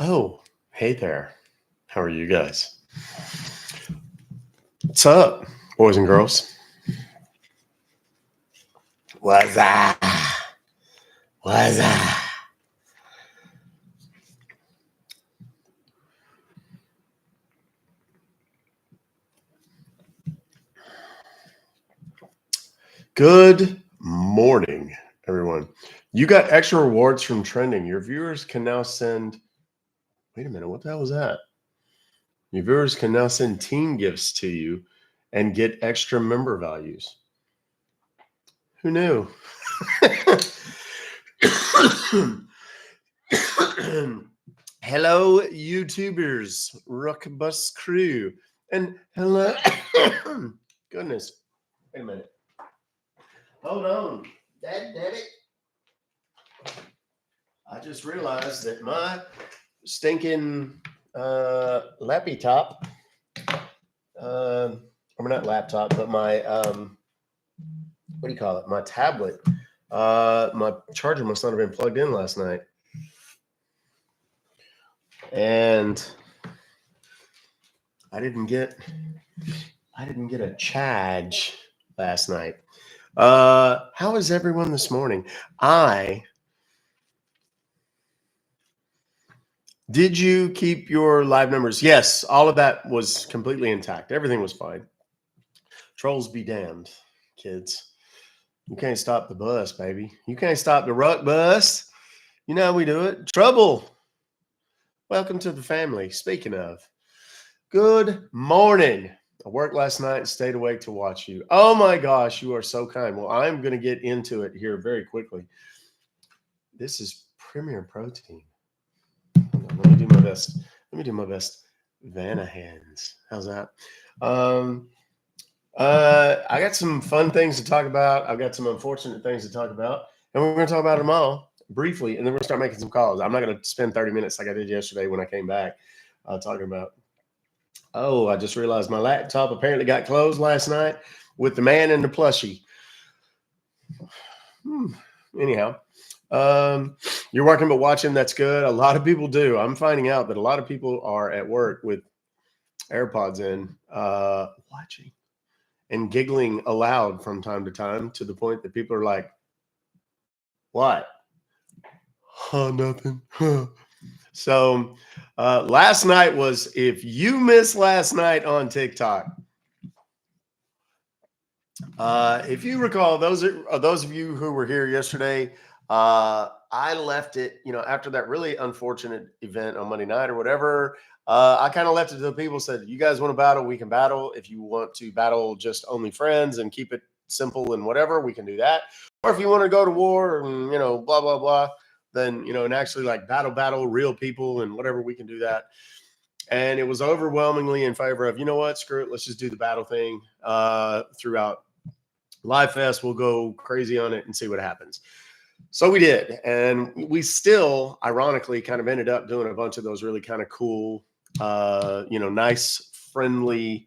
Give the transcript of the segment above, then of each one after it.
Oh, hey there. How are you guys? What's up, boys and girls? What's up? What's up? Good morning, everyone. You got extra rewards from trending. Your viewers can now send. Wait a minute, what the hell was that? Your viewers can now send team gifts to you and get extra member values. Who knew? Hello, YouTubers, Ruck Bus Crew, and hello. Goodness, wait a minute. Hold on, Dad, it. I just realized that my stinking lappy top, or not laptop, but my what do you call it? My tablet. My charger must not have been plugged in last night. And I didn't get a charge last night. How is everyone this morning? Did you keep your live numbers? Yes, all of that was completely intact. Everything was fine. Trolls be damned, kids. You can't stop the bus, baby. You can't stop the Ruck bus. You know how we do it. Trouble. Welcome to the family. Speaking of, good morning. I worked last night and stayed awake to watch you. Oh my gosh, you are so kind. Well, I'm going to get into it here very quickly. This is Premier Protein. Let me do my best. Vanna hands. How's that? I got some fun things to talk about. I've got some unfortunate things to talk about. And we're going to talk about them all briefly. And then we're going to start making some calls. I'm not going to spend 30 minutes like I did yesterday when I came back talking about. Oh, I just realized my laptop apparently got closed last night with the man and the plushie. Anyhow. You're working but watching. That's good. A lot of people do. I'm finding out that a lot of people are at work with AirPods in, watching and giggling aloud from time to time, to the point that people are like, what? Nothing. So last night was, if you missed last night on TikTok, if you recall, those of you who were here yesterday, I left it, after that really unfortunate event on Monday night or whatever. I kind of left it to the people, said, you guys want to battle, we can battle. If you want to battle just only friends and keep it simple and whatever, we can do that. Or if you want to go to war and, blah, blah, blah, then, and actually like battle real people and whatever, we can do that. And it was overwhelmingly in favor of, you know what, screw it, let's just do the battle thing throughout Live Fest. We'll go crazy on it and see what happens. So we did. And we still, ironically, kind of ended up doing a bunch of those really kind of cool, nice, friendly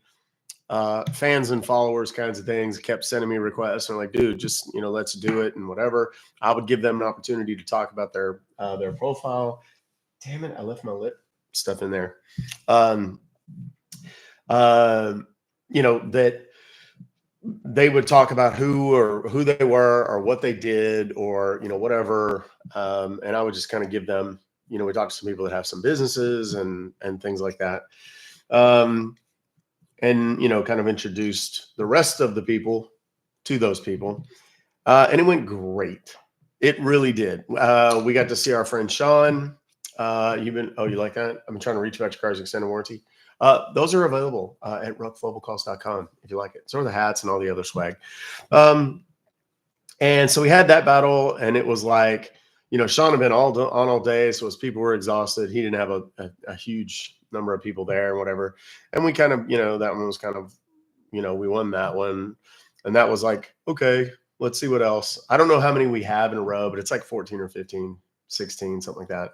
fans and followers kinds of things. Kept sending me requests and like, dude, just, let's do it and whatever. I would give them an opportunity to talk about their profile. Damn it, I left my lip stuff in there. That they would talk about who they were or what they did or, whatever. And I would just kind of give them, we talked to some people that have some businesses and things like that. And, kind of introduced the rest of the people to those people. And it went great. It really did. We got to see our friend Sean. You like that? I'm trying to reach about your car's extended warranty. Those are available at ruckfobocalls.com if you like it. So are the hats and all the other swag. And so we had that battle, and it was like, Sean had been on all day, so as people were exhausted, he didn't have a huge number of people there and whatever. And we kind of, that one was kind of, we won that one. And that was like, okay, let's see what else. I don't know how many we have in a row, but it's like 14 or 15, 16, something like that.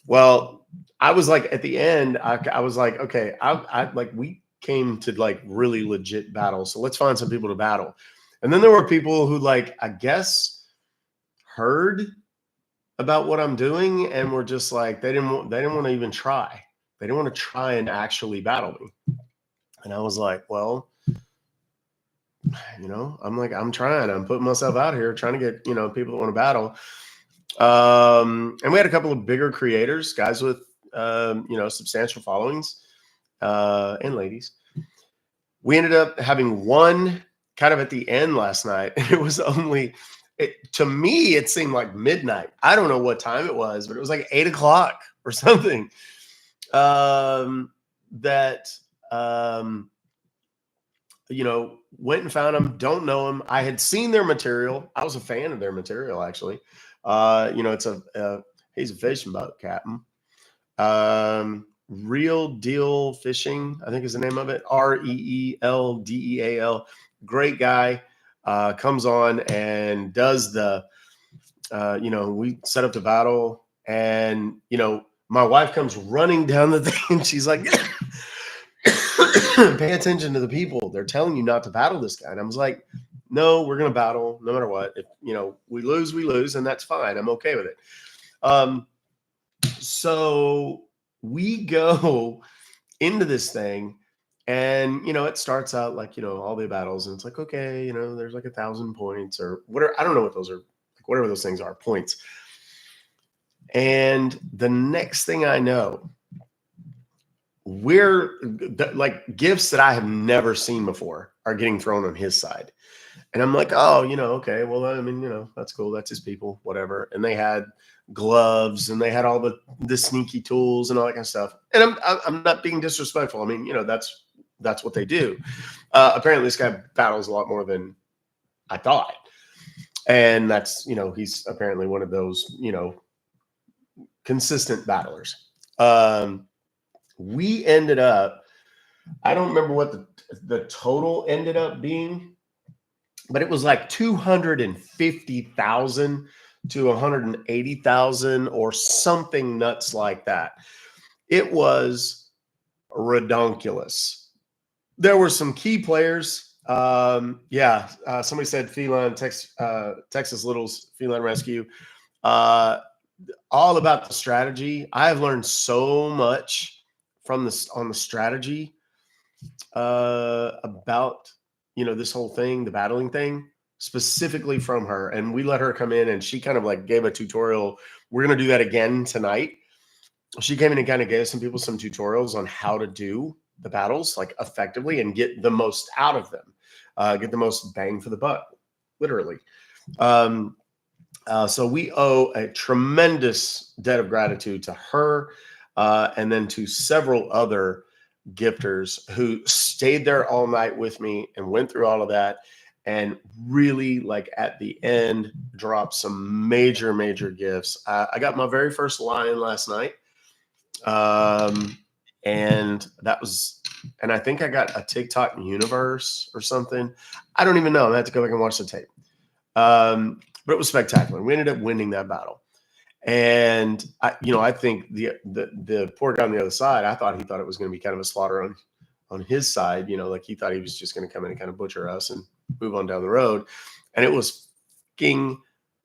Well, I was like, at the end, I was like, okay, I like, we came to like really legit battle. So let's find some people to battle. And then there were people who like, I guess heard about what I'm doing, and were just like they didn't want to even try. They didn't want to try and actually battle me. And I was like, well, I'm like, I'm trying. I'm putting myself out here, trying to get people that want to battle. And we had a couple of bigger creators, guys with substantial followings, and ladies. We ended up having one kind of at the end last night. It was to me, it seemed like midnight. I don't know what time it was, but it was like 8 o'clock or something. That went and found them. Don't know them. I had seen their material. I was a fan of their material, actually. He's a fishing boat captain. Real Deal Fishing, I think is the name of it. REELDEAL. Great guy. Comes on and does we set up the battle, and my wife comes running down the thing, and she's like, pay attention to the people. They're telling you not to battle this guy. And I was like, no, we're going to battle no matter what. If, we lose, and that's fine. I'm okay with it. So we go into this thing, and, it starts out like, all the battles, and it's like, okay, there's like 1,000 points or whatever. I don't know what those are, like, whatever those things are, points. And the next thing I know, like gifts that I have never seen before are getting thrown on his side. And I'm like, oh, okay, well, I mean, that's cool. That's his people, whatever. And they had gloves, and they had all the sneaky tools and all that kind of stuff. And I'm not being disrespectful. I mean, that's what they do. Apparently this guy battles a lot more than I thought. And that's, he's apparently one of those, consistent battlers. We ended up, I don't remember what the total ended up being, but it was like 250,000 to 180,000 or something nuts like that. It was redonkulous. There were some key players. Somebody said Feline, Texas Littles Feline Rescue. All about the strategy. I have learned so much on the strategy about this whole thing, the battling thing, specifically from her. And we let her come in, and she kind of like gave a tutorial. We're going to do that again tonight. She came in and kind of gave some people some tutorials on how to do the battles like effectively and get the most out of them, get the most bang for the buck, literally. So we owe a tremendous debt of gratitude to her, and then to several other gifters who stayed there all night with me and went through all of that, and really, like, at the end, dropped some major gifts. I got my very first lion last night, and I think I got a TikTok universe or something. I don't even know. I had to go back and watch the tape. But it was spectacular. We ended up winning that battle. And I think the poor guy on the other side, I thought he thought it was going to be kind of a slaughter on his side, like he thought he was just going to come in and kind of butcher us and move on down the road. And it was fucking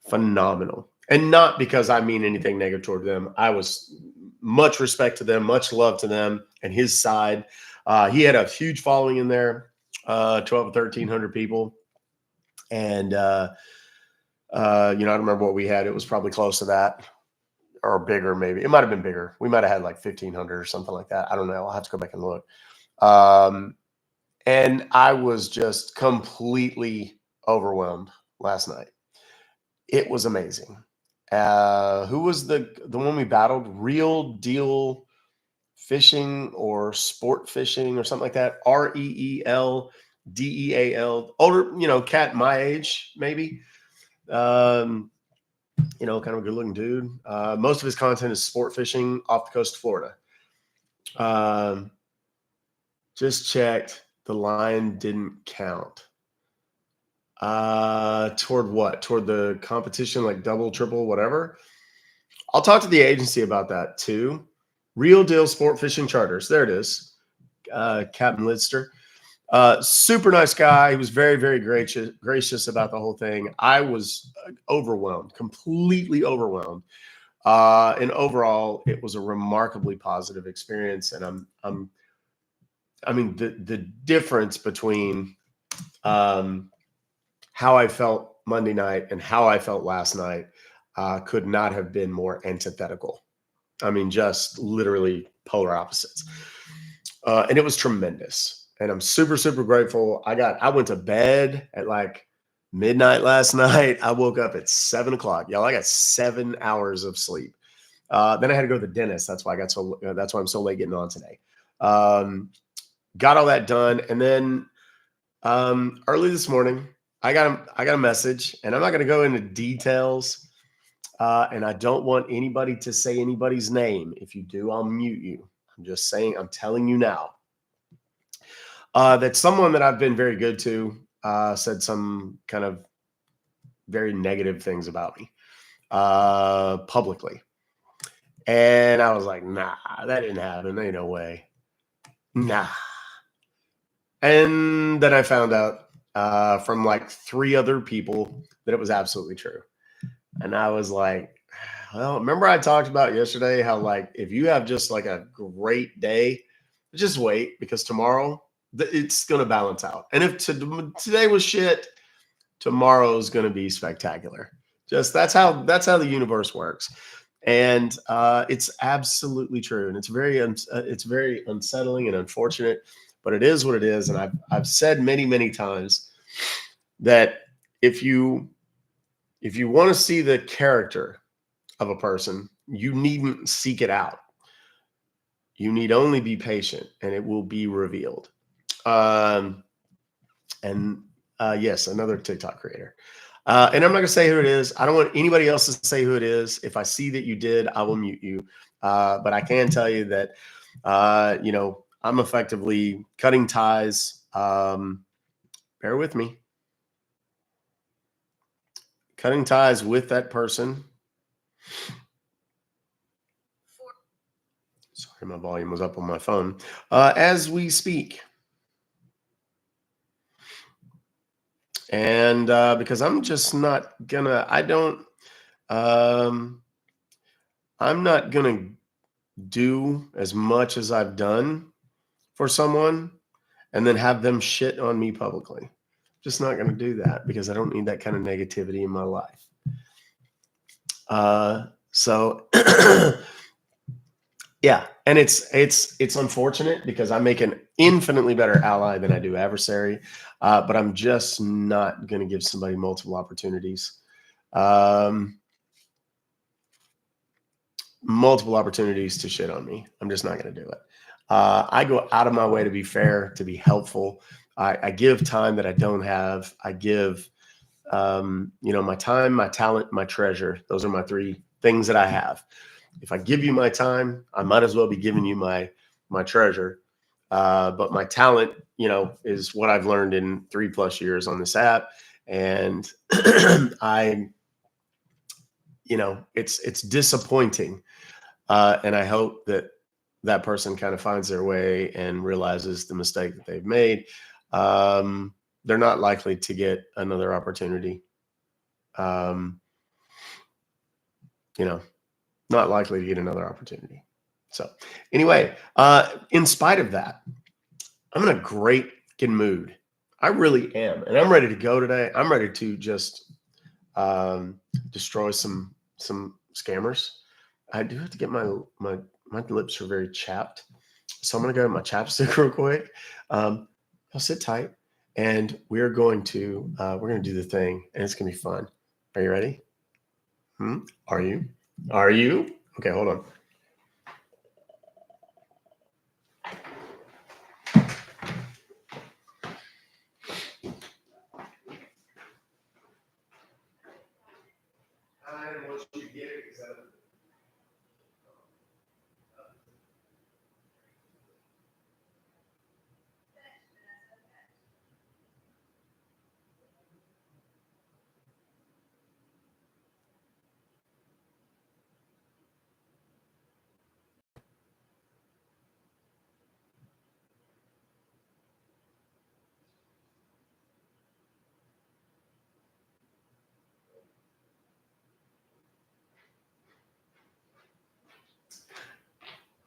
phenomenal. And not because I mean anything negative toward them. I was much respect to them, much love to them and his side. He had a huge following in there, 12 or 1,300 people. And, I don't remember what we had. It was probably close to that or bigger, maybe. It might have been bigger. We might have had like 1,500 or something like that. I don't know. I'll have to go back and look. And I was just completely overwhelmed last night. It was amazing. Who was the one we battled? Real Deal Fishing or Sport Fishing or something like that. REELDEAL. Older, cat my age, maybe. Kind of a good looking dude. Most of his content is sport fishing off the coast of Florida. Just checked. The line didn't count. Toward what? Toward the competition, like double, triple, whatever. I'll talk to the agency about that too. Real Deal Sport Fishing Charters. There it is. Captain Lidster. Super nice guy. He was very, very gracious about the whole thing. I was overwhelmed, completely overwhelmed. And overall, it was a remarkably positive experience. And I mean, the difference between how I felt Monday night and how I felt last night could not have been more antithetical. I mean, just literally polar opposites. And it was tremendous. And I'm super, super grateful. I went to bed at like midnight last night. I woke up at 7 o'clock. Y'all, I got 7 hours of sleep. Then I had to go to the dentist. That's why that's why I'm so late getting on today. Got all that done. And then early this morning, I got a message, and I'm not going to go into details. And I don't want anybody to say anybody's name. If you do, I'll mute you. I'm just saying, I'm telling you now. That someone that I've been very good to said some kind of very negative things about me publicly. And I was like, nah, that didn't happen. Ain't no way. Nah. And then I found out from like 3 other people that it was absolutely true. And I was like, well, remember I talked about yesterday how, like, if you have just like a great day, just wait, because tomorrow it's going to balance out. And if today was shit, tomorrow is going to be spectacular. Just that's how the universe works. And it's absolutely true. And it's very unsettling and unfortunate, but it is what it is. And I've said many, many times that if you want to see the character of a person, you needn't seek it out. You need only be patient, and it will be revealed. Yes, another TikTok creator. And I'm not going to say who it is. I don't want anybody else to say who it is. If I see that you did, I will mute you. But I can tell you that, I'm effectively cutting ties. Bear with me. Cutting ties with that person. Sorry, my volume was up on my phone. As we speak. And because I'm just not gonna, I'm not gonna do as much as I've done for someone and then have them shit on me publicly. Just not gonna do that, because I don't need that kind of negativity in my life. So yeah, and it's unfortunate, because I make an infinitely better ally than I do adversary. But I'm just not going to give somebody multiple opportunities. Multiple opportunities to shit on me. I'm just not going to do it. I go out of my way to be fair, to be helpful. I give time that I don't have. I give, my time, my talent, my treasure. Those are my 3 things that I have. If I give you my time, I might as well be giving you my treasure. But my talent, is what I've learned in 3+ years on this app. And it's disappointing. And I hope that person kind of finds their way and realizes the mistake that they've made. They're not likely to get another opportunity. Not likely to get another opportunity. So anyway, in spite of that, I'm in a great mood. I really am. And I'm ready to go today. I'm ready to just destroy some scammers. I do have to get my lips are very chapped. So I'm going to go to my chapstick real quick. I'll sit tight, and we're going to do the thing, and it's going to be fun. Are you ready? Are you? Are you? Okay, hold on. I didn't want you to get it because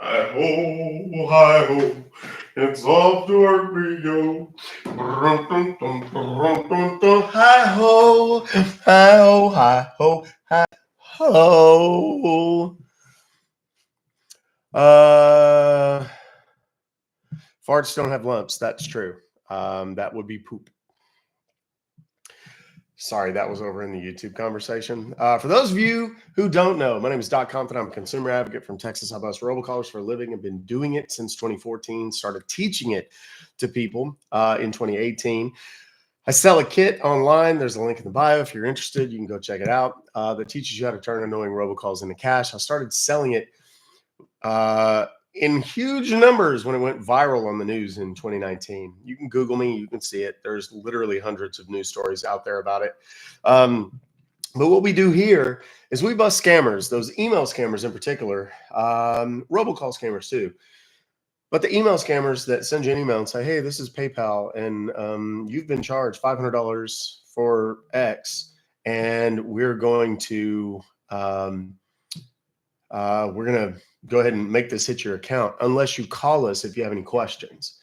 Hi-ho, hi-ho, it's off to work we go. Hi-ho, hi-ho, hi-ho, hi-ho. Farts don't have lumps. That's true. That would be poop. Sorry, that was over in the YouTube conversation. For those of you who don't know, my name is Doc Compton. I'm a consumer advocate from Texas. I bust robocallers for a living. I've been doing it since 2014. Started teaching it to people in 2018. I sell a kit online. There's a link in the bio. If you're interested, you can go check it out. That teaches you how to turn annoying robocalls into cash. I started selling it in huge numbers when it went viral on the news in 2019. You can Google me, you can see it. There's literally hundreds of news stories out there about it. But what we do here is we bust scammers, those email scammers in particular, robocall scammers too. But the email scammers that send you an email and say, hey, this is PayPal, and you've been charged $500 for X, and we're going to go ahead and make this hit your account unless you call us if you have any questions.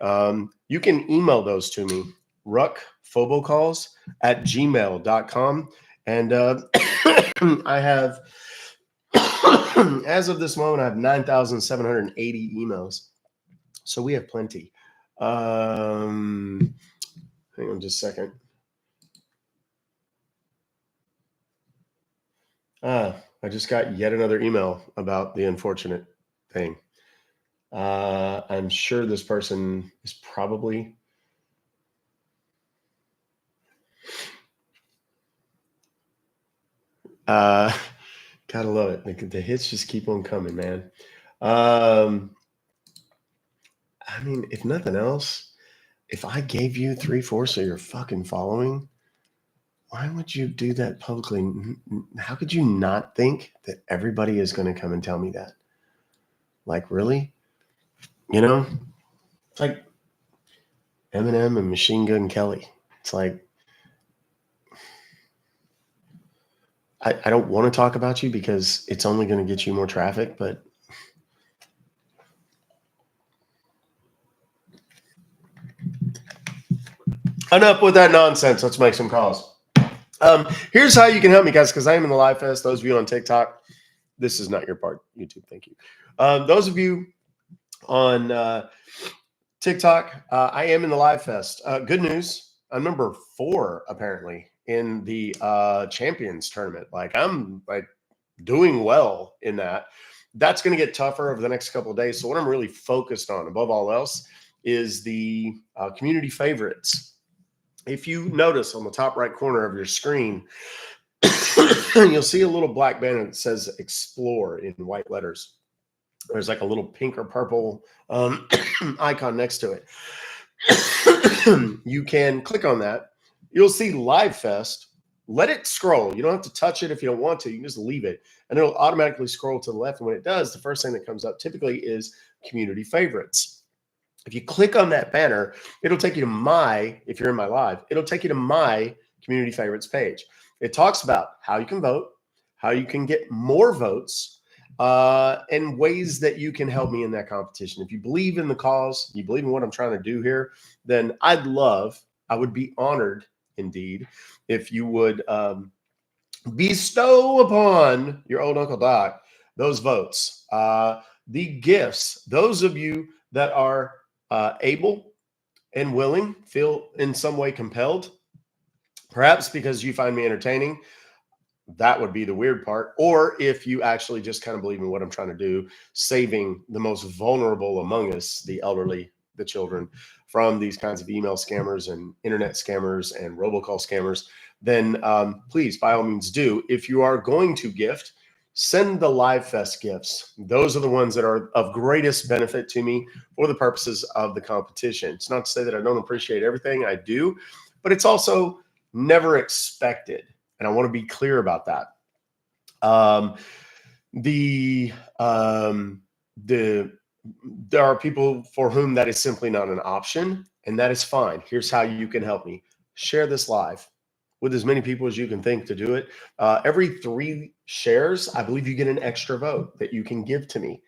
You can email those to me, Fobocalls at gmail.com. And I have, as of this moment, I have 9,780 emails. So we have plenty. Hang on just a second. I just got yet another email about the unfortunate thing. I'm sure this person is probably gotta love it. The hits just keep on coming, man. I mean, if nothing else, if I gave you 3/4 of your fucking following, why would you do that publicly? How could you not think that everybody is going to come and tell me that? Like, really? You know, it's like Eminem and Machine Gun Kelly. It's like, I don't want to talk about you because it's only going to get you more traffic, but enough with that nonsense. Let's make some calls. Here's how you can help me, guys, because I am in the Live Fest. Those of you on TikTok, this is not your part. YouTube, thank you. Those of you on TikTok, I am in the Live Fest. Good news. I'm number 4, apparently, in the Champions tournament. Like, I'm like doing well in that. That's going to get tougher over the next couple of days. So what I'm really focused on, above all else, is the community favorites. If you notice on the top right corner of your screen, you'll see a little black banner that says Explore in white letters. There's like a little pink or purple icon next to it. You can click on that. You'll see Live Fest. Let it scroll. You don't have to touch it if you don't want to. You can just leave it, and it'll automatically scroll to the left. And when it does, the first thing that comes up typically is community favorites. If you click on that banner, it'll take you to my, if you're in my live, it'll take you to my community favorites page. It talks about how you can vote, how you can get more votes, and ways that you can help me in that competition. If you believe in the cause, you believe in what I'm trying to do here, then I would be honored indeed if you would bestow upon your old Uncle Doc those votes. The gifts, those of you that are able and willing, feel in some way compelled, perhaps because you find me entertaining, that would be the weird part. Or if you actually just kind of believe in what I'm trying to do, saving the most vulnerable among us, the elderly, the children, from these kinds of email scammers and internet scammers and robocall scammers, then please, by all means, do. If you are going to gift, send the Live Fest gifts. Those are the ones that are of greatest benefit to me for the purposes of the competition. It's not to say that I don't appreciate everything I do, but it's also never expected. And I want to be clear about that. There are people for whom that is simply not an option, and that is fine. Here's how you can help me. Share this live with as many people as you can think to do it. Every 3 shares, I believe you get an extra vote that you can give to me.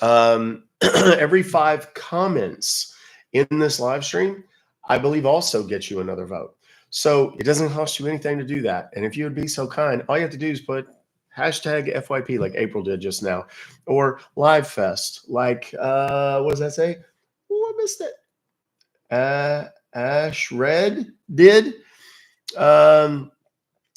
Every 5 comments in this live stream, I believe also gets you another vote. So it doesn't cost you anything to do that. And if you would be so kind, all you have to do is put hashtag FYP like April did just now, or Live Fest, like what does that say? Oh, I missed it. Ash Red did.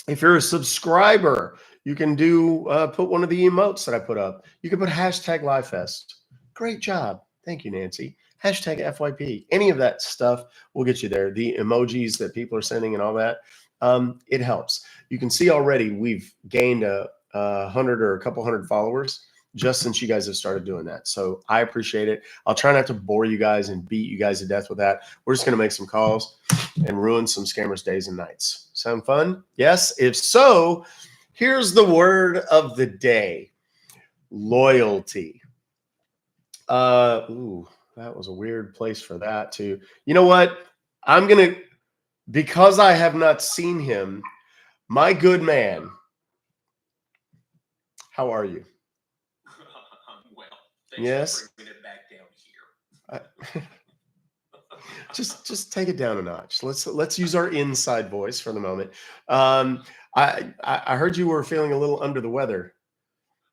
If you're a subscriber, you can do put one of the emotes that I put up. You can put hashtag Live Fest. Great job. Thank you, Nancy. Hashtag FYP. Any of that stuff will get you there. The emojis that people are sending and all that, it helps. You can see already we've gained a 100 or a couple hundred followers just since you guys have started doing that. So I appreciate it. I'll try not to bore you guys and beat you guys to death with that. We're just going to make some calls and ruin some scammers' days and nights. Sound fun? Yes? If so, here's the word of the day. Loyalty. Ooh, that was a weird place for that too. You know what? I'm going to, because I have not seen him, my good man, how are you? Well, thanks yes. for bringing it back down here. Just take it down a notch. Let's use our inside voice for the moment. I heard you were feeling a little under the weather.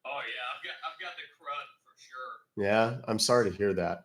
Oh yeah, I've got the crud for sure. Yeah, I'm sorry to hear that.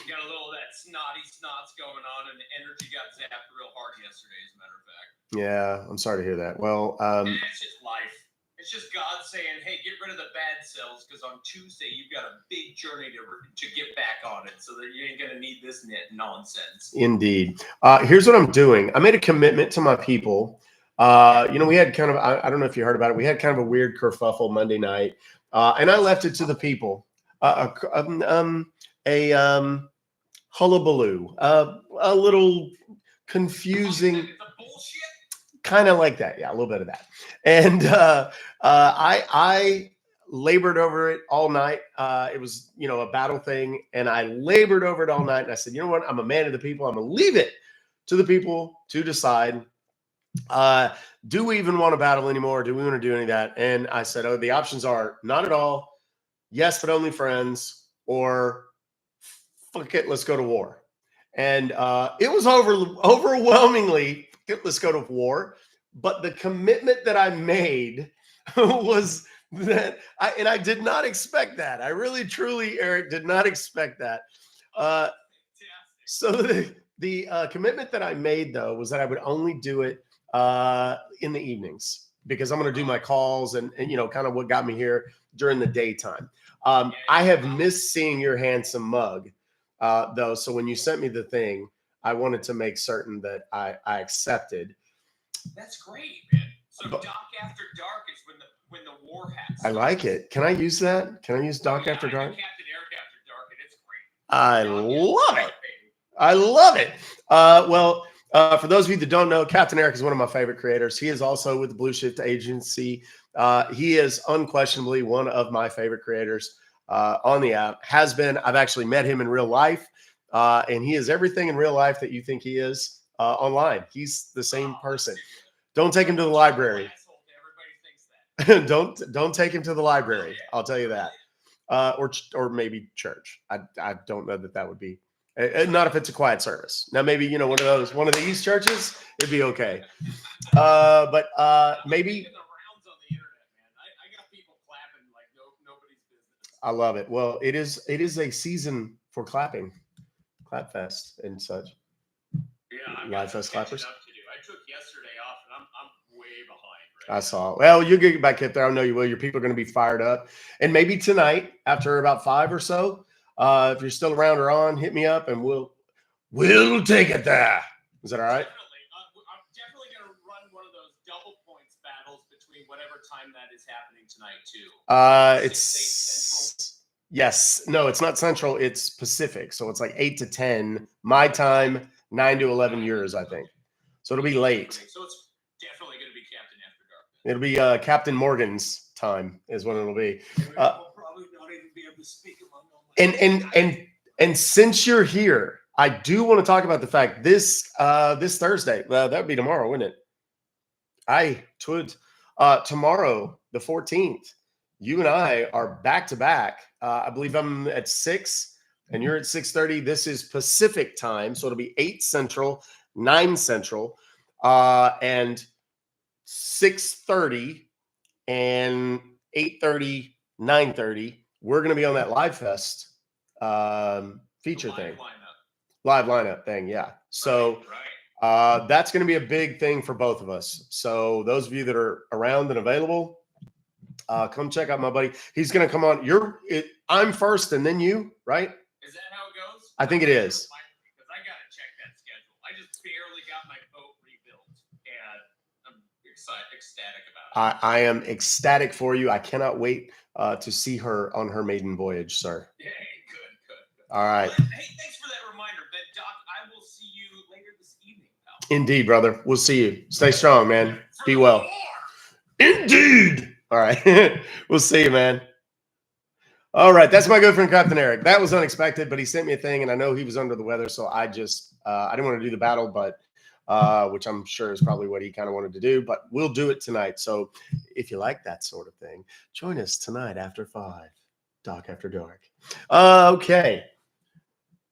Got a little of that snotty snots going on, and the energy got zapped real hard yesterday, as a matter of fact. Yeah, I'm sorry to hear that. Well, it's just life. It's just God saying, "Hey, get rid of the bad cells, because on Tuesday you've got a big journey to get back on it, so that you ain't gonna need this nonsense." Indeed. Here's what I'm doing. I made a commitment to my people. We had kind of, I don't know if you heard about it. We had kind of a weird kerfuffle Monday night, and I left it to the people. A hullabaloo, a little confusing. Kind of like that. Yeah, a little bit of that. And I labored over it all night. It was, a battle thing. And I labored over it all night. And I said, you know what? I'm a man of the people. I'm going to leave it to the people to decide. Do we even want to battle anymore? Do we want to do any of that? And I said, the options are not at all, yes, but only friends, or fuck it, let's go to war. And it was overwhelmingly, let's go to war. But the commitment that I made was that I did not expect that. I really, truly, Eric, did not expect that. So the commitment that I made, though, was that I would only do it in the evenings, because I'm going to do my calls and kind of what got me here during the daytime. I have missed seeing your handsome mug, though. So when you sent me the thing, I wanted to make certain that I accepted. That's great, man. So Doc After Dark is when the war hats. I like it. Can I use that? Can I use Doc After Dark? Captain Eric After Dark, and it's great. I love it. I love it. For those of you that don't know, Captain Eric is one of my favorite creators. He is also with the Blue Shift Agency. He is unquestionably one of my favorite creators on the app. Has been. I've actually met him in real life, and he is everything in real life that you think he is online. He's the same person. Don't take him to the library. Don't take him to the library. I'll tell you that. Or maybe church. I don't know that would be. Not if it's a quiet service. Now, maybe, one of the East churches, it'd be okay. But maybe. I got people clapping like nobody's business. I love it. Well, it is a season for clapping, clap fest and such. Yeah, Live Fest clappers. I took yesterday off, and I'm way behind. Right I saw. Well, you'll get back up there. I know you will. Your people are going to be fired up, and maybe tonight after about 5 or so. If you're still around or on, hit me up and we'll take it there. Is that all right? Definitely. I'm definitely going to run one of those double points battles between whatever time that is happening tonight too. Yes. No, it's not Central. It's Pacific. So it's like 8 to 10 my time, 9 to 11 yours, I think. So it'll be late. So it's definitely going to be Captain After Dark. It'll be Captain Morgan's time is when it'll be. We'll probably not even be able to speak among them. And since you're here, I do want to talk about the fact this Thursday, that would be tomorrow, wouldn't it? Tomorrow, the 14th, you and I are back to back. I believe I'm at 6 and you're at 6:30. This is Pacific time. So it'll be 8 Central, 9 Central, and 6:30 and 8:30, 9:30. We're going to be on that Live Fest feature thing. Live lineup thing. Yeah. So that's going to be a big thing for both of us. So those of you that are around and available, come check out my buddy. He's going to come on. I'm first and then you, right? Is that how it goes? I think it is. Because I got to check that schedule. I just barely got my boat rebuilt, and I'm ecstatic about it. I am ecstatic for you. I cannot wait to see her on her maiden voyage, sir. Hey, good. All right. Well, hey, thanks for that reminder. But Doc, I will see you later this evening, pal. Indeed, brother. We'll see you. Stay strong, man. Be well. Indeed. All right. We'll see you, man. All right. That's my good friend, Captain Eric. That was unexpected, but he sent me a thing, and I know he was under the weather, so I just I didn't want to do the battle, but which I'm sure is probably what he kind of wanted to do, but we'll do it tonight. So if you like that sort of thing, join us tonight after 5, Doc After Dark. Okay.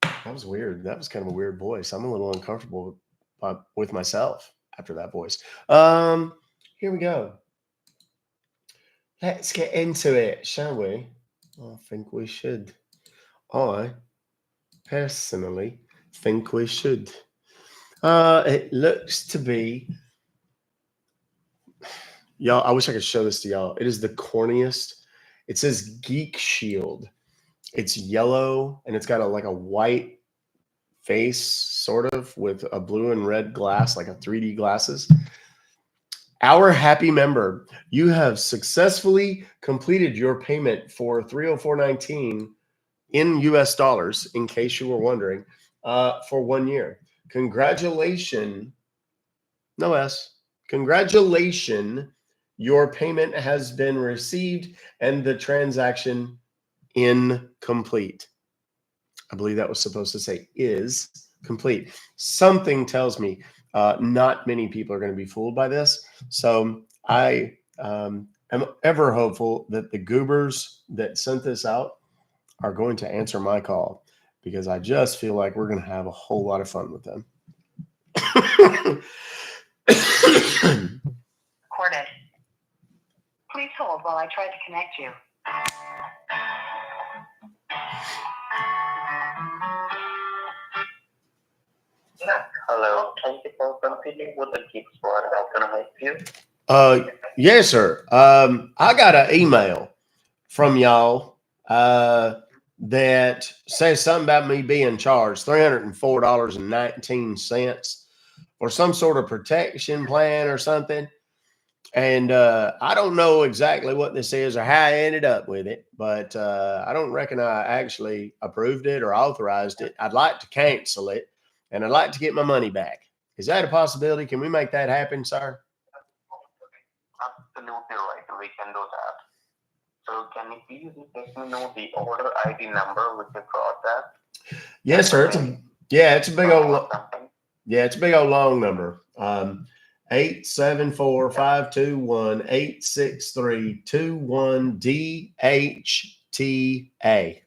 That was weird. That was kind of a weird voice. I'm a little uncomfortable with myself after that voice. Here we go. Let's get into it, shall we? I think we should. I personally think we should. It looks to be, y'all, I wish I could show this to y'all. It is the corniest. It says Geek Shield. It's yellow and it's got like a white face, sort of, with a blue and red glass, like a 3D glasses. Our happy member, you have successfully completed your payment for $304.19 in US dollars, in case you were wondering, for 1 year. Congratulations. No S. Congratulations. Your payment has been received and the transaction incomplete. I believe that was supposed to say is complete. Something tells me not many people are going to be fooled by this. So I am ever hopeful that the goobers that sent this out are going to answer my call, because I just feel like we're going to have a whole lot of fun with them. Recorded. Please hold while I try to connect you. Hello, thank you for competing with the Geek Squad. How can I help you? Yes, sir. I got an email from y'all that says something about me being charged $304.19 for some sort of protection plan or something. And I don't know exactly what this is or how I ended up with it, but I don't reckon I actually approved it or authorized it. I'd like to cancel it, and I'd like to get my money back. Is that a possibility? Can we make that happen, sir? Absolutely right. We can do that. So can you please let me know the order ID number which you brought that? Yes, sir. It's a big old long number. 874-521-863-21-DHTA.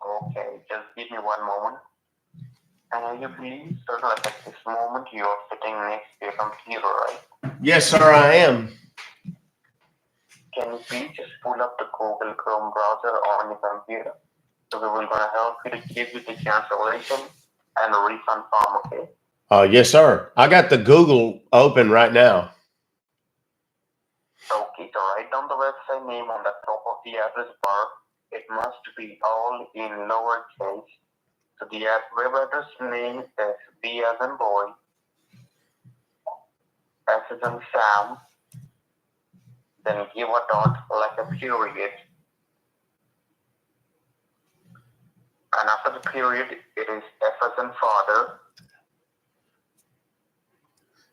Okay, just give me one moment. And you please, sir, like at this moment you are sitting next to your computer, right? Yes, sir, I am. Can you please just pull up the Google Chrome browser on your computer? So we will gonna help you to give you the cancellation and a refund form, okay? Yes, sir. I got the Google open right now. Okay, so write down the website name on the top of the address bar. It must be all in lowercase. So the web address name is B as in boy, S as in Sam, then give a dot like a period. And after the period, it is F as in father,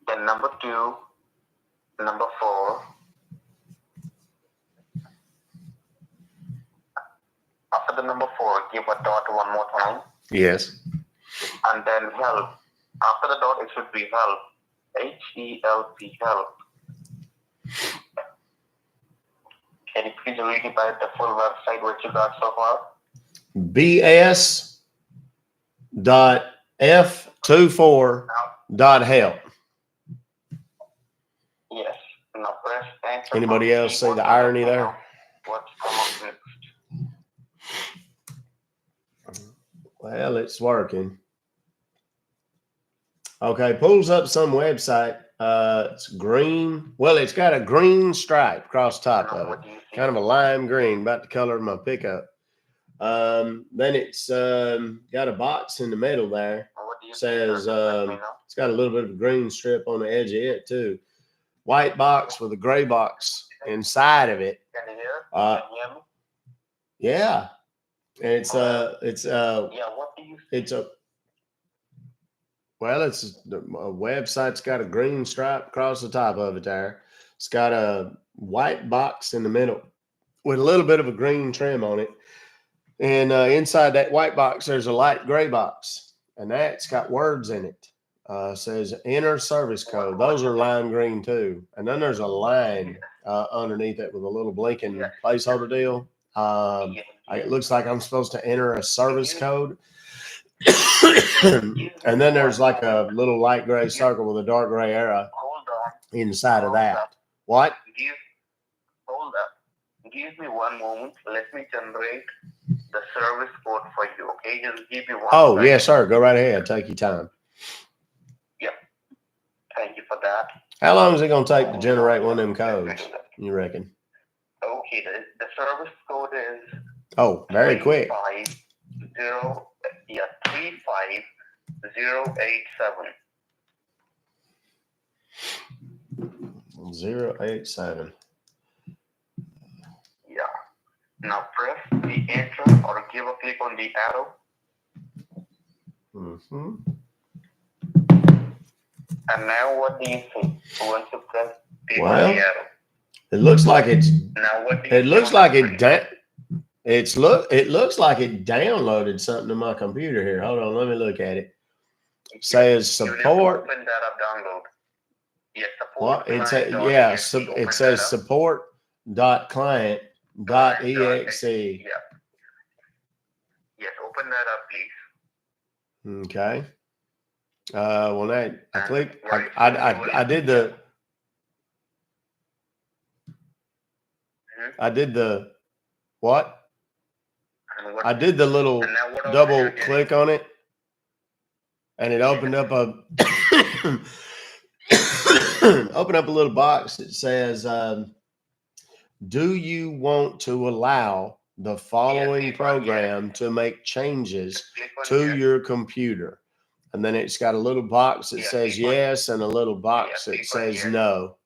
then number 2, number 4. After the number 4, give a dot one more time. Yes. And then help. After the dot, it should be help. HELP, help. Can you please read about the full website what you got so far? bs.f24.help. Yes. Now press enter. Anybody else see the irony there? What's come up next? Well, it's working. Okay, pulls up some website. It's green. Well, it's got a green stripe across the top of it. Kind of a lime green, about the color of my pickup. Then it's got a box in the middle there. Says it's got a little bit of a green strip on the edge of it too. White box with a gray box inside of it. Can you hear? Can you hear me? Yeah. And it's Yeah, what do you see? it's a website's got a green stripe across the top of it there. It's got a white box in the middle with a little bit of a green trim on it. And inside that white box, there's a light gray box, and that's got words in it. Says enter service code. Those are lime green too. And then there's a line underneath it with a little blinking placeholder deal. It looks like I'm supposed to enter a service code. And then there's like a little light gray circle with a dark gray arrow Hold on. inside of that. What? Hold up. Give me one moment. Let me generate the service code for you. Okay, just give me one. Oh, second. yes, sir. Go right ahead. Take your time. Yep. Thank you for that. How long is it going to take to generate one of them codes, you reckon? Okay, the service code is Oh, very quick. 35087. 087. Yeah. Now press the enter or give a click on the arrow. Mm-hmm. And now what do you see? Once you press the Well, arrow. It looks like it's. Now what do you It see looks on like the it. screen? It looks like it downloaded something to my computer here. Hold on, let me look at it. Says You need to support. Open that up, download. Yes, support. What it says? client.exe. Yeah, Open it that says up. support.client.exe. Yeah. Yes, open that up, please. Okay. Well, I And clicked. right, I did the. I did the what? And what, I did the little and now what else are double you getting? click on it, and it opened up a little box that says, "Do you want to allow the following program to make changes Click on to yes. your computer?" And then it's got a little box that Yeah, says click on- yes and a little box Yeah, that click on says yes. no.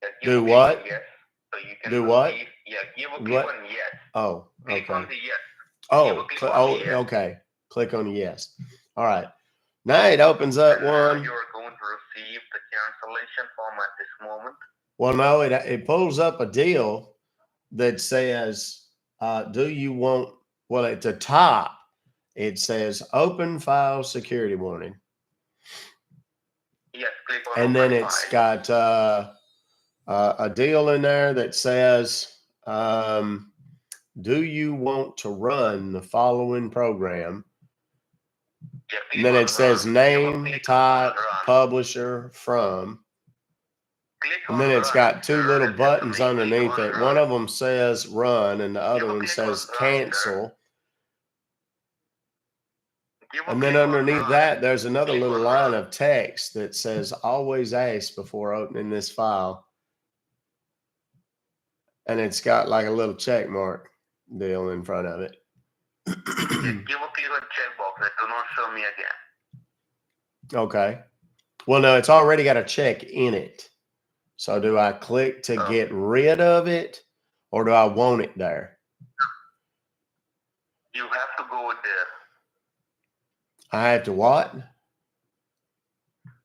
Yeah, Do give a click what? on Yes, so you can Do what? receive- Yeah, give a click What? on yes. Oh, Click on okay. the yes. Oh, click on the yes. okay. Click on yes. All right. Now it opens up And now one. you are going to receive the cancellation form at this moment. Well, no, it pulls up a deal that says, do you want, well, at the top, it says open file security warning. Yes, click on And then open it's file. got a deal in there that says, do you want to run the following program? Yeah, click And then on it says run. name, Click on type, run. publisher, from. Click And on then it's run. got two Sir, little it's buttons just a click underneath on it. run. One of them says run, and the other a one click says on run, sir. cancel. Give a And then click on underneath run. that, there's another Click little on line run. of text that says always ask before opening this file. And it's got like a little check mark deal in front of it. Yes, give a click on checkbox that do not show me again. Okay. Well, no, it's already got a check in it. So do I click to Oh. get rid of it, or do I want it there? You have to go there. I have to what?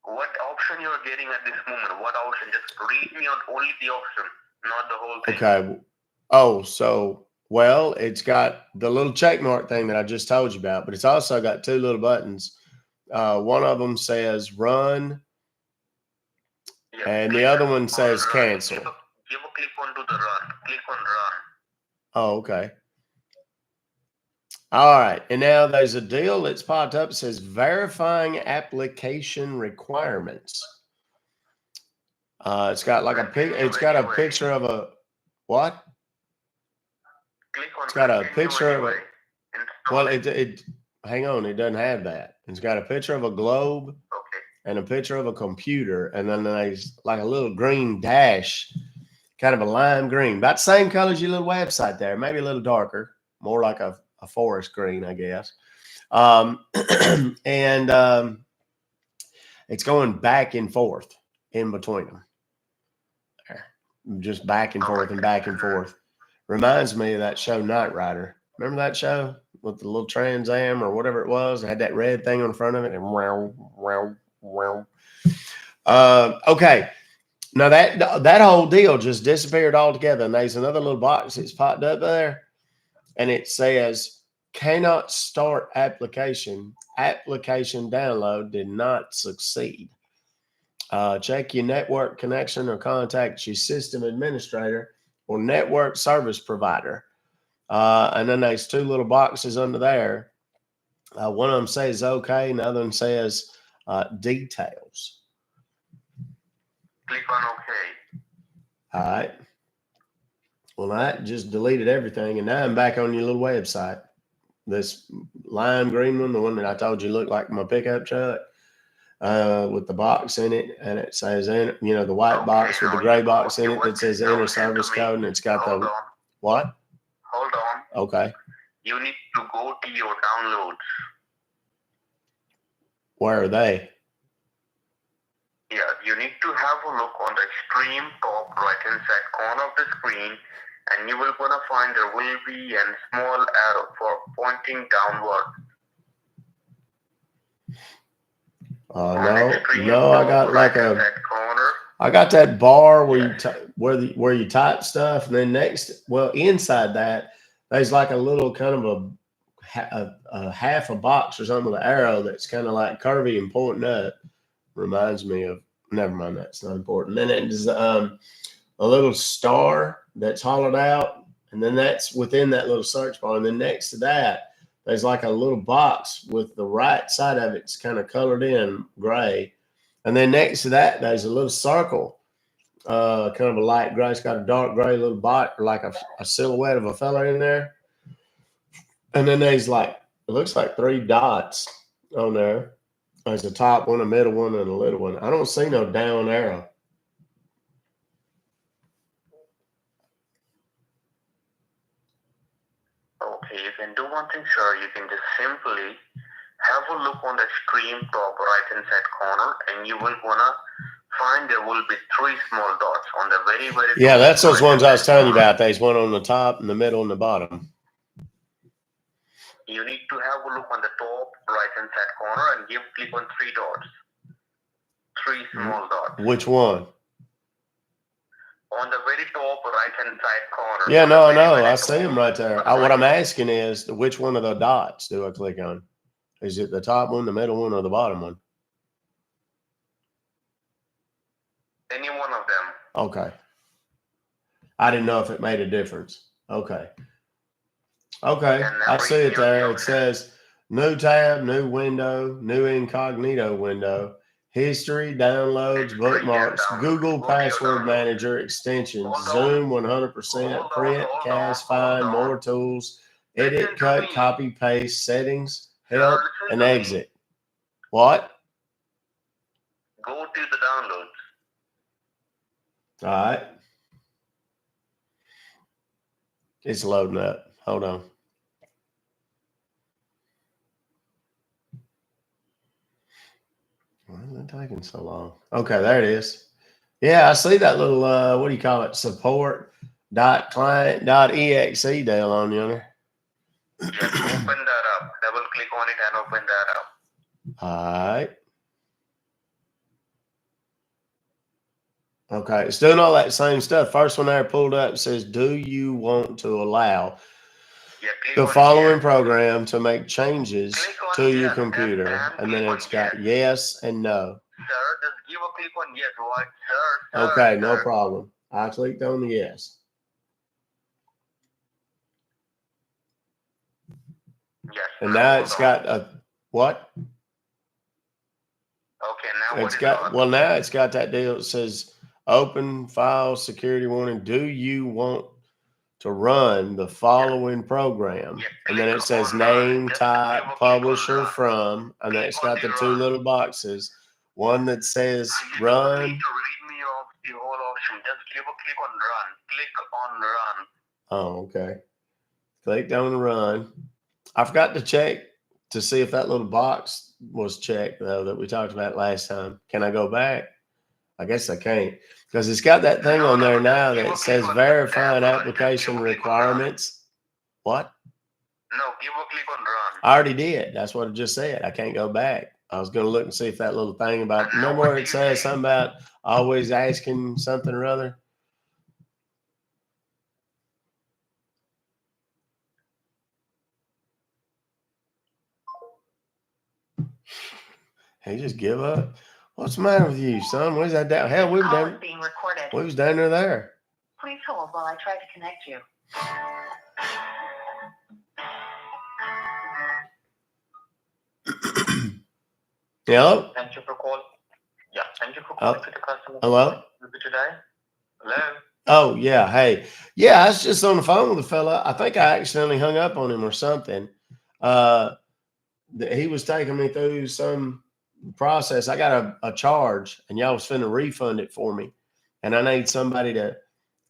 What option you are getting at this moment? What option? Just read me on only the option, not the whole thing. Okay. Oh, so, well, it's got the little check mark thing that I just told you about, but it's also got two little buttons. One of them says run, Yeah, and click the other on one says run. cancel. Give a click on to the run. Click on run. Oh, okay. All right. And now there's a deal that's popped up. It says verifying application requirements. It's got like a it's got a picture of a what? Click on It's got a continue picture of a anyway. well, it hang on, it doesn't have that. It's got a picture of a globe Okay. and a picture of a computer, and then there's like a little green dash, kind of a lime green, about the same color as your little website there, maybe a little darker, more like a forest green, I guess. And it's going back and forth in between them. Just back and forth and back and forth. Reminds me of that show Knight Rider. Remember that show with the little Trans Am or whatever it was? It had that red thing on front of it. And wow, wow, wow. Okay. Now that whole deal just disappeared altogether. And there's another little box that's popped up there. And it says, cannot start application. Application download did not succeed. Check your network connection or contact your system administrator or network service provider. And then there's two little boxes under there. One of them says okay, and the other one says details. Click on OK. All right. Well, that just deleted everything, and now I'm back on your little website. This lime green one, the one that I told you looked like my pickup truck, with the box in it, and it says, the white box with the gray box in it that says enter service code, and it's got the what? Hold on. Okay. You need to go to your downloads. Where are they? Yeah, you need to have a look on the extreme top right-hand side corner of the screen, and you will gonna find there will be a small arrow for pointing downward. No, I got like I got that bar where where you type stuff, and then inside that there's like a little kind of a half a box or something with an arrow that's kind of like curvy and pointing up. Reminds me of, never mind, that's not important. Then it's a little star that's hollowed out, and then that's within that little search bar, and then next to that there's like a little box with the right side of it's kind of colored in gray. And then next to that, there's a little circle, kind of a light gray. It's got a dark gray little box, like a silhouette of a fella in there. And then there's it looks like 3 dots on there. There's a top one, a middle one, and a little one. I don't see no down arrow. Okay, you can do one thing, sir. You can just simply have a look on the extreme top right-hand side corner, and you will wanna find there will be 3 small dots on the very yeah, that's those ones I was telling you about. There's one on the top, in the middle, and the bottom. You need to have a look on the top right-hand side corner and click on 3 dots. 3 small dots. Which one? On the very top right-hand side corner. Yeah, no, I know. I see them right there. What I'm asking is, which one of the dots do I click on? Is it the top one, the middle one, or the bottom one? Any one of them. Okay. I didn't know if it made a difference. Okay. Okay, I see it there. It says new tab, new window, new incognito window, history, downloads, bookmarks, Google Password Manager, extensions, Zoom 100%, print, cast, find, more tools, edit, cut, copy, paste, settings, help, and exit. What? Go to the downloads. All right. It's loading up. Hold on. Why is it taking so long? Okay, there it is. Yeah, I see that little what do you call it? Support.client.exe deal on yonder. Just open that up. Double click on it and open that up. All right. Okay, it's doing all that same stuff. First one there pulled up says, do you want to allow the following program to make changes to your computer? And then it's got yes and no. Sir, just give a click on yes. What, sir? Okay, no problem. I clicked on the yes. Yes. And now it's got a what? Okay, now It's got now it's got that deal. It says open file security warning. Do you want to run the following program? Yeah, And then it click says on name, just type, give a click on publisher run. from, and then Click it's on got the the two run. little boxes. One that says You don't run. need to read me off the whole option. Just give a click on run. Click on run. Oh, okay. Click on run. I forgot to check to see if that little box was checked though that we talked about last time. Can I go back? I guess I can't because it's got that thing on there now that says verifying application requirements. What? No, give a click on run. I already did. That's what I just said. I can't go back. I was going to look and see if that little thing about, remember where it says something about always asking something or other? Hey, just give up. What's the matter with you, son? Where's that down? Hell, we were Call down. is being recorded. We was down there. Please hold while I try to connect you. Hello? Thank you for calling. Yeah, thank you for calling to the customer. Hello? Today. Hello. Oh, yeah. Hey. Yeah, I was just on the phone with a fella. I think I accidentally hung up on him or something. He was taking me through some process. I got a charge and y'all was finna refund it for me. And I need somebody to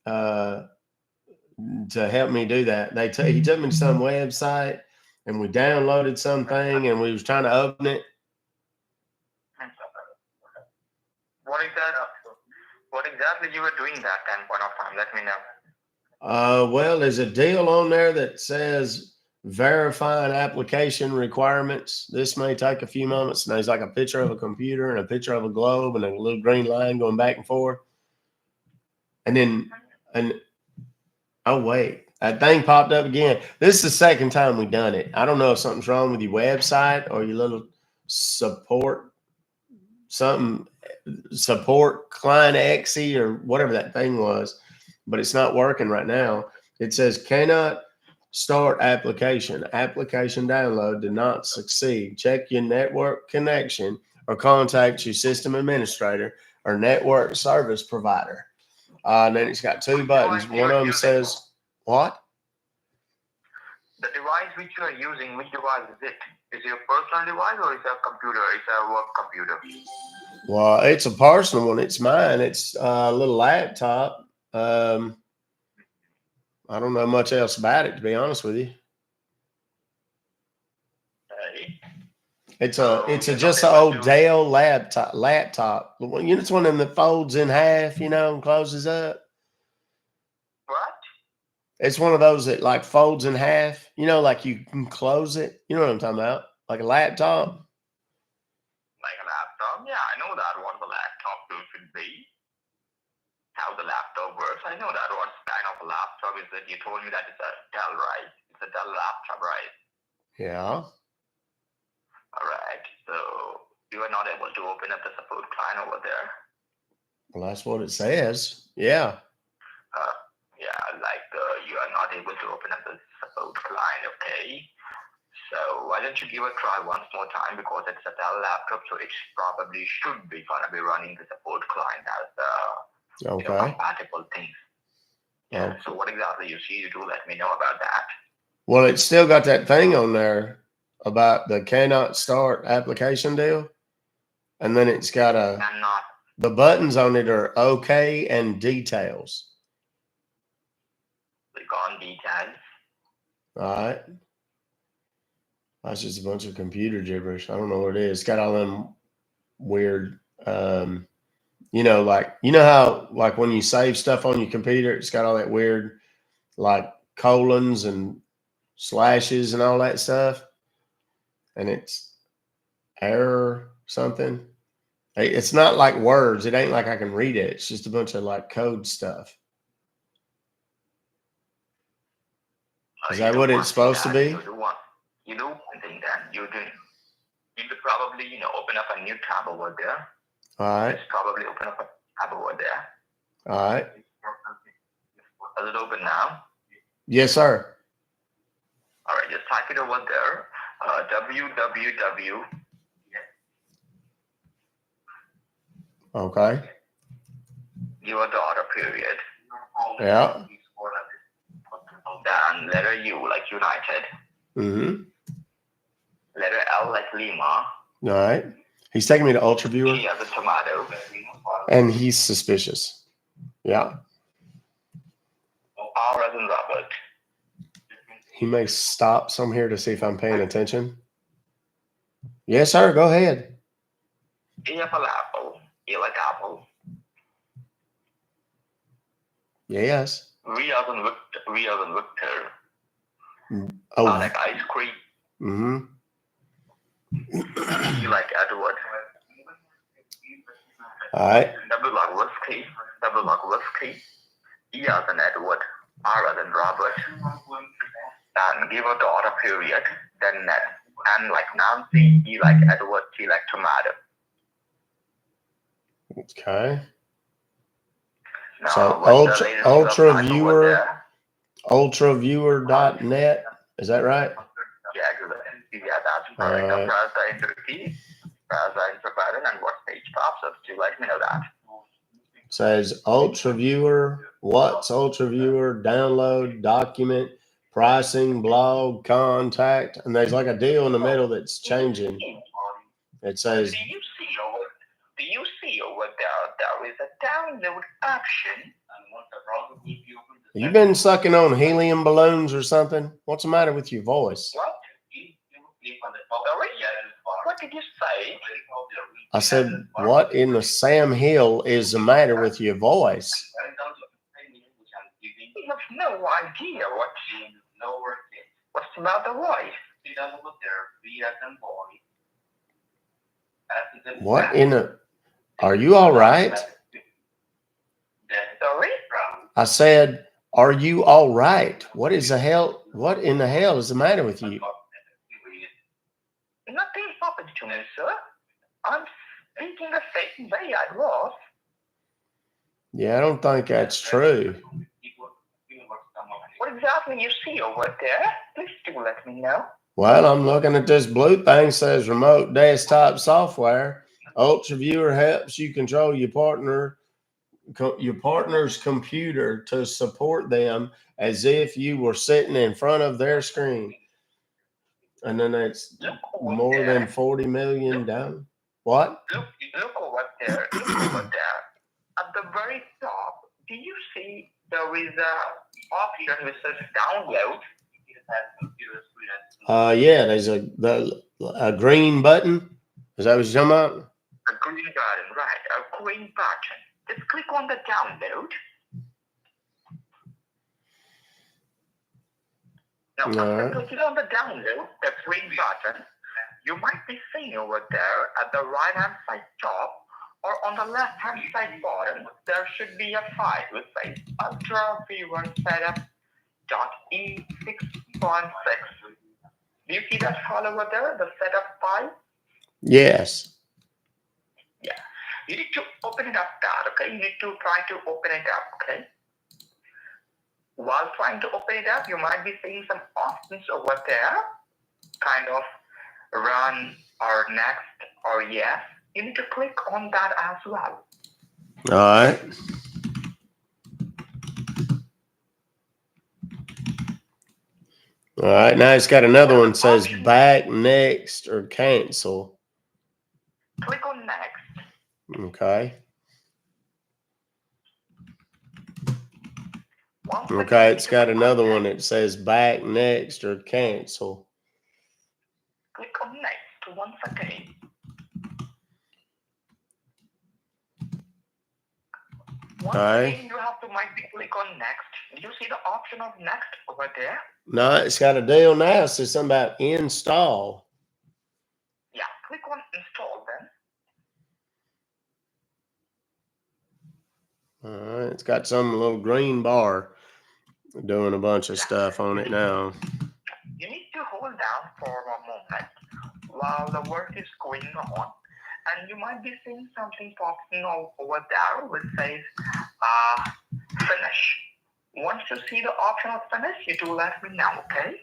help me do that. He took me to some website and we downloaded something and we was trying to open it. What exactly you were doing that point of time? Let me know. Well, there's a deal on there that says verifying application requirements. This may take a few moments. And there's like a picture of a computer and a picture of a globe and a little green line going back and forth. And then, oh, wait, that thing popped up again. This is the second time we've done it. I don't know if something's wrong with your website or your little support client exe or whatever that thing was, but it's not working right now. It says cannot start application. Application download did not succeed. Check your network connection or contact your system administrator or network service provider. And then it's got two buttons. One of them says, what? The device which you are using, which device is it? Is it your personal device or is it a computer? It's a work computer? Well, it's a personal one. It's mine. It's a little laptop. I don't know much else about it, to be honest with you. Hey. It's just an old Dell laptop. You know, it's one of them that folds in half, and closes up. What? It's one of those that like folds in half, like you can close it. You know what I'm talking about? Like a laptop. Like a laptop? Yeah, I know that what the laptop should be. How the laptop works. I know that what kind of a laptop is it. You told me that it's a Dell, right? It's a Dell laptop, right? Yeah. All right. So you are not able to open up the support client over there. Well, that's what it says. Yeah. You are not able to open up the support client, okay? So why don't you give a try once more time, because it's a Dell laptop, so it probably should be gonna be running the support client as the compatible things. Yeah. Okay. So what exactly you see, you do let me know about that. Well, it's still got that thing on there about the cannot start application deal, and then it's got the buttons on it are okay and details. Click on details. All right. That's just a bunch of computer gibberish. I don't know what it is. It's got all them weird, how like when you save stuff on your computer, it's got all that weird, like colons and slashes and all that stuff. And it's error something. It's not like words. It ain't like I can read it. It's just a bunch of like code stuff. Is that what it's supposed to be? You do one thing then. You probably, open up a new tab over there. All right. Just probably open up a tab over there. All right. Is it open now? Yes, sir. All right, just type it over there. www. Okay. Your daughter period. Yeah. Then letter U like United. Mm-hmm. Letter L like Lima. All right. He's taking me to Ultra Viewer, T as a tomato. and he's suspicious. Yeah. R as in Robert. He may stop some here to see if I'm paying attention. Yes, sir. Go ahead. A for apple. A like apple. Yes. V as in Victor. V as in Victor. Oh. Like ice cream. Mm-hmm. E like Edward. All right. W like whiskey. W like whiskey. E as in Edward. R as in Robert. And give a daughter period. Then net. N like Nancy. E like Edward. T like tomato. Okay. Now, So what's the latest Ultra website over Viewer, there? ultraviewer.net. Is that right? Yeah, exactly. Yeah, that's correct. Alright. Press the enter key. Press the enter button, and what page pops up to let me know that. Says Ultra Viewer. What's Ultra Viewer? Download, document, pricing, blog, contact, and there's like a deal in the middle that's changing. It says Do you see over there? There is a download option. you've been sucking on helium balloons or something. What's the matter with your voice? What? Sorry? What did you say? I said, what in the Sam Hill is the matter with your voice? You have no idea what's the matter, why? What in the... Are you all right? Sorry? I said, are you all right? What in the hell is the matter with you? Nothing happened to me, sir. I'm speaking the same way I was. Yeah, I don't think that's true. What exactly you see over there? Please do let me know. Well, I'm looking at this blue thing, says remote desktop software. Ultra Viewer helps you control your partner's computer to support them as if you were sitting in front of their screen. And then it's more than 40 million down. What? Look over there. Look over there. At the very top, do you see there is a option which says download? Yeah, there's a green button. Is that what you're talking about? A green button, right? A green button. Just click on the download. Now, after clicking on the download, the green button, you might be seeing over there at the right-hand side top or on the left-hand side bottom, there should be a file which says Ultra Viewer Setup.e6.6. Do you see that file over there, the setup file? Yes. Yeah. You need to open it up that, okay? You need to try to open it up, okay? While trying to open it up, you might be seeing some options over there, kind of run or next or yes. You need to click on that as well. All right. All right. Now it's got another one that says back, next, or cancel. Click on next. Okay. Okay, it's got another one that says back, next, or cancel. Click on next once again. Once again, you have to might be click on next. Do you see the option of next over there? No, it's got a deal now. It says something about install. Yeah, click on install then. All right, it's got some little green bar doing a bunch of stuff on it now. You need to hold down for a moment while the work is going on, and you might be seeing something popping over there which says finish. Once you see the option of finish, you do let me know, okay?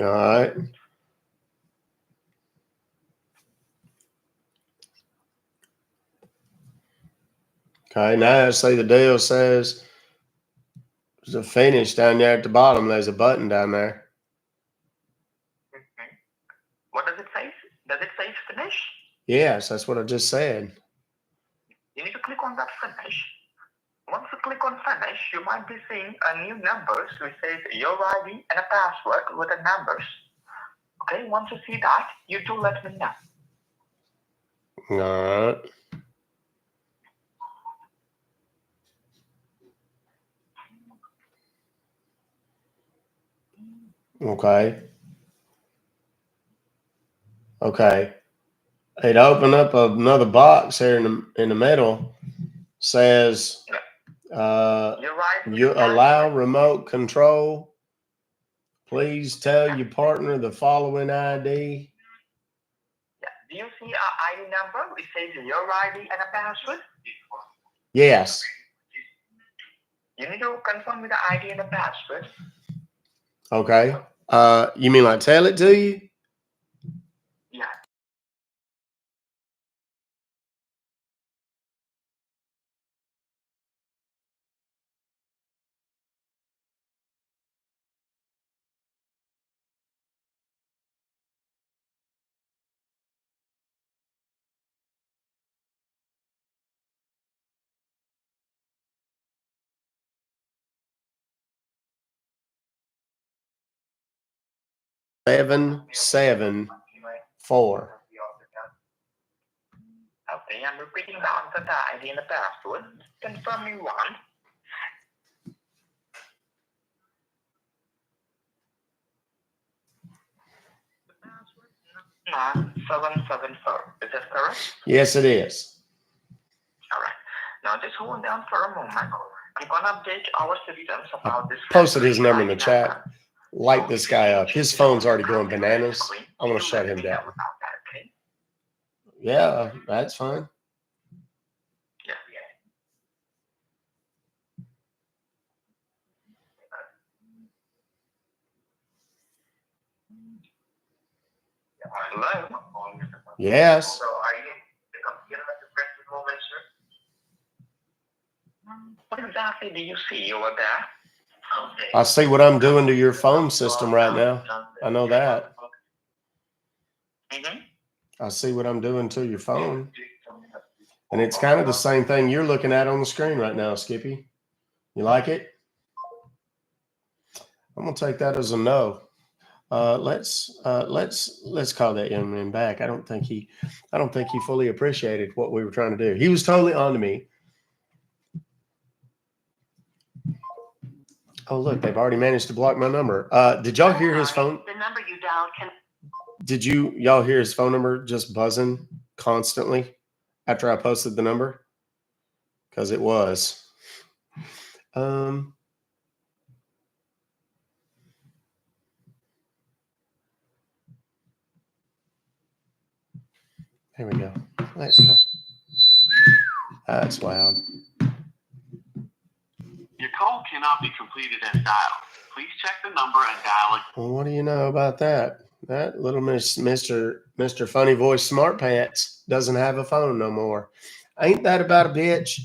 All right. Okay, now I see the deal says there's a finish down there at the bottom. There's a button down there. Mm-hmm. What does it say? Does it say finish? Yes, that's what I just said. You need to click on that finish. Once you click on finish, you might be seeing a new numbers which says your ID and a password with the numbers. Okay, once you see that, you do let me know. All right. Okay. Okay. It opened up another box here in the middle. Says you allow remote control. Please tell your partner the following ID. Yeah. Do you see our ID number? It says your ID and a password. Yes. You need to confirm with the ID and the password. Okay. You mean like tell it to you? Yeah. Seven 4. Okay, I'm repeating the answer, the ID and the password. Confirm me one. 774. Is that correct? Yes, it is. All right. Now just hold down for a moment. I'm gonna update our systems about this. Posted his number in the chat. Light this guy up. His phone's already going bananas. I'm gonna shut him down. Okay? Yeah, that's fine. Yeah. Hello? Yes. So are you the computer at the present moment, sir? What exactly do you see over there? Okay. I see what I'm doing to your phone system right now. I know that. Mm-hmm. I see what I'm doing to your phone. And it's kind of the same thing you're looking at on the screen right now, Skippy. You like it? I'm gonna take that as a no. Let's call that young man back. I don't think he fully appreciated what we were trying to do. He was totally on to me. Oh, look, they've already managed to block my number. Did y'all hear his phone? The number you dialed can. Did y'all hear his phone number just buzzing constantly after I posted the number? Because it was. Here we go. Let's go. That's loud. Your call cannot be completed as dialed. Please check the number and dial it. Well, what do you know about that? That little Mr. Funny Voice Smart Pants doesn't have a phone no more. Ain't that about a bitch?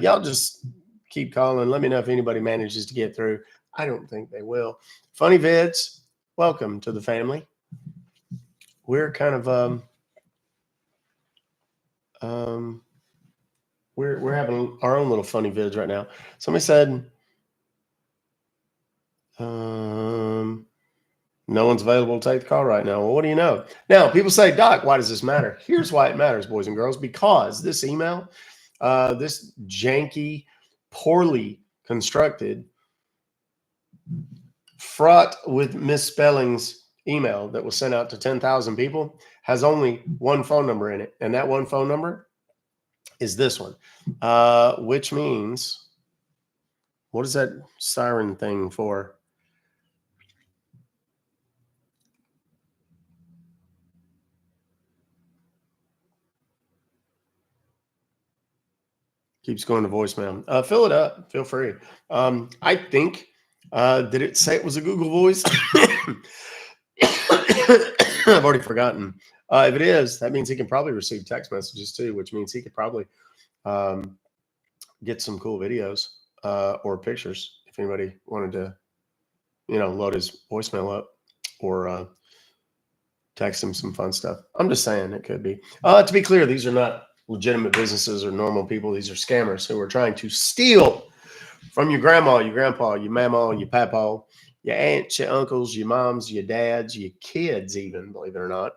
Y'all just keep calling. Let me know if anybody manages to get through. I don't think they will. Funny Vids, welcome to the family. We're kind of we're having our own little funny vids right now. Somebody said no one's available to take the call right now. Well, what do you know? Now, people say, Doc, why does this matter? Here's why it matters, boys and girls, because this email, this janky, poorly constructed, fraught with misspellings email that was sent out to 10,000 people has only one phone number in it. And that one phone number is this one, which means, what is that siren thing for? Keeps going to voicemail. Fill it up. Feel free. I think, did it say it was a Google Voice? I've already forgotten. If it is, that means he can probably receive text messages too, which means he could probably get some cool videos or pictures if anybody wanted to, load his voicemail up or text him some fun stuff. I'm just saying it could be. To be clear, these are not legitimate businesses or normal people. These are scammers who are trying to steal from your grandma, your grandpa, your mama, your papa, your aunts, your uncles, your moms, your dads, your kids, even, believe it or not,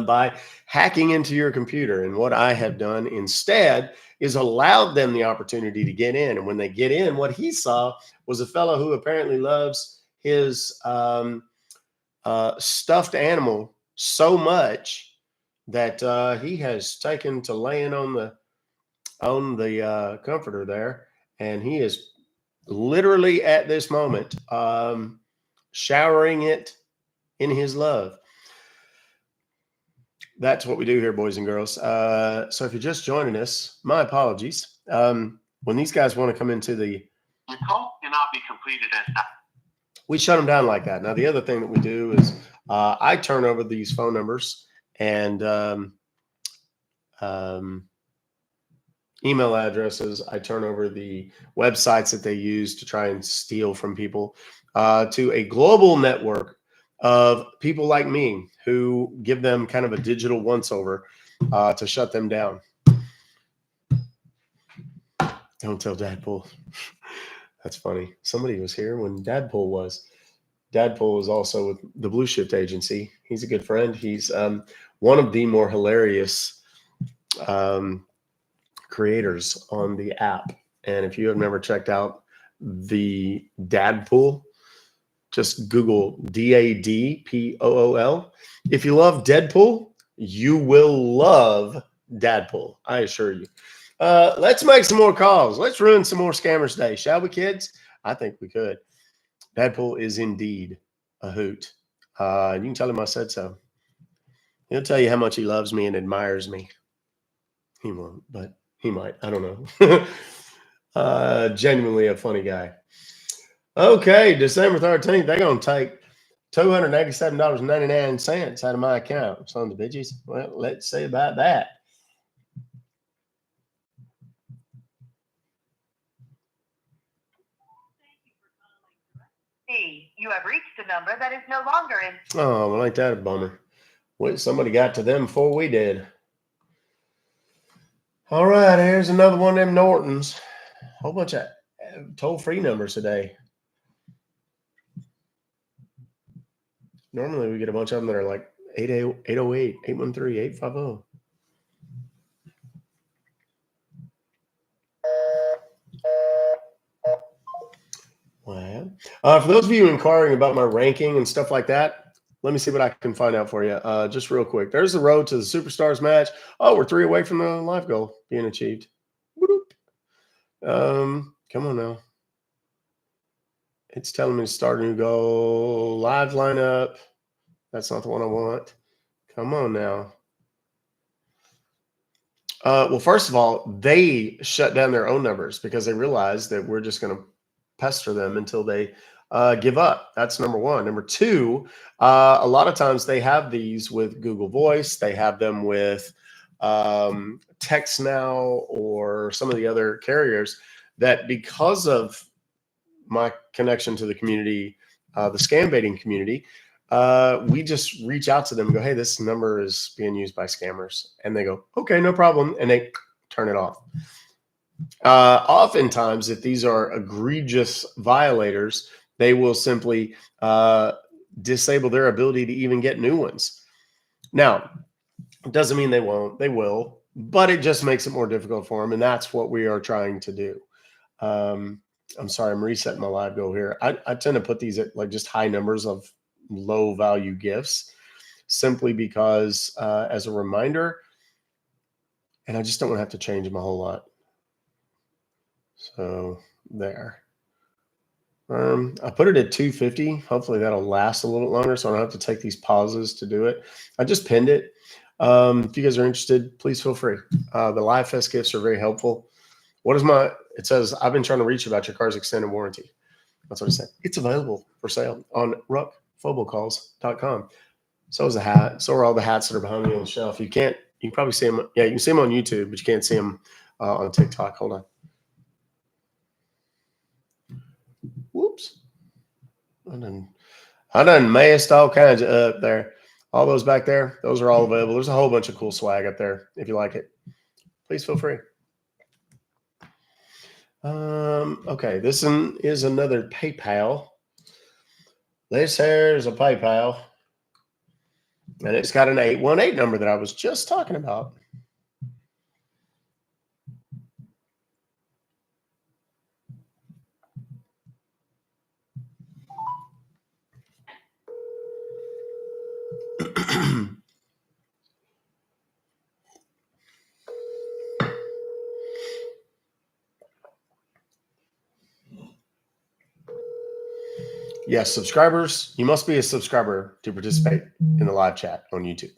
by hacking into your computer. And what I have done instead is allowed them the opportunity to get in. And when they get in, what he saw was a fellow who apparently loves his stuffed animal so much that he has taken to laying on the comforter there, and he is literally at this moment showering it in his love. That's what we do here, boys and girls. So if you're just joining us, my apologies. When these guys want to come into the, Your call cannot be completed as that. we shut them down like that. Now, the other thing that we do is I turn over these phone numbers and email addresses. I turn over the websites that they use to try and steal from people to a global network of people like me who give them kind of a digital once-over to shut them down. Don't tell Dadpool. That's funny. Somebody was here when Dadpool was. Dadpool is also with the Blue Shift Agency. He's a good friend. He's one of the more hilarious creators on the app. And if you have never checked out the Dadpool, just Google Dadpool. If you love Deadpool, you will love Dadpool. I assure you. Let's make some more calls. Let's ruin some more Scammers Day, shall we, kids? I think we could. Dadpool is indeed a hoot. You can tell him I said so. He'll tell you how much he loves me and admires me. He won't, but he might. I don't know. Genuinely a funny guy. Okay, December 13th, they're going to take $287.99 out of my account. Son of the bitches. Well, let's see about that. You have reached a number that is no longer in. Oh, well, ain't that a bummer? Wait, somebody got to them before we did. All right, here's another one of them Nortons. Whole bunch of toll-free numbers today. Normally we get a bunch of them that are like 808, 813, 850. Well, for those of you inquiring about my ranking and stuff like that, let me see what I can find out for you. Just real quick. There's the road to the Superstars match. Oh, we're 3 away from the live goal being achieved. Come on now. It's telling me to start a new goal. Live lineup. That's not the one I want. Come on now. Well, first of all, they shut down their own numbers because they realized that we're just going to pester them until they give up. That's number one. Number two, a lot of times they have these with Google Voice. They have them with Text Now or some of the other carriers that because of my connection to the community, the scam baiting community, we just reach out to them and go, hey, this number is being used by scammers. And they go, okay, no problem. And they turn it off. Oftentimes, if these are egregious violators, they will simply disable their ability to even get new ones. Now, it doesn't mean they won't. They will. But it just makes it more difficult for them. And that's what we are trying to do. I'm sorry, I'm resetting my live goal here. I tend to put these at like just high numbers of low value gifts simply because as a reminder, and I just don't want to have to change them a whole lot. So there. I put it at 250. Hopefully that'll last a little bit longer so I don't have to take these pauses to do it. I just pinned it. If you guys are interested, please feel free. The Live Fest gifts are very helpful. It says, I've been trying to reach you about your car's extended warranty. That's what it said. It's available for sale on Ruck, Fobocalls.com. So is a hat. So are all the hats that are behind me on the shelf. You can probably see them. Yeah, you can see them on YouTube, but you can't see them on TikTok. Hold on. Whoops. I done messed all kinds of up there. All those back there, those are all available. There's a whole bunch of cool swag up there. If you like it, please feel free. Okay, this one is another PayPal. This here is a PayPal. And it's got an 818 number that I was just talking about. Yes, subscribers, you must be a subscriber to participate in the live chat on YouTube.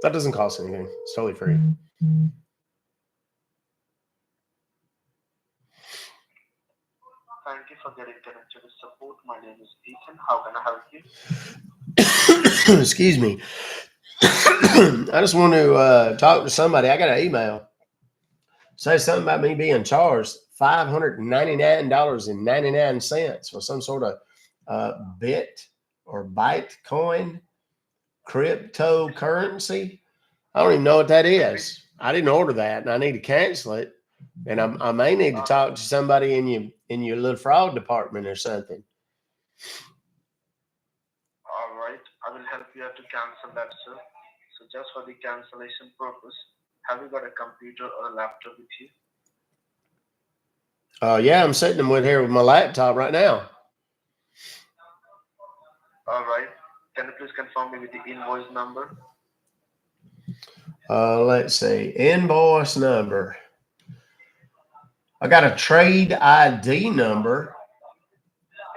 That doesn't cost anything. It's totally free. Thank you for getting connected to support. My name is Ethan. How can I help you? Excuse me. I just want to talk to somebody. I got an email. Say something about me being charged $599.99 for some sort of bit or Bitcoin cryptocurrency. I don't even know what that is. I didn't order that, and I need to cancel it. And I may need to talk to somebody in your little fraud department or something. All right. I will help you out to cancel that, sir. So just for the cancellation purpose, have you got a computer or a laptop with you? Yeah, I'm sitting here with my laptop right now. All right. Can you please confirm me with the invoice number? Let's see. Invoice number. I got a trade ID number.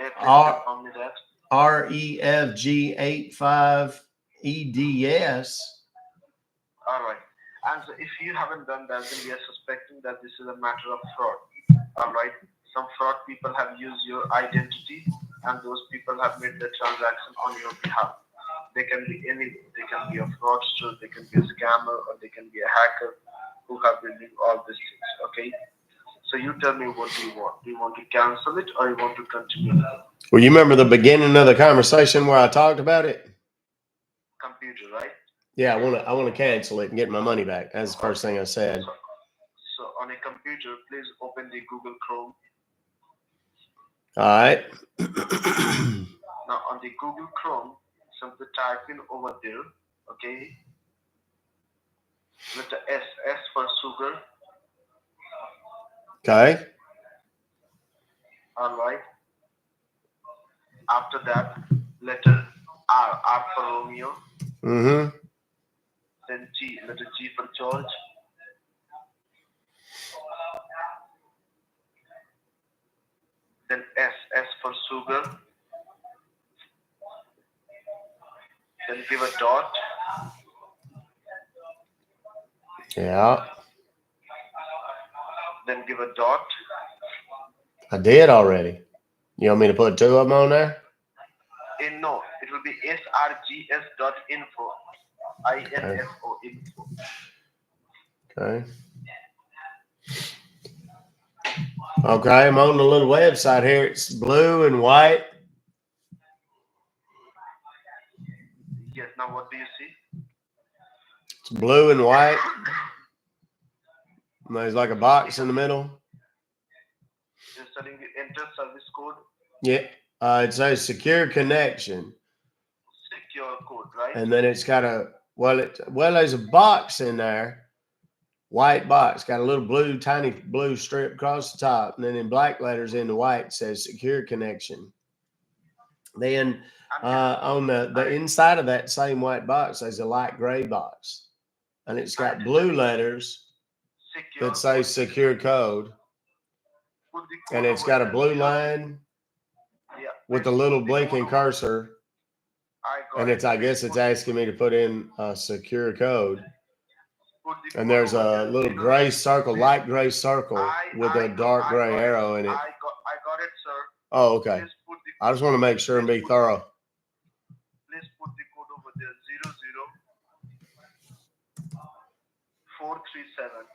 Yeah, please confirm me that. REFG85EDS. All right. And so if you haven't done that, then we are suspecting that this is a matter of fraud. All right. Some fraud people have used your identity, and those people have made the transaction on your behalf. They can be anything. They can be a fraudster, they can be a scammer, or they can be a hacker who have been doing all these things. Okay. So you tell me, what do you want? Do you want to cancel it, or you want to continue? Well, you remember the beginning of the conversation where I talked about it? Computer, right? Yeah, I want to cancel it and get my money back. That's the first thing I said. So on a computer, please open the Google Chrome. All right. Now on the Google Chrome, simply type in over there, okay, with the S for sugar. Okay. All right. After that, letter R for Romeo. Mm-hmm. Then G, letter G for George. Then S for sugar. Then give a dot. Yeah. Then give a dot. I did already. You want me to put 2 of them on there? No, it will be srgs.info. INFO info. Okay. Okay, I'm on the little website here. It's blue and white. Yes, now what do you see? It's blue and white. And there's like a box in the middle. You're telling the enter service code. Yeah. It says secure connection. Secure code, right? And then it's got there's a box in there. White box, got a little tiny blue strip across the top. And then in black letters in the white says secure connection. Then on the inside of that same white box, there's a light gray box. And it's got blue letters that say secure code. And it's got a blue line with a little blinking cursor And it's, I guess it's asking me to put in a secure code. Put the And code there's over a there, little 00. gray circle, light gray circle with a I dark gray got arrow in it. I got it, sir. Oh, okay. Please put the I just want to make sure and be thorough. Please put the code over there, 00437.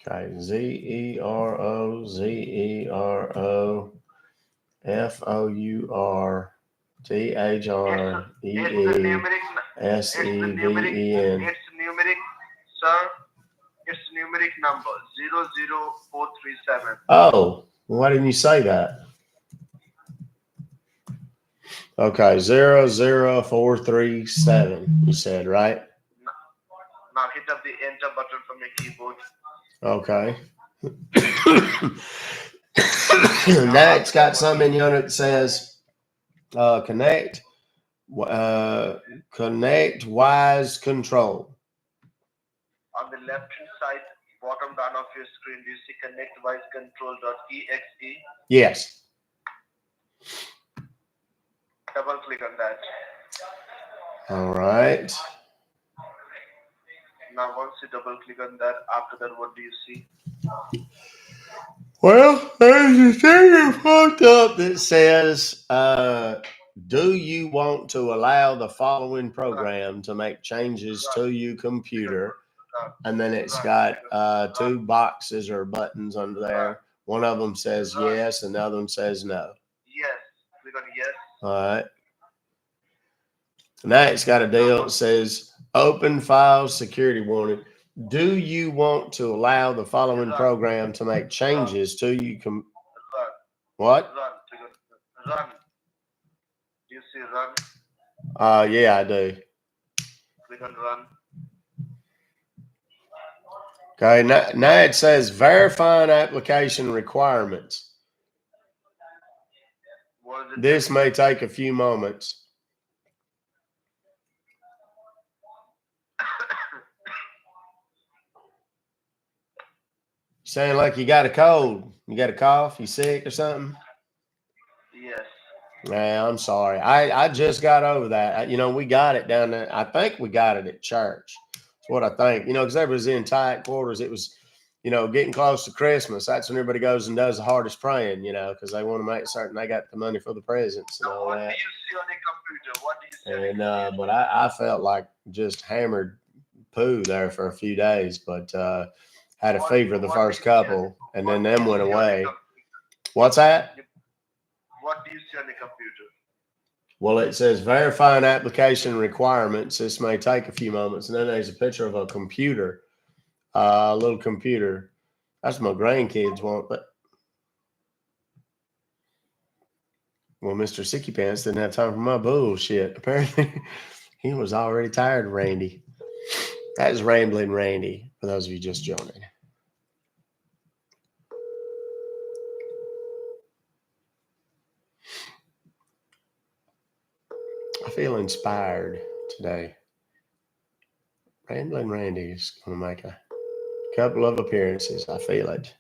Okay, ZeroZeroFourThreeSeven. It's numeric, sir. It's numeric number 00437. Oh, why didn't you say that? Okay, 00437. You said, right? Now hit up the enter button from your keyboard. Okay. Now it's got something in it that says connect wise control. On the left hand side, bottom down of your screen, do you see connect wise control.exe? Yes. Double click on that. All right. Now once you double click on that, after that, what do you see? Well, there's a thing popped up that says, do you want to allow the following program to make changes to your computer? And then it's got two boxes or buttons under there. One of them says yes, and the other one says no. Yes. Click on yes. All right. Now it's got a deal that says open file security warning. Do you want to allow the following program to make changes to you? What? Run. Run. Do you see run? Yeah, I do. Click on run. Okay, now it says verifying application requirements. What is it? This may take a few moments. Sound like you got a cold. You got a cough? You sick or something? Yes. Nah, I'm sorry. I just got over that. We got it down there. I think we got it at church. That's what I think. Because everybody's in tight quarters. It was, getting close to Christmas. That's when everybody goes and does the hardest praying, because they want to make certain they got the money for the presents and all What that. do you see on your computer? What do you see on your And but I felt like just hammered poo there for a few days, but had a fever the first couple, and then them went away. What's that? What do you see on the computer? Well, it says verifying application requirements. This may take a few moments. And then there's a picture of a computer, a little computer. That's what my grandkids want. But well, Mr. Sicky Pants didn't have time for my bullshit. Apparently, he was already tired of Randy. That is Rambling Randy, for those of you just joining. I feel inspired today. Rambling Randy is going to make a couple of appearances. I feel it.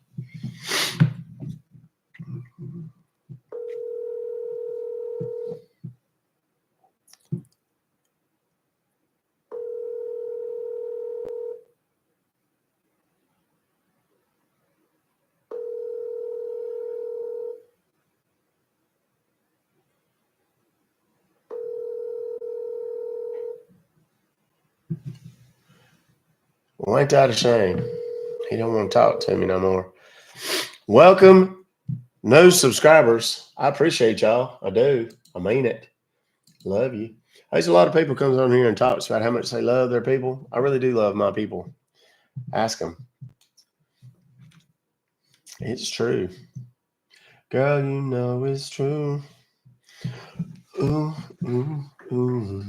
Well, ain't that a shame? He don't want to talk to me no more. Welcome, new subscribers. I appreciate y'all. I do. I mean it. Love you. There's a lot of people comes on here and talks about how much they love their people. I really do love my people. Ask them. It's true. Girl, you know it's true. Ooh, ooh, ooh.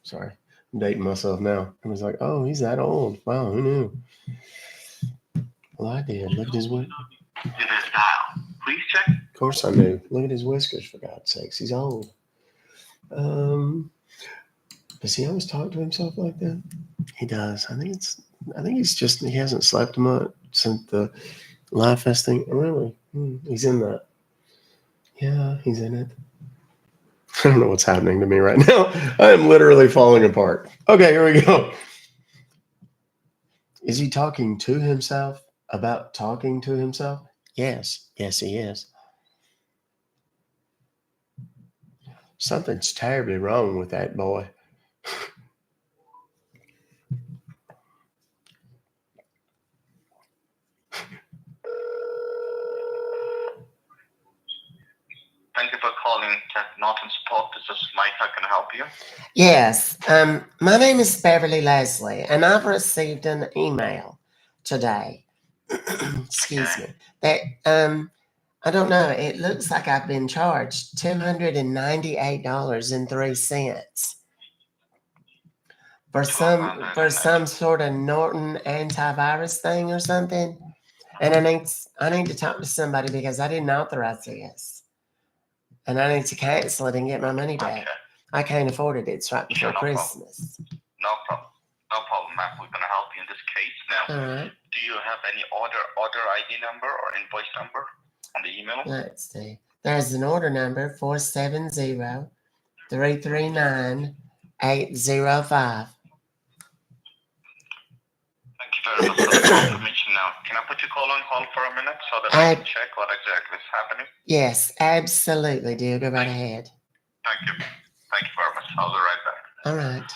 Sorry. I'm dating myself now. I was like, oh, he's that old. Wow, who knew? Well, I did. Look at his whiskers. Please check. Of course I knew. Look at his whiskers, for God's sakes. He's old. Does he always talk to himself like that? He does. I think he hasn't slept much since the Live Fest thing. Really? He's in that. Yeah, he's in it. I don't know what's happening to me right now. I am literally falling apart. Okay, here we go. Is he talking to himself about talking to himself? Yes. Yes, he is. Something's terribly wrong with that boy. Thank you for calling Tech Norton Support. This is Mike. How can I help you? Yes, my name is Beverly Leslie, and I've received an email today. Excuse me. That I don't know. It looks like I've been charged $298.03 for some sort of Norton antivirus thing or something. And I need to talk to somebody because I didn't authorize this, and I need to cancel it and get my money back. Okay. I can't afford it. It's right before Sure, no problem. Christmas. No problem. No problem, ma'am. We're gonna help you in this case. Now, All right. do you have any order ID number or invoice number on the email? Let's see. There's an order number 470-339-805. Thank you very much for the confirmation. Now, can I put your call on hold for a minute so that I can check what exactly is happening? Yes, absolutely, dear. Go right ahead. Thank you. Thank you very much. I'll be right back. All right.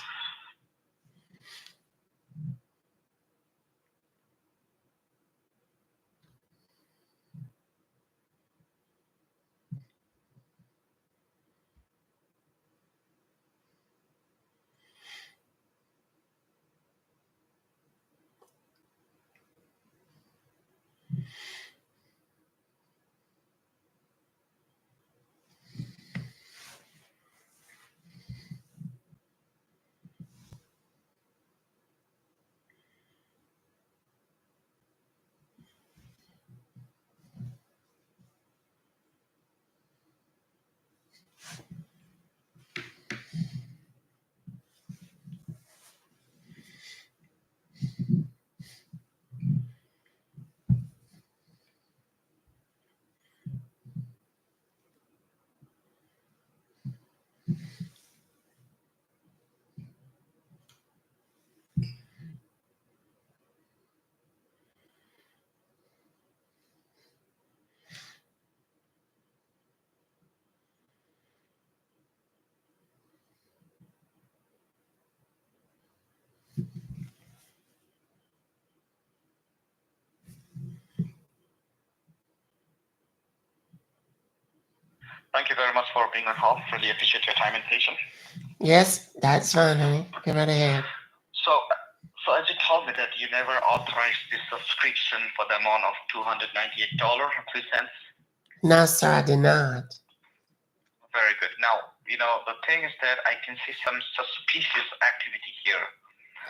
Thank you very much for being on hold. Really appreciate your time and patience. Yes, that's fine, honey. Go right ahead. So as you told me that you never authorized this subscription for the amount of $298.03. No, sir, I did not. Very good. Now, the thing is that I can see some suspicious activity here.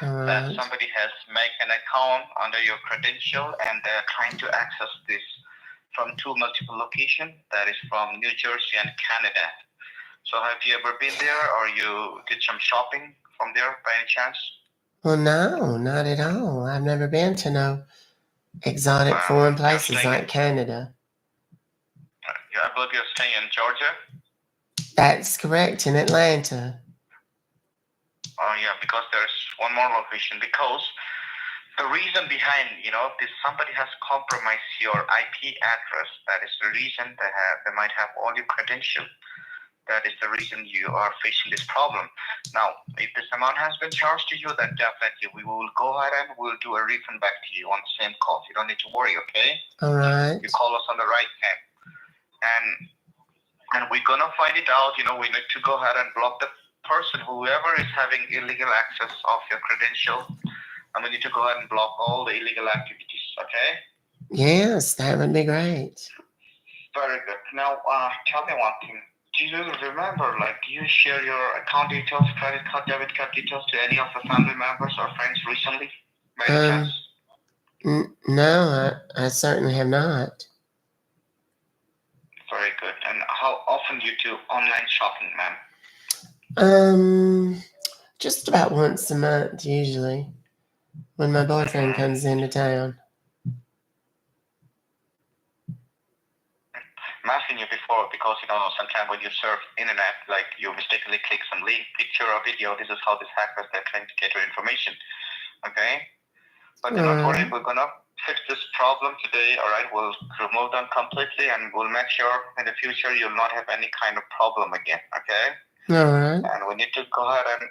All That right. somebody has made an account under your credential and they're trying to access this from two multiple locations. That is from New Jersey and Canada. So have you ever been there or you did some shopping from there by any chance? Well, no, not at all. I've never been to no exotic foreign places like Canada. I believe you're staying in Georgia. That's correct, in Atlanta. Oh yeah, because there's one more location. Because the reason behind, this somebody has compromised your IP address. That is the reason they might have all your credentials. That is the reason you are facing this problem. Now, if this amount has been charged to you, then definitely we will go ahead and we'll do a refund back to you on the same call. You don't need to worry, okay? All right. You call us on the right time. And we're gonna find it out. We need to go ahead and block the person, whoever is having illegal access of your credential, and we need to go ahead and block all the illegal activities, okay? Yes, that would be great. Very good. Now, tell me one thing. Do you remember, do you share your account details, credit card, debit card details to any of the family members or friends recently? By any chance? No, I certainly have not. Very good. And how often do you do online shopping, ma'am? Just about once a month, usually, when my boyfriend comes into town. I'm asking you, before, because sometimes when you surf internet, like you mistakenly click some link, picture, or video. This is how these hackers they're trying to get your information. Okay, but do not worry, we're gonna fix this problem today. All right, we'll remove them completely, and we'll make sure in the future you'll not have any kind of problem again. Okay. All right. And we need to go ahead and,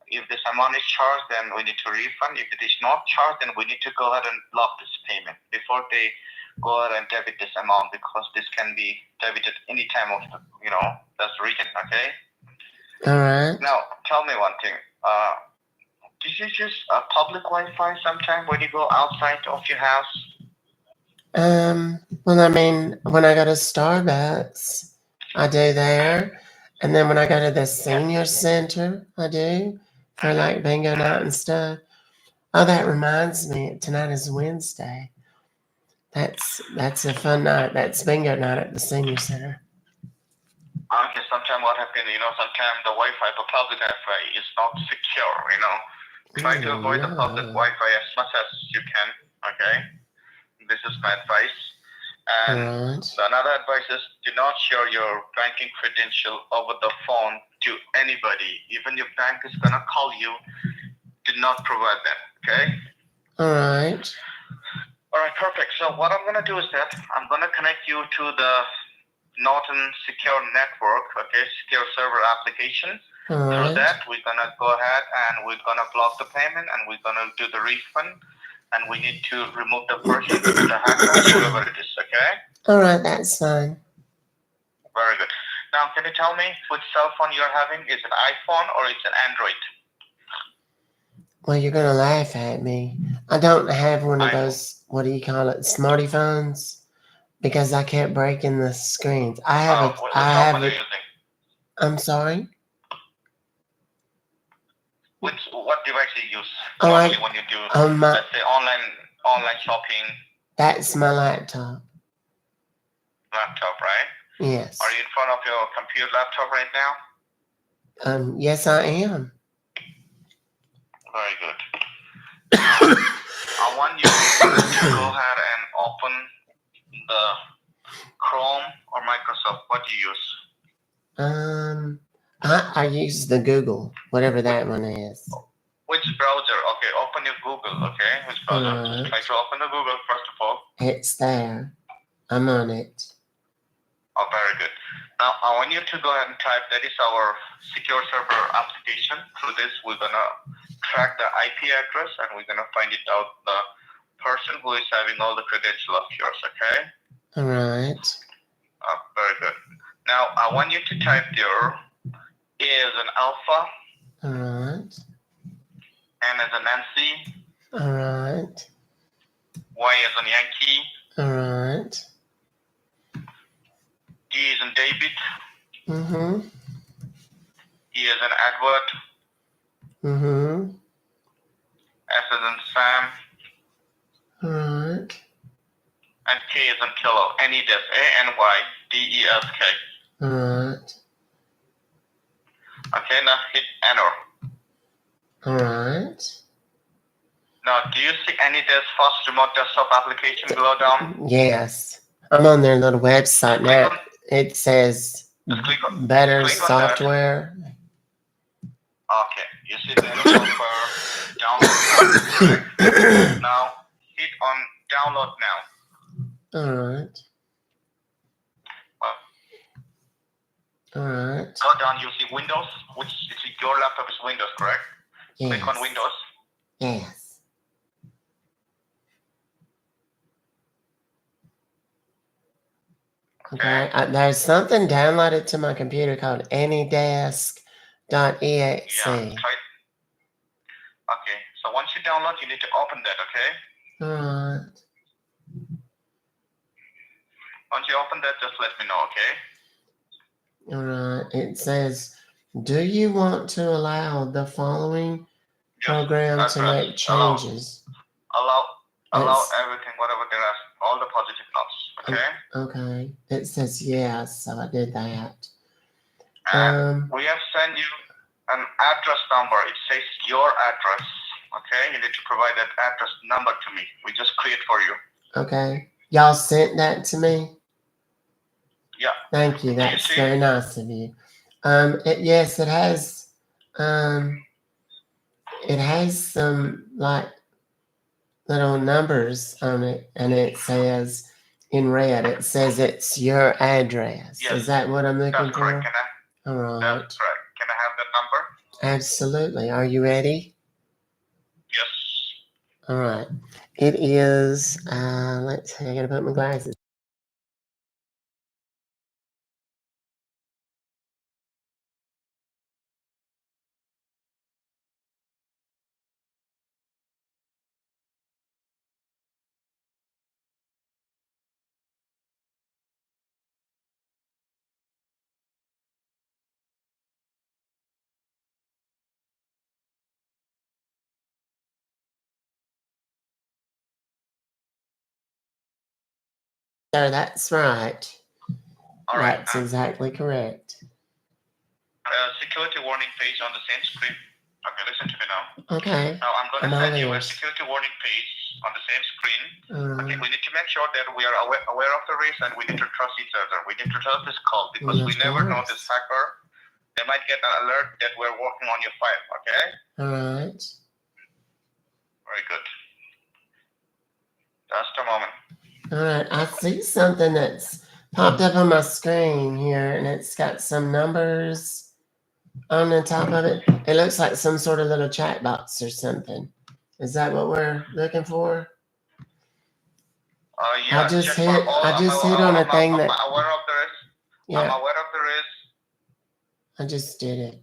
if this amount is charged, then we need to refund. If it is not charged, then we need to go ahead and block this payment before they go ahead and debit this amount, because this can be debited any time of the, that's the reason. Okay. All right. Now, tell me one thing. Did you use public Wi-Fi sometime when you go outside of your house? Well, I mean, when I go to Starbucks, I do there. And then when I go to the senior center, I do for like bingo night and stuff. Oh, that reminds me, tonight is Wednesday. That's a fun night. That's bingo night at the senior center. Okay, sometimes what happens, sometimes the Wi-Fi, the public Wi-Fi is not secure, Try to avoid the public Wi-Fi as much as you can, okay? This is my advice. And another advice is, do not share your banking credential over the phone to anybody. Even your bank is going to call you, do not provide that, okay? All right. All right, perfect. So what I'm going to do is that I'm going to connect you to the Norton Secure Network, okay, secure server application. Through that, we're going to go ahead and we're going to block the payment, and we're going to do the refund, and we need to remove the person, the hacker, whoever it is, okay? All right, that's fine. Very good. Now, can you tell me which cell phone you're having? Is it iPhone or it's an Android? Well, you're going to laugh at me. I don't have one of those, what do you call it, smarty phones, because I kept breaking the screens. I have I'm sorry? What device do you use when you do, let's say, online shopping? That's my laptop. Laptop, right? Yes. Are you in front of your computer laptop right now? Yes, I am. Very good. I want you to go ahead and open the Chrome or Microsoft. What do you use? I use the Google, whatever that one is. Which browser? Okay, open your Google, okay? Which browser? Just try to open the Google first of all. It's there. I'm on it. Oh, very good. Now, I want you to go ahead and type, that is our secure server application. Through this, we're going to track the IP address, and we're going to find it out the person who is having all the credentials of yours, okay? All right. Very good. Now, I want you to type your A as an alpha. All right. N as a Nancy. All right. Y as in Yankee. All right. D as in David. Mm-hmm. E as in Edward. Mm-hmm. S as in Sam. All right. And K as in Kilo. Anydesk. ANYDESK. All right. Okay, now hit enter. All right. Now, do you see Anydesk Fast Remote Desktop application below down? Yes. I'm on their little website now. It says better software. Okay, you see better software download. Now, hit on download now. All right. All right. Go down, you see Windows, which is your laptop is Windows, correct? Yes. Click on Windows. Yes. Okay. There's something downloaded to my computer called anydesk.exe. Yeah, try. Okay, so once you download, you need to open that, okay? All right. Once you open that, just let me know, okay? All right. It says, do you want to allow the following program to make changes? Allow everything, whatever there are, all the positive notes, okay? Okay. It says yes, so I did that. And we have sent you an address number. It says your address, okay? You need to provide that address number to me. We just create for you. Okay. Y'all sent that to me? Yeah. Thank you. You That's see? very nice of you. Yes, it has. It has some like little numbers on it, and it says in red. It says it's your address. Yes, Is that what I'm looking that's correct. for? All right. That's correct. Can I have that number? Absolutely. Are you ready? Yes. All right. It is. Let's see. I gotta put my glasses. Sir, that's right. All right. That's exactly correct. Security warning page on the same screen. Okay, listen to me now. Okay. Now I'm going to I'm all send you a ears. security warning page on the same screen. Okay, Alright. we need to make sure that we are aware of the risk and we need to trust each other. We need to trust this call because we Of never know course. this hacker. They might get an alert that we're working on your file. Okay. All right. Very good. Just a moment. All right. I see something that's popped up on my screen here, and it's got some numbers on the top of it. It looks like some sort of little chat box or something. Is that what we're looking for? Yeah, I just check hit. for all. I just hit on a thing I'm that. aware of the risk. Yeah, I'm aware of the risk. I just did it.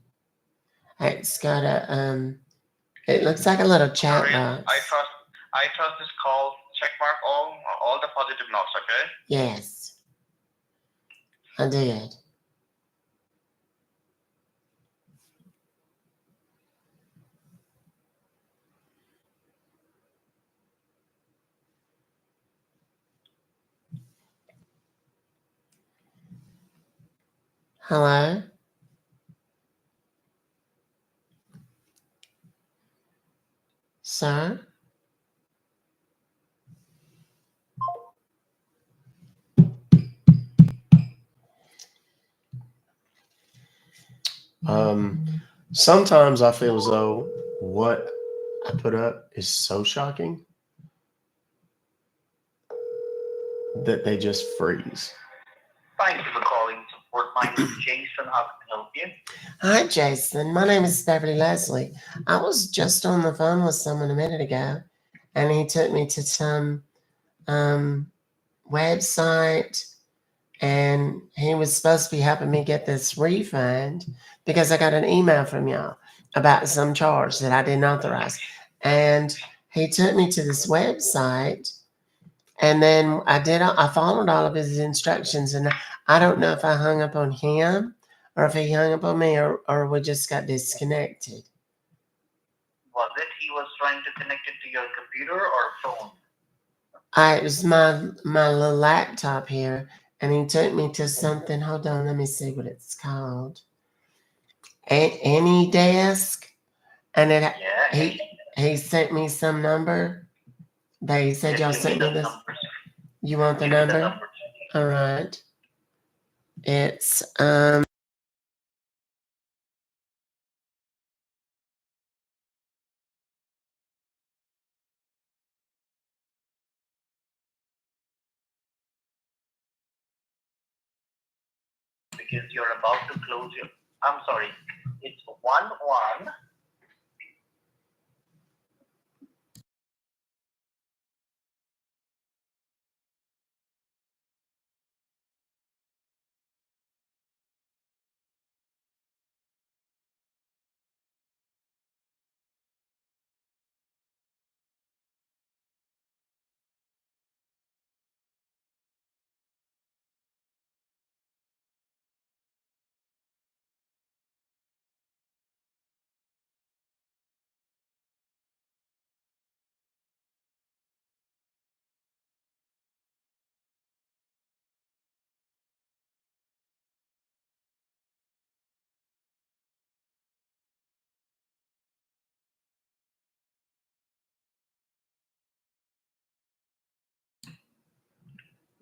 It's got a. It looks like a little chat box. I trust this call. Check mark all the positive notes. Okay. Yes, I did. Hello? Sir? Sometimes I feel as though what I put up is so shocking that they just freeze. Thank you for calling support. My name is Jason. How can I help you? Hi, Jason. My name is Beverly Leslie. I was just on the phone with someone a minute ago, and he took me to some website, and he was supposed to be helping me get this refund because I got an email from y'all about some charge that I didn't authorize. And he took me to this website, and then I followed all of his instructions, and I don't know if I hung up on him or if he hung up on me or we just got disconnected. Was it he was trying to connect it to your computer or phone? It was my little laptop here, and he took me to something. Hold on, let me see what it's called. Any desk, and he sent me some number. They said y'all sent me this. You want the number? All right. It's Because you're about to close your. I'm sorry. It's 11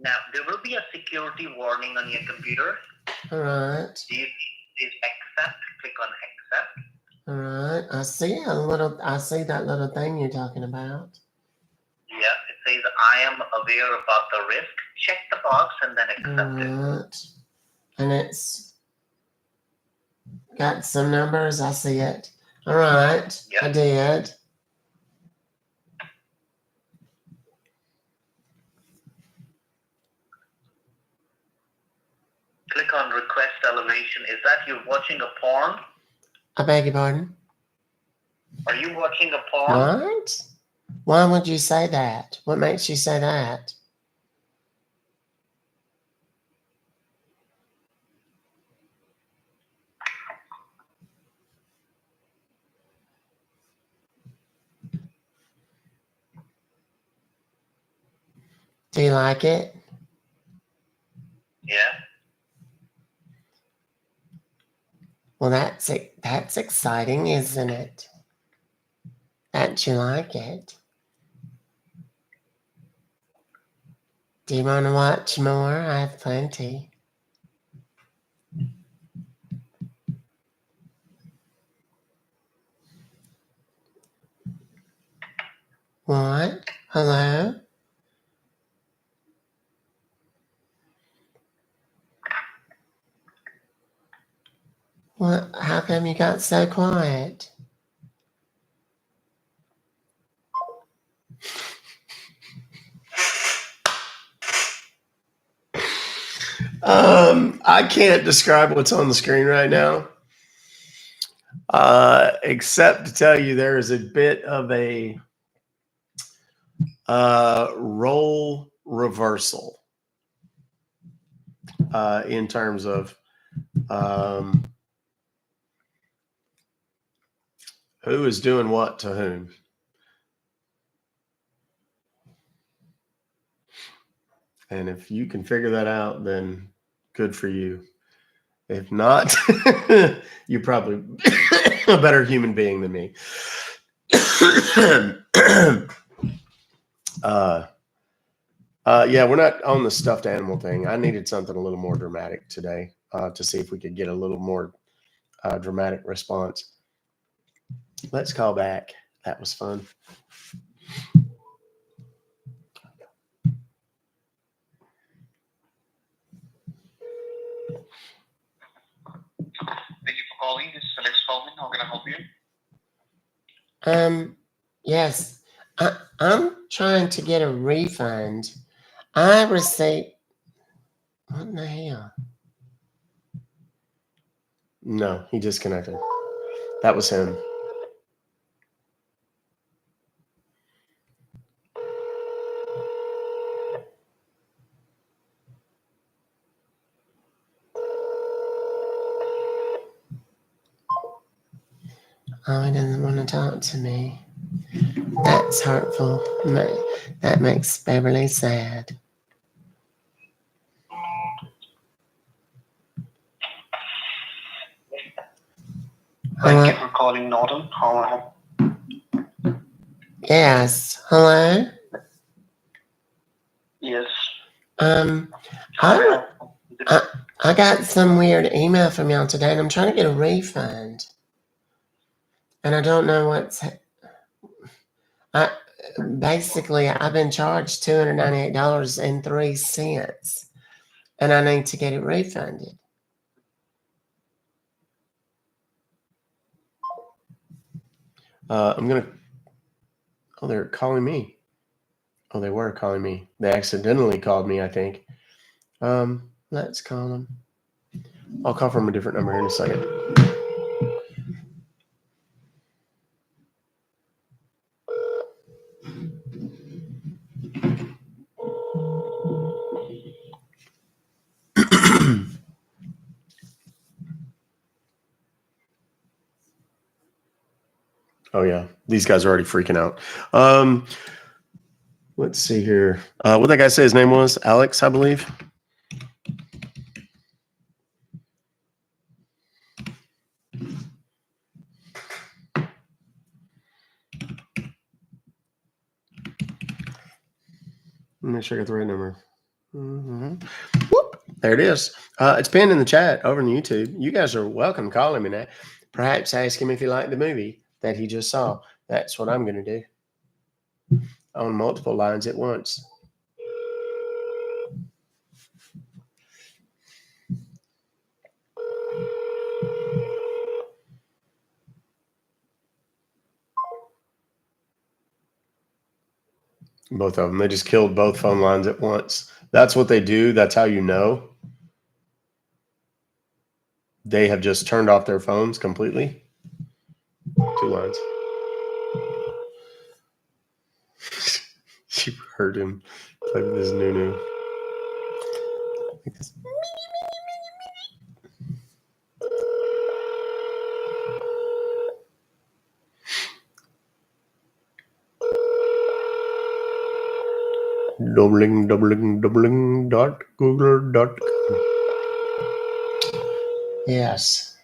Now, there will be a security warning on your computer. All right. Do you please accept? Click on accept. All right. I see that little thing you're talking about. Yeah, it says I am aware about the risk. Check the box and then accept All it. right. And it's got some numbers. I see it. All right. Yeah. I did. Click on request elevation. Is that you watching a porn? I beg your pardon? Are you watching a porn? What? Why would you say that? What makes you say that? Do you like it? Yeah. Well, that's exciting, isn't it? That you like it. Do you want to watch more? I have plenty. What? Hello? What? How come you got so quiet? I can't describe what's on the screen right now, except to tell you there is a bit of a role reversal in terms of who is doing what to whom. And if you can figure that out, then good for you. If not, you're probably a better human being than me. Yeah, we're not on the stuffed animal thing. I needed something a little more dramatic today to see if we could get a little more dramatic response. Let's call back. That was fun. Thank you for calling. This is Alex Feldman. How can I help you? Yes, I'm trying to get a refund. I received. What in the hell? No, he disconnected. That was him. Oh, he doesn't want to talk to me. That's hurtful. That makes Beverly sad. Thank you for calling Norton. How may I help? Yes. Hello? Yes. I got some weird email from y'all today, and I'm trying to get a refund. And I don't know what's. Basically, I've been charged $298.03, and I need to get it refunded. I'm gonna. Oh, they're calling me. Oh, they were calling me. They accidentally called me, I think. Let's call them. I'll call from a different number in a second. Oh yeah, these guys are already freaking out. Let's see here. What that guy say his name was? Alex, I believe. Let me check out the right number. Whoop, there it is. It's pinned in the chat over on YouTube. You guys are welcome calling me now. Perhaps ask him if he liked the movie that he just saw. That's what I'm going to do on multiple lines at once. Both of them. They just killed both phone lines at once. That's what they do. That's how you know. They have just turned off their phones completely. 2 lines. You heard him play with his new. Google.com. Yes.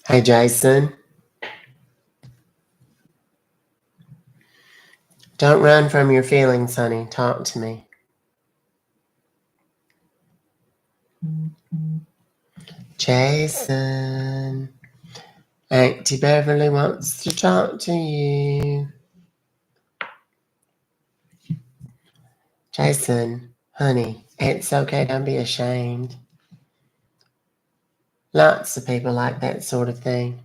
Hey, Jason. Don't run from your feelings, honey. Talk to me. Jason. Auntie Beverly wants to talk to you. Jason, honey, it's okay. Don't be ashamed. Lots of people like that sort of thing.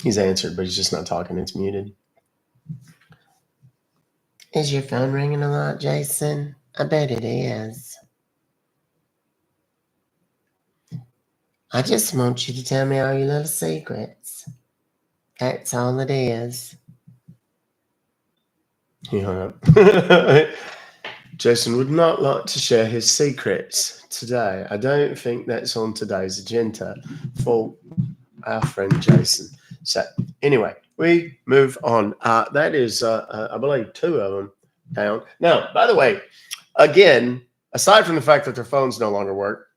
He's answered, but he's just not talking. It's muted. Is your phone ringing a lot, Jason? I bet it is. I just want you to tell me all your little secrets. That's all it is. He hung up. Jason would not like to share his secrets today. I don't think that's on today's agenda for our friend Jason. So anyway, we move on. That is, I believe, 2 of them down. Now, by the way, again, aside from the fact that their phones no longer work,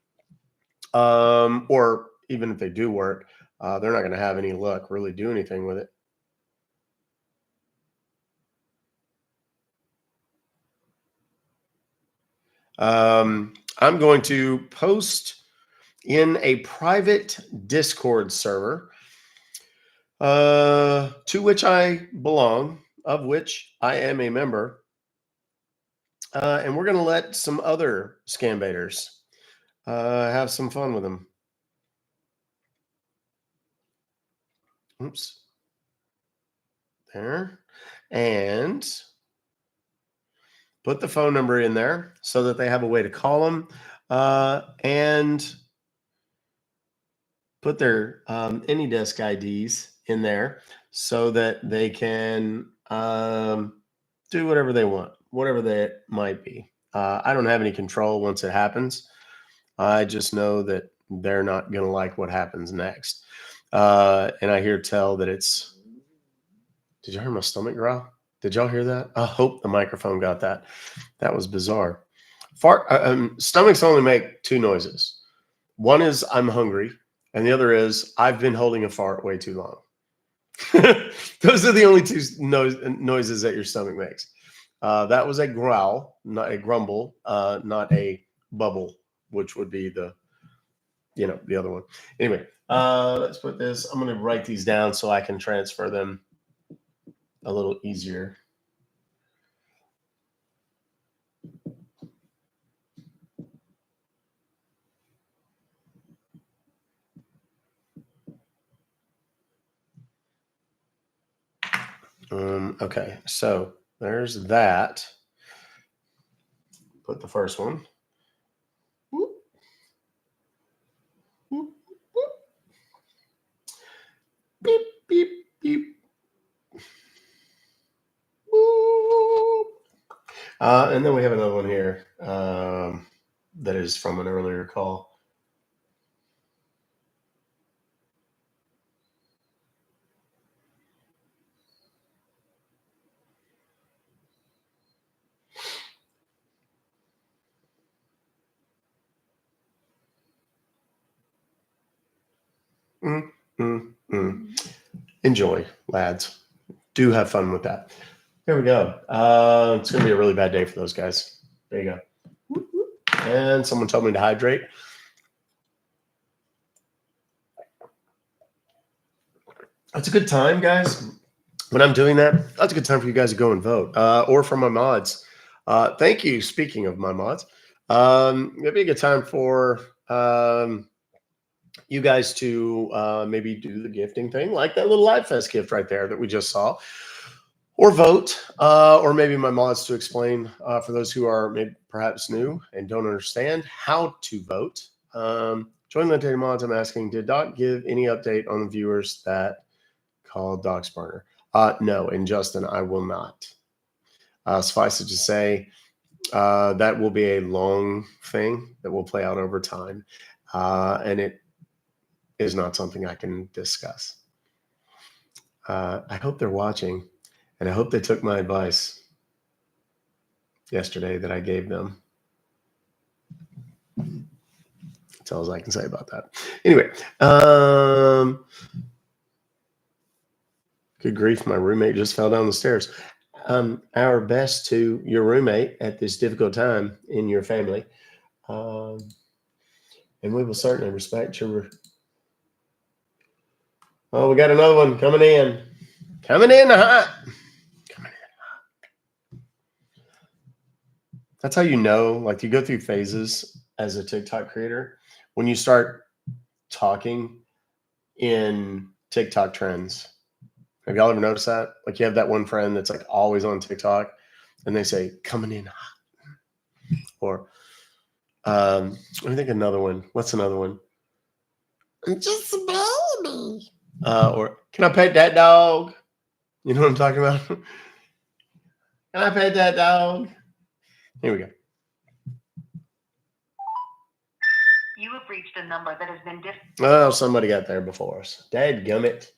or even if they do work, they're not going to have any luck really do anything with it. I'm going to post in a private Discord server to which I belong, of which I am a member. And we're going to let some other scam baiters have some fun with them. Oops. There. And put the phone number in there so that they have a way to call them, and put their AnyDesk IDs in there so that they can do whatever they want, whatever that might be. I don't have any control once it happens. I just know that they're not going to like what happens next. And I hear tell that it's, did you hear my stomach growl? Did y'all hear that? I hope the microphone got that. That was bizarre. Stomachs only make 2 noises. One is I'm hungry, and the other is I've been holding a fart way too long. Those are the only 2 noises that your stomach makes. That was a growl, not a grumble, not a bubble, which would be the other one. Anyway, let's put this. I'm going to write these down so I can transfer them a little easier. Okay, so there's that. Put the first one. Whoop. Whoop, whoop. Beep, beep, beep. Whoop. And then we have another one here that is from an earlier call. Enjoy, lads. Do have fun with that. Here we go. It's going to be a really bad day for those guys. There you go. And someone told me to hydrate. That's a good time, guys. When I'm doing that, that's a good time for you guys to go and vote, or for my mods. Thank you. Speaking of my mods, it'd be a good time for you guys to maybe do the gifting thing, like that little Live Fest gift right there that we just saw, or vote, or maybe my mods to explain for those who are maybe perhaps new and don't understand how to vote. Join the Data Mods. I'm asking, did Doc give any update on the viewers that called Doc's burner? No, and Justin, I will not. Suffice it to say, that will be a long thing that will play out over time, and it is not something I can discuss. I hope they're watching, and I hope they took my advice yesterday that I gave them. That's all I can say about that. Anyway, good grief, my roommate just fell down the stairs. Our best to your roommate at this difficult time in your family. And we will certainly respect your... Oh, we got another one coming in. Coming in hot. Coming in hot. That's how you know, like you go through phases as a TikTok creator. When you start talking in TikTok trends. Have y'all ever noticed that? Like you have that one friend that's like always on TikTok and they say, coming in hot. Or, let me think another one. What's another one? I'm just a baby. Or, can I pet that dog? You know what I'm talking about? Can I pet that dog? Here we go. You have reached a number that has been Oh, somebody got there before us. Dadgummit.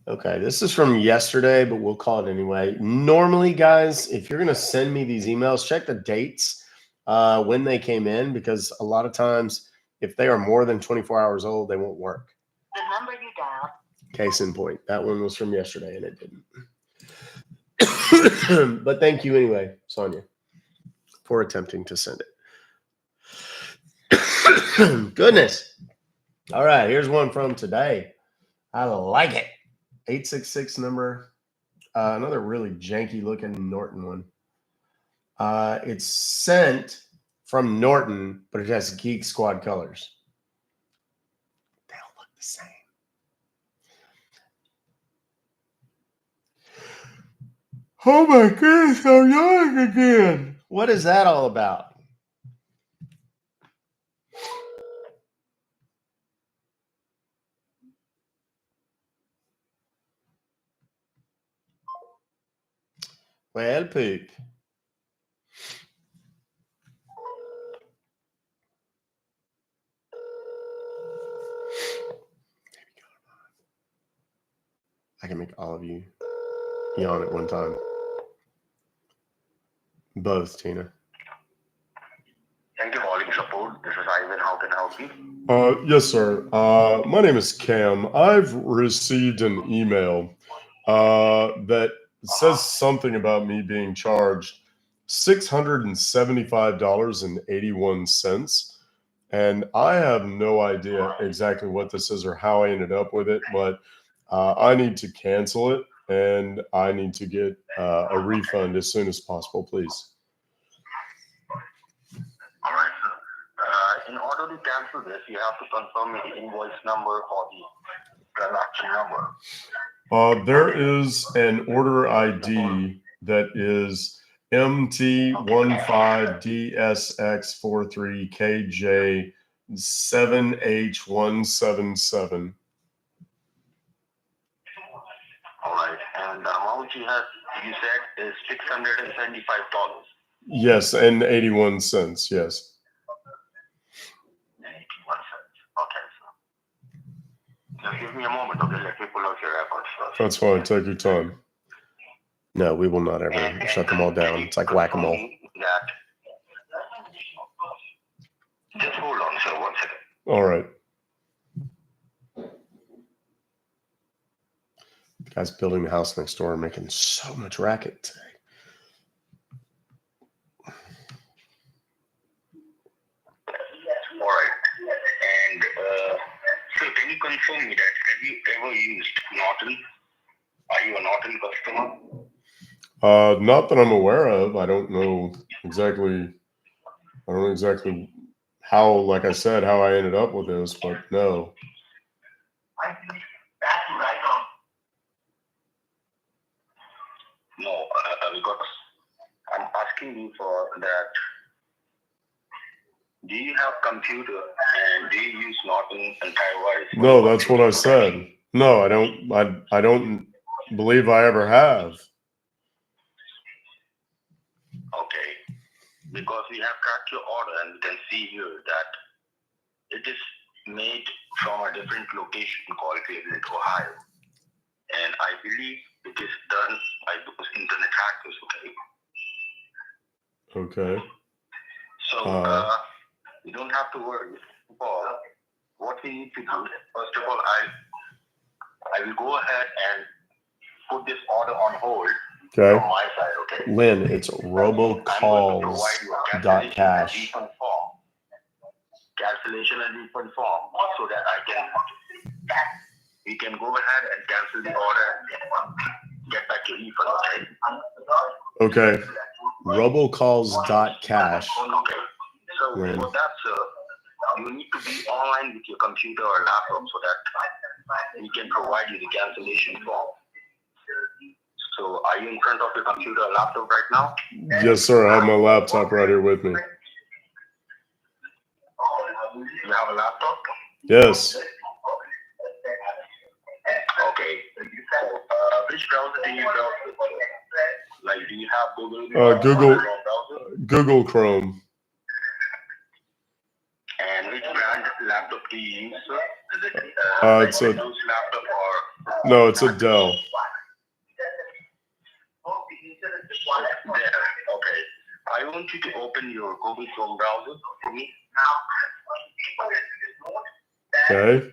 Okay, this is from yesterday, but we'll call it anyway. Normally, guys, if you're going to send me these emails, check the dates when they came in, because a lot of times, if they are more than 24 hours old, they won't work. the number you dialed. Case in point. That one was from yesterday, and it didn't. But thank you anyway, Sonia, for attempting to send it. Goodness. All right, here's one from today. I like it. 866 number, another really janky looking Norton one. It's sent from Norton, but it has Geek Squad colors. They all look the same. Oh my goodness, I'm yawning again. What is that all about? Well, poop. I can make all of you yawn at one time. Both, Tina. Thank you for calling support. This is Ivan. How can I help you? Yes, sir. My name is Cam. I've received an email that says something about me being charged $675.81. And I have no idea exactly what this is or how I ended up with it, but I need to cancel it and I need to get a refund as soon as possible, please. All right, sir. In order to cancel this, you have to confirm me the invoice number or the transaction number. There is an order ID that is MT15DSX43KJ7H177. All right, and the amount you said is $675. Yes, and 81 cents. Yes. 81 cents. Okay, sir. Just give me a moment, okay? Let me pull out your records first. That's fine. Take your time. No, we will not ever shut them all down. It's like whack-a-mole. Just hold on, sir, 1 second. All right. The guy's building the house next door and making so much racket today. All right. And so can you confirm me that have you ever used Norton? Are you a Norton customer? Not that I'm aware of. I don't know exactly how, like I said, how I ended up with this, but no. No, because I'm asking you for that. Do you have computer and do you use Norton antivirus? No, that's what I said. No, I don't. I don't believe I ever have. Okay, because we have tracked your order and we can see here that it is made from a different location called Cleveland, Ohio. And I believe it is done by those internet hackers, okay? Okay. So, you don't have to worry. Paul, what we need to do, first of all, I will go ahead and put this order on hold Okay. from my side, okay? Lynn, it's robocalls.cash. Cancellation and refund form so that we can go ahead and cancel the order and get back your refund, okay? Okay. Robocalls.cash. Okay. So Lynn. for that, sir, you need to be online with your computer or laptop so that we can provide you the cancellation form. So are you in front of your computer or laptop right now? Yes, sir. I have my laptop right here with me. You have a laptop? Yes. Okay. So, which browser do you browse with? Like, do you have Google? Google. Browser? Google Chrome. And which brand laptop do you use, sir? Is it It's a Windows laptop or? no. It's a Dell. There. Okay. I want you to open your Google Chrome browser for me. Okay.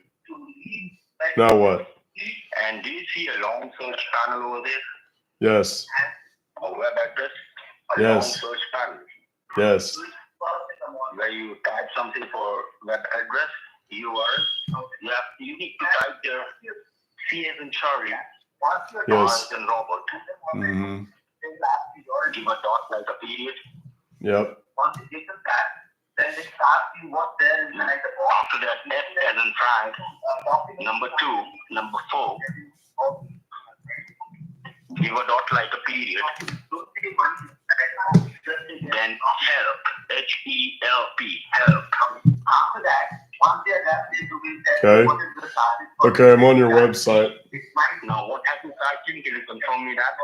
Now what? And do you see a long search panel over there? Yes. A web address? A Yes. long search panel. Yes. Where you type something for web address, URL. You need to type there C as in Charlie, R Yes. as in Robert. Mm-hmm. Give a dot like a period. Yep. Once you give them that, then they start you what there is like the box. After that, F as in Frank, number 2, number 4. Give a dot like a period. Then help, H-E-L-P, help. After that, once they're done, they do Okay. Okay, I'm on your website. Now, what have you typed in? Can you confirm me that?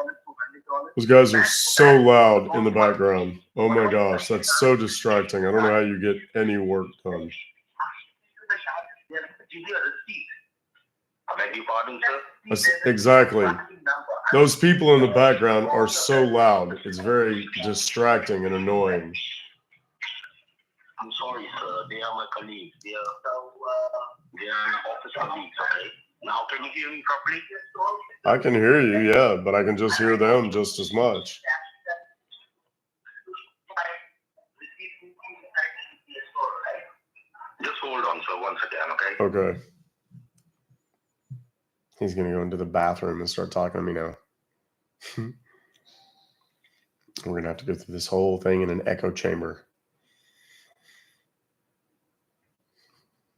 Those guys are so loud in the background. Oh my gosh, that's so distracting. I don't know how you get any work done. I beg your pardon, sir? Exactly. Those people in the background are so loud. It's very distracting and annoying. I'm sorry, sir. They are my colleagues. They are my office colleagues, okay? Now, can you hear me properly? I can hear you, yeah, but I can just hear them just as much. Just hold on, sir, once again, okay? Okay. He's going to go into the bathroom and start talking to me now. We're going to have to go through this whole thing in an echo chamber.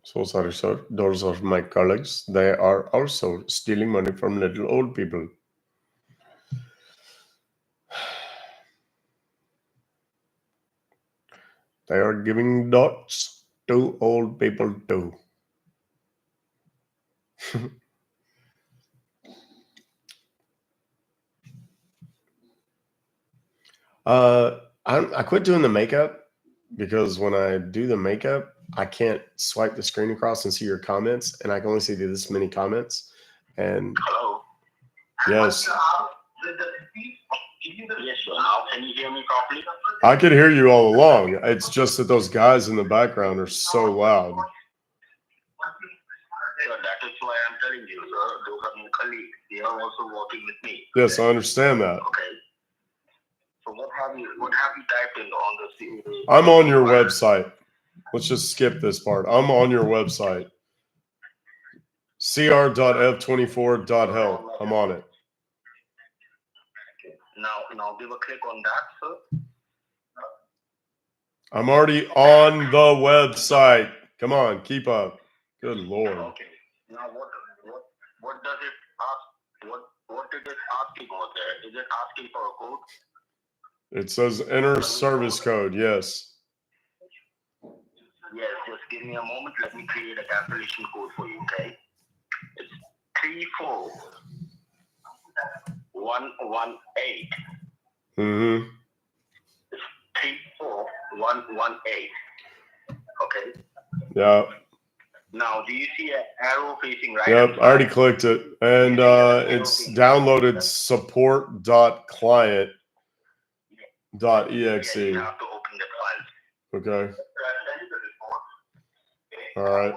So those are my colleagues. They are also stealing money from little old people. They are giving dots to old people too. I quit doing the makeup because when I do the makeup, I can't swipe the screen across and see your comments, and I can only see this many comments. And hello. yes. Yes, sir. Now can you hear me properly? I could hear you all along. It's just that those guys in the background are so loud. Sir, that is why I'm telling you, sir. Those are my colleagues. They are also working with me. Yes, I understand that. Okay. So what have you typed in on the? I'm on your website. Let's just skip this part. I'm on your website. cr.f24.help. I'm on it. Now give a click on that, sir. I'm already on the website. Come on, keep up. Good Lord. Okay. Now what does it ask? What is it asking over there? Is it asking for a code? It says enter service code. Yes. Yes, just give me a moment. Let me create a cancellation code for you, okay? It's 34118. Mm-hmm. It's 34118. Okay. Yeah. Now, do you see an arrow facing right? Yep, I already clicked it. And it's downloaded support.client.exe. Yeah, you have to open the file. Okay. All right.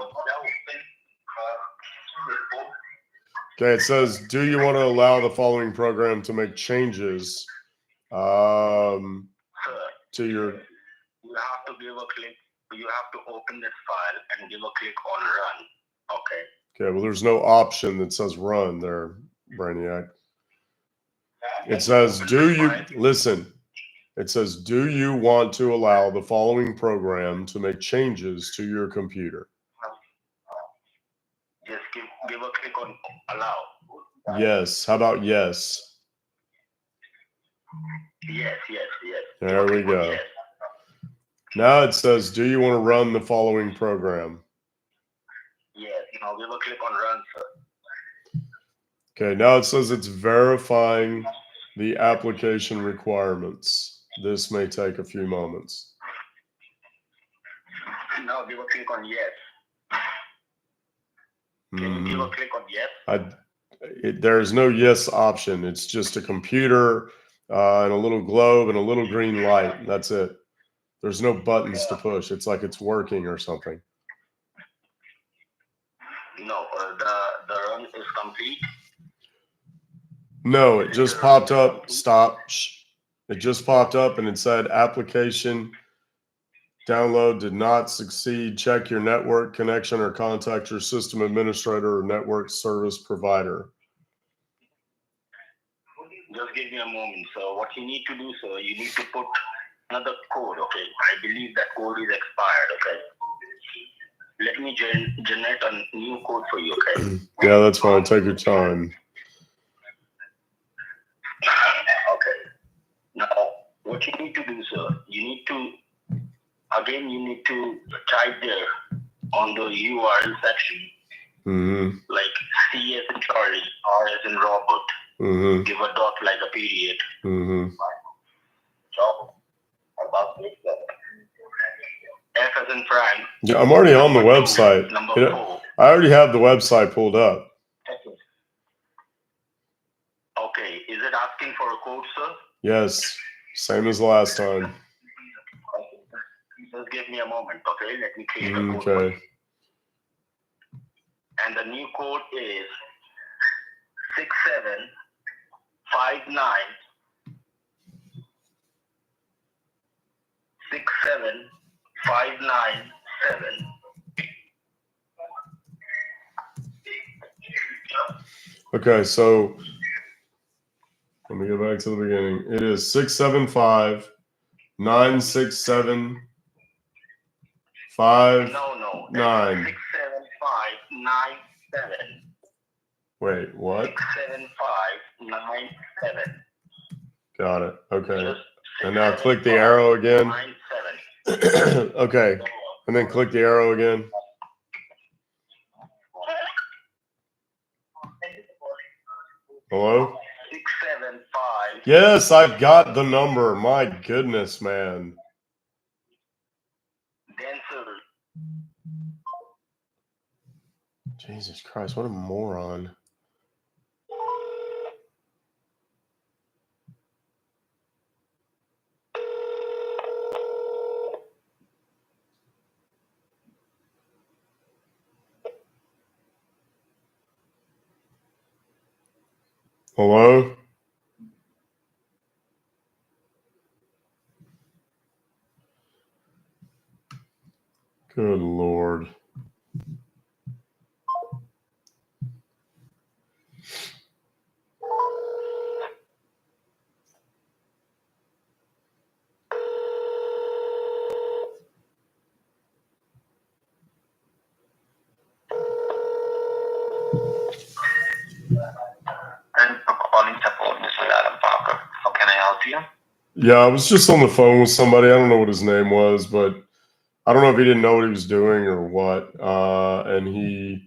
Okay, it says, do you want to allow the following program to make changes Sir, to your... you have to give a click. You have to open this file and give a click on run. Okay. Okay, well, there's no option that says run there, Brainiac. It says, listen, it says, do you want to allow the following program to make changes to your computer? Just give a click on allow. Yes. How about yes? Yes. There we go. Yes. Now it says, do you want to run the following program? Yes. Now give a click on run, sir. Okay, now it says it's verifying the application requirements. This may take a few moments. Now give a click on yes. Can you give a click on yes? There's no yes option. It's just a computer and a little globe and a little green light. That's it. There's no buttons to push. It's like it's working or something. No, the run is complete. No, it just popped up. Stop. Shh. It just popped up and it said application download did not succeed. Check your network connection or contact your system administrator or network service provider. Just give me a moment, sir. What you need to do, sir, you need to put another code, okay? I believe that code is expired, okay? Let me generate a new code for you, okay? Yeah, that's fine. Take your time. Okay. Now, what you need to do, sir, you need to type there on the URL section, like C as in Charlie, R as in Robert, give a dot like a period. So, F as in Frank. Yeah, I'm already on the website. Number 4. I already have the website pulled up. Okay, is it asking for a code, sir? Yes, same as last time. Just give me a moment, okay? Let me create a code. Okay. And the new code is 6759 67597. Okay, so let me go back to the beginning. It is 675 967 5 No, 9. 67597. Wait, what? 67597. Got it. Okay. Just And now click the arrow again. 97. Okay. And then click the arrow again. Hello? 675. Yes, I've got the number. My goodness, man. Then, sir, Jesus Christ, what a moron. Hello? Good Lord. And for calling support, Mr. Adam Parker. How can I help you? Yeah, I was just on the phone with somebody. I don't know what his name was, but I don't know if he didn't know what he was doing or what. And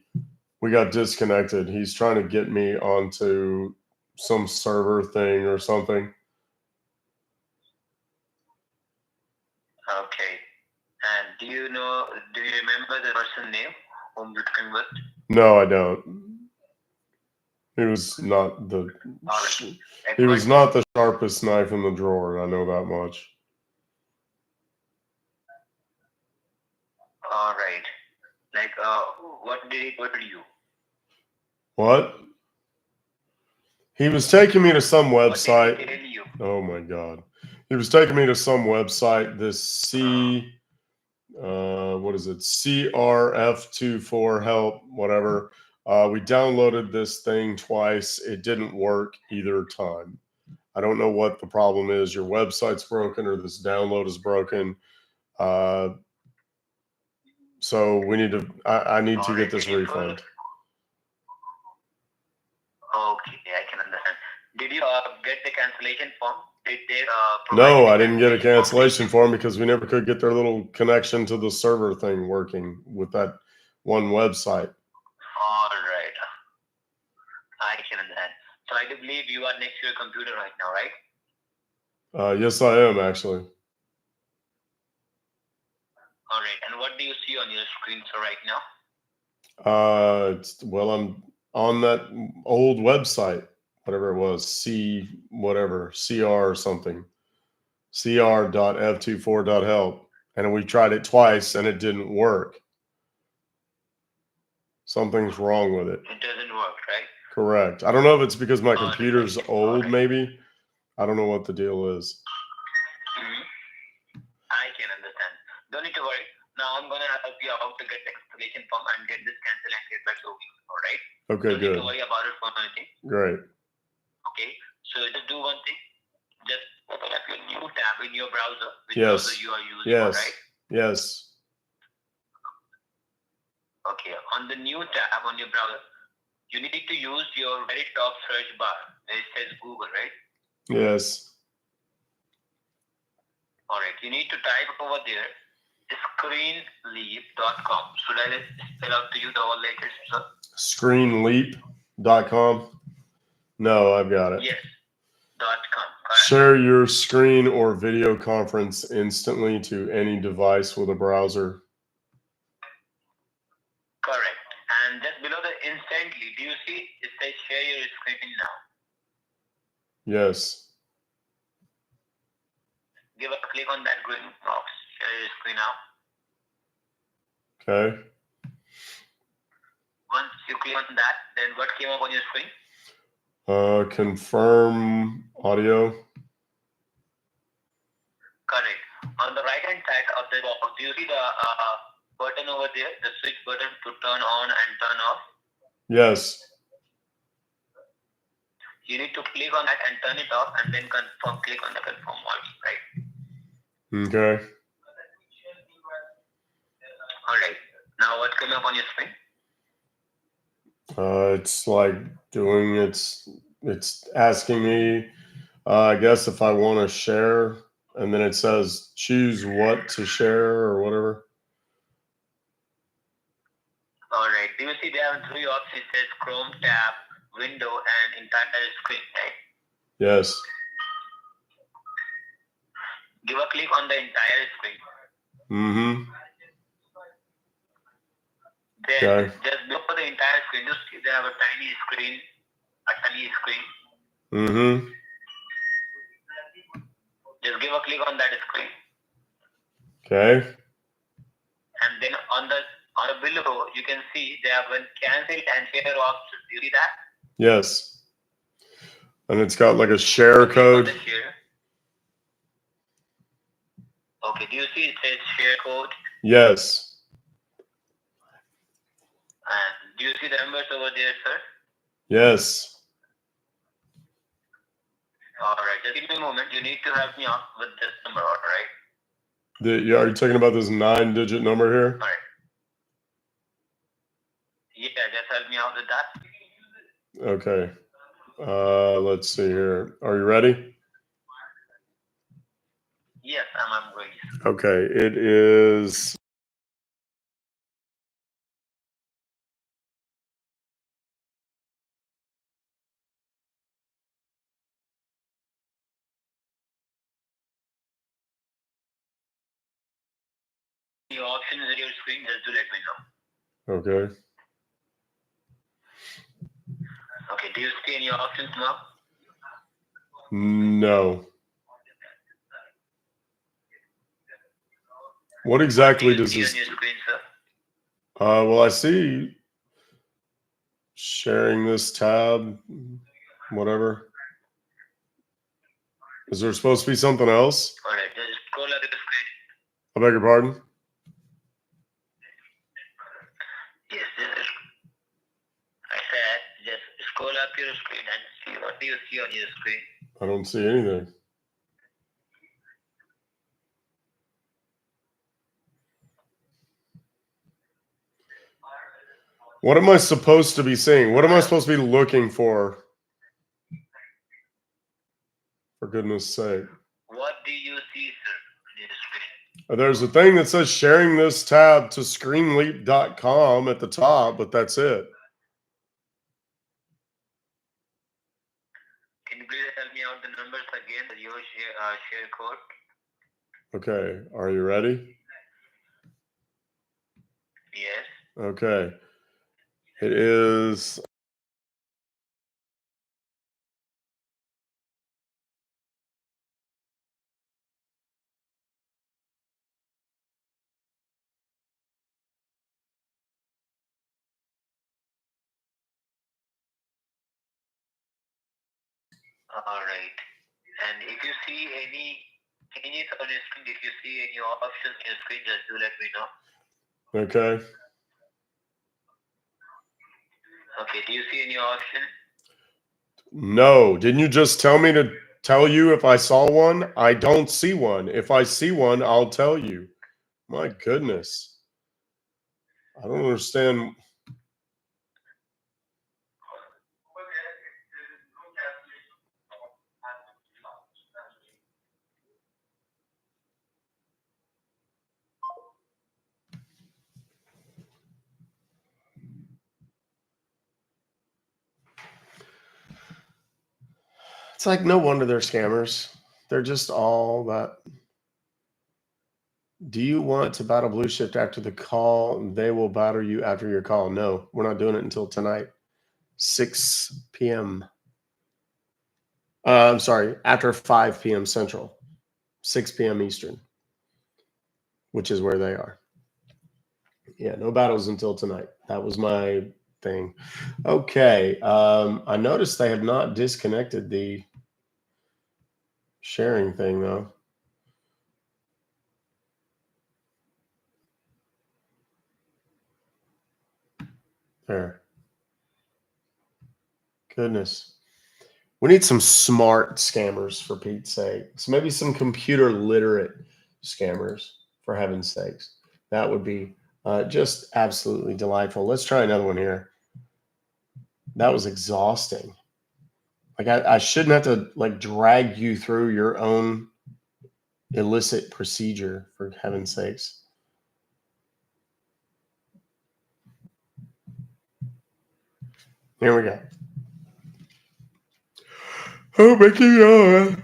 we got disconnected. He's trying to get me onto some server thing or something. Okay. And do you remember the person name whom you're talking with? No, I don't. He was not the Like he what- was not the sharpest knife in the drawer. I know that much. All right. Like, what did he do to you? What? He was taking me to some What did website. he tell you? Oh my God. He was taking me to some website, this what is it? CRF24 help, whatever. We downloaded this thing twice. It didn't work either time. I don't know what the problem is. Your website's broken or this download is broken. So we need to, I need to get this refund. Okay, I can understand. Did you get the cancellation form? Did they No, I didn't get a cancellation form because we never could get their little connection to the server thing working with that one website. All right. I can understand. So I do believe you are next to your computer right now, right? Yes, I am actually. All right. And what do you see on your screen so right now? Well, I'm on that old website, whatever it was, CR or something, cr.f24.help. And we tried it twice and it didn't work. Something's wrong with it. It doesn't work, right? Correct. I don't know if it's because my All right. computer's All old, right. maybe. I don't know what the deal is. I can understand. Don't need to worry. Now I'm gonna help you out to get the cancellation form and get this cancelled and get back to you. All right? Okay, Don't need good. to worry about it for anything. Great. Okay. So just do one thing. Just open up your new tab in your browser. Which Yes. browser you are using, Yes. right? Yes. Okay. On the new tab on your browser, you need to use your very top search bar. It says Google, right? Yes. All right. You need to type over there screenleap.com. Should I spell out to you the whole letters, sir? Screenleap.com. No, I've got it. Yes. .com. Correct. Share your screen or video conference instantly to any device with a browser. Correct. And just below the instantly, do you see it says share your screen now? Yes. Give a click on that green box. Share your screen now. Okay. Once you click on that, then what came up on your screen? Confirm audio. Correct. On the right hand side of the box, do you see the button over there, the switch button to turn on and turn off? Yes. You need to click on that and turn it off and then confirm, click on the confirm all, right? Okay. All right. Now what came up on your screen? It's like doing it's asking me, I guess if I want to share, and then it says choose what to share or whatever. All right. Do you see there are three options? It says Chrome tab, window, and entire screen, right? Yes. Give a click on the entire screen. Mm-hmm. Then Okay. just below the entire screen, just see they have a tiny screen. Mm-hmm. Just give a click on that screen. Okay. And then on the below, you can see they have a cancel and share option. Do you see that? Yes. And it's got like a share code. Okay, do you see it says share code? Yes. And do you see the numbers over there, sir? Yes. All right, just give me a moment. You need to help me out with this number, all right? Are you talking about this 9-digit number here? All right. Yeah, just help me out with that. Okay. Let's see here. Are you ready? Yes, I'm ready. Okay. It is. The option is on your screen, just do let me know. Okay. Okay, do you see any options now? No. What exactly does this? On your screen, sir? Well, I see sharing this tab, whatever. Is there supposed to be something else? All right, just scroll up the screen. I beg your pardon? Yes, I said just scroll up your screen and see what do you see on your screen. I don't see anything. What am I supposed to be seeing? What am I supposed to be looking for? For goodness sake. What do you see, sir, on your screen? There's a thing that says sharing this tab to screenleap.com at the top, but that's it. Can you please help me out the numbers again, your share code? Okay, are you ready? Yes. Okay. It is. All right. And if you see any on your screen, if you see any options on your screen, just do let me know. Okay. Okay, do you see any option? No. Didn't you just tell me to tell you if I saw one? I don't see one. If I see one, I'll tell you. My goodness. I don't understand. It's like no wonder they're scammers. They're just all that. Do you want to battle Blue Shift after the call? They will battle you after your call. No, we're not doing it until tonight, 6 p.m. I'm sorry, after 5 p.m. Central, 6 p.m. Eastern, which is where they are. Yeah, no battles until tonight. That was my thing. Okay. I noticed they have not disconnected the sharing thing, though. There. Goodness. We need some smart scammers, for Pete's sake. So maybe some computer literate scammers, for heaven's sakes. That would be just absolutely delightful. Let's try another one here. That was exhausting. Like I shouldn't have to like drag you through your own illicit procedure, for heaven's sakes. Here we go. Oh, making on.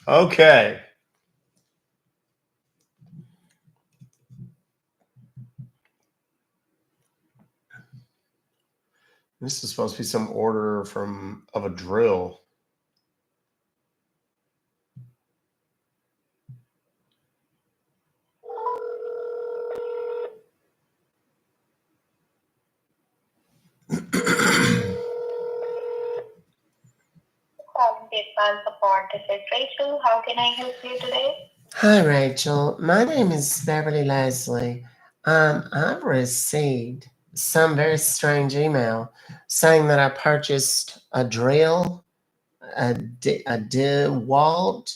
Okay. This is supposed to be some order of a drill. PayPal support. This is Rachel. How can I help you today? Hi, Rachel. My name is Beverly Leslie. I've received some very strange email saying that I purchased a drill, a DeWalt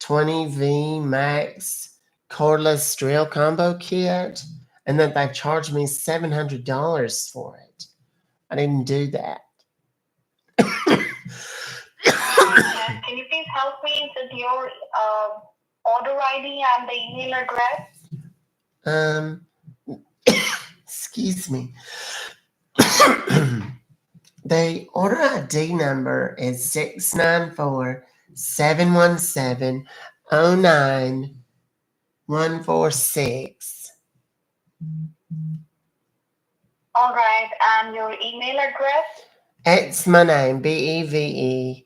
20V Max cordless drill combo kit, and that they charged me $700 for it. I didn't do that. Can you please help me with your order ID and the email address? Excuse me. The order ID number is 694-717-09146. All right, and your email address? It's my name, BEVERLYLESLIE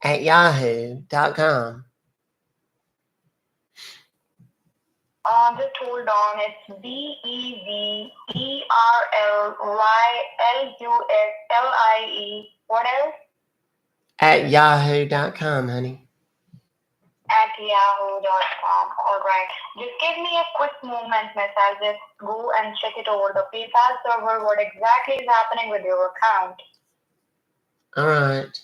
@yahoo.com. Just hold on. It's BEVERLYLUSLIE. What else? @yahoo.com, honey. At yahoo.com. All right. Just give me a quick moment, miss. I'll just go and check it over the PayPal server, what exactly is happening with your account. All right.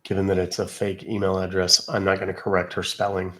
Given that it's a fake email address, I'm not going to correct her spelling.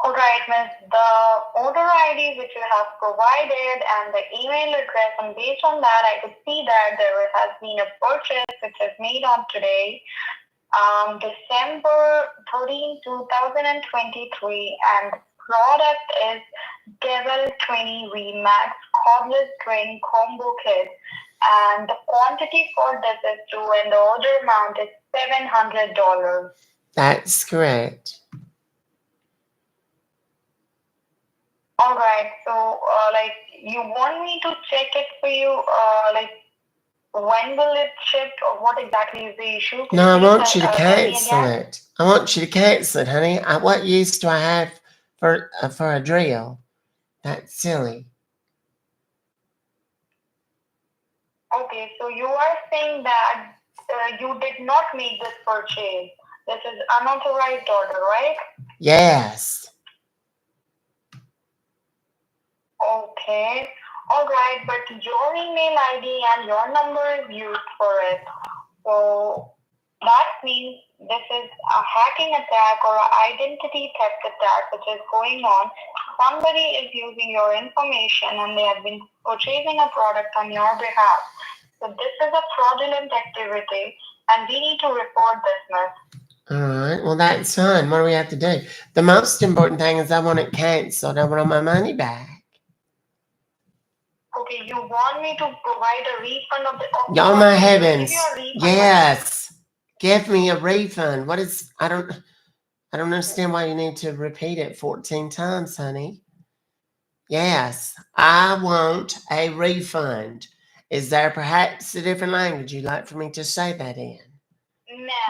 All right, miss. The order ID which you have provided and the email address, and based on that, I could see that there has been a purchase which is made on today, December 13, 2023, and the product is Devil 20 Remax Cordless Drain Combo Kit, and the quantity for this is 2, and the order amount is $700. That's correct. All right. So, you want me to check it for you? When will it ship, or what exactly is the issue? Could No, I you want please you to tell me cancel again? it. I want you to cancel it, honey. What use do I have for a drill? That's silly. Okay, so you are saying that you did not make this purchase. This is unauthorized order, right? Yes. Okay. All right, but your email ID and your number is used for it. So that means this is a hacking attack or an identity theft attack which is going on. Somebody is using your information and they have been purchasing a product on your behalf. So this is a fraudulent activity and we need to report this, miss. All right. Well, that's fine. What do we have to do? The most important thing is I want it canceled. I want my money back. Okay, you want me to provide a refund of the... Y'all, my heavens. Give you a refund. Yes. Give me a refund. What is... I don't understand why you need to repeat it 14 times, honey. Yes, I want a refund. Is there perhaps a different language you'd like for me to say that in?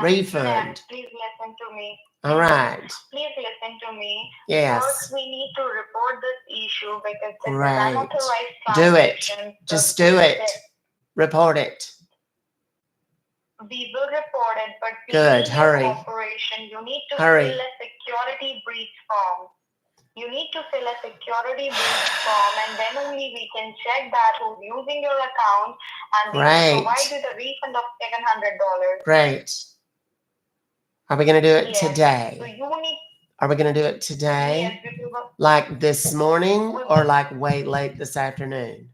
Refund. Ma'am, please listen to me. All right. Please listen to me. Yes. First, we need to report this issue because this is Right. unauthorized Do it. transaction. Just do it. Report it. We will report it, but we Good. need Hurry. your cooperation. You need to Hurry. fill a security breach form. You need to fill a security breach form, and then only we can check that who's using your account, and we Great. will provide you the refund of $700. Great. Are we going to do it Yes. today? So you need... Are we going to do it today? Yes, we will. Like this morning or like way late this afternoon?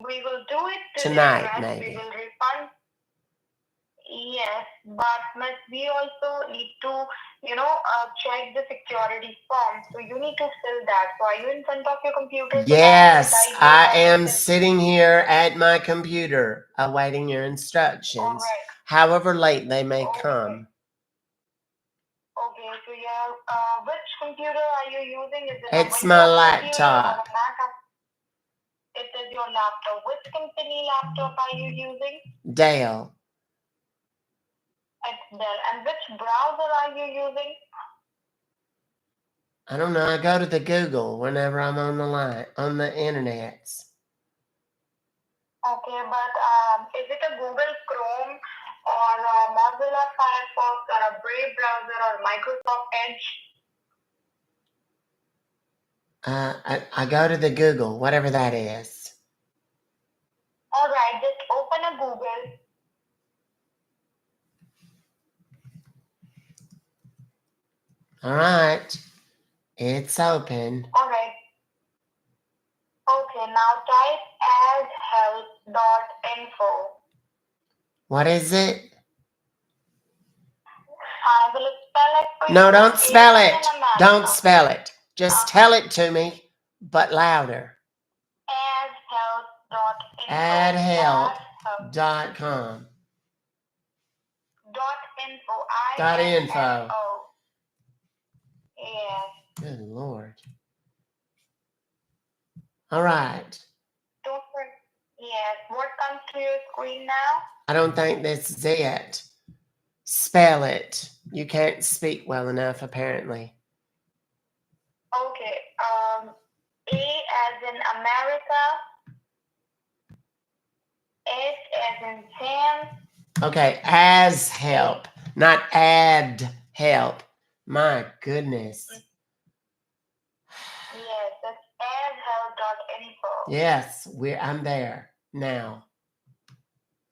We will do it today, Tonight, Miss. maybe. We will refund. Yes, but Miss, we also need to, check the security form. So you need to fill that. So are you in front of your computer? So Yes, that I am will sitting here at my computer awaiting your instructions, All right. however late they may Okay. come. Okay, so which computer are you using? Is it It's a my Windows computer or laptop. a Mac? It is your laptop. Which company laptop are you using? Dale. It's Dell. And which browser are you using? I don't know. I go to the Google whenever I'm on the internet. Okay, but is it a Google Chrome or a Mozilla Firefox or a Brave browser or Microsoft Edge? I go to the Google, whatever that is. All right, just open a Google. All right. It's open. All right. Okay, now type adhelp.info. What is it? I will spell it for you. No, don't spell A it. as in America. Don't spell it. Just tell it to me, but louder. Adhelp.info. Adhelp.com. Dot info. .info. I-N-F-O. Yes. Good Lord. All right. Don't forget. Yes. What comes to your screen now? I don't think this is it. Spell it. You can't speak well enough, apparently. Okay. A as in America. S as in Sam. Okay, as help, not add help. My goodness. Yes, that's adhelp.info. Yes, I'm there now.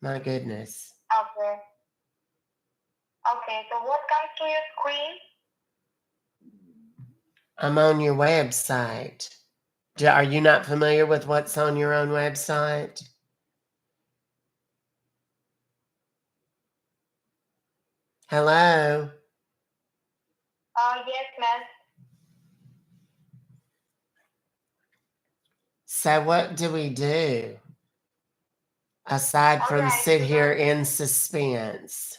My goodness. Okay. Okay, so what comes to your screen? I'm on your website. Are you not familiar with what's on your own website? Hello? Yes, miss. So what do we do? Aside from Alright, sit so here in suspense.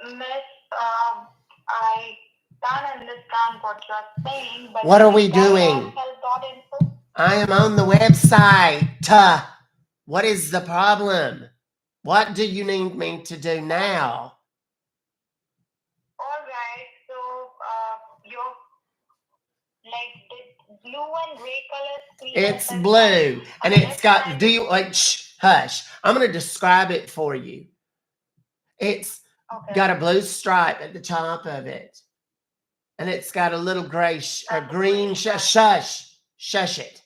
Miss, I can't understand what you're saying, but What are we doing? adhelp.info. I am on the website. What is the problem? What do you need me to do now? Alright, so your the blue and gray color screen. It's blue, and it's got, hush. I'm going to describe it for you. It's got a blue stripe at the top of it, and it's got a little gray or green, shush it.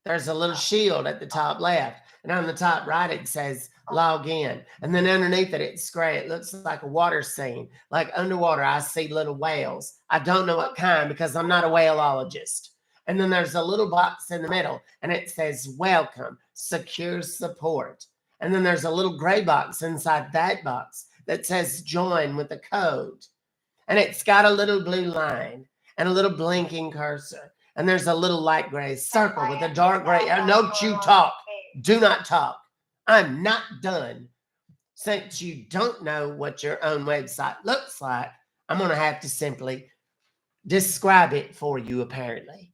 There's a little shield at the top left, and on the top right, it says log in. And then underneath it, it's gray. It looks like a water scene. Like underwater, I see little whales. I don't know what kind because I'm not a whaleologist. And then there's a little box in the middle, and it says welcome, secure support. And then there's a little gray box inside that box that says join with a code. And it's got a little blue line and a little blinking cursor. And there's a little light gray circle with a dark gray. Don't you talk. Do not talk. I'm not done. Since you don't know what your own website looks like, I'm going to have to simply describe it for you, apparently.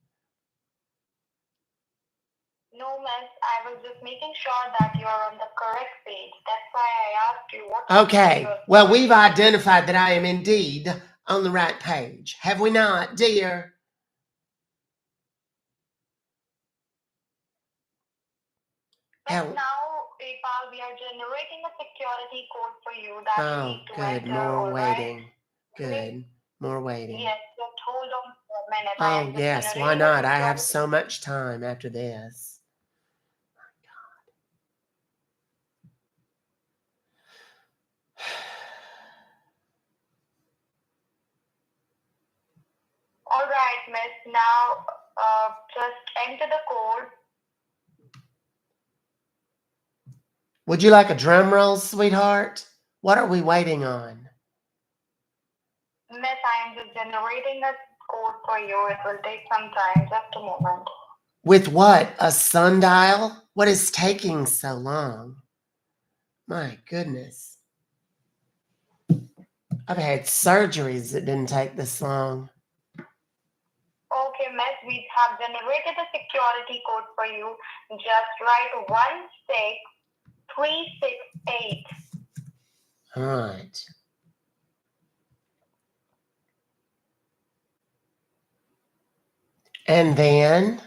No, miss. I was just making sure that you are on the correct page. That's why I asked you what. Okay. Well, we've identified that I am indeed on the right page. Have we not, dear? Now, PayPal, we are generating a security code for you that you need to enter. More waiting. Good. More waiting. Yes, just hold on for a minute. Oh, yes. Why not? I have so much time after this. My God. All right, miss. Now, just enter the code. Would you like a drum roll, sweetheart? What are we waiting on? Miss, I am just generating a code for you. It will take some time. Just a moment. With what? A sundial? What is taking so long? My goodness. I've had surgeries that didn't take this long. Okay, miss, we have generated a security code for you. Just write 16368. All right. And then?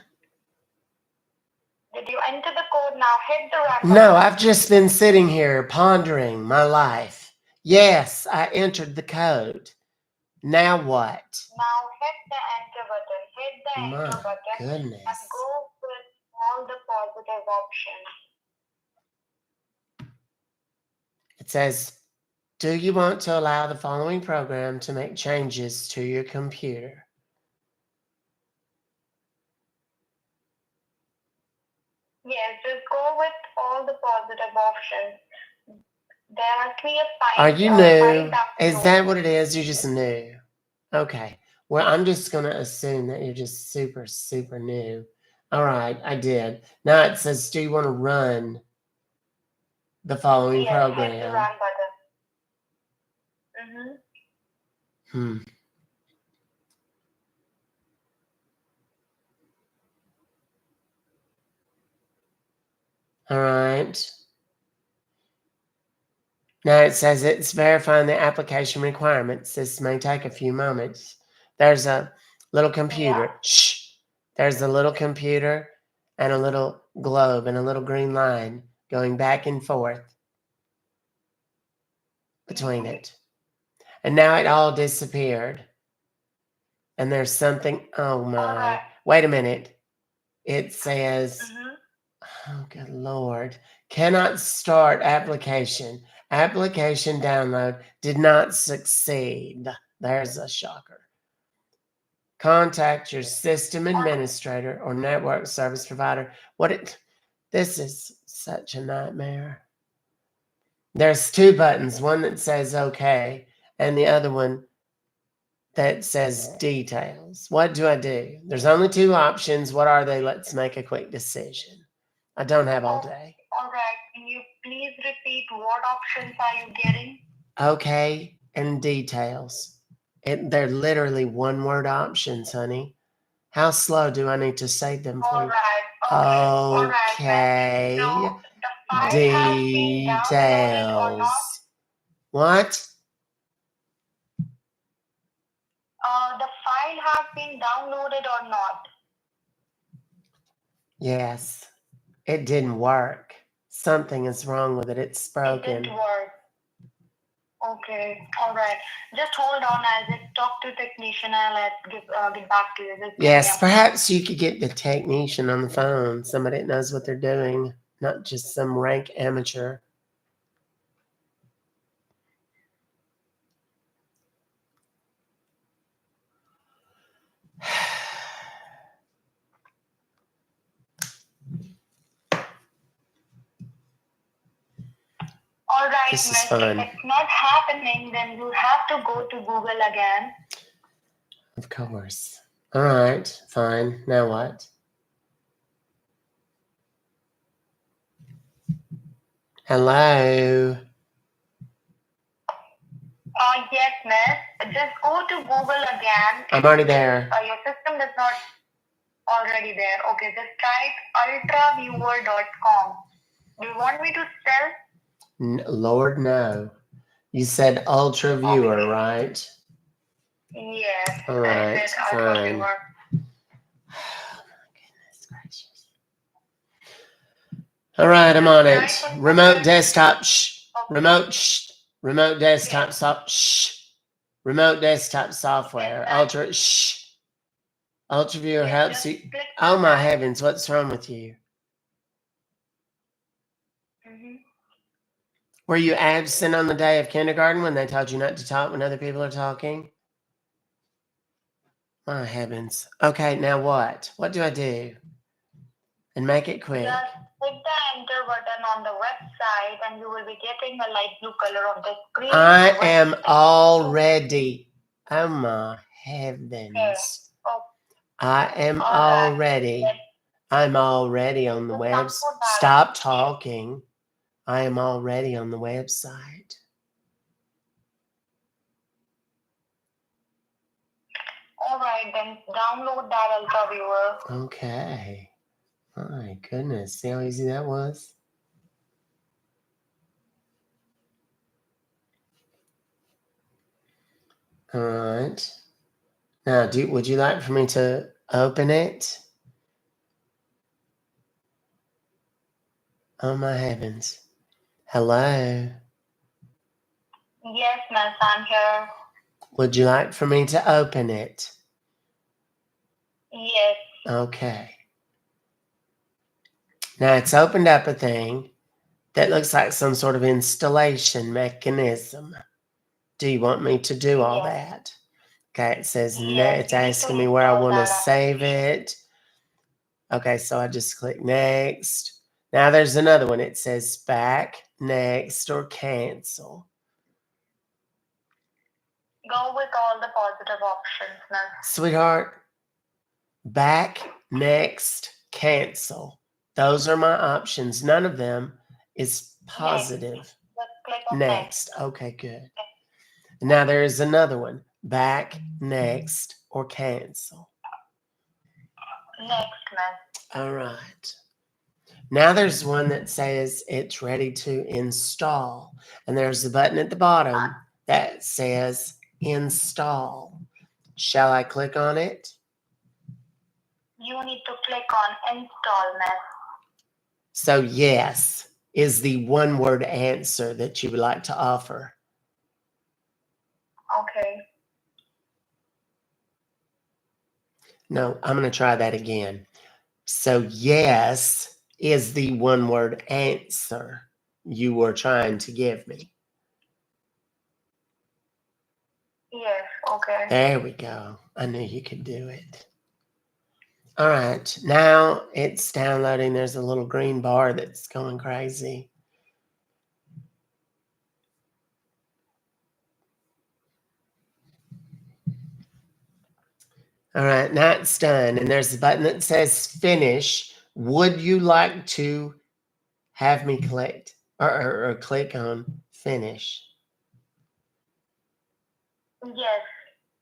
Did you enter the code now? Hit the run No, button. I've just been sitting here pondering my life. Yes, I entered the code. Now what? Now hit the enter button. Hit the My enter button goodness. and go with all the positive options. It says, do you want to allow the following program to make changes to your computer? Yes, just go with all the positive options. There are clear Are signs. you new? Is that what it is? You're just new. Okay. Well, I'm just going to assume that you're just super, super new. All right, I did. Now it says, do you want to run the following Yes, hit the program? run button. Hmm. All right. Now it says it's verifying the application requirements. This may take a few moments. There's a little computer. Yeah. Shh. There's a little computer and a little globe and a little green line going back and forth between it. And now it all disappeared. And there's something. Oh my. Alright. Wait a minute. It says, oh, good Lord. Cannot start application. Application download did not succeed. There's a shocker. Contact your system administrator or network service provider. This is such a nightmare. There's two buttons, one that says okay, and the other one that says details. What do I do? There's only two options. What are they? Let's make a quick decision. I don't have all day. All right. Can you please repeat what options are you getting? Okay and details. They're literally one-word options, honey. How slow do I need to say them for All you? right. Okay. So the file has been downloaded or not? Details. What? The file has been downloaded or not? Yes. It didn't work. Something is wrong with it. It's It broken. didn't work. Okay. All right. Just hold on. I'll just talk to technician and let's get back to you. Just Yes, perhaps you could get the technician on the phone. Somebody that knows what they're doing, not just some rank amateur. All right, This is miss. fun. If it's not happening, then you have to go to Google again. Of course. All right, fine. Now what? Hello? Yes, miss. Just go to Google again. I'm already there. Your system is not already there. Okay, just type ultraviewer.com. Do you want me to spell? Lord, no. You said Ultra Viewer, right? Yes. All right, I said fine. ultraviewer. Oh, my goodness gracious. All right, I'm on it. Remote desktop, shh. Remote, shh. Remote desktop, shh. Remote desktop software. Ultra, shh. Ultra Viewer helps you. Oh my heavens, what's wrong with you? Were you absent on the day of kindergarten when they told you not to talk when other people are talking? My heavens. Okay, now what? What do I do? And make it quick. Just click the enter button on the website and you will be getting a light blue color on the screen. I The am website. already. Oh my heavens. Okay. Oh, I am all right. already. Yes. I'm already on the Just web. download that. Stop talking. I am already on the website. All right, then download that Ultra Viewer. Okay. My goodness. See how easy that was? All right. Now, would you like for me to open it? Oh my heavens. Hello. Yes, miss, I'm here. Would you like for me to open it? Yes. Okay. Now it's opened up a thing that looks like some sort of installation mechanism. Do you want me to do all that? Okay, it says Yes, it's you need to asking me where I install want to that save it. Okay, so I just click next. Now there's another one. It says back, next, or cancel. Go with all the positive options, miss. Sweetheart, back, next, cancel. Those are my options. None of them is positive. Just click on Next. Okay, good. Now there is another one. Back, next, or cancel. Next, miss. All right. Now there's one that says it's ready to install. And there's a button at the bottom that says install. Shall I click on it? You need to click on install, miss. So yes is the one word answer that you would like to offer. Okay. No, I'm going to try that again. So yes is the one word answer you were trying to give me. Yes, okay. There we go. I knew you could do it. All right, now it's downloading. There's a little green bar that's going crazy. All right, now it's done. And there's a button that says finish. Would you like to have me click or click on finish? Yes.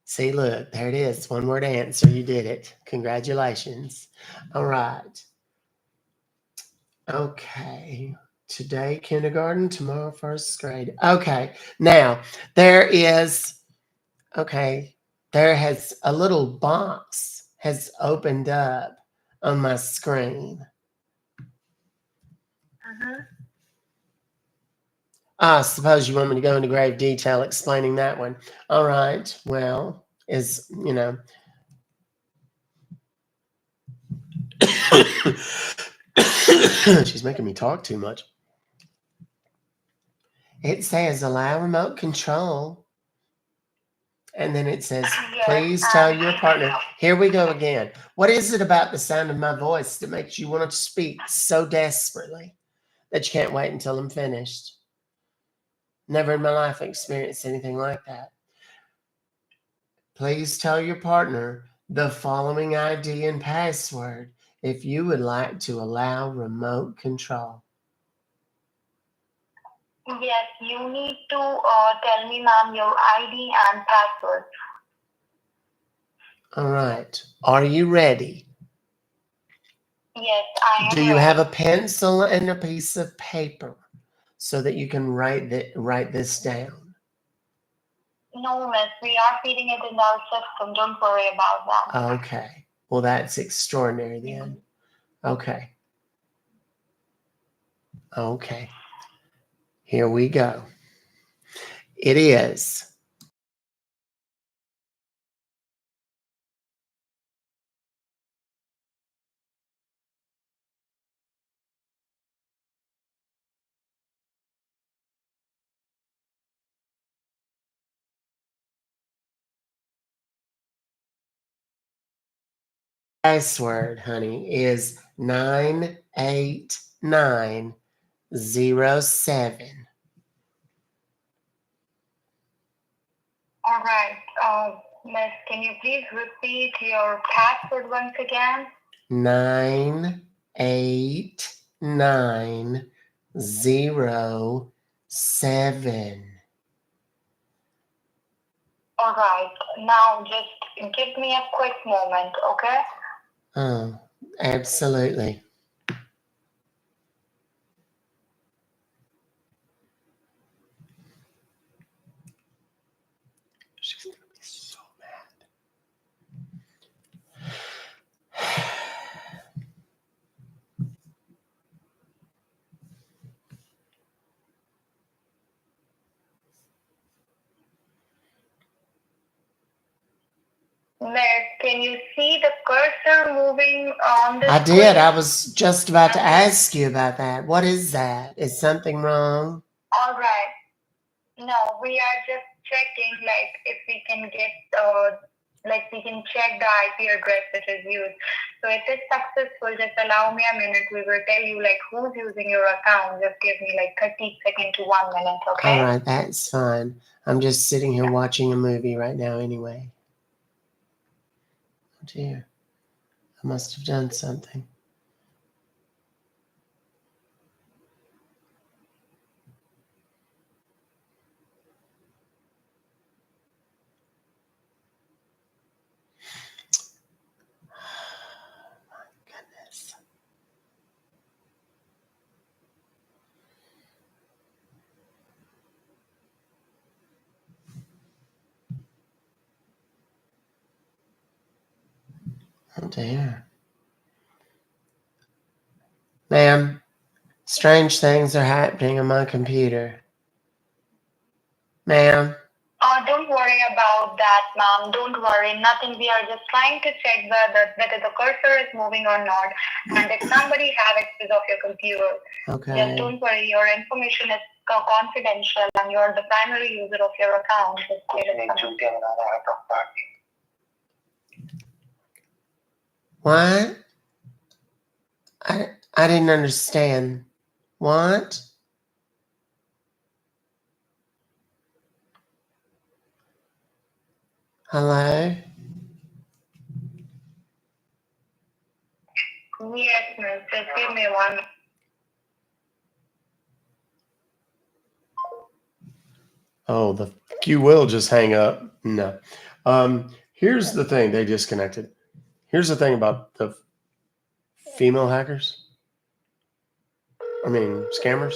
See, look, there it is. One word answer. You did it. Congratulations. All right. Okay. Today, kindergarten, tomorrow, first grade. Okay. Now, there has a little box has opened up on my screen. I suppose you want me to go into grave detail explaining that one. All right. Well, she's making me talk too much. It says allow remote control. And then it says, please tell your partner. Here we go again. What is it about the sound of my voice that makes you want to speak so desperately that you can't wait until I'm finished? Never in my life experienced anything like that. Please tell your partner the following ID and password if you would like to allow remote control. Yes, you need to tell me, ma'am, your ID and password. All right. Are you ready? Yes, I am. Do you have a pencil and a piece of paper so that you can write this down? No, miss. We are feeding it in our system. Don't worry about that. Okay. Well, that's extraordinary then. Okay. Okay. Here we go. It is password, honey, is 98907. All right. Miss, can you please repeat your password once again? 98907. All right. Now just give me a quick moment, okay? Oh, absolutely. She's gonna be so mad. Miss, can you see the cursor moving on the I screen? did. I was just about to ask you about that. What is that? Is something wrong? All right. No, we are just checking, like, if we can get, we can check the IP address which is used. So if it's successful, just allow me a minute. We will tell you, like, who's using your account. Just give me, like, 30 seconds to 1 minute, okay? All right, that's fine. I'm just sitting here watching a movie right now anyway. Oh dear. I must have done something. Goodness. Oh dear. Ma'am, strange things are happening on my computer. Ma'am. Don't worry about that, ma'am. Don't worry. Nothing. We are just trying to check whether the cursor is moving or not. And if somebody have access of your computer, Okay. just don't worry. Your information is confidential and you're the primary user of your account. What? I didn't understand. What? Hello? Yes, miss. Just give me one. Oh, the you will just hang up. No. Here's the thing. They disconnected. Here's the thing about the female hackers. I mean, scammers.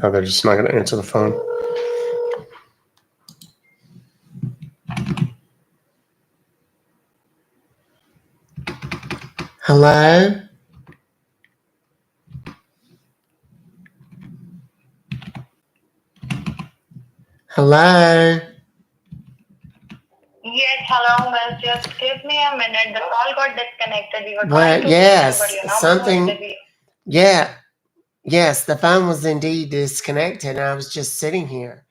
Oh, they're just not going to answer the phone. Hello? Hello? Yes, hello, miss. Just give me a minute. The call got disconnected. We were Well, trying to yes, reach you, but your number something- was busy. Yeah. Yes, the phone was indeed disconnected, and I was just sitting here.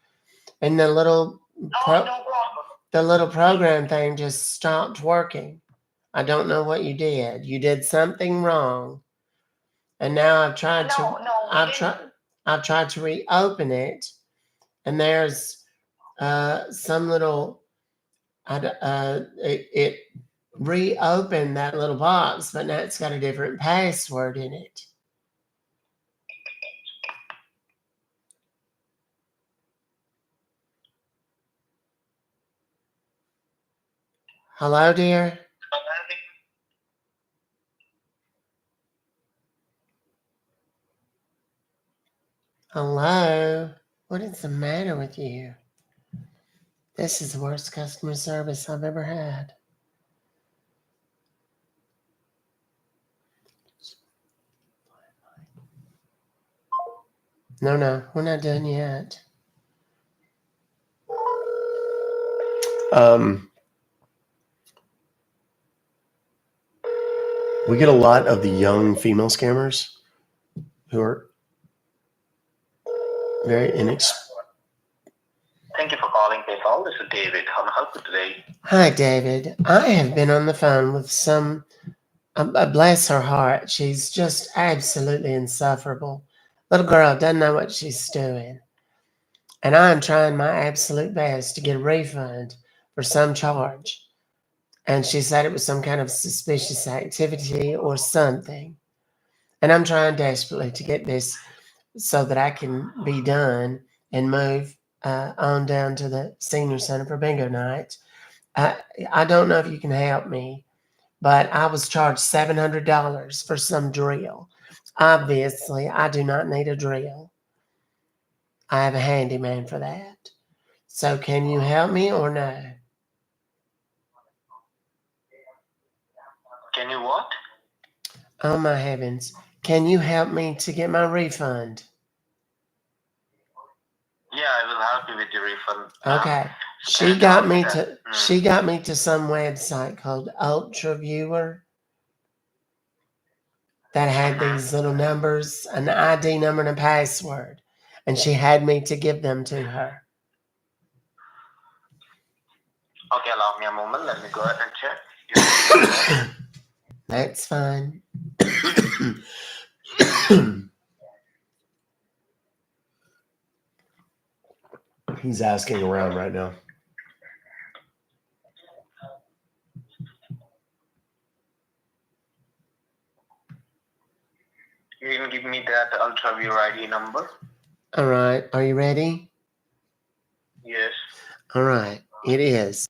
And the little No problem. the little program thing just stopped working. I don't know what you did. You did something wrong. And now I've tried I've tried to reopen it, and there's some little it reopened that little box, but now it's got a different password in it. Hello, dear? Hello? What is the matter with you? This is the worst customer service I've ever had. No, we're not done yet. We get a lot of the young female scammers who are very Thank you for calling PayPal. This is David. How may I help you today? Hi, David. I have been on the phone with some, bless her heart, she's just absolutely insufferable. Little girl doesn't know what she's doing. And I'm trying my absolute best to get a refund for some charge. And she said it was some kind of suspicious activity or something. And I'm trying desperately to get this so that I can be done and move on down to the senior center for bingo night. I don't know if you can help me, but I was charged $700 for some drill. Obviously, I do not need a drill. I have a handyman for that. So can you help me or no? Can you what? Oh my heavens. Can you help me to get my refund? Yeah, I will help you with your refund. Okay. She got me to some website called Ultra Viewer that had these little numbers, an ID number and a password. And she had me to give them to her. Okay, allow me a moment. Let me go ahead and check. That's fine. He's asking around right now. You can give me that UltraView ID number. All right. Are you ready? Yes. All right. It is.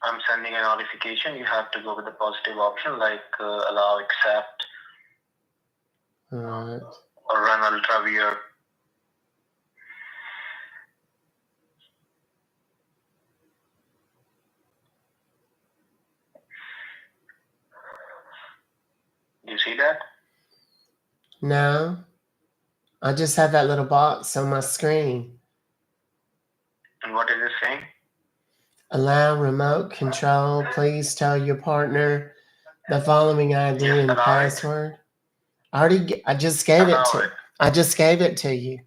I'm sending a notification. You have to go with the positive option like allow, accept, All right. or run UltraView. Do you see that? No. I just have that little box on my screen. And what is it saying? Allow remote control. Please tell your partner the following ID Yes, and allow password. I just gave it to. I just gave it to you.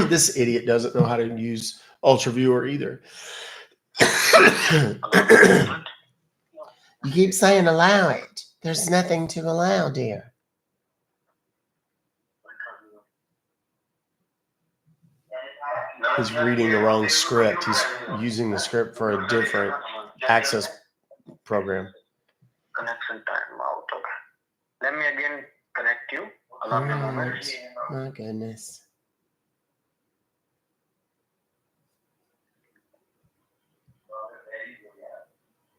This idiot doesn't know how to use Ultra Viewer either. You keep saying allow it. There's nothing to allow, dear. He's reading the wrong script. He's using the script for a different access program. Connection time out. Okay. Let me again connect you. Allow me a moment. My goodness.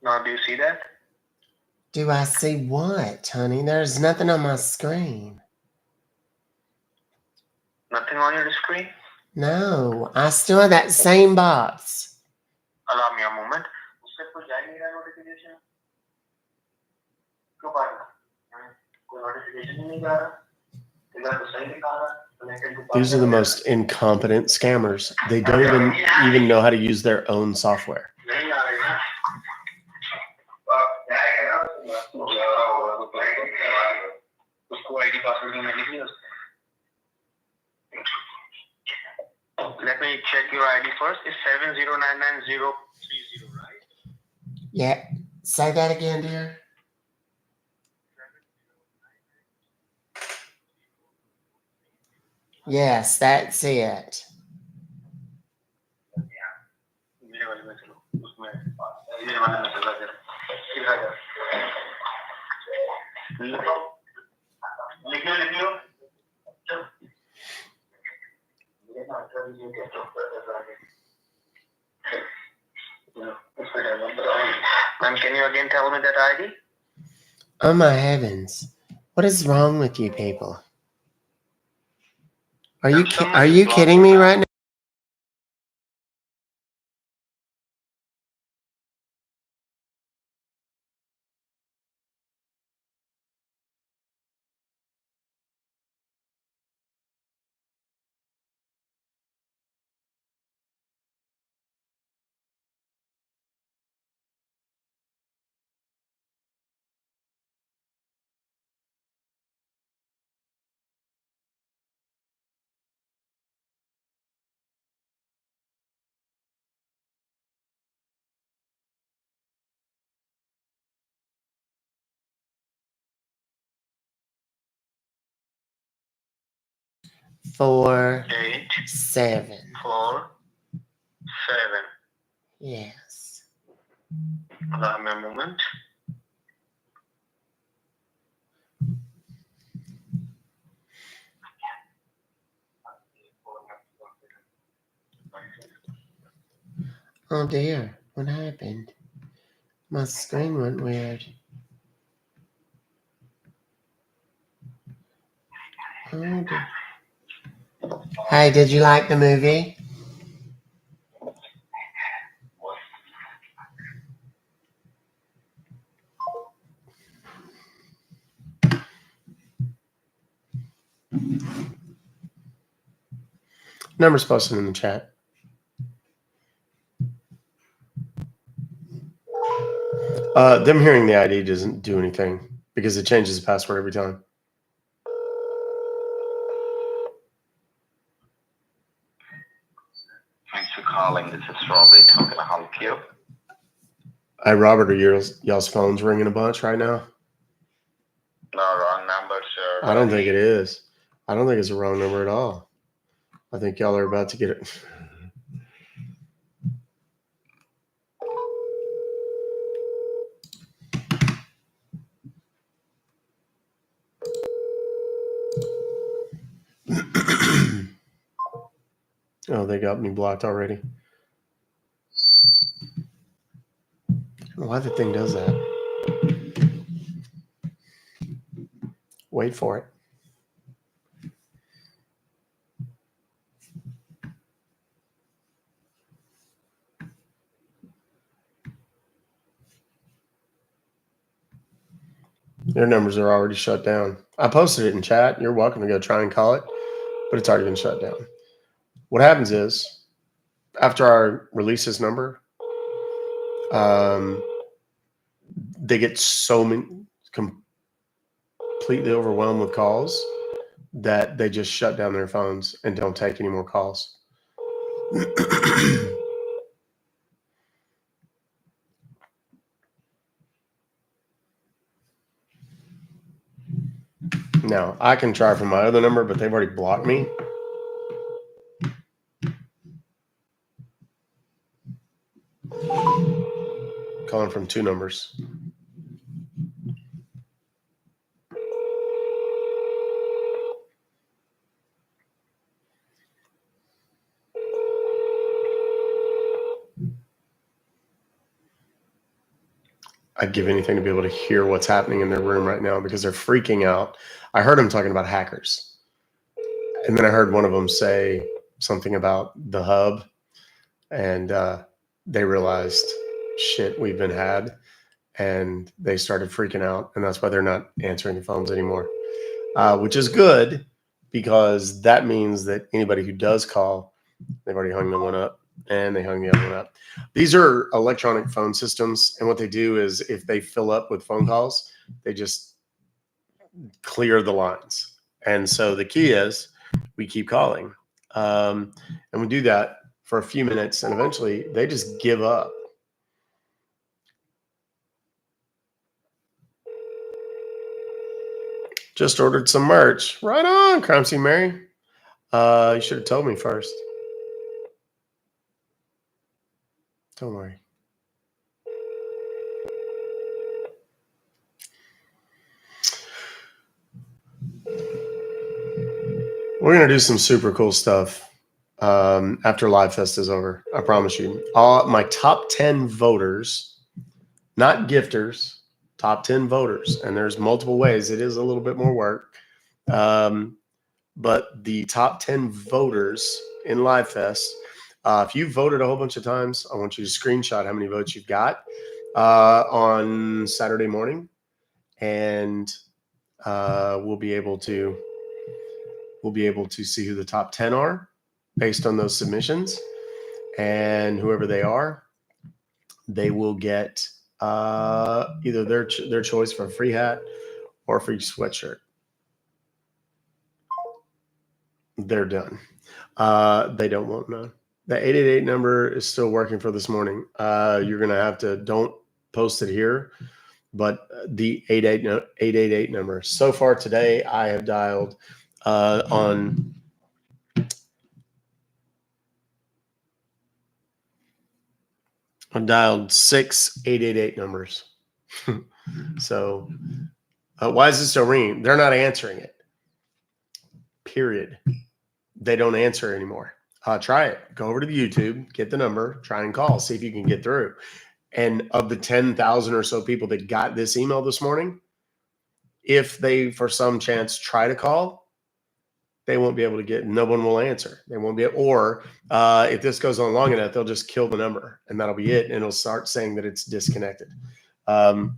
Now, do you see that? Do I see what, honey? There's nothing on my screen. Nothing on your screen? No, I still have that same box. Allow me a moment. These are the most incompetent scammers. They don't even know how to use their own software. Let me check your ID first. It's 7099030, right? Yeah. Say that again, dear. Yes, that's it. Ma'am, can you again tell me that ID? Oh my heavens. What is wrong with you people? Are you kidding me right now? Four, 8, 7. 4, 7. Yes. Allow me a moment. Oh dear. What happened? My screen went weird. Oh dear. Hey, did you like the movie? Number's posted in the chat. Them hearing the ID doesn't do anything because it changes the password every time. Thanks for calling. This is Robert. How can I help you? Hey, Robert, are y'all's phones ringing a bunch right now? No, wrong number, sir. I don't think it is. I don't think it's a wrong number at all. I think y'all are about to get it. Oh, they got me blocked already. I don't know why the thing does that. Wait for it. Their numbers are already shut down. I posted it in chat. You're welcome to go try and call it, but it's already been shut down. What happens is, after I release this number, they get so many, completely overwhelmed with calls that they just shut down their phones and don't take any more calls. Now, I can try from my other number, but they've already blocked me. Calling from 2 numbers. I'd give anything to be able to hear what's happening in their room right now because they're freaking out. I heard them talking about hackers. And then I heard one of them say something about the hub. And they realized, shit, we've been had. And they started freaking out. And that's why they're not answering the phones anymore, which is good because that means that anybody who does call, they've already hung the one up and they hung the other one up. These are electronic phone systems. And what they do is if they fill up with phone calls, they just clear the lines. And so the key is we keep calling. And we do that for a few minutes and eventually they just give up. Just ordered some merch. Right on, Crime Scene Mary. You should have told me first. Don't worry. We're going to do some super cool stuff after Live Fest is over. I promise you. All my top 10 voters, not gifters, top 10 voters. And there's multiple ways. It is a little bit more work. But the top 10 voters in Live Fest, if you voted a whole bunch of times, I want you to screenshot how many votes you've got on Saturday morning. And we'll be able to see who the top 10 are based on those submissions, and whoever they are, they will get either their choice for a free hat or a free sweatshirt. They're done. They don't want none. The 888 number is still working for this morning. You're gonna have to, don't post it here, but the 888 number. So far today, I have dialed I dialed 6 888 numbers. So why is it still ringing? They're not answering it. Period. They don't answer anymore. Try it. Go over to the YouTube, get the number, try and call, see if you can get through. And of the 10,000 or so people that got this email this morning, if they, for some chance, try to call, they won't be able to get, no one will answer. They won't be, or if this goes on long enough, they'll just kill the number and that'll be it. And it'll start saying that it's disconnected. But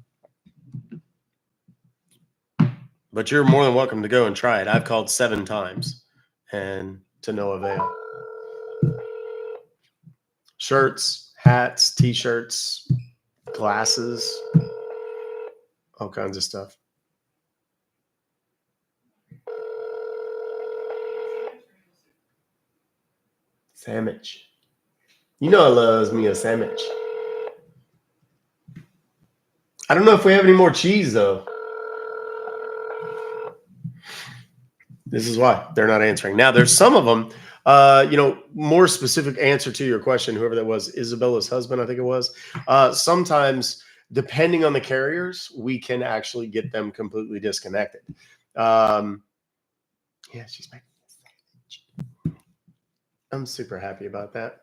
you're more than welcome to go and try it. I've called 7 times and to no avail. Shirts, hats, t-shirts, glasses, all kinds of stuff. Sandwich. You know I loves me a sandwich. I don't know if we have any more cheese though. This is why they're not answering. Now there's some of them, more specific answer to your question, whoever that was, Isabella's husband, I think it was. Sometimes, depending on the carriers, we can actually get them completely disconnected. Yeah, she's making a sandwich. I'm super happy about that.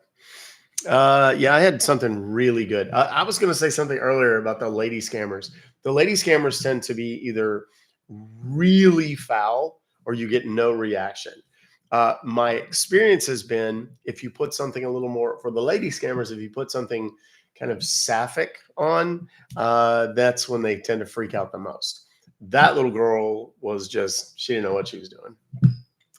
Yeah, I had something really good. I was going to say something earlier about the lady scammers. The lady scammers tend to be either really foul or you get no reaction. My experience has been, if you put something a little more, for the lady scammers, if you put something kind of sapphic on, that's when they tend to freak out the most. That little girl was just, she didn't know what she was doing.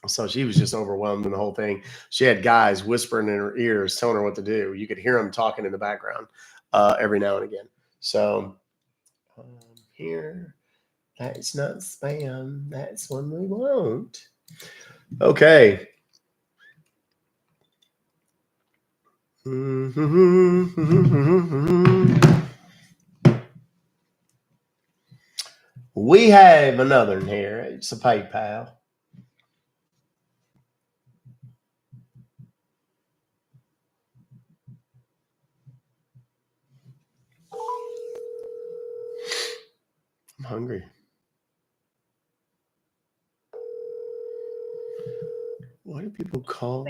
So she was just overwhelmed in the whole thing. She had guys whispering in her ears, telling her what to do. You could hear them talking in the background every now and again. So here, that's not spam. That's one we want. Okay. We have another one here. It's a PayPal. I'm hungry. Why do people call?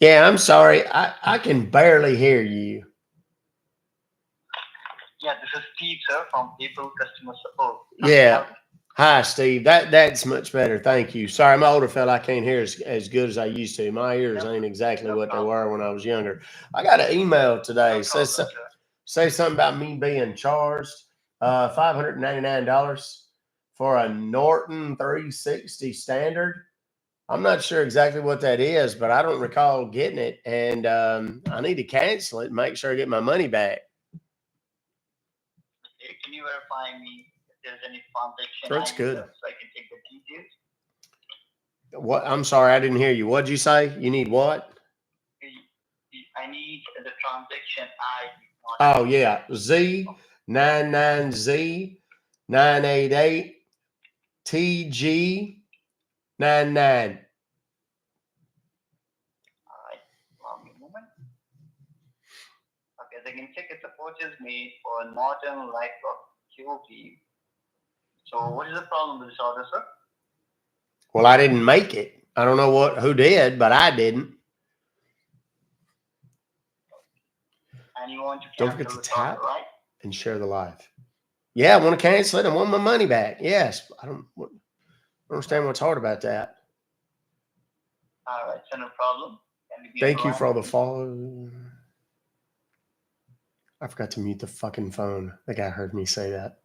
Yeah, I'm sorry. I can barely hear you. Yeah, this is Steve, sir, from April Customer Support. Yeah. Hi, Steve. That's much better. Thank you. Sorry, I'm an older fella. I can't hear as good as I used to. My ears ain't exactly what they were when I was younger. I got an email today. Say something about me being charged $599 for a Norton 360 standard. I'm not sure exactly what that is, but I don't recall getting it. And I need to cancel it and make sure I get my money back. Can you verify me if there's any transaction? That's good. So I can take the details. What? I'm sorry, I didn't hear you. What'd you say? You need what? I need the transaction ID. Oh yeah, Z99Z988TG99. All right, allow me a moment. Okay, they can check it's a purchase made for Norton Light Rock QV, So what is the problem with this order, sir? Well, I didn't make it. I don't know who did, but I didn't. And you want to Don't cancel forget to this order, tap right? and share the live. Yeah, I want to cancel it. I want my money back. Yes. I don't understand what's hard about that. All right, so no problem. Thank you for all the follow. I forgot to mute the fucking phone. The guy heard me say that.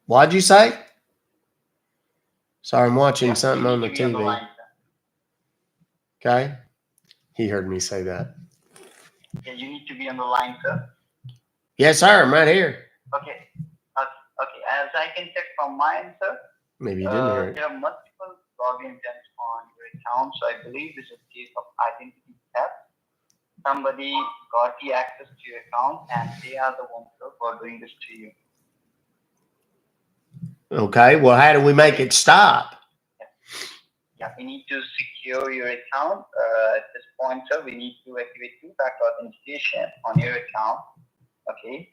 What'd you say? Sorry, I'm watching something on the TV. Okay? He heard me say that. Yeah, you need to be on the line, sir. Yes, sir. I'm right here. Okay. Okay. As I can check from mine, sir. Maybe you didn't hear it. There are multiple login attempts on your account, so I believe this is a case of identity theft. Somebody got the access to your account, and they are the ones who are doing this to you. Okay. Well, how do we make it stop? Yeah, we need to secure your account. At this point, sir, we need to activate two-factor authentication on your account. Okay.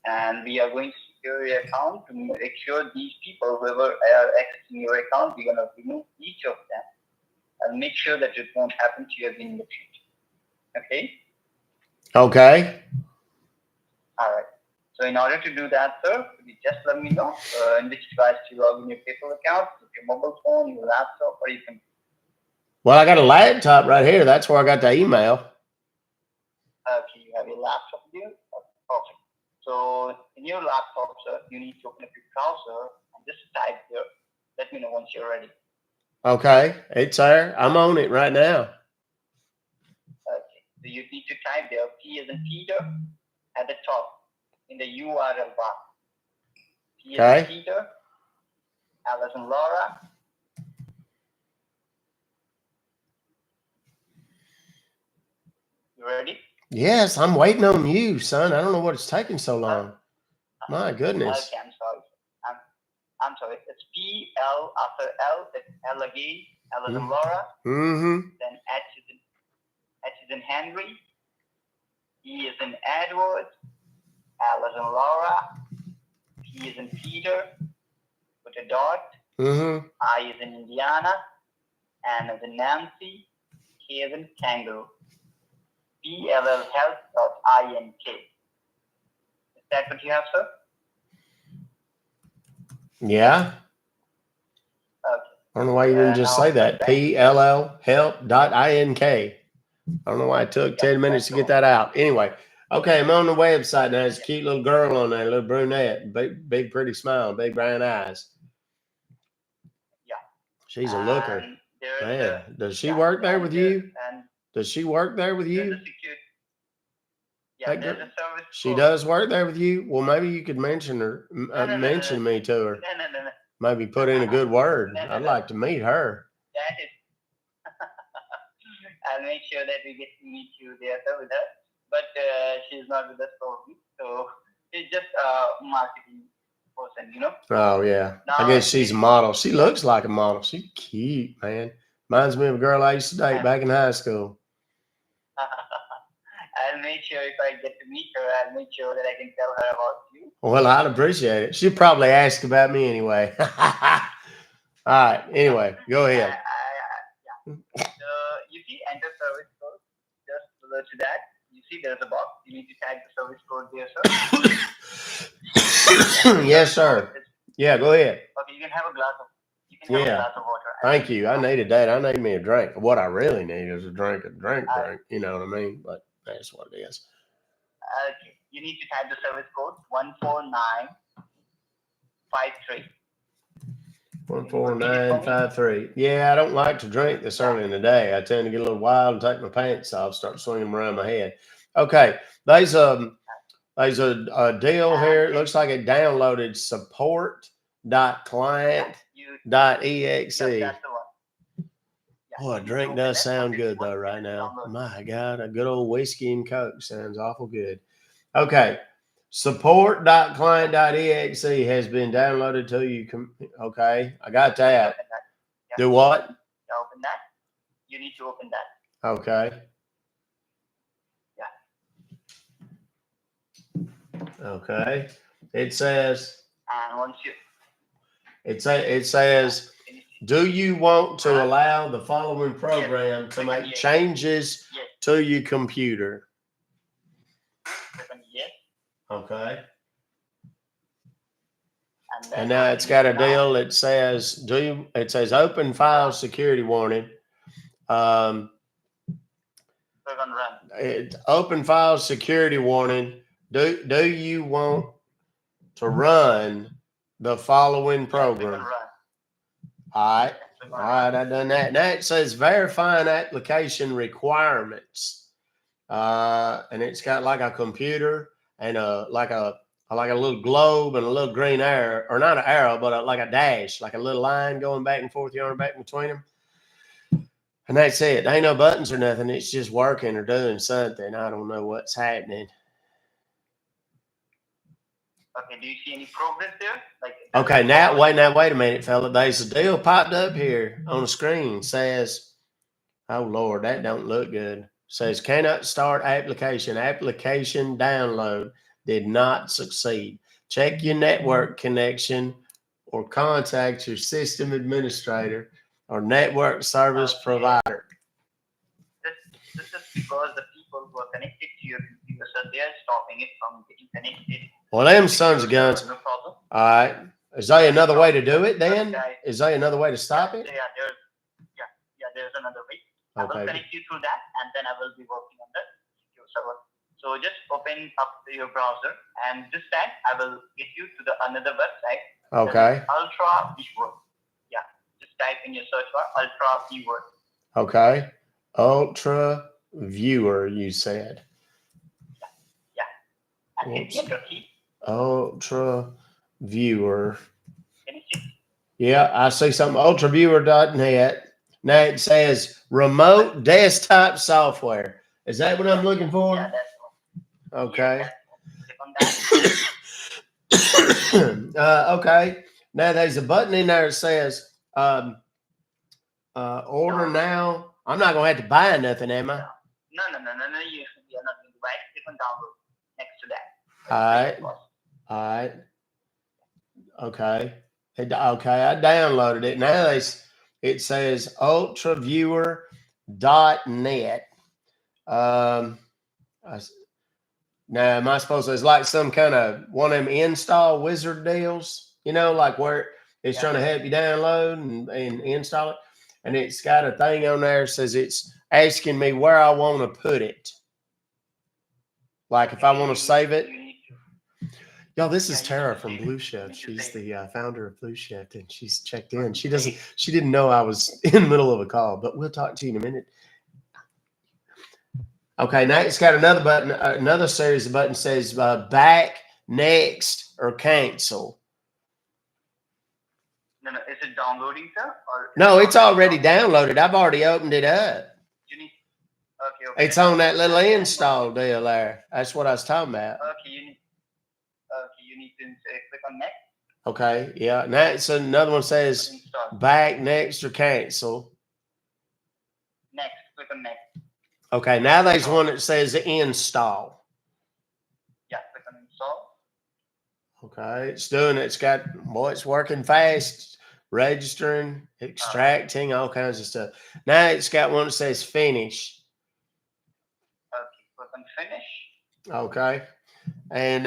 And we are going to secure your account to make sure these people, whoever are accessing your account, we're going to remove each of them and make sure that it won't happen to you again in the future. Okay? Okay. All right. So in order to do that, sir, could you just let me know in which device to log in your PayPal account, with your mobile phone, your laptop, or you can. Well, I got a laptop right here. That's where I got the email. Okay, you have your laptop with you? Perfect. So in your laptop, sir, you need to open up your browser and just type there. Let me know once you're ready. Okay. It's there. I'm on it right now. Okay. So you need to type there P as in Peter at the top in the URL bar. P as in Peter, L as in Laura. You ready? Yes, I'm waiting on you, son. I don't know what it's taking so long. My goodness. Okay, I'm sorry. I'm sorry. It's P L after L. It's L again. L as in Laura. Mm-hmm. Then H is in Henry. E is in Edward. L as in Laura. P is in Peter. With a dot. Mm-hmm. I is in Indiana. N as in Nancy. K as in Kangaroo. PLLhealth.ink. Is that what you have, sir? Yeah. Okay. I don't know why you didn't just say that. PLLhelp.ink. I don't know why it took 10 minutes to get that out. Anyway, okay, I'm on the website now. There's a cute little girl on there, little brunette, big pretty smile, big brown eyes. Yeah. She's a looker. Man, does she work there with you? Does she work there with you? Yeah, there's a service. She does work there with you? Well, maybe you could mention her, mention me to her. No. Maybe put in a good word. I'd like to meet her. That is. I'll make sure that we get to meet you there, sir, with her. But she's not with us probably. So she's just a marketing person, you know? Oh, yeah. I guess she's a model. She looks like a model. She's cute, man. Reminds me of a girl I used to date back in high school. I'll make sure if I get to meet her, I'll make sure that I can tell her about you. Well, I'd appreciate it. She'd probably ask about me anyway. All right. Anyway, go ahead. Yeah. So you see, enter service code. Just below to that, you see there's a box. You need to type the service code there, sir. Yes, sir. Yeah, go ahead. Okay, you can have a glass of. You can have a glass of water. Thank you. I needed that. I need me a drink. What I really need is a drink. You know what I mean? But that's what it is. Okay. You need to type the service code 14953. 14953. Yeah, I don't like to drink this early in the day. I tend to get a little wild and take my pants off, start swinging them around my head. Okay, there's a deal here. It looks like it downloaded support.client.exe. Boy, a drink does sound good though right now. My God, a good old whiskey and Coke sounds awful good. Okay. Support.client.exe has been downloaded to you. Okay, I got that. Do what? Open that. You need to open that. Okay. Yeah. Okay. It says, And once you it says, do you want to allow the following program to make changes yes, to your computer? click on yes, Okay. and then And now it's got a deal that says, it says open file security warning. Click on run. Open file security warning. Do you want to run the following Click on program? run. All right. Click All on right, run. I've done that. Now it says verifying application requirements. And it's got like a computer and like a little globe and a little green arrow, or not an arrow, but like a dash, like a little line going back and forth, back between them. And that's it. There ain't no buttons or nothing. It's just working or doing something. I don't know what's happening. Okay, do you see any progress there? Like Okay, now wait a minute, fella. There's a deal popped up here on the screen. Says, oh Lord, that don't look good. Says cannot start application. Application download did not succeed. Check your network connection or contact your system administrator or network service provider. This is because the people who are connected to your computer, so they are stopping it from getting connected. Well, them sons of guns. No problem. All right. Is there another way to do it then? Is there another way to stop it? Yeah, there's another way. I will Okay. connect you through that, and then I will be working on the secure server. So just open up your browser, and this time I will get you to another website. Okay. Ultra Viewer. Yeah, just type in your search bar Ultra Viewer. Okay. Ultra Viewer, you said. Yeah. And hit enter key. Ultra Viewer. Can you see? Yeah, I see something. Ultraviewer.net. Now it says remote desktop software. Is that what I'm looking for? Yeah, that's one. Okay. Yeah, click on that. Okay. Now there's a button in there that says order now. I'm not gonna have to buy nothing, am I? No. You are not going to buy it. Click on download next to that. All right. Okay. Okay, I downloaded it. Now it says ultraviewer.net. Now, am I supposed to? It's like some kind of one of them install wizard deals, like where it's trying to help you download and install it. And it's got a thing on there that says it's asking me where I want to put it. Like if I want to save it. Y'all, this is Tara from Blue Chef. She's the founder of Blue Chef, and she's checked in. She didn't know I was in the middle of a call, but we'll talk to you in a minute. Okay, now it's got another button, another series of buttons says back, next, or cancel. No, is it downloading, sir? No, it's already downloaded. I've already opened it up. Okay. It's on that little install deal there. That's what I was talking about. Okay, you need to click on next. Okay, yeah. Now it's another one says back, next, or cancel. Next, click on next. Okay, now there's one that says install. Yeah, click on install. Okay, it's doing it. It's working fast, registering, extracting, all kinds of stuff. Now it's got one that says finish. Okay, click on finish. Okay. And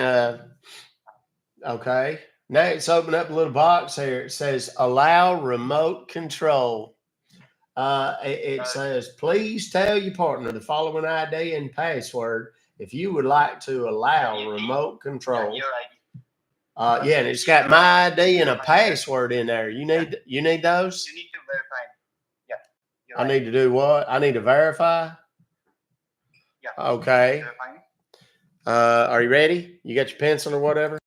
okay. Now it's opened up a little box here. It says allow remote control. It says, please tell your partner the following ID and password if you would like to allow remote control. Yeah, your ID. Yeah, and it's got my ID and a password in there. You need those? You need to verify. Yeah. I need to do what? I need to verify? Yeah. Okay. Are you ready? You got your pencil or whatever?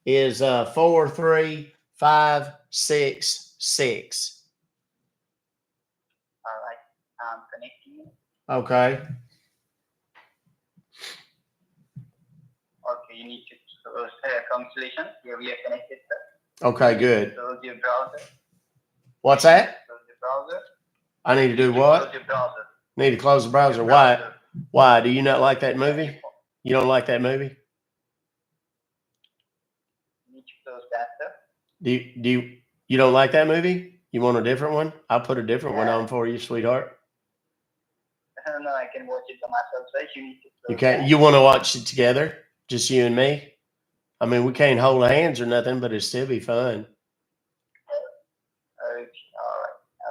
Is 43566. All right. I'm connecting. Okay. Okay, you need to So, congratulations, yeah, we are connected, sir. Okay, good. Close your browser. What's that? Close your browser. I need to do Close what? your browser. Need to close the browser. Your Why? browser. Why? Do you not like that movie? You don't like that movie? You need to close that, sir. You don't like that movie? You want a different one? I'll put a different one Yeah. on for you, sweetheart. No, I can watch it by myself, sir. You need to close You can't. that. You want to watch it together? Just you and me? I mean, we can't hold hands or nothing, but it'd still be fun. Okay, all right.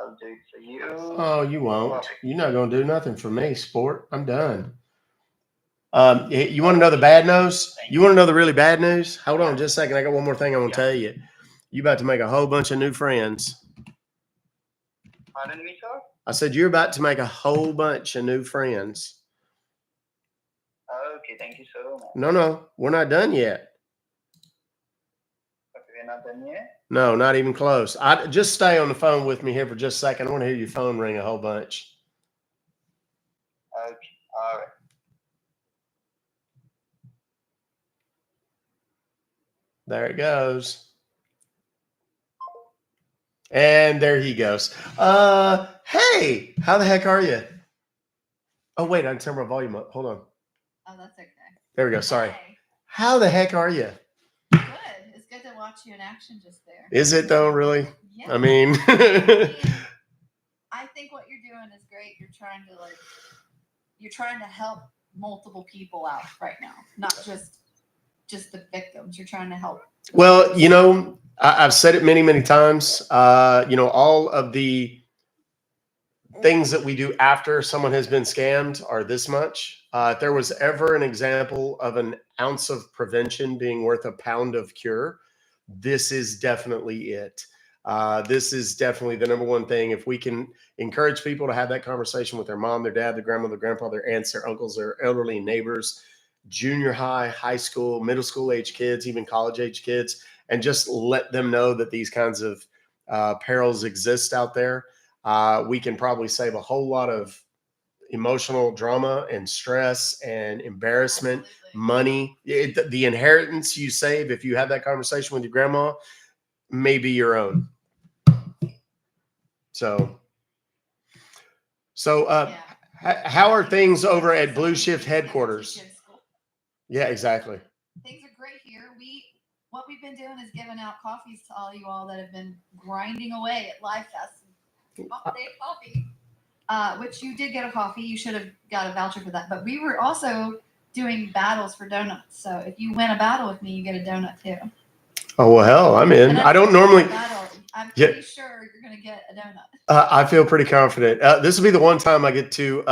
I'll do it for you. Oh, you won't. Perfect. You're not gonna do nothing for me, sport. I'm done. You want to know the bad news? You want to know the really bad news? Hold on just a second. I got one more thing I want to tell you. You about to make a whole bunch of new friends. Pardon me, sir? I said you're about to make a whole bunch of new friends. Okay, thank you so much. No, we're not done yet. Okay, we're not done yet. No, not even close. I just stay on the phone with me here for just a second. I want to hear your phone ring a whole bunch. Okay, all right. There it goes. And there he goes. Hey, how the heck are you? Oh, wait, I can turn my volume up. Hold on. Oh, that's okay. There we go. Sorry. Hey, How the heck are you? good. It's good to watch you in action just there. Is it though, really? Yeah. I mean, I think what you're doing is great. You're trying to help multiple people out right now, not just the victims. You're trying to help. well, I've said it many, many times. All of the things that we do after someone has been scammed are this much. If there was ever an example of an ounce of prevention being worth a pound of cure, this is definitely it. This is definitely the number one thing. If we can encourage people to have that conversation with their mom, their dad, their grandmother, grandpa, their aunts, their uncles, their elderly neighbors, junior high, high school, middle school age kids, even college age kids, and just let them know that these kinds of perils exist out there, we can probably save a whole lot of emotional drama and stress and embarrassment, money. The inheritance you save if you have that conversation with your grandma may be your own. So Yeah. how are things over at Blue Shift headquarters? Yeah, exactly. Things are great here. What we've been doing is giving out coffees to all you all that have been grinding away at Live Fest. Day coffee, which you did get a coffee. You should have got a voucher for that. But we were also doing battles for donuts. So if you win a battle with me, you get a donut too. Oh, well, hell, I'm in. I don't normally. I'm pretty sure you're going to get a donut. I feel pretty confident. This will be the one time I get to,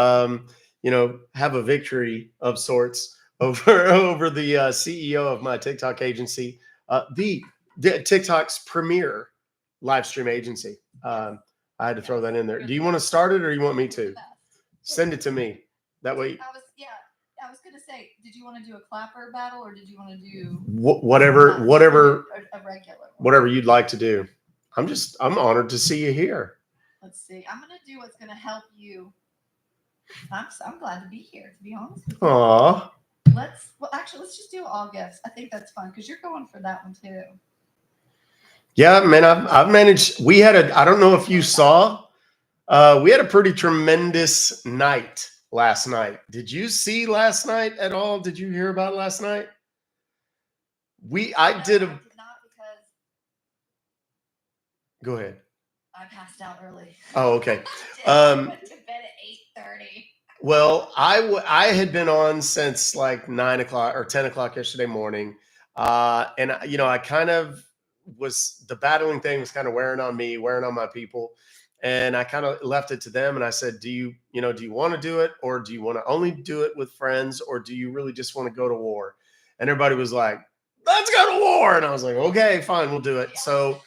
have a victory of sorts over the CEO of my TikTok agency, the TikTok's premier live stream agency. I had to throw that in there. Do you want to start it or you want me to? Send it to me. That way. I was going to say, did you want to do a clapper battle or did you want to do whatever a regular one? Whatever you'd like to do. I'm honored to see you here. Let's see. I'm going to do what's going to help you. I'm glad to be here, to be honest with you. Aw. Let's just do all gifts. I think that's fun because you're going for that one too. Yeah, man, I've managed. I don't know if you saw, we had a pretty tremendous night last night. Did you see last night at all? Did you hear about last night? I did not because. Go ahead. I passed out early. Oh, okay. I went to bed at 8:30. Well, I had been on since like 9 o'clock or 10 o'clock yesterday morning. And I kind of the battling thing was kind of wearing on me, wearing on my people. And I kind of left it to them. And I said, do you want to do it? Or do you want to only do it with friends? Or do you really just want to go to war? And everybody was like, let's go to war. And I was like, okay, fine, we'll do it. Yeah. So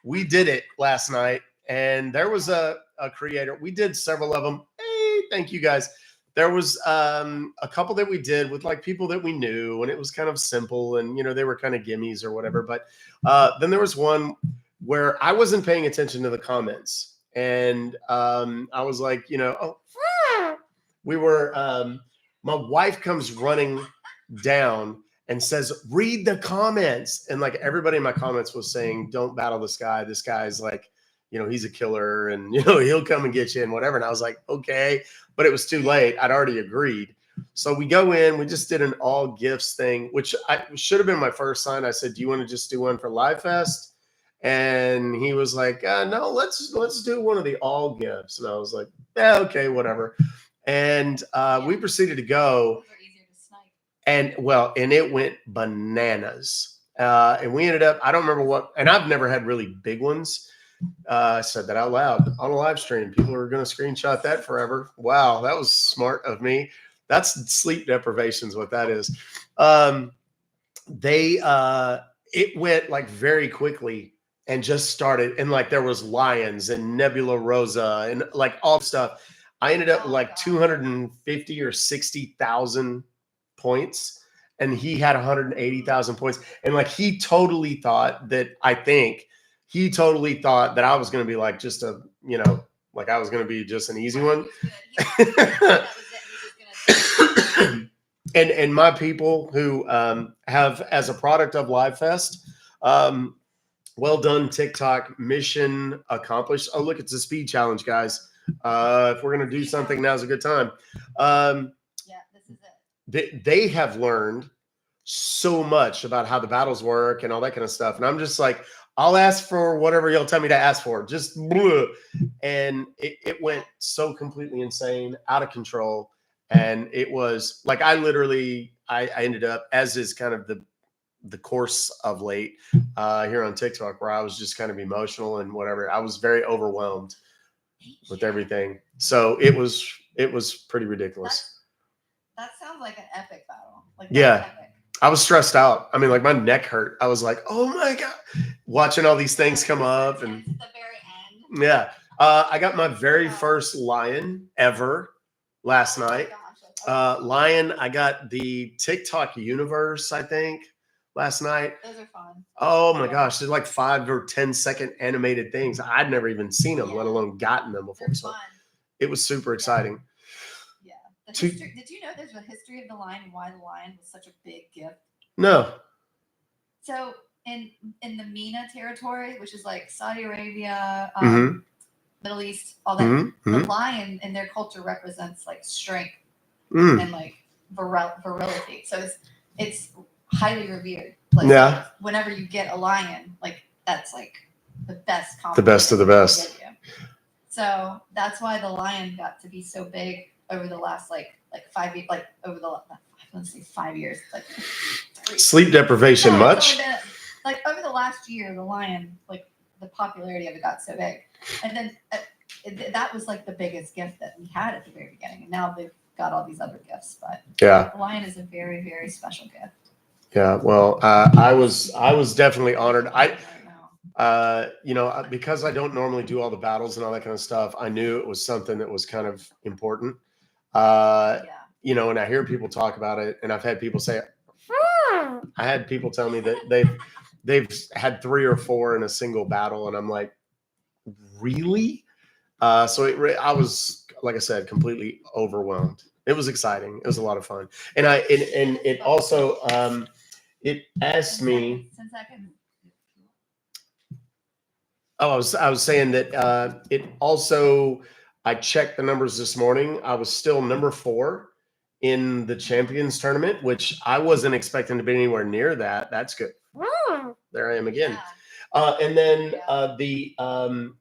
we did it last night. And there was a creator. We did several of them. Hey, thank you guys. There was a couple that we did with like people that we knew, and it was kind of simple, and they were kind of gimmies or whatever. But then there was one where I wasn't paying attention to the comments, and I was like, we were. My wife comes running down, and says, read the comments. And like everybody in my comments was saying, don't battle this guy. This guy's like, you know, he's a killer and, you know, he'll come and get you and whatever. And I was like, okay, but it was too late. I'd already agreed. So we go in, we just did an all gifts thing, which should have been my first sign. I said, do you want to just do one for Live Fest? And he was like, no, let's do one of the all gifts. And I was like, yeah, okay, whatever. And we proceeded to go. And well, and it went bananas. And we ended up, I don't remember what, and I've never had really big ones. I said that out loud on a live stream. People are going to screenshot that forever. Wow, that was smart of me. That's sleep deprivation is what that is. It went like very quickly and just started. And like there was lions and Nebula Rosa and like all stuff. I ended up with like 250 or 60,000 points, and he had 180,000 points. And like he totally thought that I was going to be like just a, you know, like I was going to be just an easy one. And my people who have, as a product of Live Fest, well done, TikTok, mission accomplished. Oh, look, it's a speed challenge, guys. If we're going to do something, now's a good time. Yeah, this is it. They have learned so much about how the battles work and all that kind of stuff. And I'm just like, I'll ask for whatever you'll tell me to ask for. Just bleh. And it went so completely insane, out of control. And it was like, I ended up, as is kind of the course of late here on TikTok, where I was just kind of emotional and whatever. I was very overwhelmed with everything. So it was pretty ridiculous. That sounds like an epic battle. Like yeah. Epic. I was stressed out. I mean, like my neck hurt. I was like, oh my God, watching all these things come up. And at the very end. Yeah. I got my very first lion ever last night. Lion, I got the TikTok universe, I think, last night. Those are fun. Oh my gosh. There's like 5 or 10-second animated things. I'd never even seen them, let alone gotten them before. They're So fun. it was super exciting. Yeah. Did you know there's a history of the lion and why the lion was such a big gift? No. So in the MENA territory, which is like Saudi Arabia, Middle East, all that, the lion in their culture represents like strength and like virility. So it's highly revered. Like, yeah. Whenever you get a lion, like that's like the best compliment. The best of the best. So that's why the lion got to be so big over the last like 5 years, like over the let's say 5 years. Like sleep deprivation much? Like over the last year, the lion, like the popularity of it got so big, and then that was like the biggest gift that we had at the very beginning, and now they've got all these other gifts. But yeah, the lion is a very, very special gift. Yeah, well, I was definitely honored. You know, because I don't normally do all the battles and all that kind of stuff, I knew it was something that was kind of important. You know, and I hear people talk about it, and I've had people say, I had people tell me that they've had 3 or 4 in a single battle, and I'm like, really? So I was, like I said, completely overwhelmed. It was exciting. It was a lot of fun, and it also it asked me. Oh, I was saying that it also. I checked the numbers this morning. I was still number 4 in the Champions tournament, which I wasn't expecting to be anywhere near that. That's good. There I am again. And then the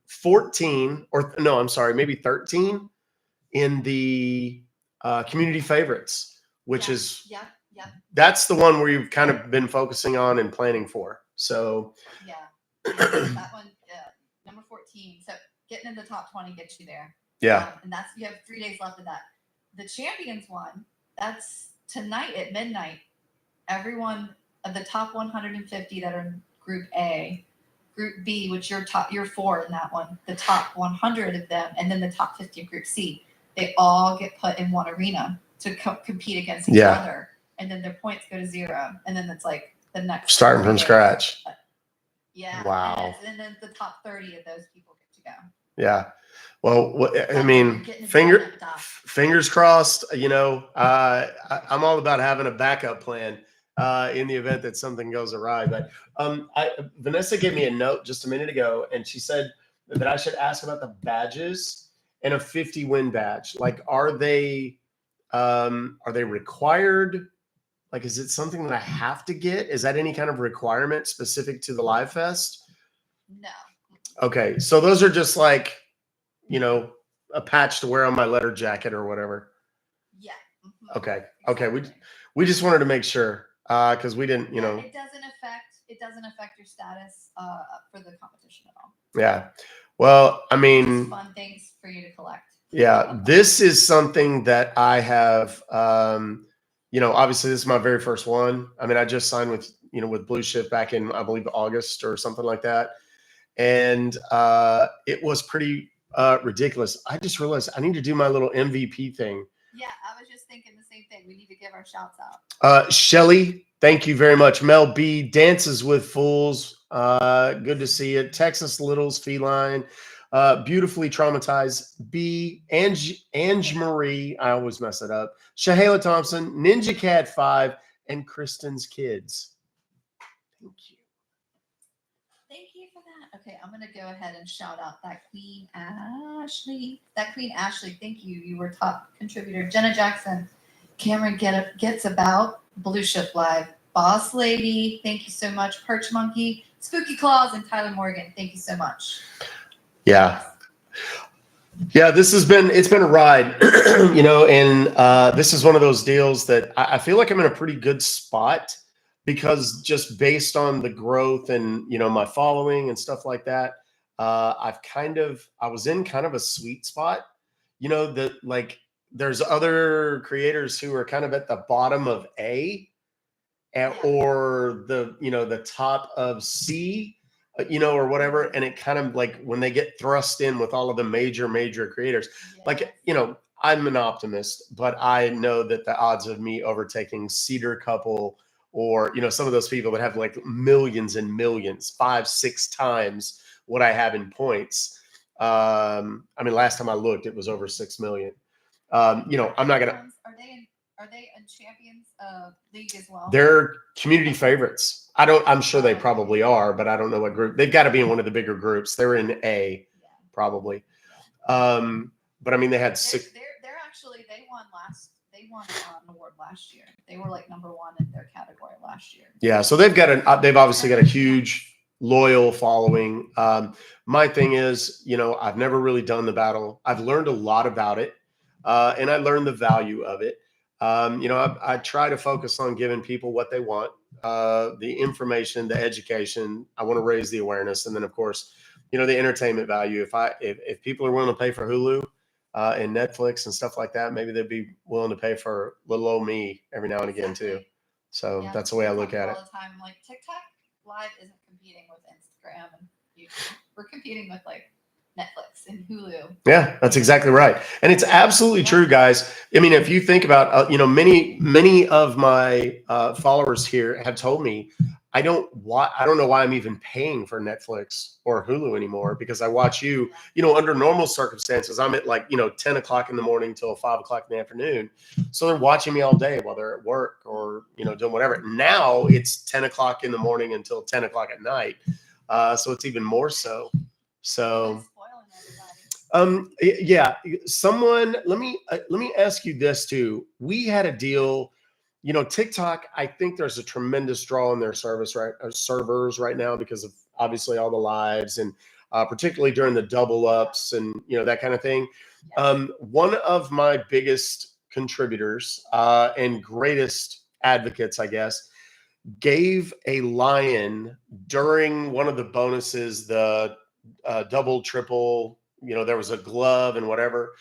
14, or no, I'm sorry, maybe 13 in the community favorites, which is that's the one where you've kind of been focusing on and planning for. So that one, number 14. So getting in the top 20 gets you there. Yeah. And that's, you have 3 days left of that. The Champions one, that's tonight at midnight. Everyone of the top 150 that are in Group A, Group B, which you're 4 in that one, the top 100 of them, and then the top 50 of Group C, they all get put in one arena to compete against each other, and then their points go to 0, and then it's like the next starting from scratch. Yeah. Wow. And then the top 30 of those people get to go. Yeah. Well, I mean, fingers crossed. You know, I'm all about having a backup plan. in the event that something goes awry. But Vanessa gave me a note just a minute ago, and she said that I should ask about the badges and a 50 win badge. Like, are they required? Like, is it something that I have to get? Is that any kind of requirement specific to the Live Fest? No. Okay, so those are just like, a patch to wear on my letter jacket or whatever. Yeah. Okay. Exactly. Okay. We just wanted to make sure because we didn't, Yeah, it doesn't affect your status for the competition at all. Yeah. Well, I Just mean, fun things for you to collect. yeah, this is something that I have. Obviously, this is my very first one. I mean, I just signed with Blue Shift back in, I believe, August or something like that, and it was pretty ridiculous. I just realized I need to do my little MVP thing. Yeah, I was just thinking the same thing. We need to give our shouts out. Shelly, thank you very much. Mel B, Dances with Fools. Good to see it. Texas Littles, Feline. Beautifully Traumatized. B, Ange Marie. I always mess it up. Shahela Thompson, Ninja Cat 5, and Kristen's Kids. Thank you. Thank you for that. Okay, I'm gonna go ahead and shout out that Queen Ashley. Thank you. You were top contributor. Jenna Jackson, Cameron Gets About, Blue Shift Live, Boss Lady. Thank you so much. Perch Monkey, Spooky Claws, and Tyler Morgan. Thank you so much. Yeah. Yeah, it's been a ride, and this is one of those deals that I feel like I'm in a pretty good spot because just based on the growth and my following and stuff like that, I was in kind of a sweet spot, that like there's other creators who are kind of at the bottom of A, or the top of C, or whatever. And it kind of like when they get thrust in with all of the major creators, like, I'm an optimist, but I know that the odds of me overtaking Cedar Couple or, some of those people that have like millions and millions, 5-6 times what I have in points. I mean, last time I looked, it was over 6 million. I'm not going to. Are they in Champions League as well? They're community favorites. I'm sure they probably are, but I don't know what group. They've got to be in one of the bigger groups. They're in A, probably. But I mean, they had six. They're actually, they won an award last year. They were like number one in their category last year. Yeah, so they've obviously got a huge loyal following. My thing is, I've never really done the battle. I've learned a lot about it, and I learned the value of it. I try to focus on giving people what they want, the information, the education. I want to raise the awareness, and then of course, the entertainment value. If people are willing to pay for Hulu and Netflix and stuff like that, maybe they'd be willing to pay for little old me every now and again too. So that's the way I look at it. All the time, like TikTok Live isn't competing with Instagram and YouTube. We're competing with like Netflix and Hulu. Yeah, that's exactly right. And it's absolutely true, guys. I mean, if you think about, many of my followers here have told me, I don't know why I'm even paying for Netflix or Hulu anymore, because I watch you, under normal circumstances, I'm at like, 10 o'clock in the morning till 5 o'clock in the afternoon. So they're watching me all day while they're at work or, doing whatever. Now it's 10 o'clock in the morning until 10 o'clock at night. So it's even more so. So, yeah, someone, let me ask you this too. We had a deal, TikTok, I think there's a tremendous draw on their servers right now because of obviously all the lives and particularly during the double ups and, that kind of thing. One of my biggest contributors and greatest advocates, I guess, gave a lion during one of the bonuses, the double, triple, there was a glove and whatever.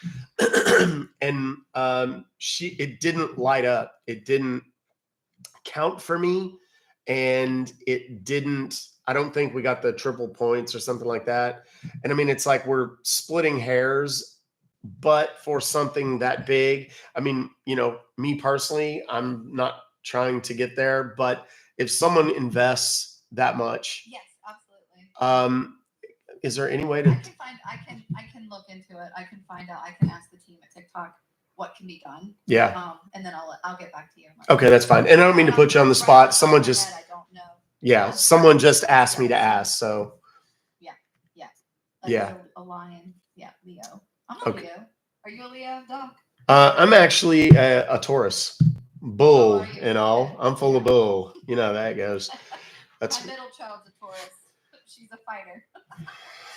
And it didn't light up. It didn't count for me. And I don't think we got the triple points or something like that. And I mean, it's like we're splitting hairs, but for something that big, I mean, me personally, I'm not trying to get there, but if someone invests that much, yes, absolutely. Is there any way to? I can look into it. I can find out. I can ask the team at TikTok what can be done. Yeah. And then I'll get back to you. Okay, that's fine. And I don't mean to put you on the Right spot. off the Someone top of my just, head, I don't know. yeah, someone just asked me to ask. So Like yeah. a lion. Yeah, Leo. I'm a Okay. Leo. Are you a Leo, Doc? I'm actually a Taurus, bull, are you? and all. Okay. I'm full of bull. You know how that goes. That's My middle child's a Taurus. She's a fighter.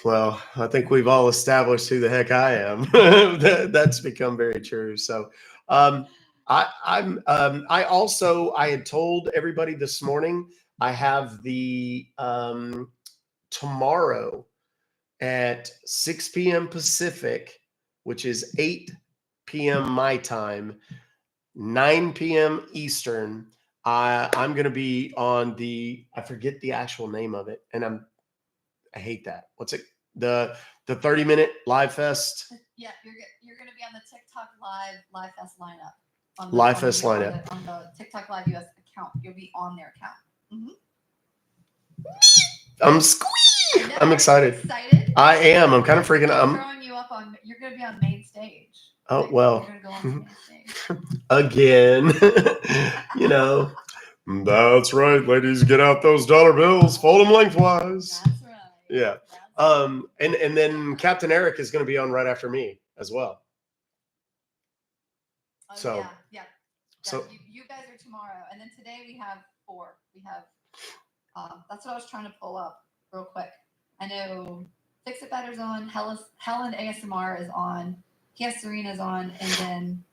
well, I think we've all established who the heck I am. That's become very true. So, I had told everybody this morning I have the tomorrow at 6 p.m. Pacific, which is 8 p.m. my time, 9 p.m. Eastern. I'm going to be on I forget the actual name of it, and I hate that. What's it? The 30-minute live fest. Yeah, you're going to be on the TikTok live fest lineup. On the TikTok Live US account. You'll be on their account. I'm excited. I am. I'm kind of freaking out. I'm throwing you up on. You're going to be on main stage. Oh, Like, well. You're going to go on main stage. Again. You know. That's right, ladies. Get out those dollar bills. Fold them lengthwise. That's right. Yeah. And then Captain Eric is going to be on right after me as well. Oh, So yeah. So you guys are tomorrow, and then today we have 4. We have that's what I was trying to pull up real quick. I know Fix It Better's on. Helen ASMR is on. Kia Serena's on, and then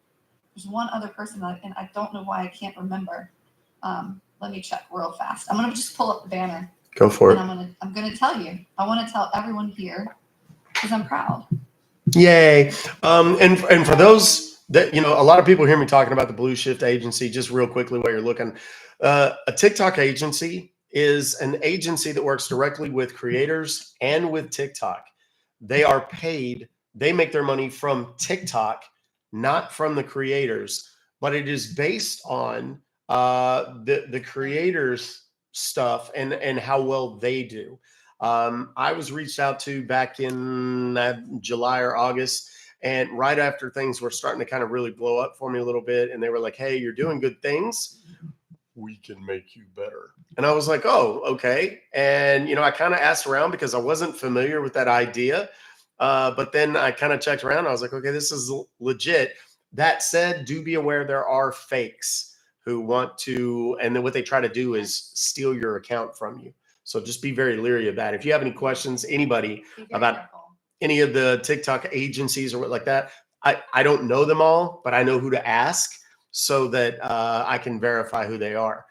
there's one other person and I don't know why I can't remember. Let me check real fast. I'm gonna just pull up the banner. go for it. And I'm gonna tell you. I want to tell everyone here because I'm proud. Yay. And for those that, a lot of people hear me talking about the Blue Shift Agency, just real quickly while you're looking. A TikTok agency is an agency that works directly with creators and with TikTok. They are paid. They make their money from TikTok, not from the creators, but it is based on the creators' stuff and how well they do. I was reached out to back in July or August, and right after things were starting to kind of really blow up for me a little bit, and they were like, "Hey, you're doing good things. We can make you better." And I was like, "Oh, okay." And I kind of asked around because I wasn't familiar with that idea. But then I kind of checked around. I was like, "Okay, this is legit." That said, do be aware there are fakes who want to, and then what they try to do is steal your account from you. So just be very leery of that. If you have any questions, anybody about any of the TikTok agencies or what like that, I don't know them all, but I know who to ask so that I can verify who they are.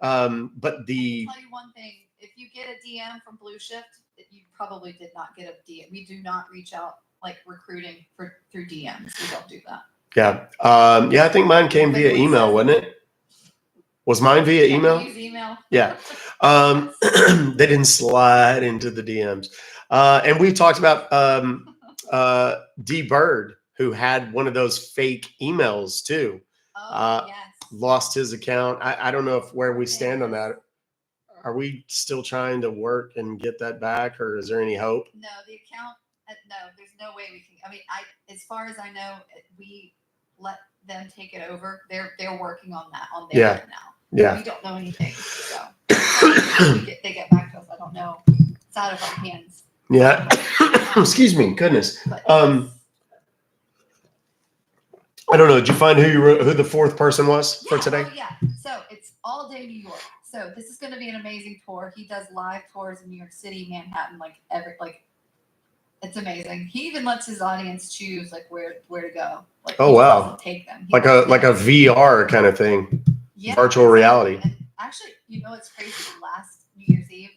But I'll tell you one thing: if you get a DM from Blue Shift, you probably did not get a DM. We do not reach out like recruiting through DMs. We don't do that. Yeah. I think mine came via email, wasn't it? Was mine via email? Use email. Yeah. They didn't slide into the DMs. And we talked about D Bird, who had one of those fake emails too. Yes. Lost his account. I don't know where we stand on that. Are we still trying to work and get that back, or is there any hope? No, the account. No, there's no way we can. I mean, as far as I know, we let them take it over. They're working on that on their end now. Yeah. We don't know anything. So they get back to us. I don't know. It's out of our hands. Yeah. Excuse me. Goodness. But I don't know. Did you find who the 4th person was for today? Oh, yeah. So it's all day New York. So this is going to be an amazing tour. He does live tours in New York City, Manhattan, it's amazing. He even lets his audience choose where to go. Oh, wow. Doesn't take them. Like a VR kind of thing. Yeah, virtual reality. And actually, it's crazy. Last New Year's Eve,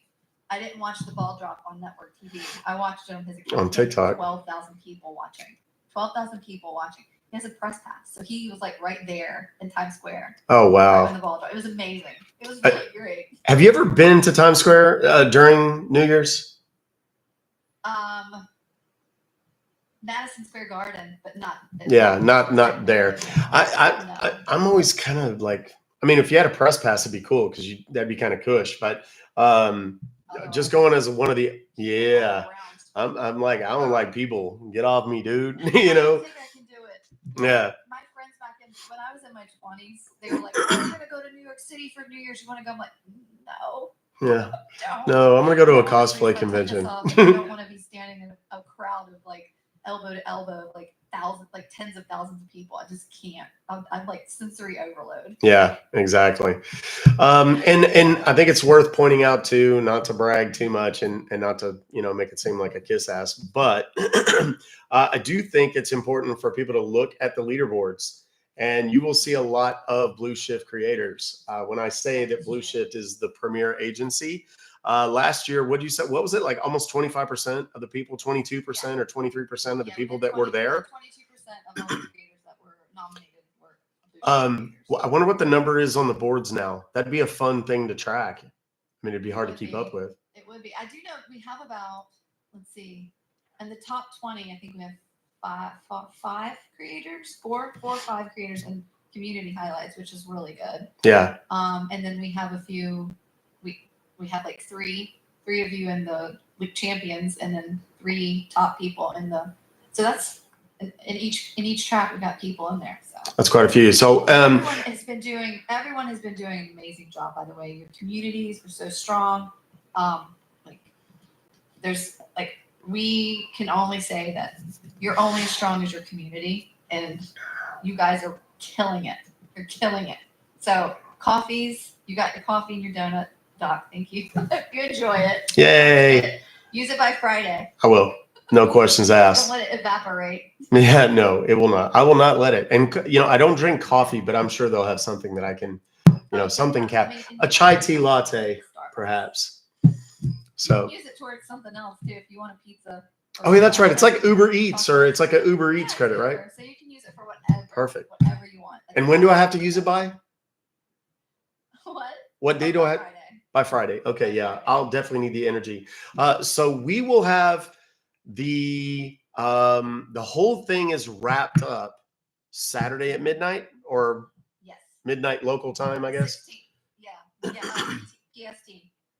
I didn't watch the ball drop on network TV. I watched it on his account. On TikTok. 12,000 people watching. 12,000 people watching. He has a press pass, so he was right there in Times Square. Oh, wow. Right when the ball drop. It was amazing. It was really great. Have you ever been to Times Square during New Year's? Madison Square Garden, but not. Yeah, not there. I'm always kind of like, I mean, if you had a press pass, it'd be cool because that'd be kind of cush. But just going as one of the I'm like, I don't like people. Get off me, dude. I think I can do it. Yeah. My when I was in my 20s, they were like, "Oh, we're gonna go to New York City for New Year's. You want to go?" I'm like, "No, Yeah. don't." No, I'm gonna go to a I don't wanna cosplay freeze my convention. tetanus off, and I don't want to be standing in a crowd of like elbow to elbow, like thousands, like tens of thousands of people. I just can't. I'm like sensory overload. Yeah, exactly. And I think it's worth pointing out too, not to brag too much and not to, make it seem like a kiss ass, but I do think it's important for people to look at the leaderboards, and you will see a lot of Blue Shift creators. When I say that Blue Shift is the premier agency, last year, what was it, like almost 25% of the people, 22% or 23% of the people that were there? 22% of all the creators that were nominated were Blue Shift creators. Well, I wonder what the number is on the boards now. That'd be a fun thing to track. I mean, it'd be hard to keep up with. It would be. I do know we have about, let's see, in the top 20, I think we have five creators, four or five creators in community highlights, which is really good. Yeah. And then we have a few. We have like three of you in the league champions, and then 3 top people in the. So that's in each track we got people in there. So that's quite a few. So everyone has been doing an amazing job. By the way, your communities are so strong. We can only say that you're only as strong as your community, and you guys are killing it. You're killing it. So coffees, you got your coffee and your donut, Doc. Thank you. You enjoy it. Yay. Use it by Friday. I will. No questions asked. Don't let it evaporate. Yeah, no, it will not. I will not let it. And I don't drink coffee, but I'm sure they'll have something that I can, something a chai tea latte, perhaps. So you can use it towards something else too if you want a pizza. Oh, yeah, that's right. It's like Uber Eats, or it's like an Uber Eats credit, right? So you can use it for whatever. Perfect. Whatever you want. And when do I have to use it by? What? What day do I have? Friday. By Friday. Okay, yeah. I'll definitely need the energy. So we will have the whole thing is wrapped up Saturday at midnight, or yes, midnight local time, I guess. 16. Yeah, PST.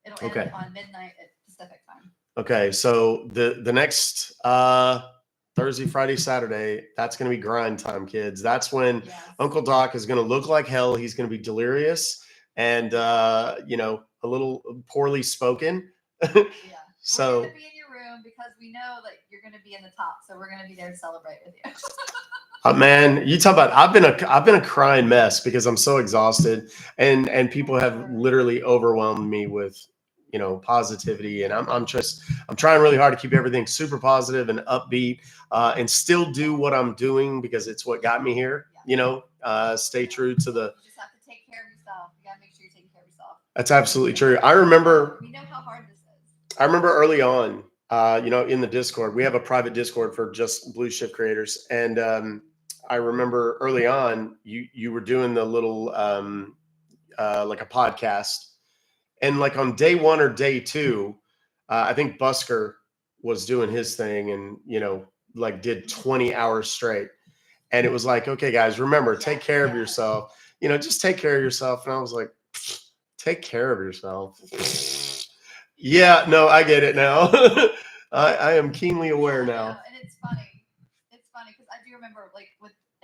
It'll Okay. end on midnight at Pacific time. Okay, so the next Thursday, Friday, Saturday, that's going to be grind time, kids. That's when Uncle Doc is going to look like hell. He's going to be delirious and a little poorly spoken. Yeah. So we're going to be in your room because we know that you're going to be in the top, so we're going to be there to celebrate with you. Man, you talk about I've been a crying mess because I'm so exhausted, and people have literally overwhelmed me with positivity, and I'm trying really hard to keep everything super positive and upbeat, and still do what I'm doing because it's what got me here. Stay true to the. You just have to take care of yourself. You got to make sure you're taking care of yourself. That's absolutely true. I remember. We know how hard this is. I remember early on, in the Discord, we have a private Discord for just Blue Shift creators, and I remember early on, you were doing the little like a podcast. And like on day 1 or day 2, I think Busker was doing his thing and, like did 20 hours straight. And it was like, okay, guys, remember, take care of yourself. Just take care of yourself. And I was like, take care of yourself. Yeah, no, I get it now. I am keenly aware now. And it's funny. It's funny because I do remember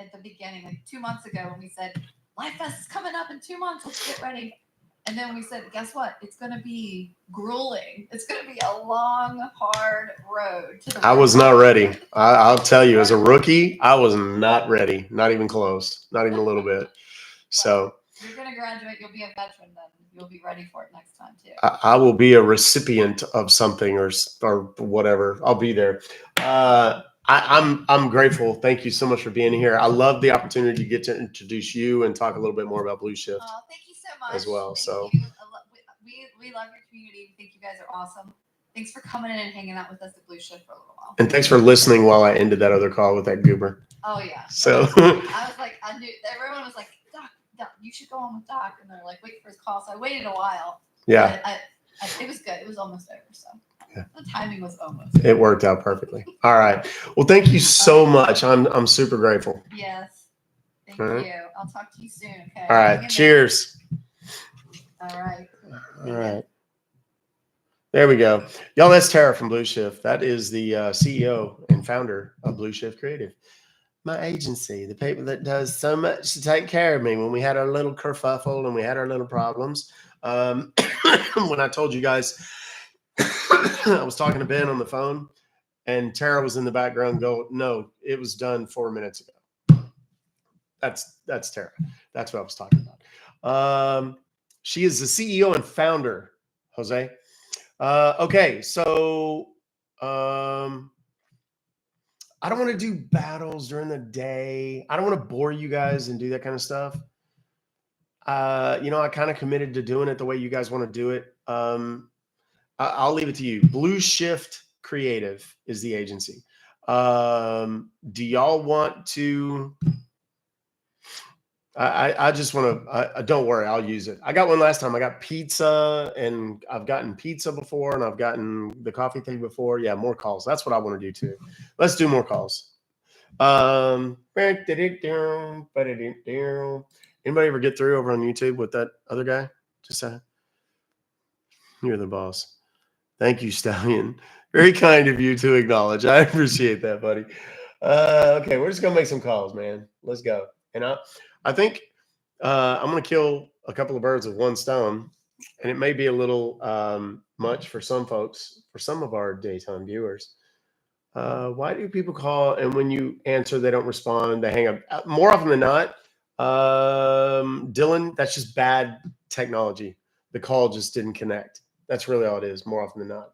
at the beginning, like 2 months ago when we said, Life Fest is coming up in 2 months. Let's get ready. And then we said, guess what? It's going to be grueling. It's going to be a long, hard road. I was not ready. I'll tell you, as a rookie, I was not ready. Not even close. Not even a little bit. So you're going to graduate. You'll be a veteran then. You'll be ready for it next time too. I will be a recipient of something or whatever. I'll be there. I'm grateful. Thank you so much for being here. I love the opportunity to get to introduce you and talk a little bit more about Blue Shift. Thank you so much. As well. Thank you. We love your community. We think you guys are awesome. Thanks for coming in and hanging out with us at Blue Shift for a little while. And thanks for listening while I ended that other call with that goober. Oh yeah. So I was like, I knew everyone was like, Doc, you should go on with Doc, and they're like, wait for his call. So I waited a while. Yeah. It was good. It was almost over. So yeah. The timing was almost. It worked out perfectly. All right. Well, thank you so much. I'm super grateful. Yes. Thank you. I'll talk to you soon. Okay. All right. Cheers. All right. All right. There we go. Y'all, that's Tara from Blue Shift. That is the CEO and founder of Blue Shift Creative. My agency, the people that does so much to take care of me when we had our little kerfuffle and we had our little problems. When I told you guys, I was talking to Ben on the phone, and Tara was in the background. Go, no, it was done 4 minutes ago. That's Tara. That's what I was talking about. She is the CEO and founder, Jose. Okay, so I don't want to do battles during the day. I don't want to bore you guys and do that kind of stuff. I kind of committed to doing it the way you guys want to do it. I'll leave it to you. Blue Shift Creative is the agency. Do y'all want to? I just want to. Don't worry, I'll use it. I got one last time. I got pizza, and I've gotten pizza before, and I've gotten the coffee thing before. Yeah, more calls. That's what I want to do too. Let's do more calls. Anybody ever get through over on YouTube with that other guy? Just you're the boss. Thank you, Stallion. Very kind of you to acknowledge. I appreciate that, buddy. Okay, we're just gonna make some calls, man. Let's go. And I think I'm gonna kill a couple of birds with one stone, and it may be a little much for some folks, for some of our daytime viewers. Why do people call and when you answer they don't respond, they hang up? More often than not, Dylan, that's just bad technology. The call just didn't connect. That's really all it is, more often than not.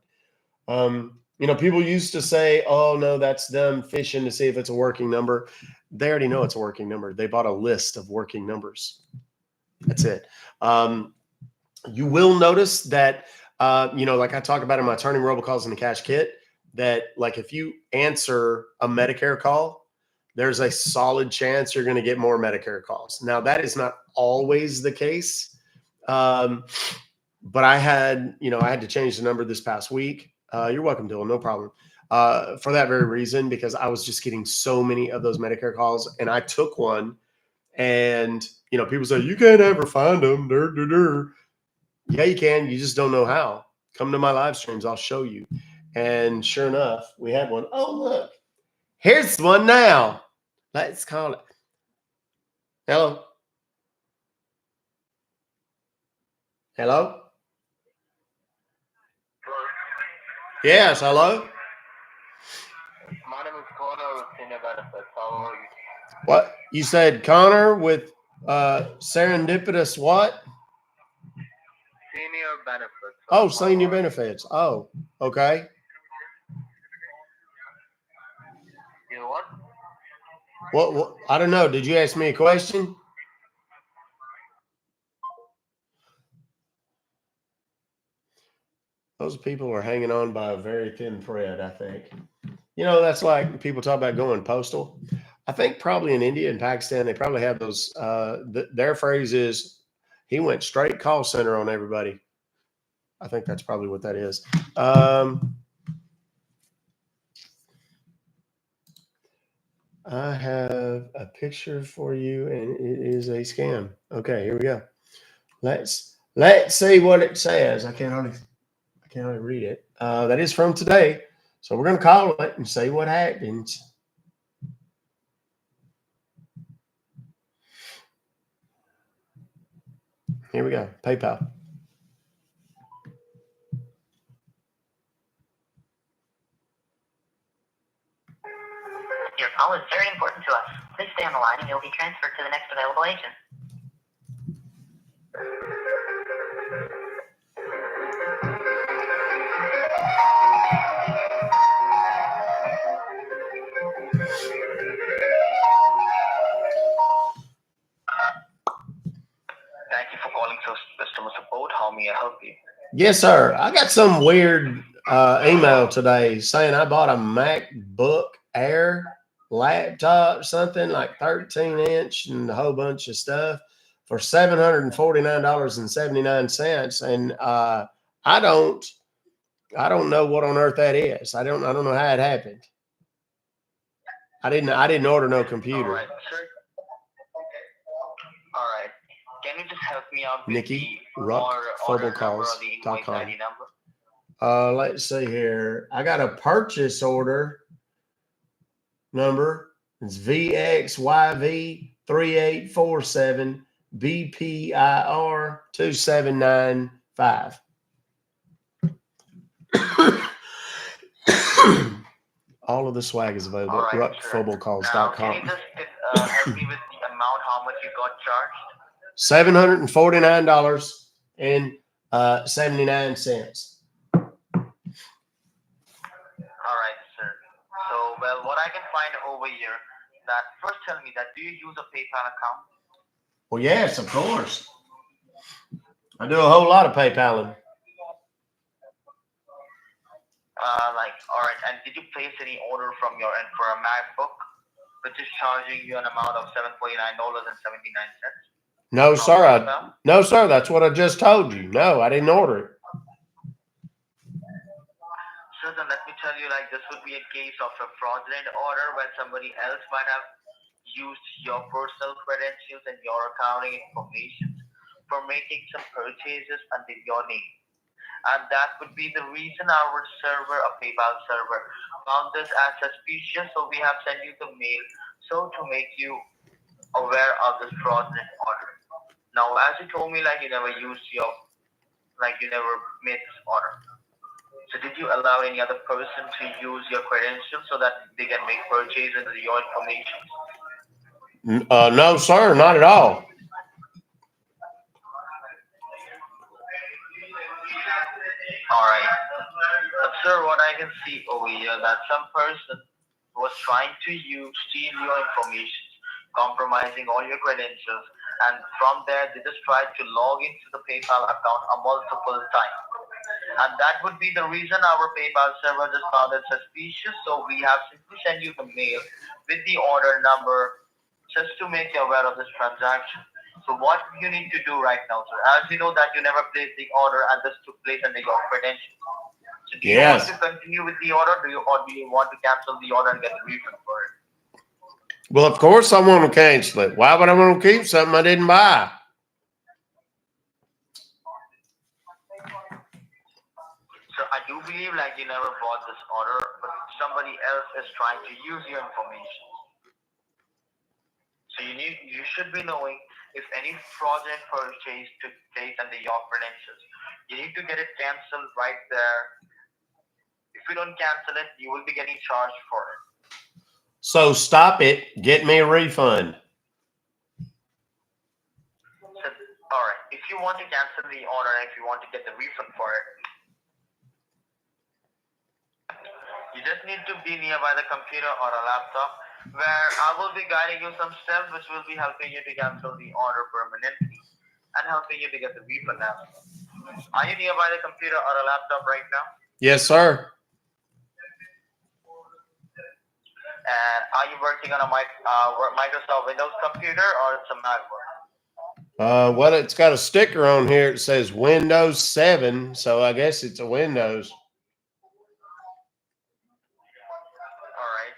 People used to say, oh no, that's them fishing to see if it's a working number. They already know it's a working number. They bought a list of working numbers. That's it. You will notice that, like I talk about in my turning robocalls in the cash kit, that like if you answer a Medicare call, there's a solid chance you're going to get more Medicare calls. Now, that is not always the case. But I had to change the number this past week. You're welcome, Dylan. No problem. For that very reason, because I was just getting so many of those Medicare calls, and I took one, and people say you can't ever find them. Yeah, you can. You just don't know how. Come to my live streams. I'll show you. And sure enough, we had one. Oh, look, here's one now. Let's call it. Hello. Hello. Yes, hello. My name is Connor with Senior Benefits. How are you? What you said, Connor, with serendipitous what? Senior Benefits. Oh, senior benefits. Oh, okay. You know what? What? I don't know. Did you ask me a question? Those people are hanging on by a very thin thread, I think. That's like people talk about going postal. I think probably in India and Pakistan, they probably have those. Their phrase is, he went straight call center on everybody. I think that's probably what that is. I have a picture for you, and it is a scam. Okay, here we go. Let's see what it says. I can't hardly read it. That is from today, so we're gonna call it and see what happens. Here we go. PayPal. Your call is very important to us. Please stay on the line and you'll be transferred to the next available agent. Thank you for calling customer support. How may I help you? Yes, sir. I got some weird email today saying I bought a MacBook Air laptop, something like 13-inch and a whole bunch of stuff for $749.79. And I don't know what on earth that is. I don't know how it happened. I didn't order no computer. All right, sir. All right. Can you just help me out with Nikki, the Ruck, order number Fobocalls or the invoice ID number? Let's see here. I got a purchase order number It's VXYV3847 BPIR 2795. All of the swag is available All at right, sure. Now, can ruckfobocalls.com. you just help me with the amount, how much you got charged? $749.79. All right, sir. So, well, what I can find over here, that first tell me that do you use a PayPal account? Well, yes, of course. I do a whole lot of PayPaling. All right, and did you place any order from your end for a MacBook, which is charging you an amount of $749.79? No, sir. No, sir. That's what I just told you. No, I didn't order it. So then let me tell you, like, this would be a case of a fraudulent order where somebody else might have used your personal credentials and your accounting information for making some purchases under your name. And that would be the reason our server, a PayPal server, found this as suspicious. So we have sent you the mail so to make you aware of this fraudulent order. Now, as you told me, like you never used your, like you never made this order. So did you allow any other person to use your credentials so that they can make purchases with your information? No, sir. Not at all. All right. But sir, what I can see over here that some person was trying to steal your information, compromising all your credentials, and from there they just tried to log into the PayPal account a multiple times. And that would be the reason our PayPal server just found it suspicious. So we have simply sent you the mail with the order number just to make you aware of this transaction. So what you need to do right now, sir, as you know that you never placed the order and this took place under your credentials. So do you want to continue with the order, or do you want to cancel the order and get a refund for it? Well, of course I want to cancel it. Why would I want to keep something I didn't buy? So I do believe like you never bought this order, but somebody else is trying to use your information. So you should be knowing if any fraudulent purchase took place under your credentials. You need to get it canceled right there. If you don't cancel it, you will be getting charged for it. So stop it. Get me a refund. So, all right. If you want to cancel the order, if you want to get the refund for it, you just need to be nearby the computer or a laptop where I will be guiding you some steps which will be helping you to cancel the order permanently and helping you to get the refund now. Are you nearby the computer or a laptop right now? Yes, sir. And are you working on a Microsoft Windows computer or it's a MacBook? Well, it's got a sticker on here. It says Windows 7, so I guess it's a Windows. All right.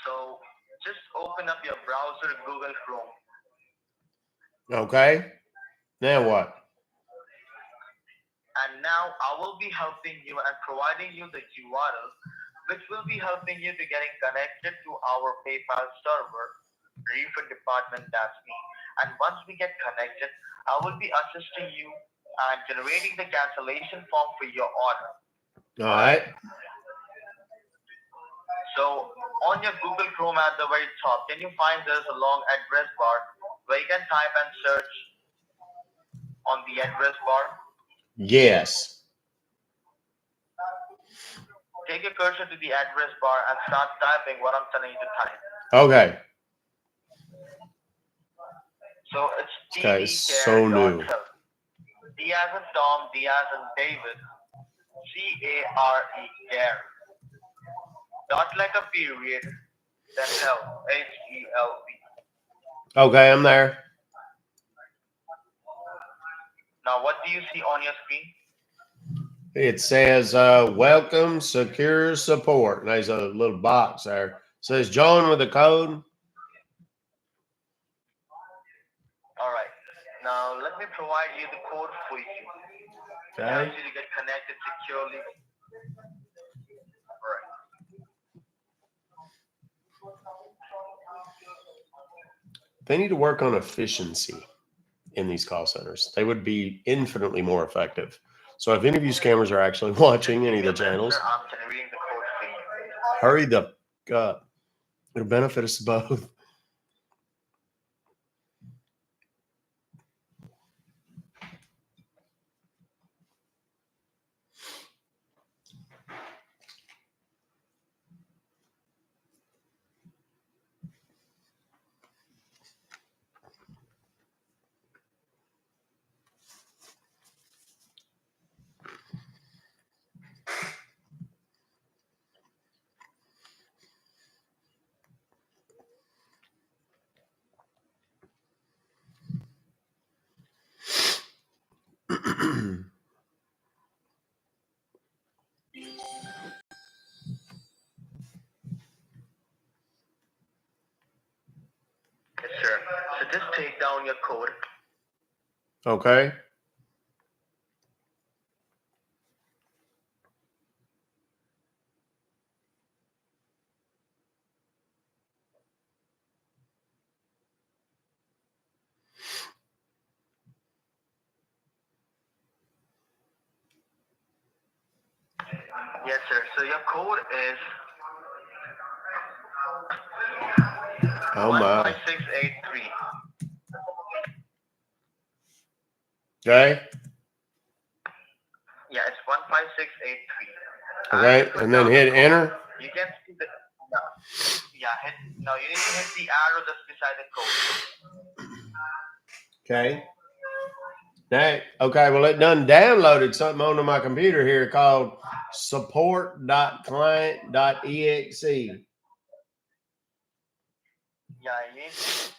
So just open up your browser, Google Chrome. Okay. Now what? And now I will be helping you and providing you the URL, which will be helping you to getting connected to our PayPal server, refund department, that's me. And once we get connected, I will be assisting you and generating the cancellation form for your order. All right. So on your Google Chrome at the very top, can you find there's a long address bar where you can type and search on the address bar? Yes. Take your cursor to the address bar and start typing what I'm telling you to type. Okay. So it's Okay, so new. D as in Tom, D as in David, C-A-R-E, care. Dot like a period, then help, H-E-L-P. Okay, I'm there. Now, what do you see on your screen? It says, welcome, secure support. And there's a little box there. It says, join with the code. All right. Now, let me provide you the code for you. Okay. It helps you to get connected securely. All right. They need to work on efficiency in these call centers. They would be infinitely more effective. So if any of you scammers are actually watching any of the channels, I'm generating the code for you. hurry the up. It'll benefit us both. Yes, sir. So just take down your code. Okay. Yes, sir. So your code is Oh my. 15683. Okay. Yeah, it's 15683. Okay. And then hit enter. You can see the hit. No, you need to hit the arrow just beside the code. Okay. Okay, well, it done downloaded something onto my computer here called support.client.exe. Yeah, you need to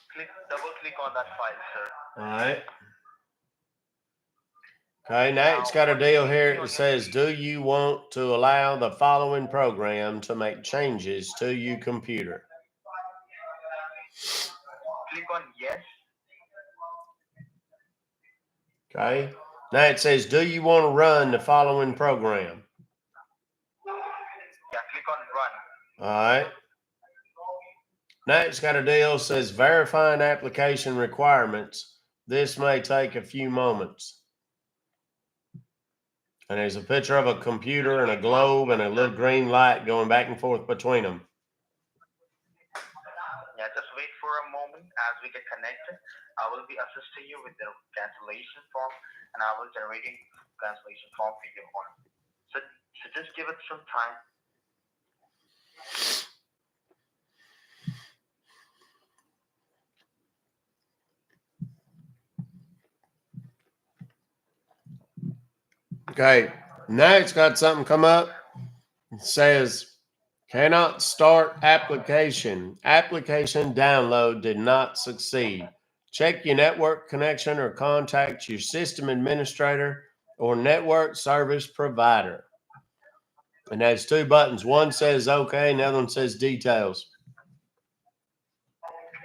double click on that file, sir. All right. Okay, now it's got a deal here that says, do you want to allow the following program to make changes to your computer? Click on yes. Okay. Now it says, do you want to run the following program? Yeah, click on run. All right. Now it's got a deal that says verifying application requirements. This may take a few moments. And there's a picture of a computer and a globe and a little green light going back and forth between them. Yeah, just wait for a moment as we get connected. I will be assisting you with the cancellation form, and I will generating cancellation form for you. So just give it some time. Okay, now it's got something come up. It says, cannot start application. Application download did not succeed. Check your network connection or contact your system administrator or network service provider. And there's two buttons. One says okay, and the other one says details.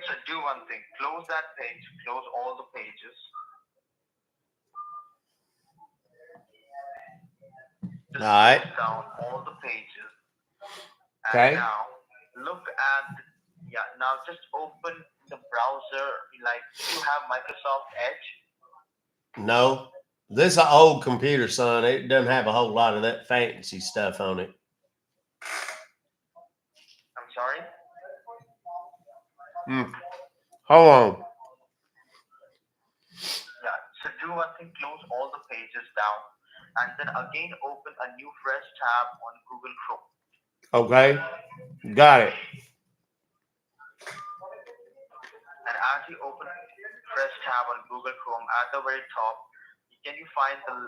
So do one thing. Close that page. Close all the pages. Just all right. close down all the pages. Okay. And now look at now just open the browser. Like, do you have Microsoft Edge? No. This is an old computer, son. It doesn't have a whole lot of that fancy stuff on it. I'm sorry? Hold on. Yeah, so do one thing, close all the pages down, and then again open a new fresh tab on Google Chrome. Okay. Got it. And as you open fresh tab on Google Chrome, at the very top, can you find the address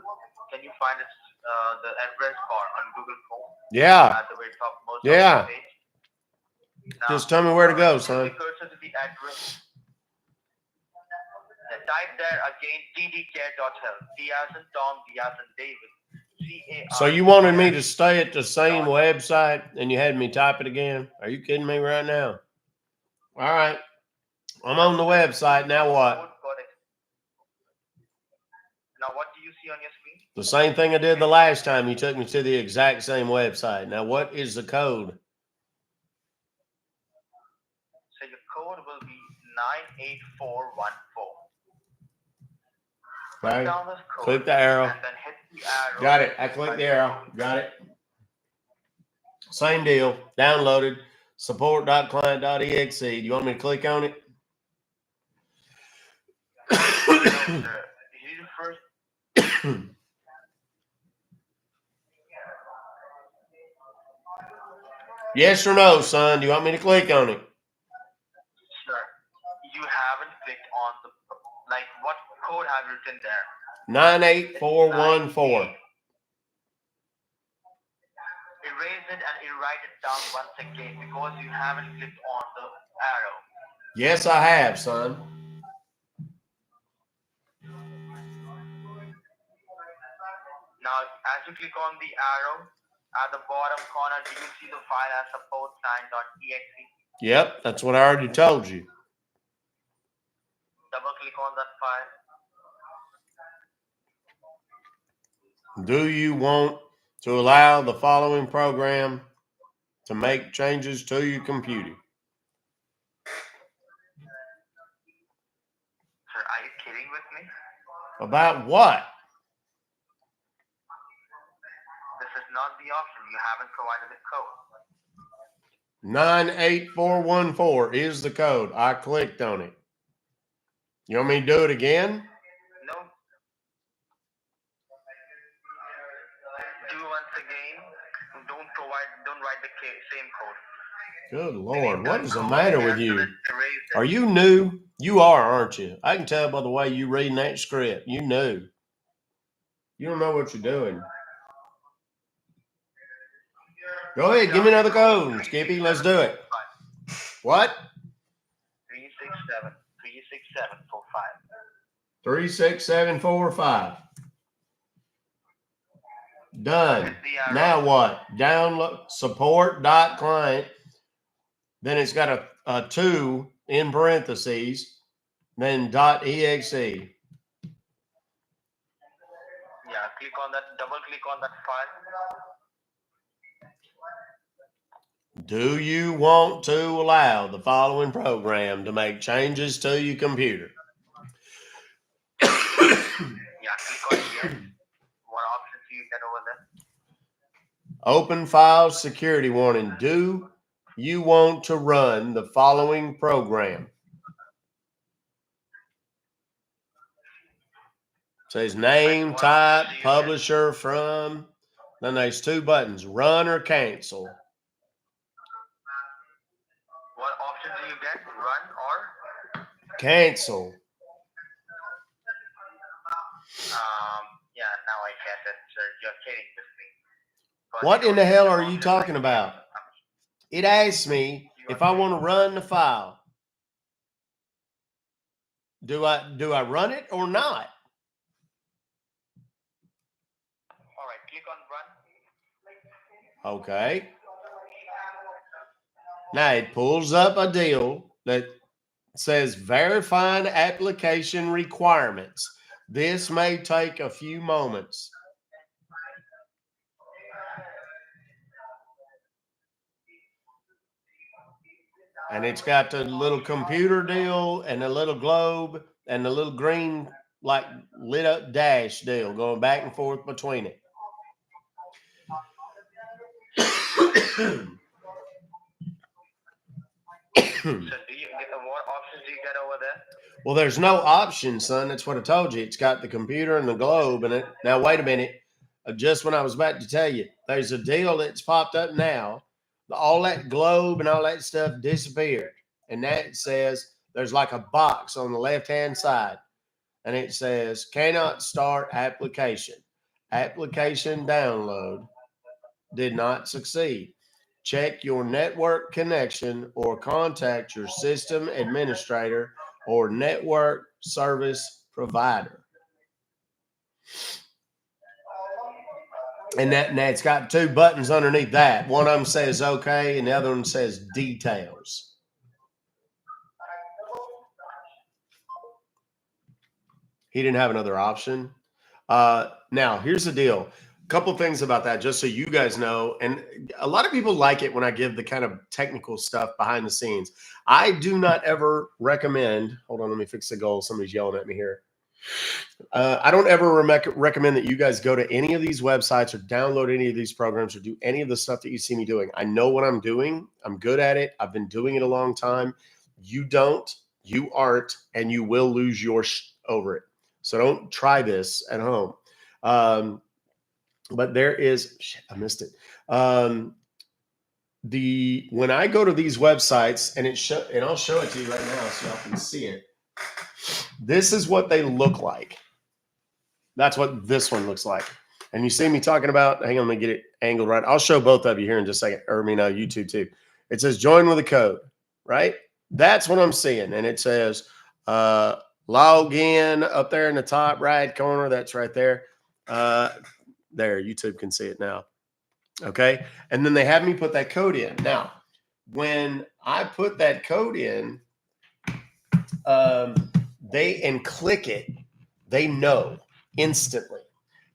bar on Google Chrome? Yeah. At the very top, most Yeah. of the page. Now, just tell me where to go, son. Cursor to the address. Type there again ddcare.health. D as in Tom, D as in David. So you wanted me to stay at the same website and you had me type it again? Are you kidding me right now? All right. I'm on the website. Now what? Now what do you see on your screen? The same thing I did the last time. You took me to the exact same website. Now what is the code? So your code will be 98414. Okay. Put down this code Click the arrow. and then hit the arrow. Got it. I clicked the arrow. Got it. Same deal. Downloaded. Support.client.exe. Do you want me to click on it? No, sir. You need to first. Yes or no, son? Do you want me to click on it? Sir, you haven't clicked on the, like, what code have you written there? 98414. Erase it and write it down once again because you haven't clicked on the arrow. Yes, I have, son. Now, as you click on the arrow, at the bottom corner, do you see the file as support.exe? Yep, that's what I already told you. Double click on that file. Do you want to allow the following program to make changes to your computer? Sir, are you kidding with me? About what? This is not the option. You haven't provided the code. 98414 is the code. I clicked on it. You want me to do it again? No. Do once again. Don't write the same code. Good Lord, what is the matter with you? Are you new? You are, aren't you? I can tell by the way you reading that script. You new. You don't know what you're doing. Go ahead, give me another code, Skippy. Let's do it. What? 36745. 36745. Done. Now what? Download support.client. Then it's got a 2 in parentheses, then .exe. Yeah, click on that, double click on that file. Do you want to allow the following program to make changes to your computer? Yeah, click on here. What options do you get over there? Open file security warning. Do you want to run the following program? Says name, type, publisher, from. Then there's 2 buttons, run or cancel. What option do you get? Run or? Cancel. Yeah, now I get it, sir. You're kidding with me. But What in the hell are you talking about? It asks me if I want to run the file. Do I run it or not? All right, click on run. Okay. Now it pulls up a deal that says verifying application requirements. This may take a few moments. And it's got the little computer deal and the little globe and the little green, like, lit up dash deal going back and forth between it. So what options do you get over there? Well, there's no option, son. That's what I told you. It's got the computer and the globe in it. Now, wait a minute. Just when I was about to tell you, there's a deal that's popped up now. All that globe and all that stuff disappeared. And that says there's like a box on the left-hand side. And it says, cannot start application. Application download did not succeed. Check your network connection or contact your system administrator or network service provider. And it's got 2 buttons underneath that. One of them says okay, and the other one says details. He didn't have another option. Now, here's the deal. couple things about that, just so you guys know. And a lot of people like it when I give the kind of technical stuff behind the scenes. I do not ever recommend, hold on, let me fix the goal. Somebody's yelling at me here. I don't ever recommend that you guys go to any of these websites or download any of these programs or do any of the stuff that you see me doing. I know what I'm doing. I'm good at it. I've been doing it a long time. You don't, you aren't, and you will lose your over it. So don't try this at home. But there is, shit, I missed it. When I go to these websites and and I'll show it to you right now so y'all can see it. This is what they look like. That's what this one looks like. And you see me talking about, hang on, let me get it angled right. I'll show both of you here in just a second, or YouTube too. It says join with a code, right? That's what I'm seeing. And it says log in up there in the top right corner. That's right there. There, YouTube can see it now. Okay. And then they have me put that code in. Now, when I put that code in, and click it, they know instantly.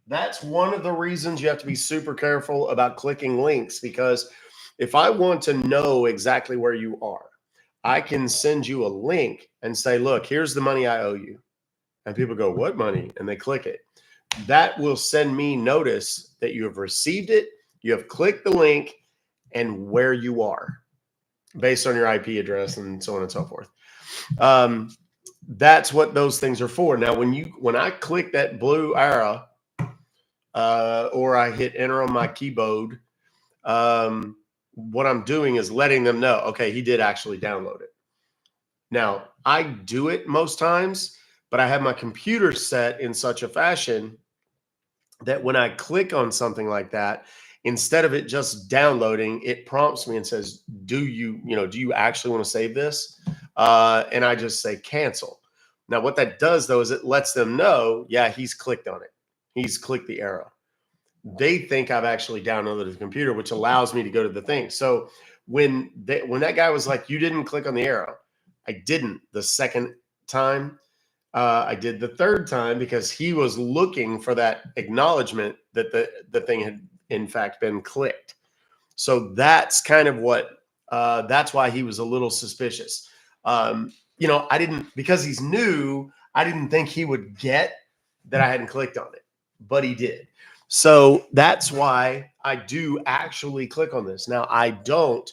That's one of the reasons you have to be super careful about clicking links, because if I want to know exactly where you are, I can send you a link and say, look, here's the money I owe you. And people go, what money? And they click it. That will send me notice that you have received it, you have clicked the link, and where you are based on your IP address and so on and so forth. That's what those things are for. Now, when I click that blue arrow, or I hit enter on my keyboard, what I'm doing is letting them know, okay, he did actually download it. Now, I do it most times, but I have my computer set in such a fashion that when I click on something like that, instead of it just downloading, it prompts me and says, do you actually want to save this? And I just say cancel. Now, what that does, though, is it lets them know, yeah, he's clicked on it. He's clicked the arrow. They think I've actually downloaded the computer, which allows me to go to the thing. So when that guy was like, you didn't click on the arrow, I didn't the second time. I did the third time because he was looking for that acknowledgement that the thing had in fact been clicked. So that's kind of what, that's why he was a little suspicious. Because he's new, I didn't think he would get that I hadn't clicked on it, but he did. So that's why I do actually click on this. Now, I don't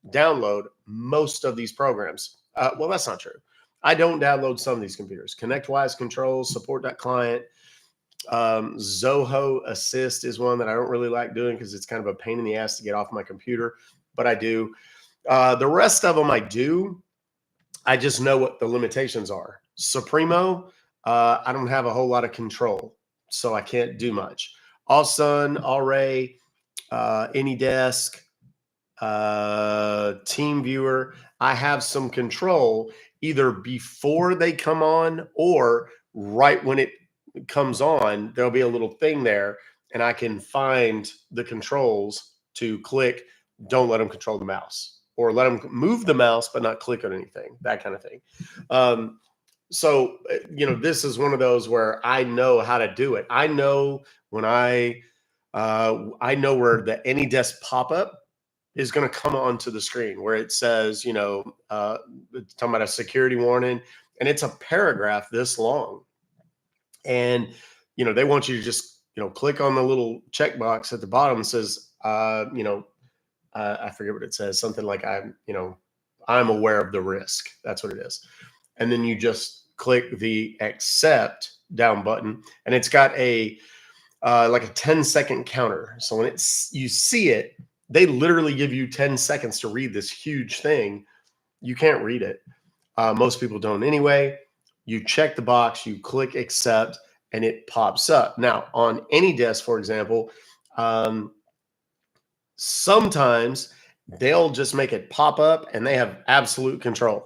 download most of these programs. Well, that's not true. I don't download some of these computers. ConnectWise Controls, Support.Client, Zoho Assist is one that I don't really like doing because it's kind of a pain in the ass to get off my computer, but I do. The rest of them I do. I just know what the limitations are. Supremo, I don't have a whole lot of control, so I can't do much. Allsun, Array, AnyDesk, TeamViewer, I have some control either before they come on or right when it comes on. There'll be a little thing there, and I can find the controls to click. Don't let them control the mouse, or let them move the mouse but not click on anything, that kind of thing. So, this is one of those where I know how to do it. I know when I know where the AnyDesk pop-up is going to come onto the screen where it says, it's talking about a security warning, and it's a paragraph this long. And, they want you to just, click on the little checkbox at the bottom that says, I forget what it says, something like I'm aware of the risk. That's what it is. And then you just click the accept down button, and it's got a 10-second counter. So when you see it, they literally give you 10 seconds to read this huge thing. You can't read it. Most people don't anyway. You check the box, you click accept, and it pops up. Now, on AnyDesk, for example, sometimes they'll just make it pop up and they have absolute control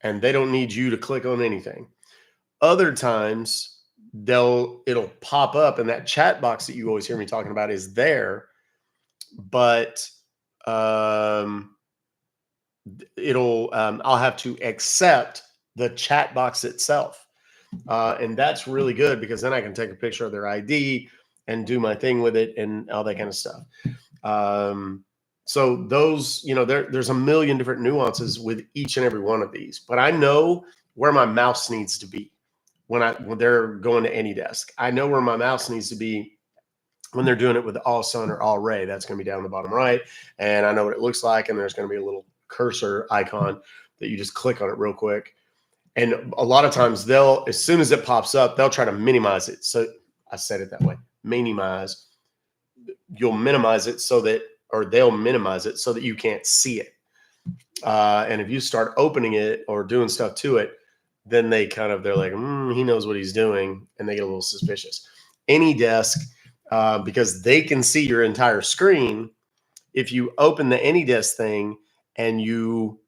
and they don't need you to click on anything. Other times it'll pop up and that chat box that you always hear me talking about is there, but I'll have to accept the chat box itself. And that's really good because then I can take a picture of their ID and do my thing with it and all that kind of stuff. So those, there's a million different nuances with each and every one of these, but I know where my mouse needs to be when they're going to any desk. I know where my mouse needs to be when they're doing it with all sun or all ray. That's going to be down the bottom right, and I know what it looks like, and there's going to be a little cursor icon that you just click on it real quick. And a lot of times as soon as it pops up, they'll try to minimize it. So I said it that way, minimize. You'll minimize it they'll minimize it so that you can't see it. And if you start opening it or doing stuff to it, then they're like, he knows what he's doing, and they get a little suspicious. Any desk, because they can see your entire screen, if you open the AnyDesk thing and you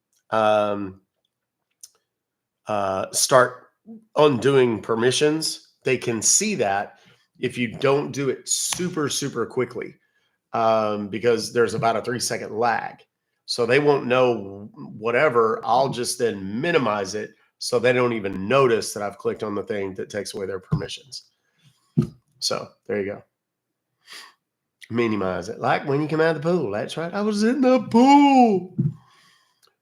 start undoing permissions, they can see that if you don't do it super, super quickly, because there's about a 3-second lag. So they won't know whatever. I'll just then minimize it so they don't even notice that I've clicked on the thing that takes away their permissions. So there you go. Minimize it. Like when you come out of the pool. That's right. I was in the pool.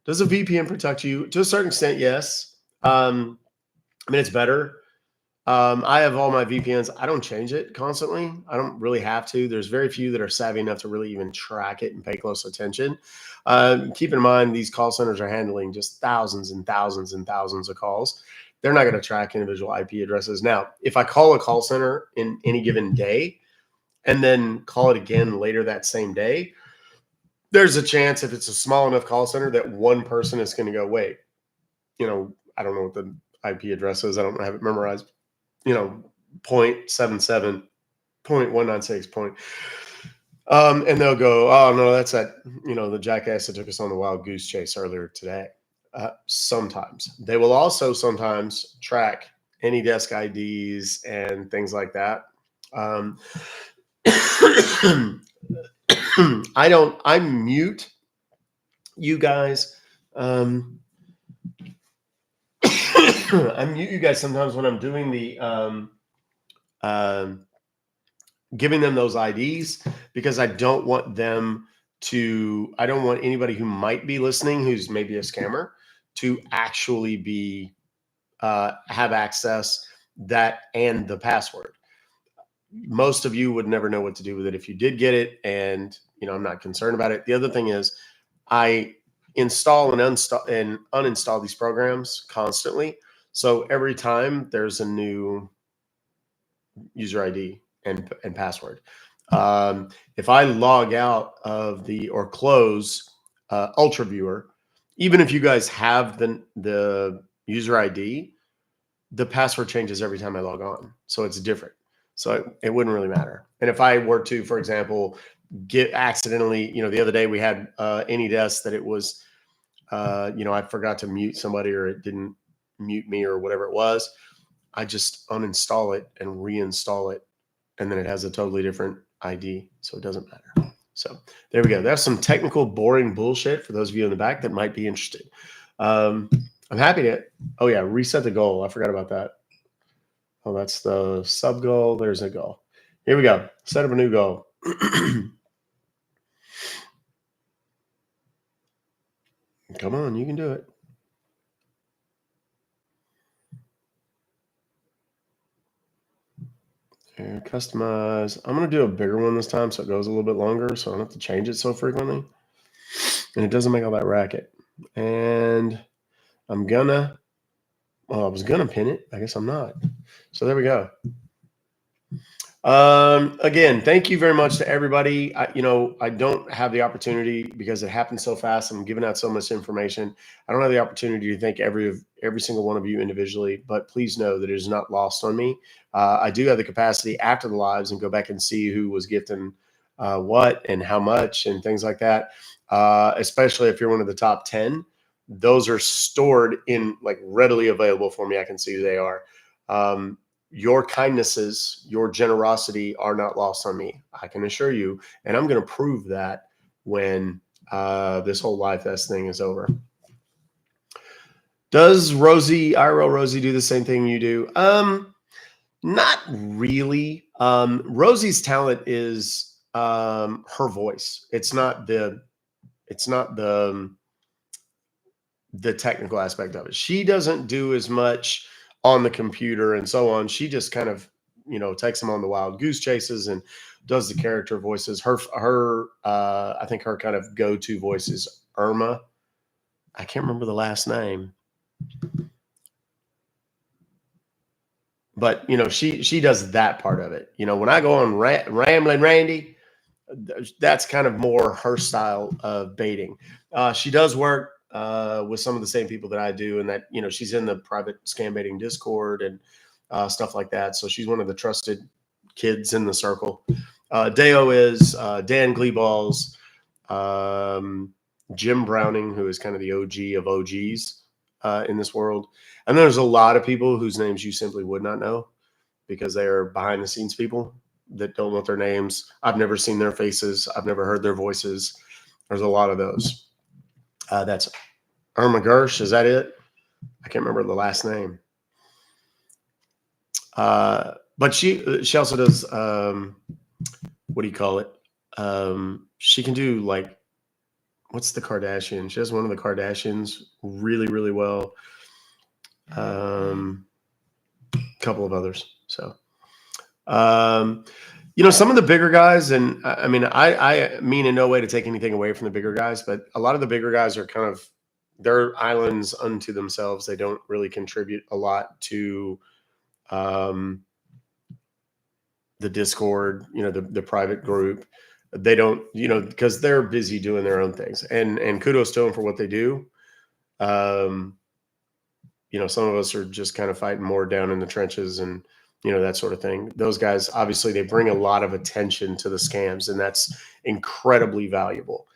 Does a VPN protect you? To a certain extent, yes. It's better. I have all my VPNs. I don't change it constantly. I don't really have to. There's very few that are savvy enough to really even track it and pay close attention. Keep in mind, these call centers are handling just thousands and thousands and thousands of calls. They're not going to track individual IP addresses. Now, if I call a call center in any given day and then call it again later that same day, there's a chance, if it's a small enough call center, that one person is going to go, wait, I don't know what the IP address is. I don't have it memorized. 0.77, 0.196 and they'll go, oh no, that's that, the jackass that took us on the wild goose chase earlier today. Sometimes they will also sometimes track AnyDesk IDs and things like that. I mute you guys. I mute you guys sometimes when I'm doing the giving them those IDs, because I don't want anybody who might be listening, who's maybe a scammer, to actually be have access that and the password. Most of you would never know what to do with it if you did get it, and I'm not concerned about it. The other thing is, I install and uninstall these programs constantly. So every time there's a new user ID and password. If I log out of or close Ultra Viewer, even if you guys have the user ID, the password changes every time I log on. So it's different. So it wouldn't really matter. And if I were to, for example, get accidentally, the other day we had AnyDesk that it was, I forgot to mute somebody, or it didn't mute me, or whatever it was. I just uninstall it and reinstall it, and then it has a totally different ID, so it doesn't matter. So there we go. That's some technical, boring bullshit for those of you in the back that might be interested. I'm happy to. Oh yeah, reset the goal. I forgot about that. Oh, that's the sub goal. There's a goal. Here we go. Set up a new goal. Come on, you can do it. And customize. I'm going to do a bigger one this time so it goes a little bit longer, so I don't have to change it so frequently. And it doesn't make all that racket. And I was going to pin it. I guess I'm not. So there we go. Again, thank you very much to everybody. I don't have the opportunity, because it happened so fast. I'm giving out so much information. I don't have the opportunity to thank every single one of you individually, but please know that it is not lost on me. I do have the capacity after the lives and go back and see who was gifting what and how much and things like that. Especially if you're one of the top 10, those are stored in readily available for me. I can see who they are. Your kindnesses, your generosity are not lost on me. I can assure you. And I'm going to prove that when this whole Live Fest thing is over. Does IRL Rosie do the same thing you do? Not really. Rosie's talent is her voice. It's not the technical aspect of it. She doesn't do as much on the computer and so on. She just kind of, takes them on the wild goose chases and does the character voices. I think her kind of go-to voice is Irma. I can't remember the last name. But, she does that part of it. When I go on Rambling Randy, that's kind of more her style of baiting. She does work with some of the same people that I do, and that, she's in the private scam baiting Discord and stuff like that. So she's one of the trusted kids in the circle. Deo is Dan Gleeballs, Jim Browning, who is kind of the OG of OGs in this world. And there's a lot of people whose names you simply would not know because they are behind the scenes people that don't want their names. I've never seen their faces. I've never heard their voices. There's a lot of those. That's Irma Gersh. Is that it? I can't remember the last name. But she also does, what do you call it? She can do like, what's the Kardashian? She does one of the Kardashians really, really well. Couple of others. So, some of the bigger guys, and I mean, I mean in no way to take anything away from the bigger guys, but a lot of the bigger guys are kind of, they're islands unto themselves. They don't really contribute a lot to the Discord, the private group. They don't, because they're busy doing their own things, and kudos to them for what they do. Some of us are just kind of fighting more down in the trenches and, that sort of thing. Those guys, obviously, they bring a lot of attention to the scams, and that's incredibly valuable.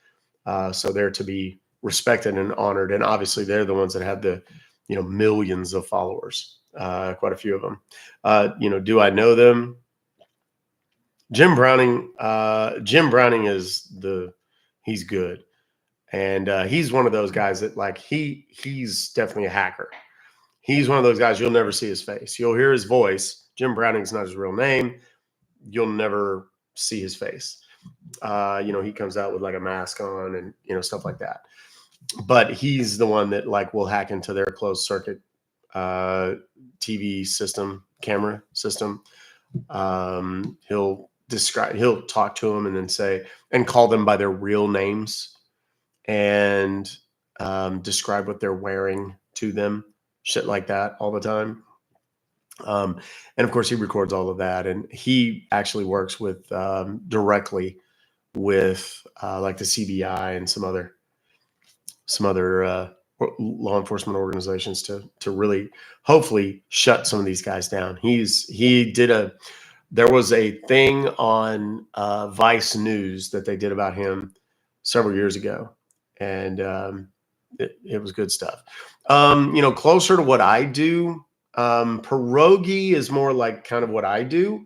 So they're to be respected and honored. And obviously, they're the ones that have the, millions of followers, quite a few of them. Do I know them? Jim Browning is he's good. And he's one of those guys that like, he's definitely a hacker. He's one of those guys, you'll never see his face. You'll hear his voice. Jim Browning's not his real name. You'll never see his face. He comes out with like a mask on and, stuff like that. But he's the one that like will hack into their closed circuit TV system, camera system. He'll talk to them and then say, and call them by their real names and describe what they're wearing to them, shit like that all the time. And of course he records all of that, and he actually works with directly with like the CBI and some other law enforcement organizations to really hopefully shut some of these guys down. There was a thing on Vice News that they did about him several years ago, and it was good stuff. Closer to what I do, Pierogi is more like kind of what I do.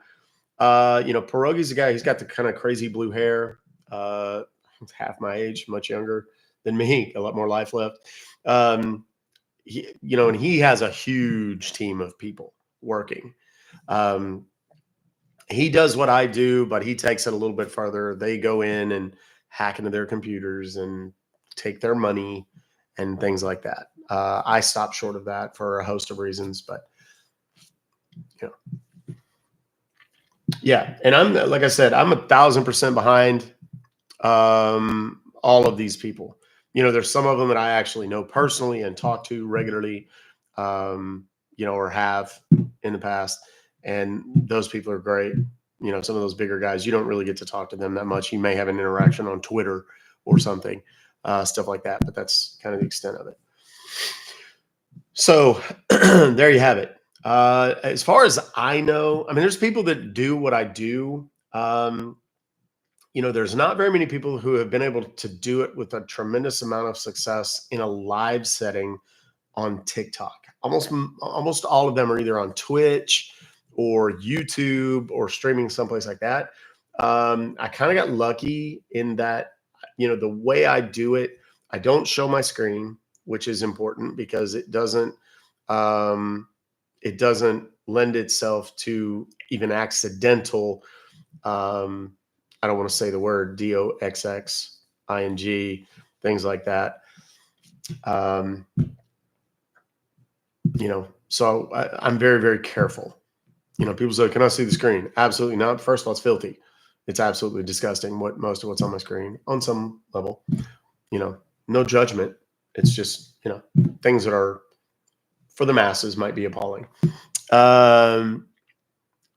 Pierogi's a guy, he's got the kind of crazy blue hair, half my age, much younger than me, a lot more life left. And he has a huge team of people working. He does what I do, but he takes it a little bit further. They go in and hack into their computers and take their money and things like that. I stopped short of that for a host of reasons, but yeah. And I'm, like I said, I'm 1,000% behind all of these people. There's some of them that I actually know personally and talk to regularly, or have in the past. And those people are great. Some of those bigger guys, you don't really get to talk to them that much. You may have an interaction on Twitter or something, stuff like that, but that's kind of the extent of it. So there you have it. As far as I know, I mean, there's people that do what I do. There's not very many people who have been able to do it with a tremendous amount of success in a live setting on TikTok. Almost all of them are either on Twitch or YouTube or streaming someplace like that. I kind of got lucky in that, the way I do it, I don't show my screen, which is important because it doesn't lend itself to even accidental. I don't want to say the word DOXXING, things like that. So I'm very, very careful. People say, "Can I see the screen?" Absolutely not. First of all, it's filthy. It's absolutely disgusting. Most of what's on my screen, on some level, no judgment. It's just things that are for the masses might be appalling, and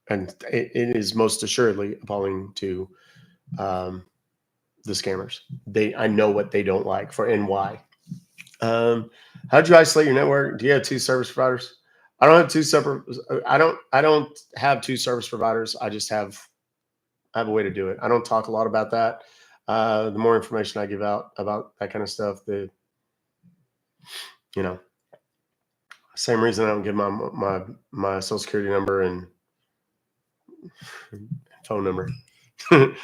it is most assuredly appalling to the scammers. I know what they don't like and why. How do you isolate your network? Do you have 2 service providers? I don't have 2 separate. I don't have 2 service providers. I have a way to do it. I don't talk a lot about that. The more information I give out about that kind of stuff, the same reason I don't give my social security number and phone number. I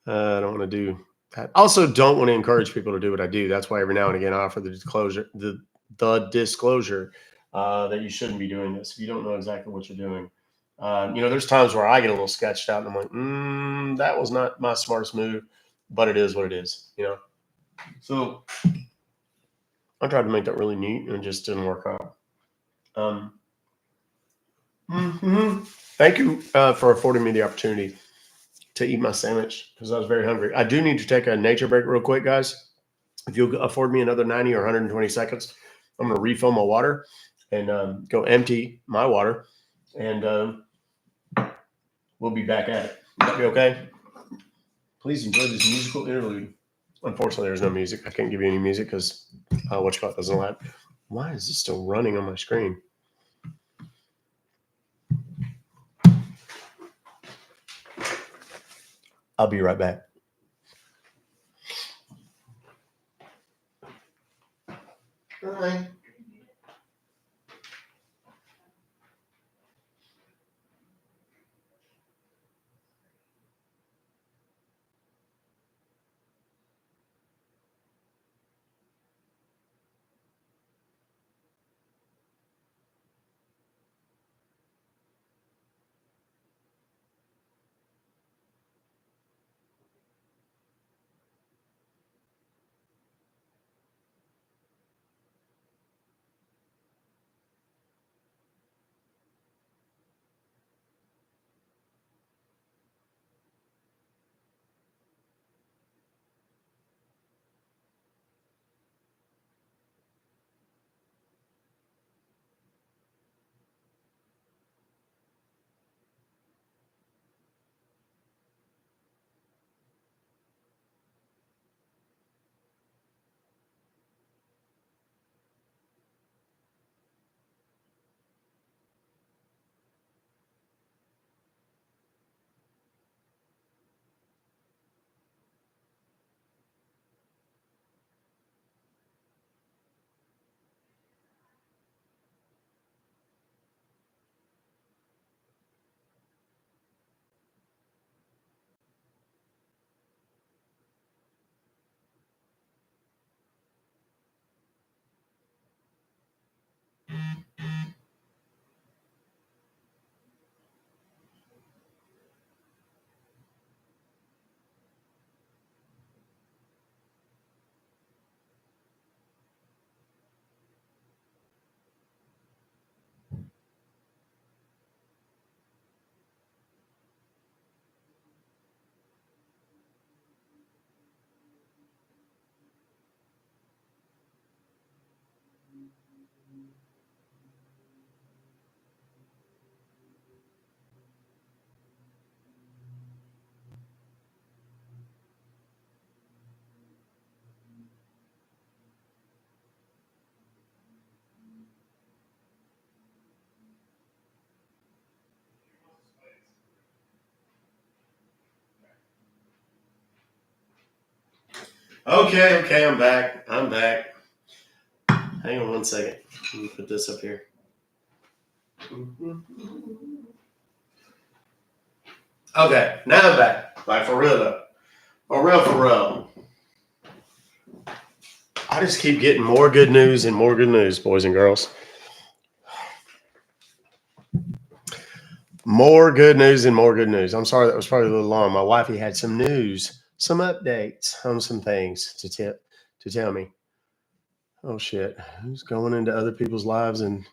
don't want to do that. Also, don't want to encourage people to do what I do. That's why every now and again I offer the disclosure, that you shouldn't be doing this if you don't know exactly what you're doing. There's times where I get a little sketched out and I'm like, that was not my smartest move, but it is what it is, So I tried to make that really neat and it just didn't work out. Thank you for affording me the opportunity to eat my sandwich because I was very hungry. I do need to take a nature break real quick, guys. If you'll afford me another 90 or 120 seconds, I'm going to refill my water and go empty my water, and we'll be back at it. That'll be okay? Please enjoy this musical interlude. Unfortunately, there's no music. I can't give you any music because WatchBot doesn't allow it. Why is this still running on my screen? I'll be right back. Bye. Okay, I'm back. Hang on one second. Let me put this up here. Okay, now I'm back. Like for real though. For real. I just keep getting more good news and more good news, boys and girls. More good news and more good news. I'm sorry that was probably a little long. My wifey had some news, some updates on some things to tell me. Oh shit. Who's going into other people's lives and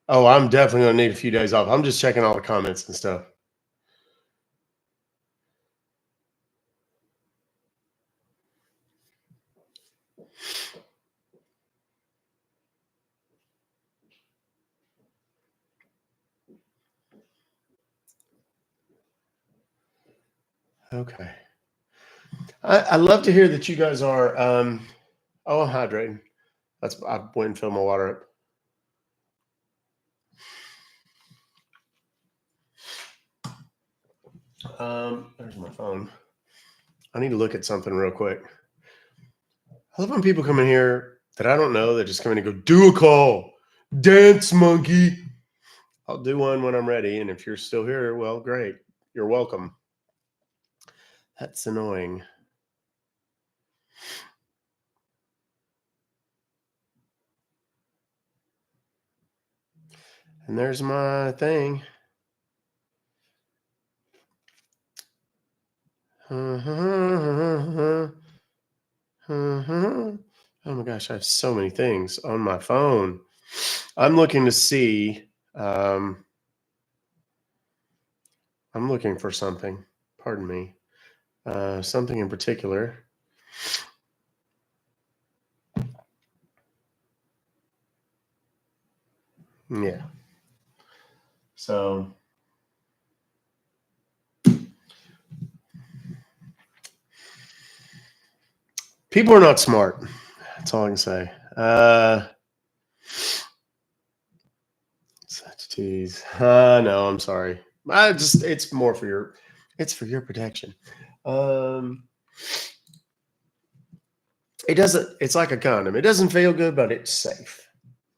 oh, I'm definitely gonna need a few days off. I'm just checking all the comments and stuff. Okay. I love to hear that you guys are I'm hydrating. I went and filled my water up. There's my phone. I need to look at something real quick. I love when people come in here that I don't know that just come in and go, do a call. Dance monkey. I'll do one when I'm ready. And if you're still here, well, great. You're welcome. That's annoying. And there's my thing. Oh my gosh, I have so many things on my phone. I'm looking to see. I'm looking for something. Pardon me. Something in particular. Yeah. So people are not smart. That's all I can say. Such tease. No, I'm sorry. It's for your protection. It's like a condom. It doesn't feel good, but it's safe.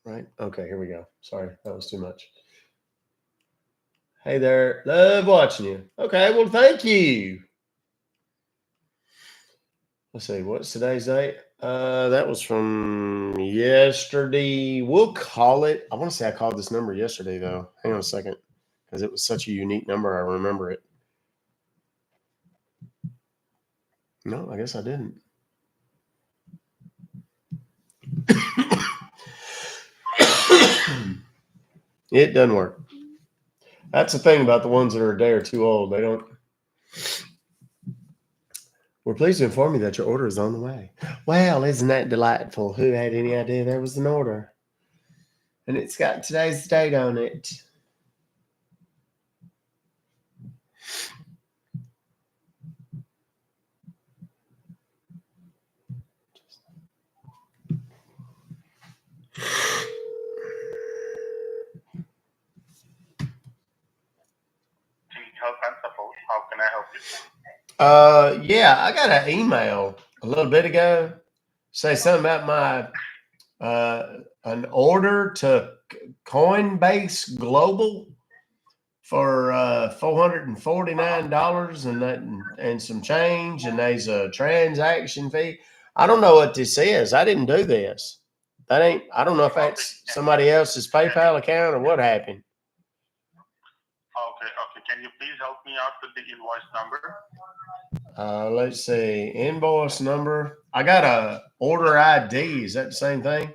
Right? Okay, here we go. Sorry, that was too much. Hey there. Love watching you. Okay, well, thank you. Let's see, what's today's date? That was from yesterday. We'll call it. I want to say I called this number yesterday, though. Hang on a second, because it was such a unique number. I remember it. No, I guess I didn't. It doesn't work. That's the thing about the ones that are a day or two old. They don't. We're pleased to inform you that your order is on the way. Well, isn't that delightful? Who had any idea there was an order? And it's got today's date on it. Help and support. How can I help you? Yeah, I got an email a little bit ago. Say something about my an order to Coinbase Global for $449 and some change, and there's a transaction fee. I don't know what this is. I didn't do this. I don't know if that's somebody else's PayPal account or what happened. Okay. Can you please help me out with the invoice number? Let's see. Invoice number. I got a order ID. Is that the same thing?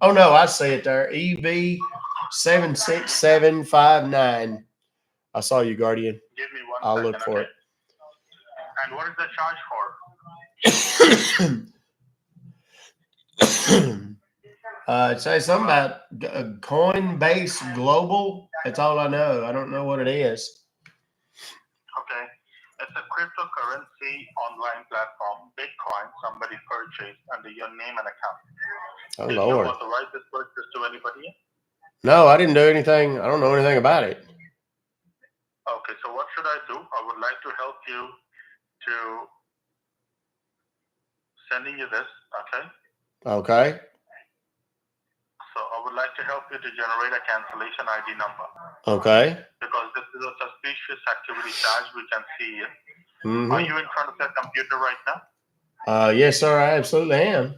Oh no, I see it there. EB76759. I saw you, Guardian. Give me one I'll second, look for okay? And what is the charge for? It says something about Coinbase Global. That's all I know. I don't know what it is. Okay. It's a cryptocurrency online platform, Bitcoin, somebody purchased under your name and account. Oh, Did Lord. you authorize this purchase to anybody? No, I didn't do anything. I don't know anything about it. Okay, so what should I do? I would like to help you to sending you this, okay? Okay. So I would like to help you to generate a cancellation ID number. Okay. Because this is a suspicious activity charge we can see here. Mm-hmm. Are you in front of your computer right now? Yes, sir, I absolutely am. Okay.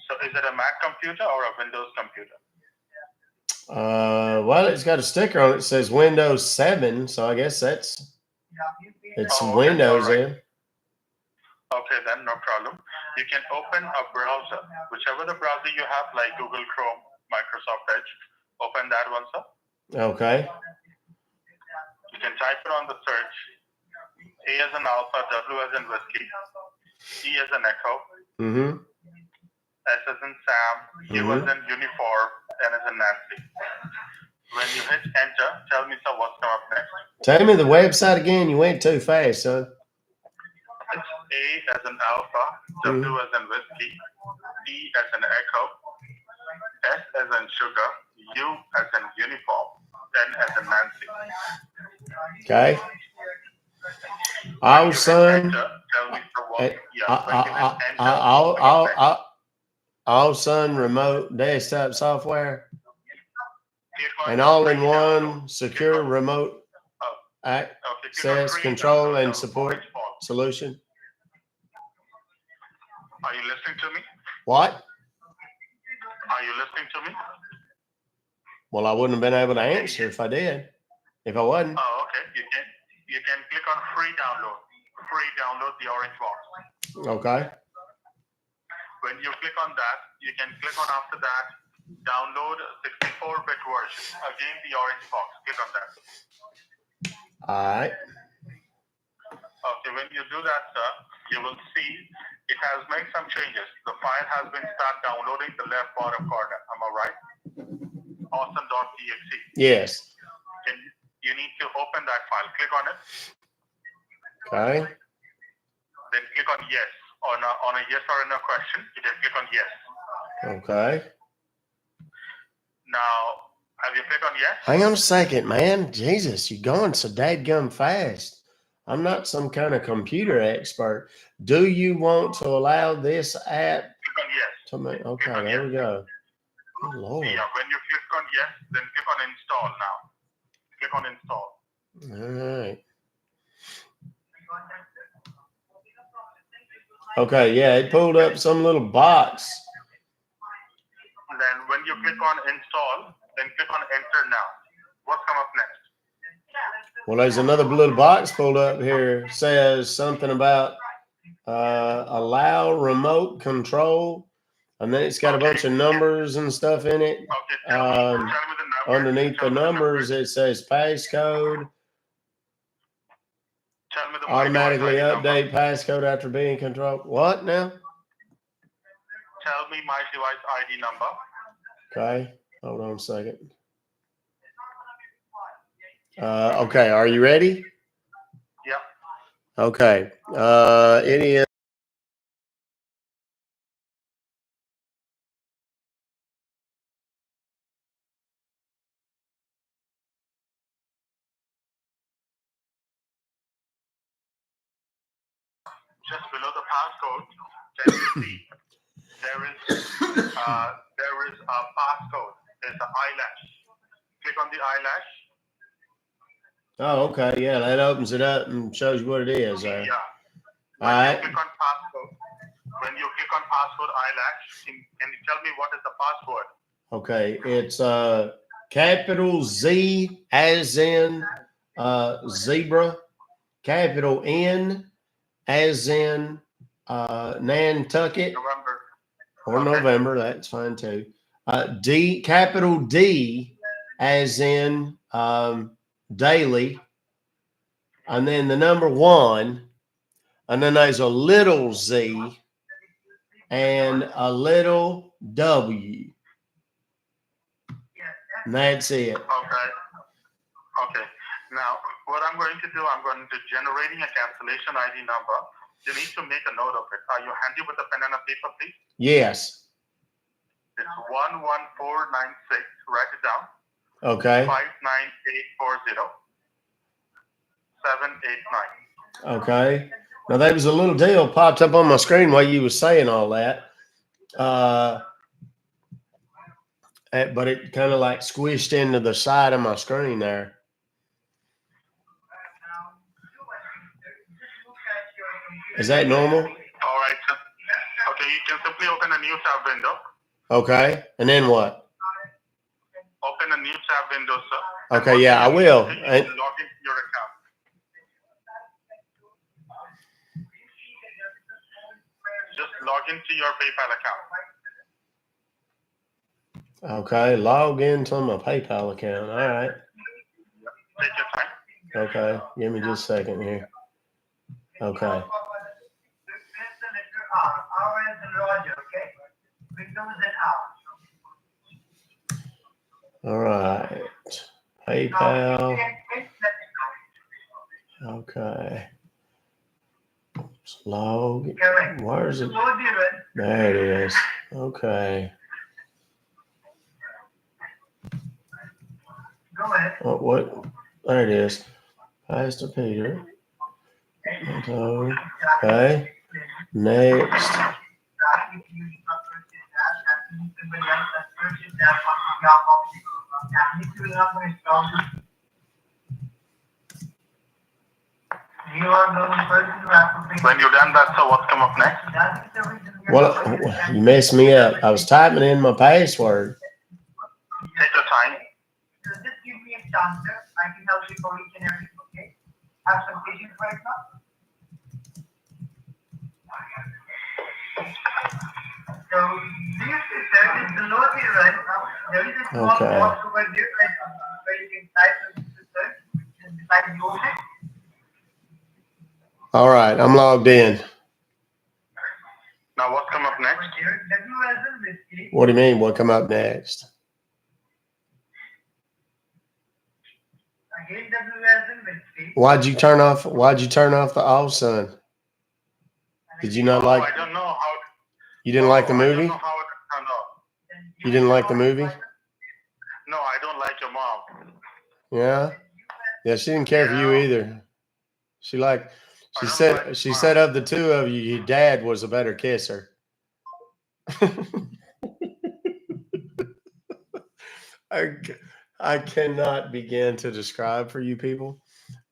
So is it a Mac computer or a Windows computer? Well, it's got a sticker on it that says Windows 7, so I guess it's Oh, okay, Windows all right. then. Okay, then no problem. You can open a browser, whichever the browser you have, like Google Chrome, Microsoft Edge. Open that one, sir. Okay. You can type it on the search. A as in alpha, W as in whiskey, E as in echo, Mm-hmm. S as in Sam, U as in uniform, N as in Nancy. When you hit enter, tell me, sir, what's come up next. Tell me the website again. You went too fast, son. It's A as in alpha, W as in whiskey, E as in echo, S as in sugar, U as in uniform, N as in Nancy. Okay. When Oh, you hit son. enter, tell me, sir, what. Hey, Yeah, when you hit enter, all Sun remote desktop software click on and all in free download. one secure remote Okay, click on access, free control, download and the support orange box. solution. Are you listening to me? What? Are you listening to me? Well, I wouldn't have been able to answer if I did. If I wasn't. Oh, okay. You can click on free download. Free download the orange box. Okay. When you click on that, you can click on after that, download 64-bit version. Again, the orange box. Click on that. All right. Okay, when you do that, sir, you will see it has made some changes. The file has been start downloading the left bottom corner. Am I right? Awesome.exe. Yes. And you need to open that file. Click on it. Okay. Then click on yes. On a yes or no question, you can click on yes. Okay. Now, have you clicked on yes? Hang on a second, man. Jesus, you're going so dadgum fast. I'm not some kind of computer expert. Do you want to allow this app Click on yes. to me? Okay, there we go. Good Lord. Yeah, when you click on yes, then click on install now. Click on install. All right. Okay, yeah, it pulled up some little box. Then when you click on install, then click on enter now. What's come up next? Well, there's another little box pulled up here. Says something about allow remote control, and then it's got a bunch of numbers and stuff in it. Okay, tell me the numbers. Underneath the numbers, it says passcode. Tell me the Automatically My device update passcode after being controlled. What now? Tell me my device ID number. Okay, hold on a second. Okay, are you ready? Yeah. Okay. It is. Just below the passcode, can you see there is a passcode. There's an eyelash. Click on the eyelash. Oh, okay. Yeah, that opens it up and shows you what it is. Yeah. All When right. you click on passcode, eyelash, can you tell me what is the password? Okay, it's capital Z as in zebra, capital N as in Nantucket November. or November. That's fine too. D, capital D as in daily, and then the number 1, and then there's a little Z and a little W. And that's it. Okay. Now, what I'm going to do, I'm going to generating a cancellation ID number. You need to make a note of it. Are you handy with a pen and a paper, please? Yes. It's 11496. Write it down. Okay. 59840 789. Okay. Now there was a little deal popped up on my screen while you were saying all that. But it kind of like squished into the side of my screen there. Is that normal? All right. So, okay, you can simply open a new tab window. Okay. And then what? Open a new tab window, sir. Okay, yeah, I will. You can log into your account. Just log into your PayPal account. Okay, log into my PayPal account. All right. Take your time. Okay, give me just a second here. Okay. All right. PayPal. Okay. Log. Where is it? There it is. Okay. Oh, what? There it is. Pastor Peter. Okay. Next. When you're done that, so what's come up next? Well, you messed me up. I was typing in my password. Take your time. Just give me a chance, sir. I can help you for each and everything, okay? Have some patience right now. So, this is below the right now. There is a small box over there where you can type the search and decide the open. All right, I'm logged in. Now what's come up next? What do you mean? What come up next? Why'd you turn off the off sun? Did you not like? I don't know how. You didn't like the movie? I don't know how it turned off. You didn't like the movie? No, I don't like your mom. Yeah. Yeah, she didn't care for you either. She said of the two of you, your dad was a better kisser. I cannot begin to describe for you people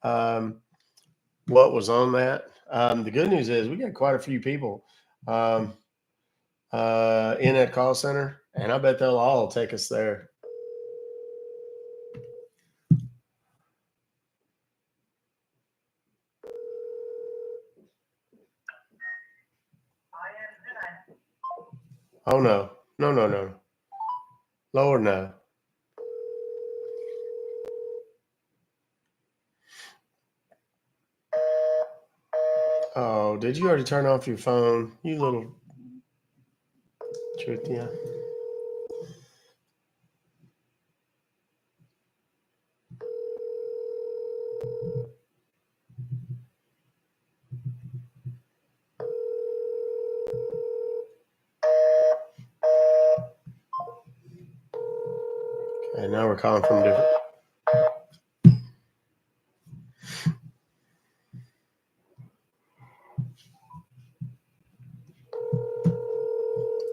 what was on that. The good news is we got quite a few people in that call center, and I bet they'll all take us there. Oh no. No. Lord, no. Oh, did you already turn off your phone? You little truth, yeah. Okay, now we're calling from different.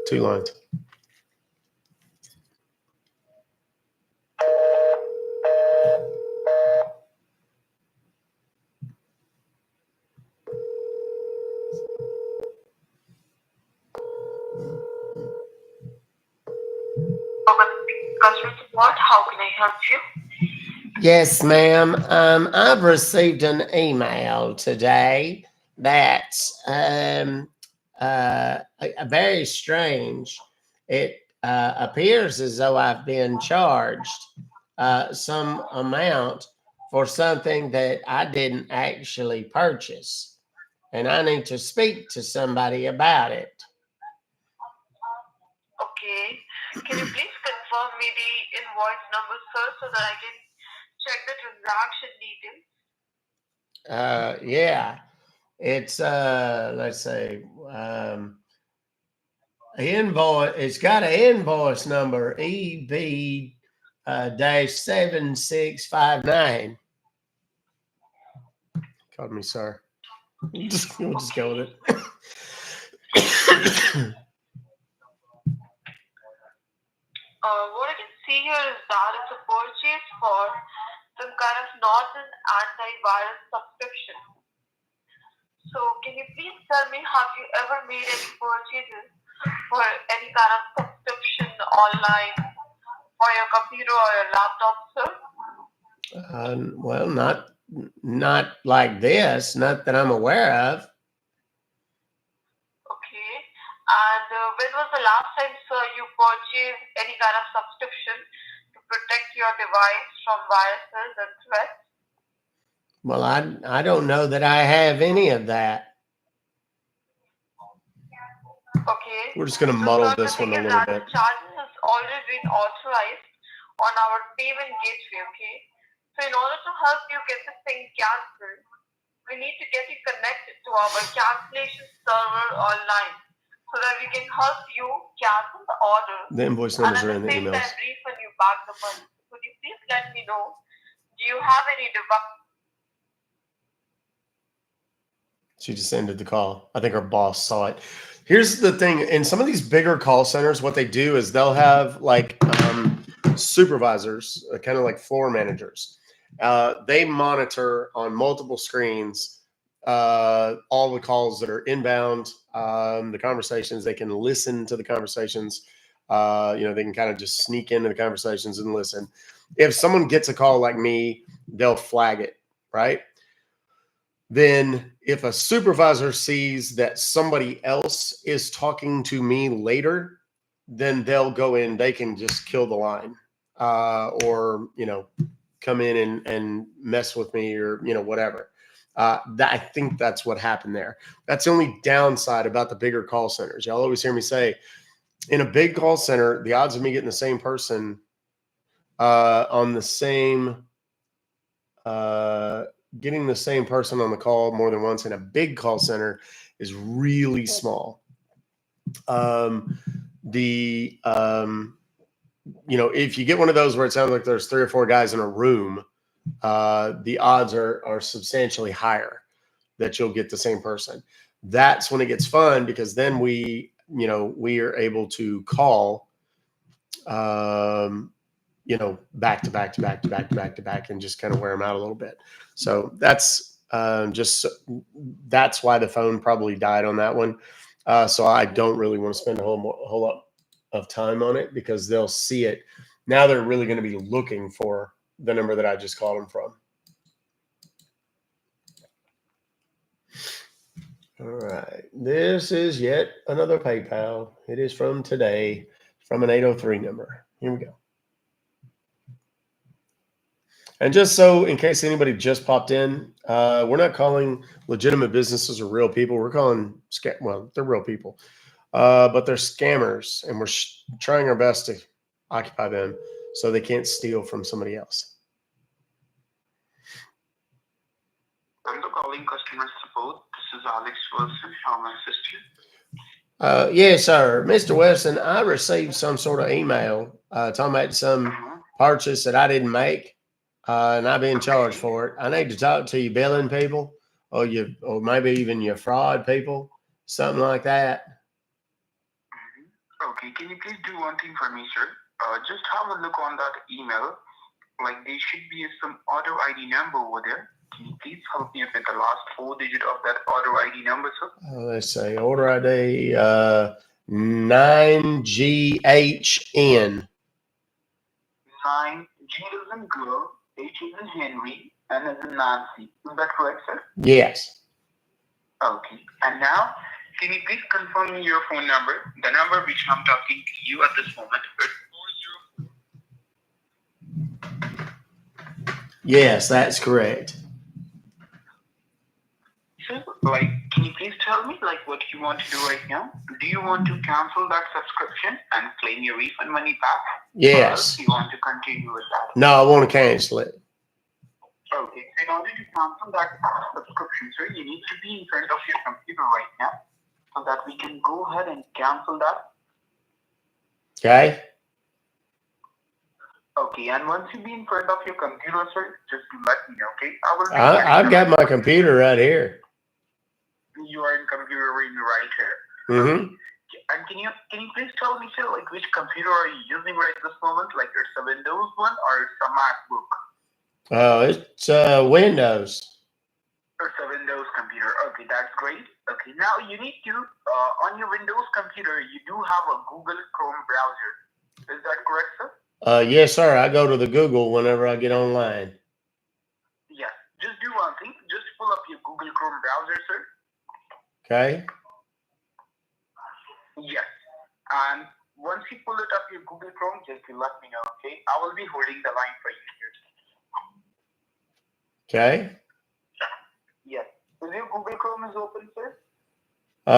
Two lines. Customer support, how can I help you? Yes, ma'am. I've received an email today that's very strange. It appears as though I've been charged some amount for something that I didn't actually purchase, and I need to speak to somebody about it. Okay. Can you please confirm me the invoice number, sir, so that I can check the transaction details? Yeah, it's let's see, invoice. It's got an invoice number EB -7659. Pardon me, sir. We'll just go with it. What I can see here is that it's a purchase for some kind of Norton antivirus subscription. So So can you please tell me, have you ever made any purchases for any kind of subscription online for your computer or your laptop, sir? Well, not like this, not that I'm aware of. Okay. And when was the last time, sir, you purchased any kind of subscription to protect your device from viruses and threats? Well, I don't know that I have any of that. Okay. We're just going to So, muddle sir, the this thing one a is little that bit. the charges has already been authorized on our payment gateway, okay? So in order to help you get this thing cancelled, we need to get you connected to our cancellation server online so that we can help you cancel the order The invoice and numbers at are the in the same emails. time refund you back the money. Could you please let me know, do you have any device? She just ended the call. I think her boss saw it. Here's the thing. In some of these bigger call centers, what they do is they'll have like supervisors, kind of like floor managers. They monitor on multiple screens all the calls that are inbound, the conversations. They can listen to the conversations. They can kind of just sneak into the conversations and listen. If someone gets a call like me, they'll flag it, right? Then if a supervisor sees that somebody else is talking to me later, then they'll go in, they can just kill the line, or, come in and mess with me, or, whatever. I think that's what happened there. That's the only downside about the bigger call centers. Y'all always hear me say, in a big call center, the odds of me getting the same person on the same getting the same person on the call more than once in a big call center is really small. If you get one of those where it sounds like there's 3 or 4 guys in a room, the odds are substantially higher that you'll get the same person. That's when it gets fun, because then we are able to call, back to back to back to back to back to back, and just kind of wear them out a little bit. So that's that's why the phone probably died on that one. So I don't really want to spend a whole lot of time on it, because they'll see it. Now they're really going to be looking for the number that I just called them from. All right. This is yet another PayPal. It is from today, from an 803 number. Here we go. And just so, in case anybody just popped in, we're not calling legitimate businesses or real people. We're calling they're real people, but they're scammers, and we're trying our best to occupy them so they can't steal from somebody else. I'm calling customer support. This is Alex Wilson. How may I assist you? Yes, sir. Mr. Wilson, I received some sort of email talking about some purchase that I didn't make. And I've been charged for it. I need to talk to your billing people, or maybe even your fraud people, something like that. Okay, can you please do one thing for me, sir? Just have a look on that email. Like, there should be some order ID number over there. Can you please help me with the last 4 digits of that order ID number, sir? Let's say order ID 9GHN. 9, G is in girl, H is in Henry, N is in Nancy. Is that correct, sir? Yes. Okay. And now, can you please confirm your phone number? The number which I'm talking to you at this moment is 404. Yes, that's correct. Sir, can you please tell me, what you want to do right now? Do you want to cancel that subscription and claim your refund money back? Yes. Or else you want to continue with that? No, I want to cancel it. Okay. So in order to cancel that subscription, sir, you need to be in front of your computer right now so that we can go ahead and cancel that. Okay. Okay, and once you be in front of your computer, sir, just let me know, okay? I've got my computer right here. You are in computer room right here. Mm-hmm. And can you please tell me, sir, which computer are you using right this moment? Like, it's a Windows one or it's a MacBook? Oh, it's Windows. It's a Windows computer. Okay, that's great. Okay, now you need to, on your Windows computer, you do have a Google Chrome browser. Is that correct, sir? Yes, sir. I go to the Google whenever I get online. Yes. Just do one thing. Just pull up your Google Chrome browser, sir. Okay. Yes. And once you pull it up your Google Chrome, just let me know, okay? I will be holding the line for you here. Okay. Yes. Is your Google Chrome is open, sir?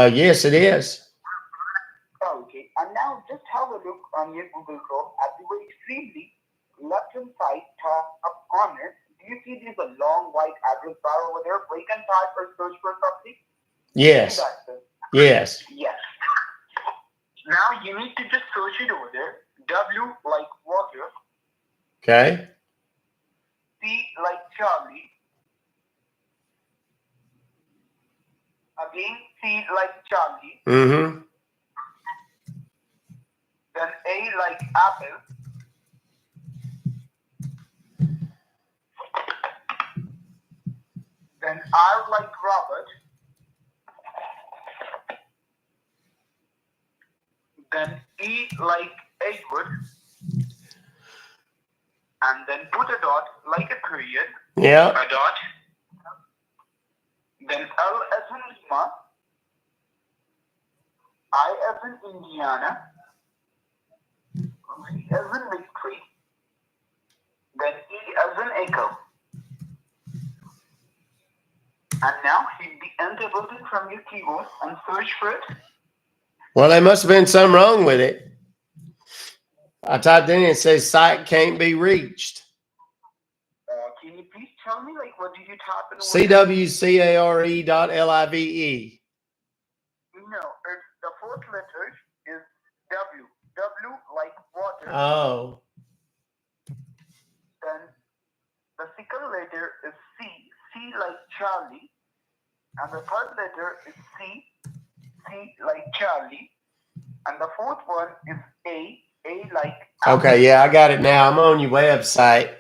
Yes, it is. Okay. And now just have a look on your Google Chrome at the very extremely left-hand side top corner. Do you see there's a long white address bar over there where you can type or search for something? Yes. See that, sir? Yes. Yes. Now you need to just search it over there. W like water. Okay. C like Charlie. Again, C like Charlie. Mm-hmm. Then A like apple. Then R like Robert. Then E like Edward. And then put a dot like a period. Yeah. A dot. Then L as in Lima. I as in Indiana. V as in victory. Then E as in echo. And now hit the enter button from your keyboard and search for it. Well, there must have been something wrong with it. I typed in, it says site can't be reached. Can you please tell me, like, what did you type in? CWCARE.LIVE. No, it's the fourth letter is W. W like water. Oh. Then the second letter is C. C like Charlie. And the third letter is C. C like Charlie. And the fourth one is A. A like apple. Okay, yeah, I got it now. I'm on your website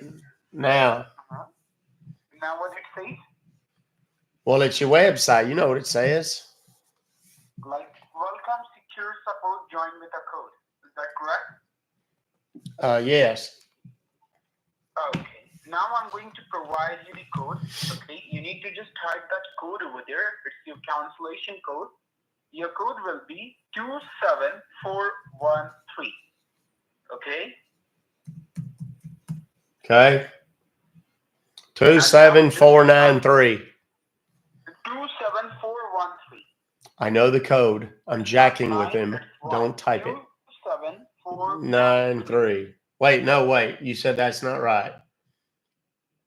now. Now what it says? Well, it's your website. You know what it says. Like, welcome, secure support, join with a code. Is that correct? Yes. Okay. Now I'm going to provide you the code. Okay. You need to just type that code over there. It's your cancellation code. Your code will be 27413. Okay. Okay. 27493. 27413. I know the code. I'm jacking with him. Don't type it. 27493. Wait, no, wait. You said that's not right.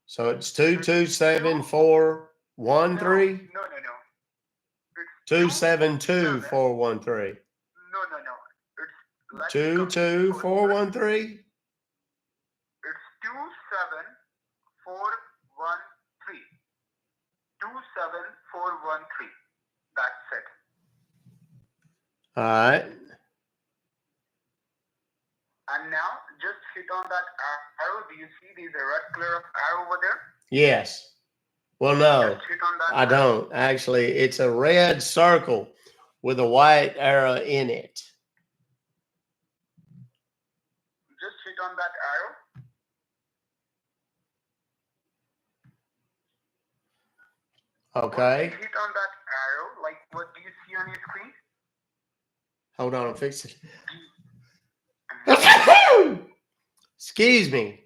So it's 227413? No. 272413. No. It's 22413? It's 27413. 27413. That's it. All right. And now just hit on that arrow. Do you see there's a red color of arrow over there? Yes. Well, no, Just hit on that I don't. Actually, it's a red circle with a white arrow in it. Just hit on that arrow. Okay. Once you hit on that arrow, like what do you see on your screen? Hold on, I'm fixing it. Excuse me.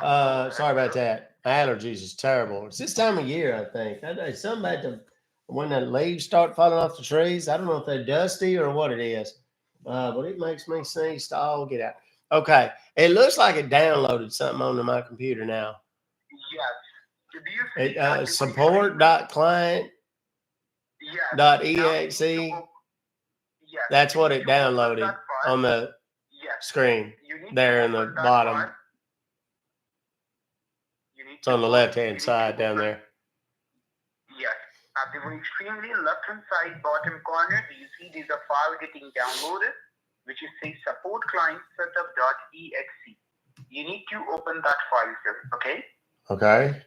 Sorry about that. My allergies is terrible. It's this time of year, I think. It's something about when the leaves start falling off the trees. I don't know if they're dusty or what it is, but it makes me sneeze to all get out. Okay. It looks like it downloaded something onto my computer now. Yes. Do you see support.client.exe. Yes. That's what it downloaded on the screen there in the bottom. It's on the left-hand side down there. Yes. At the very extremely left-hand side bottom corner, do you see there's a file getting downloaded, which is say support client setup.exe. You need to open that file, sir. Okay? Okay.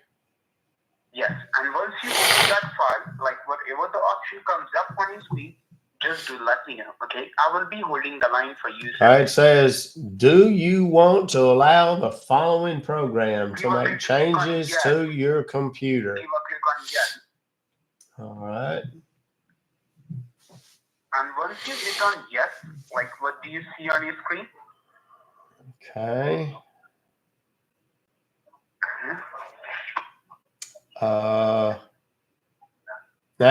Yes, and once you open that file, like whatever the option comes up on your screen, just do let me know, okay? I will be holding the line for you. All right, it says, do you want to allow the following program to make changes to your computer? Give a click on yes. All right. And once you hit on yes, like what do you see on your screen? Okay. Now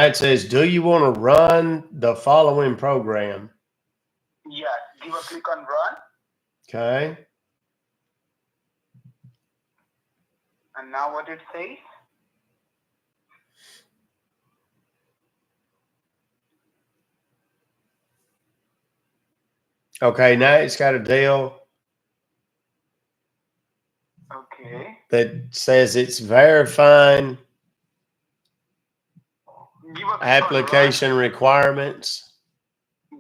it says, do you want to run the following program? Yes, give a click on run. Okay. And now what it says? Okay, now it's got a deal Okay. that says it's verifying Give a click application on run. requirements.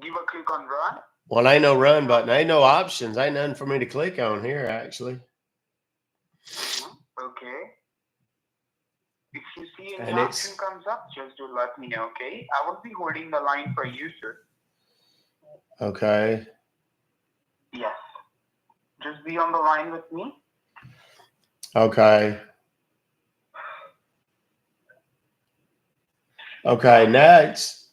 Give a click on run. Well, ain't no run button. Ain't no options. Ain't nothing for me to click on here, actually. Okay. If you see any And option comes up, just do let me know, okay? I will be holding the line for you, sir. Okay. Yes. Just be on the line with me. Okay. Okay, next.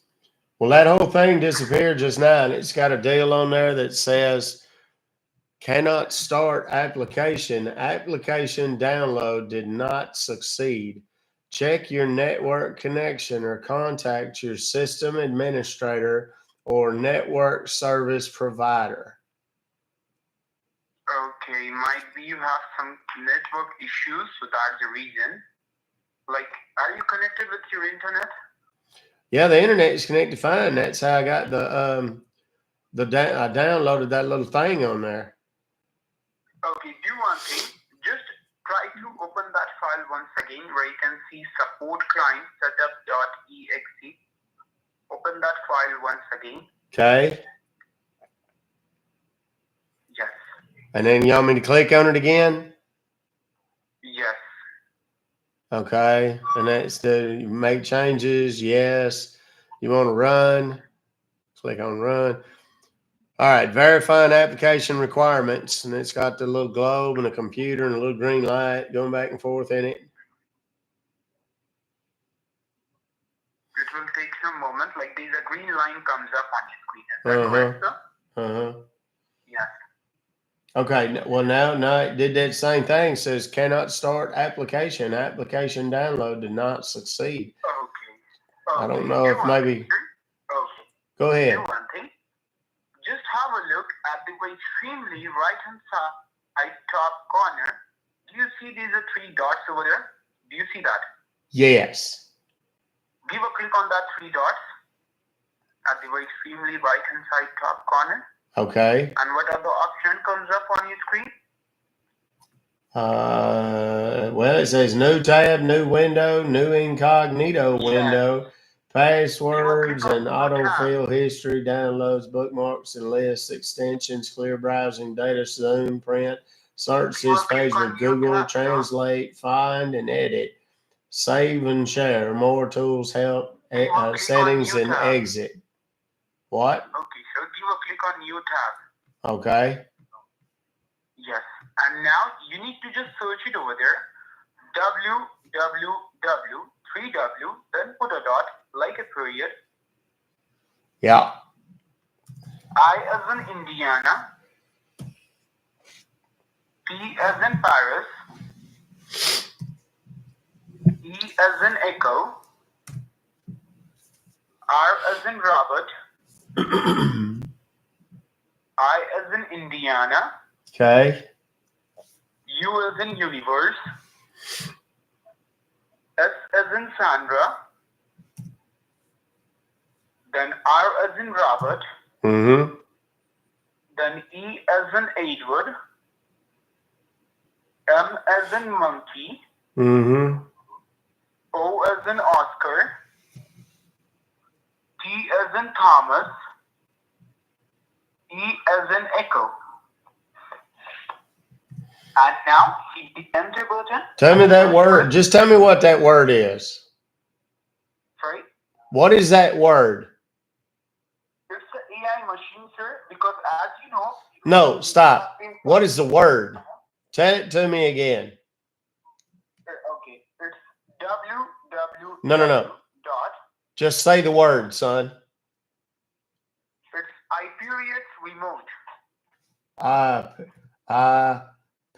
Well, that whole thing disappeared just now, and it's got a deal on there that says cannot start application. Application download did not succeed. Check your network connection or contact your system administrator or network service provider. Okay, might be you have some network issues, so that's the reason. Like, are you connected with your internet? Yeah, the internet is connected fine. That's how I got I downloaded that little thing on there. Okay, do one thing. Just try to open that file once again where you can see support client setup.exe. Open that file once again. Okay. Yes. And then you want me to click on it again? Yes. Okay. And that's the make changes. Yes. You want to run? Click on run. All right. Verifying application requirements. And it's got the little globe and a computer and a little green light going back and forth in it. It will take some moment. Like there's a green line comes up on your screen. Is that correct, sir? Uh-huh. Yes. Okay. Well, now it did that same thing. It says cannot start application. Application download did not succeed. Okay. I don't know if maybe. Okay. Go ahead. Do one thing. Just have a look at the extremely right-hand side top corner. Do you see these are three dots over there? Do you see that? Yes. Give a click on that three dots at the extremely right-hand side top corner. Okay. And what other option comes up on your screen? Well, it says new tab, new window, new incognito window, passwords and autofill history, downloads, bookmarks and lists, extensions, clear browsing, data, zoom, print, search this page with Google, translate, find and edit, save and share, more tools, help, settings and exit. What? Okay, so give a click on new tab. Okay. Yes. And now you need to just search it over there. www, 3W, then put a dot, like a period. Yeah. I as in Indiana. P as in Paris. E as in Echo. R as in Robert. I as in Indiana. Okay. U as in universe. S as in Sandra. Then R as in Robert. Mm-hmm. Then E as in Edward. M as in monkey. Mm-hmm. O as in Oscar. T as in Thomas. E as in Echo. And now hit the enter button. Tell me that word. Just tell me what that word is. Sorry? What is that word? It's the AI machine, sir, because as you know. No, stop. What is the word? Tell it to me again. Okay, it's www. No. Dot. Just say the word, son. It's Hyperion remote.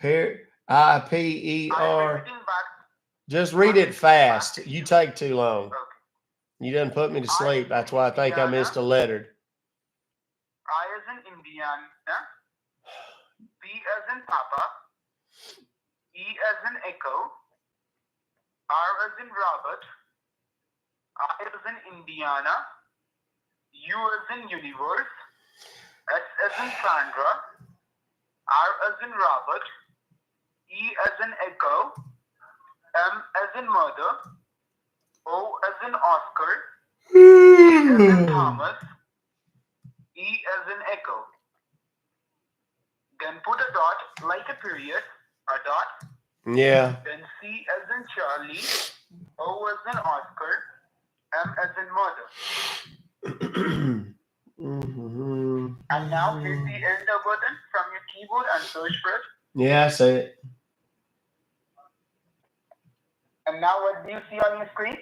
IPER. Just read it fast. You take too long. Okay. You done put me to sleep. That's why I think I missed a letter. I as in Indiana. P as in Papa. E as in Echo. R as in Robert. I as in Indiana. U as in Universe. S as in Sandra. R as in Robert. E as in Echo. M as in Mother. O as in Oscar. T as in Thomas. E as in Echo. Then put a dot like a period. A dot. Yeah. Then C as in Charlie. O as in Oscar. M as in Mother. And now hit the enter button from your keyboard and search for it. Yeah, I see it. And now what do you see on your screen?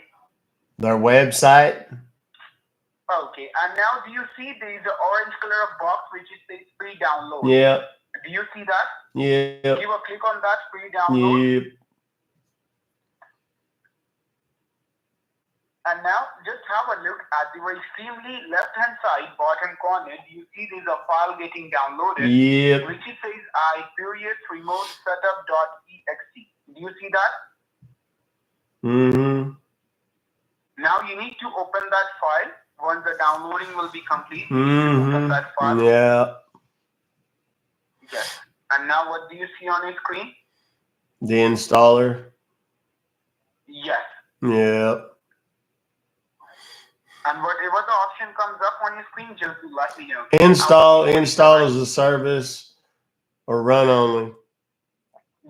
Their website. Okay. And now do you see there is an orange color of box which is says free download? Yeah. Do you see that? Yeah. Give a click on that free download. Yep. And now just have a look at the very extremely left hand side bottom corner. Do you see there's a file getting downloaded? Yep. Which it says remote setup.exe. Do you see that? Mm-hmm. Now you need to open that file. Once the downloading will be complete, you need to open that file. Yeah. Yes. And now what do you see on your screen? The installer. Yes. Yeah. And whatever the option comes up on your screen, just let me know. Install as a service or run only.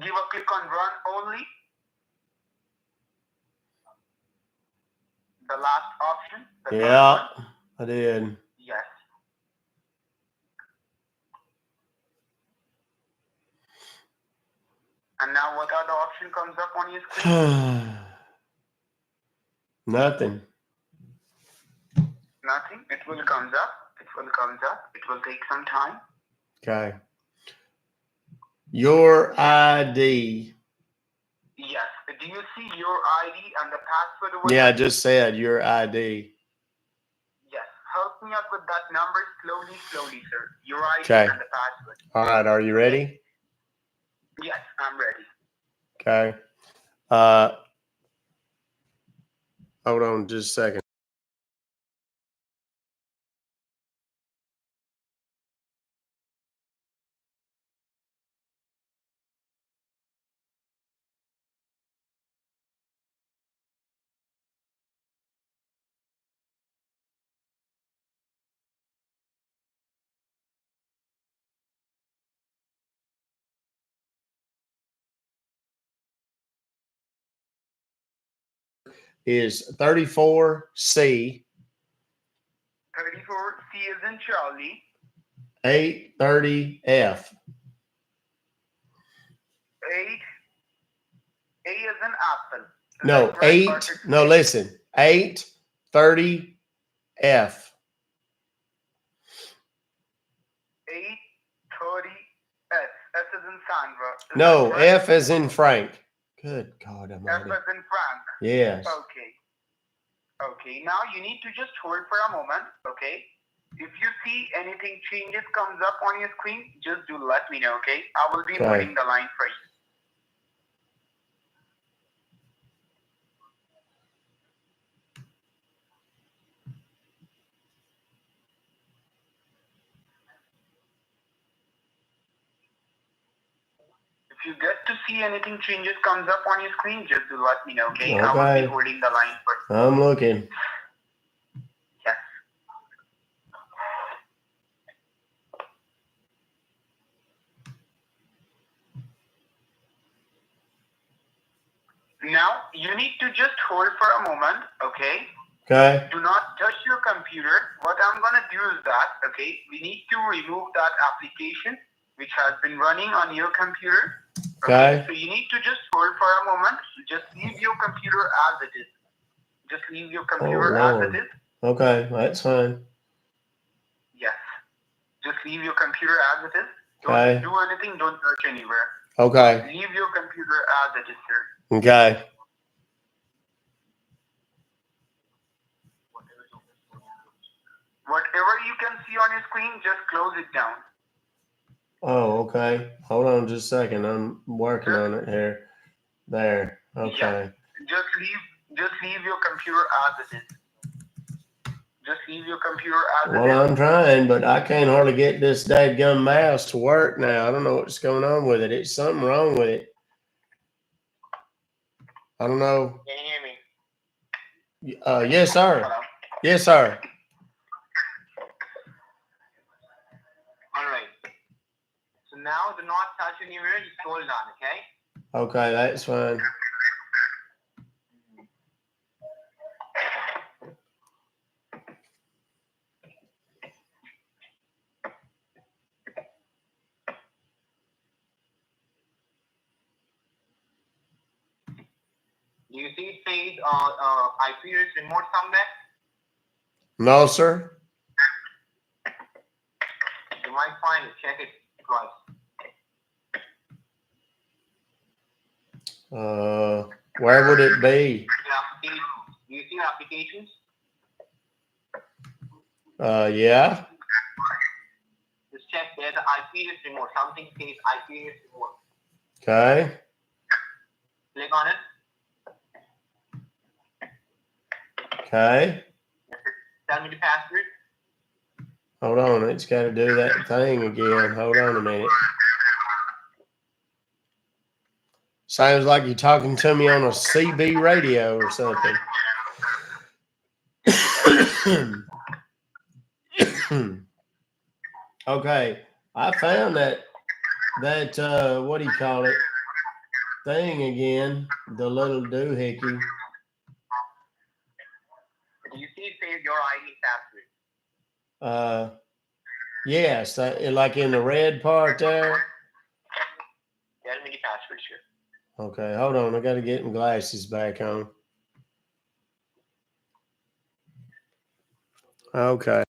Give a click on run only. The last option. Yeah, I did. Yes. And now what other option comes up on your screen? Nothing. Nothing. It will comes up. It will comes up. It will take some time. Okay. Your ID. Yes. Do you see your ID and the password over Yeah, I there? just said your ID. Yes. Help me out with that number slowly, sir. Your ID Okay. and the password. All right. Are you ready? Yes, I'm ready. Okay. Hold on just a second. Is 34C 34 C is in Charlie. 830F. 8 A is in Apple. No, Left, right, 8. or No, listen. 830F. 830 S. S is in Sandra. No, Left, right? F as in Frank. Good God F Almighty. as in Frank. Yes. Okay. Okay. Now you need to just hold for a moment. Okay. If you see anything changes comes up on your screen, just do let me know. Okay. I will be Okay. holding the line for you. If you get to see anything changes comes up on your screen, just do let me know. Okay. I will Okay. be holding the line for you. I'm looking. Yes. Now you need to just hold for a moment, okay? Okay. Do not touch your computer. What I'm gonna do is that, okay, we need to remove that application which has been running on your computer. Okay. So you need to just hold for a moment. Just leave your computer as it is. Just leave your computer as Lord. it is. Okay, that's fine. Yes. Just leave your computer as it is. Don't Okay. do anything. Don't touch anywhere. Okay. Leave your computer as it is, sir. Okay. Whatever you can see on your screen, just close it down. Oh, okay. Hold on just a second. I'm working on it here. There. Okay. Yeah. Just leave your computer as it is. Just leave your computer as it is. Well, I'm trying, but I can't hardly get this dadgum mouse to work now. I don't know what's going on with it. It's something wrong with it. I don't know. Can you hear me? Yes, sir. Hello? Yes, sir. All right. So now do not touch anywhere. Just hold on, okay? Okay, that's fine. Do you see it says IP address remote somewhere? No, sir. You might find it. Check it twice. Where would it be? Do you see applications? Yeah. Just check there the IP address remote. Something says IP address remote. Okay. Click on it. Okay. Tell me the password. Hold on. It's got to do that thing again. Hold on a minute. Sounds like you're talking to me on a CB radio or something. Okay. I found that what do you call it? Thing again. The little doohickey. Do you see it says your ID password? Yes, like in the red part there. Tell me the password, sir. Okay, hold on. I got to get my glasses back on. Okay.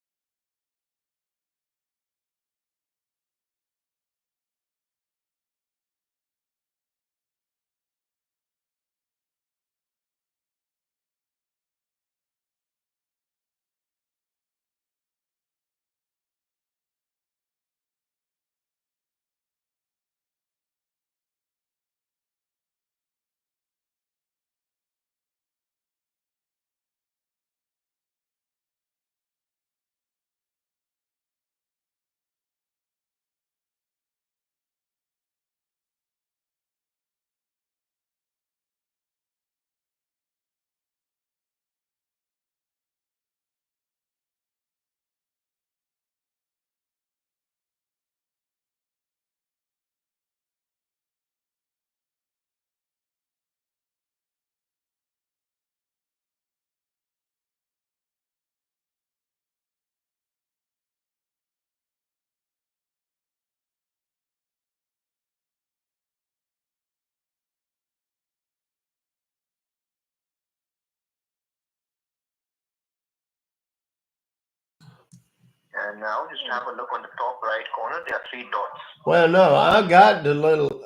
And now just have a look on the top right corner. There are 3 dots. Well, no, I got the little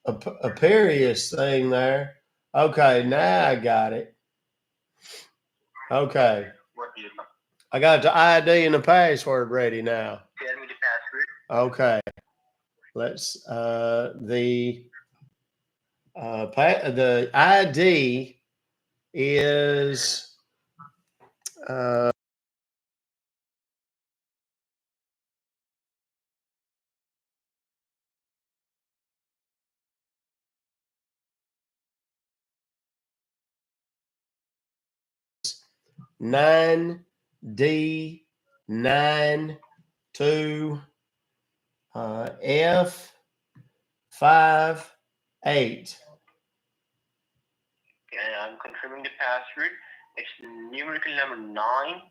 Aperius thing there. Okay, now I got it. Okay. What do you think? I got the ID and the password ready now. Tell me the password. Okay. Let's the ID is 9D92 F58. Okay, I'm confirming the password. It's numerical number 9.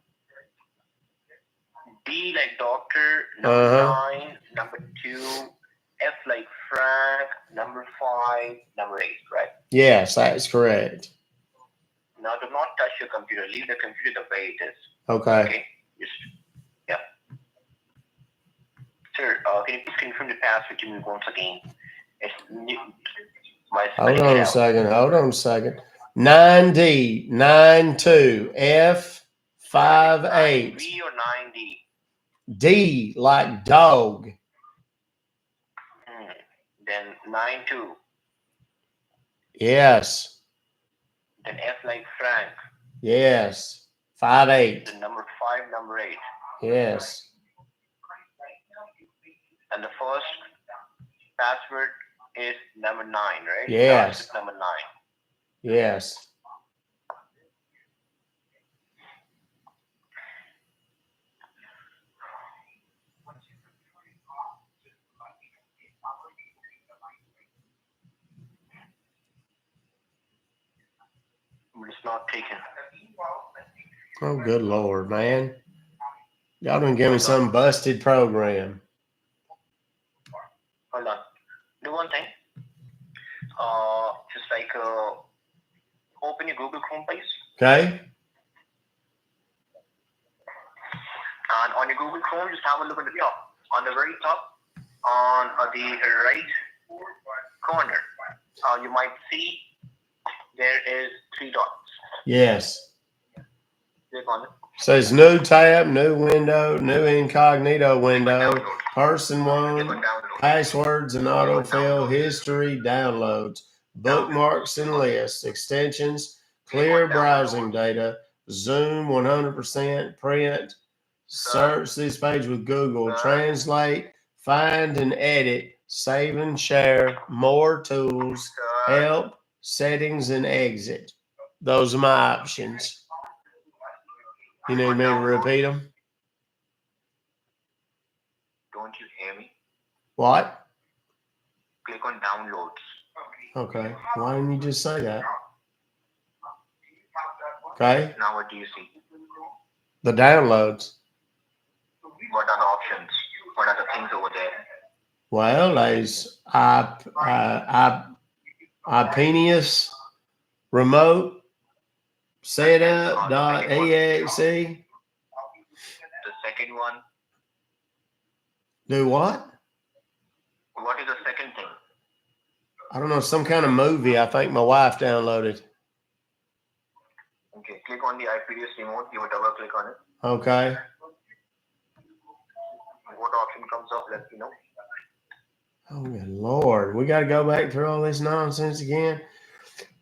D like doctor, number 9, number 2, F like Frank, number 5, number 8, right? Yes, that's correct. Now do not touch your computer. Leave the computer the way it is. Okay. Okay. Just, yeah. Sir, can you please confirm the password to me once again? It's Hold on a second. Hold on a second. 9D 92F 58 9B or 9D? D like dog. Then 92. Yes. Then F like Frank. Yes. 58. Then number 5, number 8. Yes. And the first password is number 9, right? Yes. Starts with number 9. Yes. But it's not taken. Oh, good Lord, man. Y'all done give me some busted program. Hold on. Do one thing. Just like open your Google Chrome, please. Okay. And on your Google Chrome, just have a look at the top. On the very top, on the right corner, you might see there is 3 dots. Yes. Click on it. Says new tab, new window, new incognito window, person 1, passwords and autofill, history, downloads, bookmarks and lists, extensions, clear browsing data, zoom 100%, print, search this page with Google, translate, find and edit, save and share, more tools, help, settings and exit. Those are my options. You need me to repeat them? Don't you hear me? What? Click on downloads. Okay. Why didn't you just say that? Okay. Now what do you see? The downloads. What are the options? What are the things over there? Well, there's iPenius remote setup.exe. The second one. Do what? What is the second thing? I don't know, some kind of movie I think my wife downloaded. Okay, click on the iPenius remote. You will double click on it. Okay. What option comes up, let me know. Oh, good Lord. We got to go back through all this nonsense again.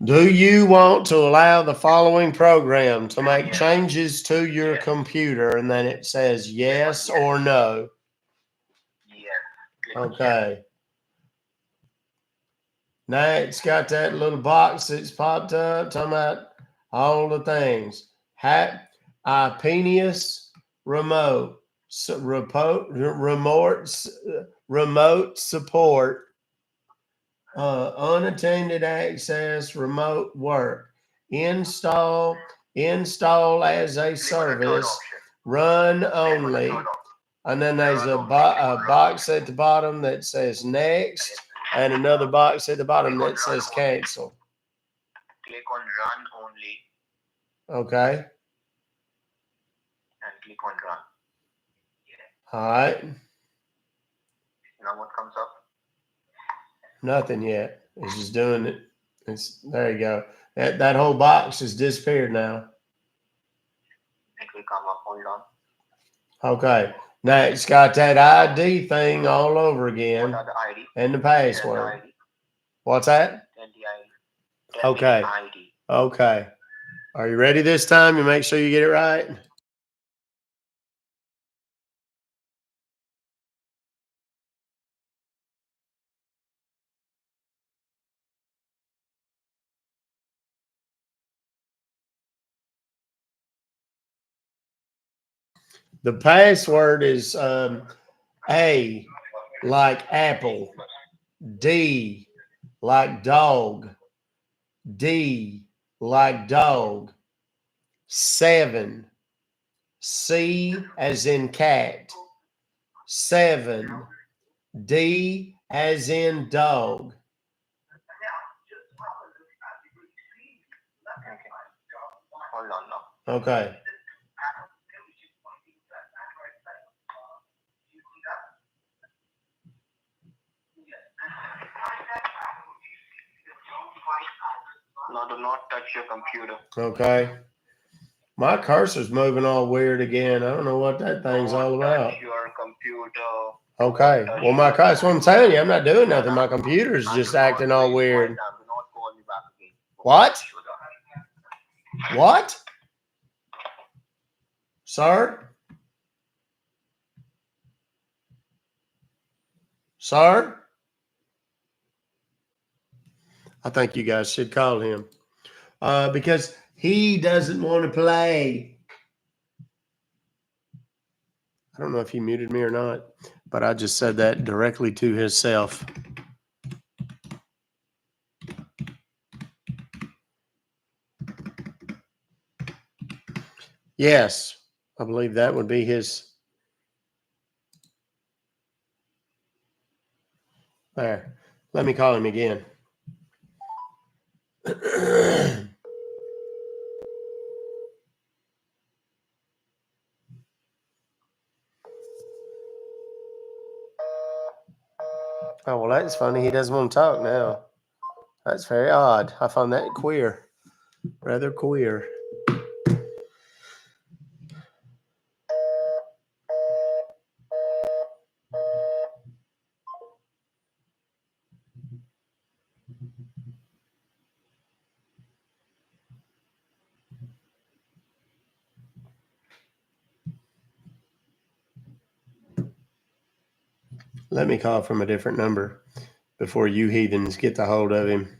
Do you want to allow the following program to make changes to your computer? And then it says yes or no. Yes. Okay. Now it's got that little box that's popped up talking about all the things. iPenius remote. Remote support, unattended access, remote work, install as a service, run only, and then there's a box at the bottom that says next, and another box at the bottom that says cancel. Click on run only. Okay. And click on run. All right. Now what comes up? Nothing yet. It's just doing it. There you go. That whole box has disappeared now. It will come up. Hold on. Okay. Now it's got that ID thing all over again. What are the ID? And the password. What's that? And the ID. Okay. ID. Okay. Are you ready this time? You make sure you get it right. The password is A like apple, D like dog, D like dog. 7. C as in cat. 7. D as in dog. Okay. Hold on now. Okay. No, do not touch your computer. Okay. My cursor's moving all weird again. I don't know what that thing's all about. Touch your computer. Okay. Well, that's what I'm telling you. I'm not doing nothing. My computer's just acting all weird. Do not call me back again. What? What? Sir? Sir? I think you guys should call him. Because he doesn't want to play. I don't know if he muted me or not, but I just said that directly to himself. Yes, I believe that would be his. There. Let me call him again. Oh, well, that's funny. He doesn't want to talk now. That's very odd. I found that queer. Rather queer. Let me call from a different number before you heathens get the hold of him.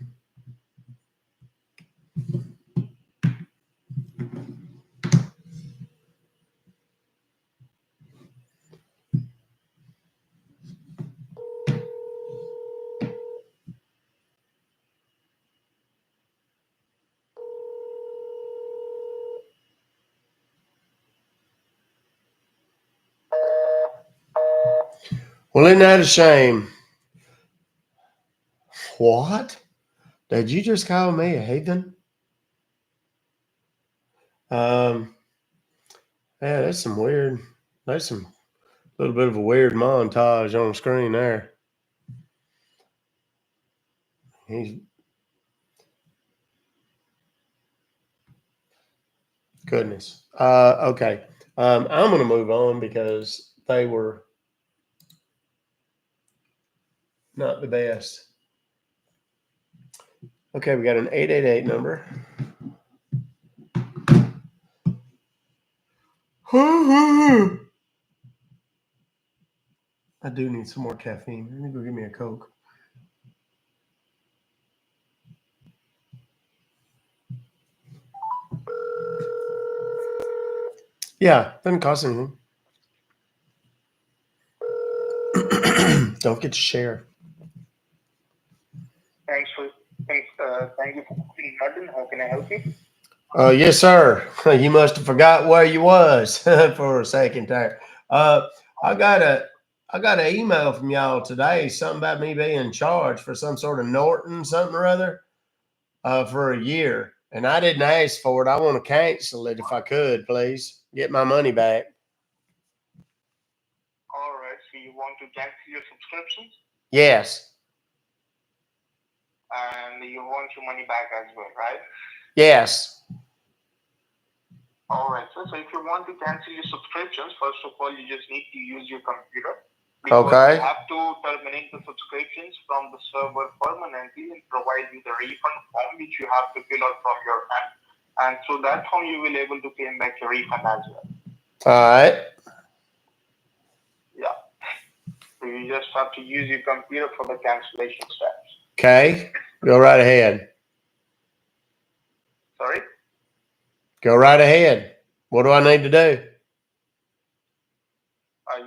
Well, isn't that a shame? What? Did you just call me a heathen? Yeah, that's some weird. That's some little bit of a weird montage on the screen there. Goodness. Okay. I'm going to move on because they were not the best. Okay, we got an 888 number. I do need some more caffeine. Let me go get me a Coke. Yeah, doesn't cost anything. Don't forget to share. Thank you for calling Martin. How can I help you? Yes, sir. You must have forgot where you was for a second there. I got an email from y'all today, something about me being charged for some sort of Norton something or other for a year, and I didn't ask for it. I want to cancel it if I could, please. Get my money back. All right. So you want to cancel your subscriptions, Yes. and you want your money back as well, right? Yes. All right. So if you want to cancel your subscriptions, first of all, you just need to use your computer. Because Okay. you have to terminate the subscriptions from the server permanently and provide you the refund form, which you have to fill out from your end. And through that form, you will be able to claim back your refund as well. All right. Yeah. So you just have to use your computer for the cancellation steps. Okay. Go right ahead. Sorry? Go right ahead. What do I need to do?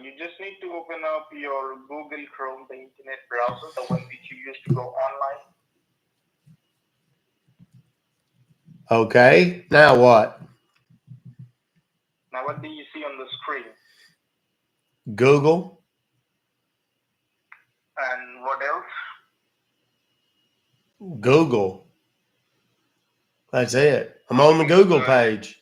You just need to open up your Google Chrome, the internet browser, the one which you use to go online. Okay. Now what? Now, what do you see on the screen? Google. And what else? Google. That's it. I'm on the Google page.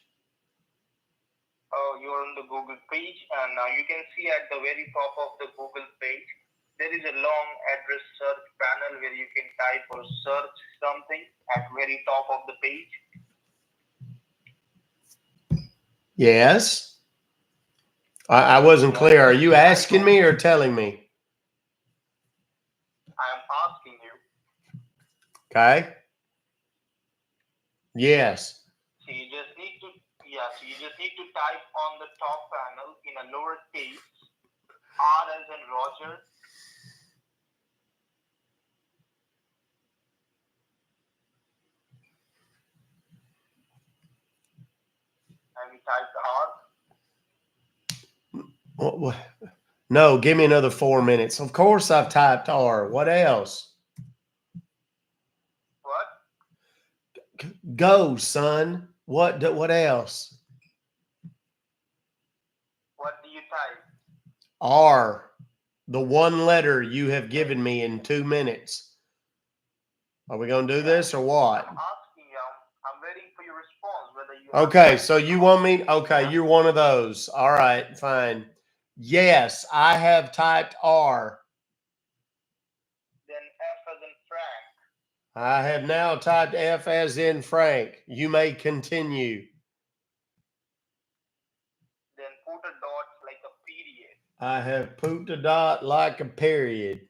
Oh, you're on the Google page, and now you can see at the very top of the Google page, there is a long address search panel where you can type or search something at very top of the page. Yes. I wasn't clear. Are you asking me or telling me? I am asking you. Okay. Yes. So you just need to, so you just need to type on the top panel in a lower case, R as in Roger. Have you typed R? What? No, give me another 4 minutes. Of course I've typed R. What else? What? Go, son. What else? What do you type? R. The one letter you have given me in 2 minutes. Are we going to do this or what? I'm asking you. I'm waiting for your response. Whether you. Okay, so you want me? Okay, you're one of those. All right, fine. Yes, I have typed R. Then F as in Frank. I have now typed F as in Frank. You may continue. Then put a dot like a period. I have put a dot like a period.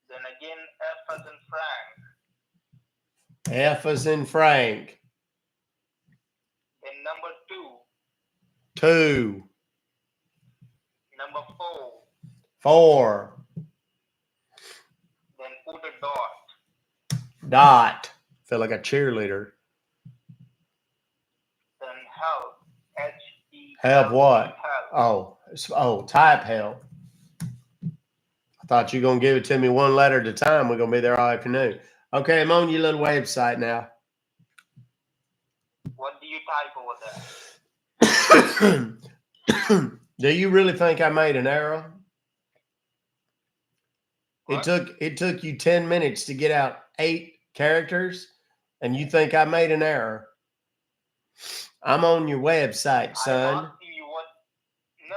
Then again F as in Frank. F as in Frank. Then number 2. 2. Number 4. 4. Then put a dot. Dot. Feel like a cheerleader. Then help. H-E. Help what? Help. Type help. I thought you were going to give it to me one letter at a time. We're going to be there all afternoon. Okay, I'm on your little website now. What do you type over there? Do you really think I made an error? What? It took you 10 minutes to get out 8 characters, and you think I made an error? I'm on your website, son. I'm asking you what. No.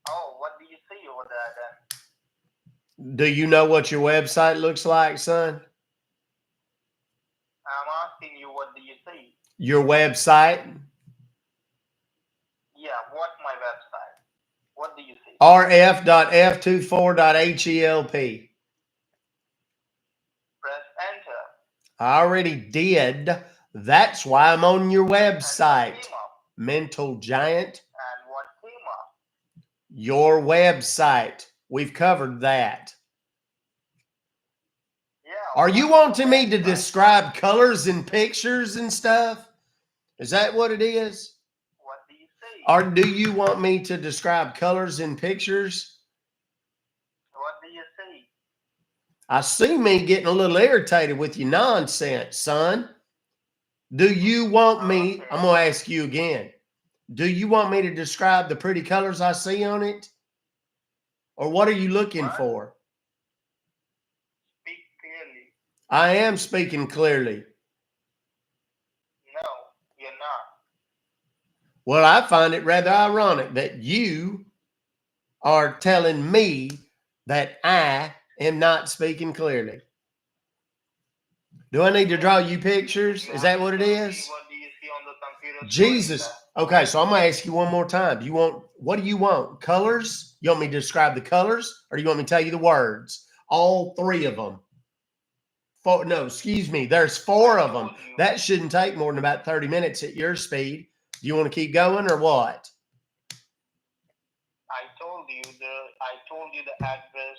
Oh, what do you see over there then? Do you know what your website looks like, son? I'm asking you what do you see? Your website? Yeah, what my website? What do you see? rf.f24.help. Press enter. I already did. That's why I'm on your website, mental giant. And what came up? Your website. We've covered that. Yeah. Are you wanting me to describe colors and pictures and stuff? Is that what it is? What do you see? Or do you want me to describe colors and pictures? What do you see? I see me getting a little irritated with your nonsense, son. Do you want me? Okay. I'm going to ask you again. Do you want me to describe the pretty colors I see on it? Or what are you looking for? Speak clearly. I am speaking clearly. No, you're not. Well, I find it rather ironic that you are telling me that I am not speaking clearly. Do I need to draw you pictures? Is that what it is? What do you see on the computer? Jesus. Okay, so I'm going to ask you one more time. What do you want? Colors? You want me to describe the colors, or do you want me to tell you the words? All 3 of them. There's 4 of them. That shouldn't take more than about 30 minutes at your speed. Do you want to keep going or what? I told you the address,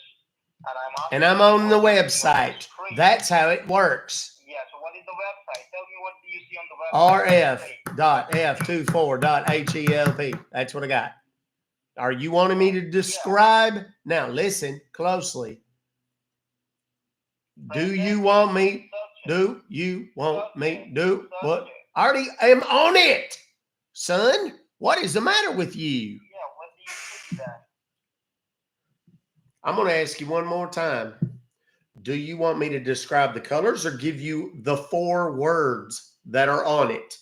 and And I'm on the website. That's how it works. Yeah, so what is the website? Tell me, what do you see on the website? rf.f24.help. That's what I got. Are you wanting me to describe? Yeah. Now listen closely. Do you want me? Do you want me do what? I already am on it, son. What is the matter with you? Yeah, when do you think that? I'm going to ask you one more time. Do you want me to describe the colors or give you the 4 words that are on it?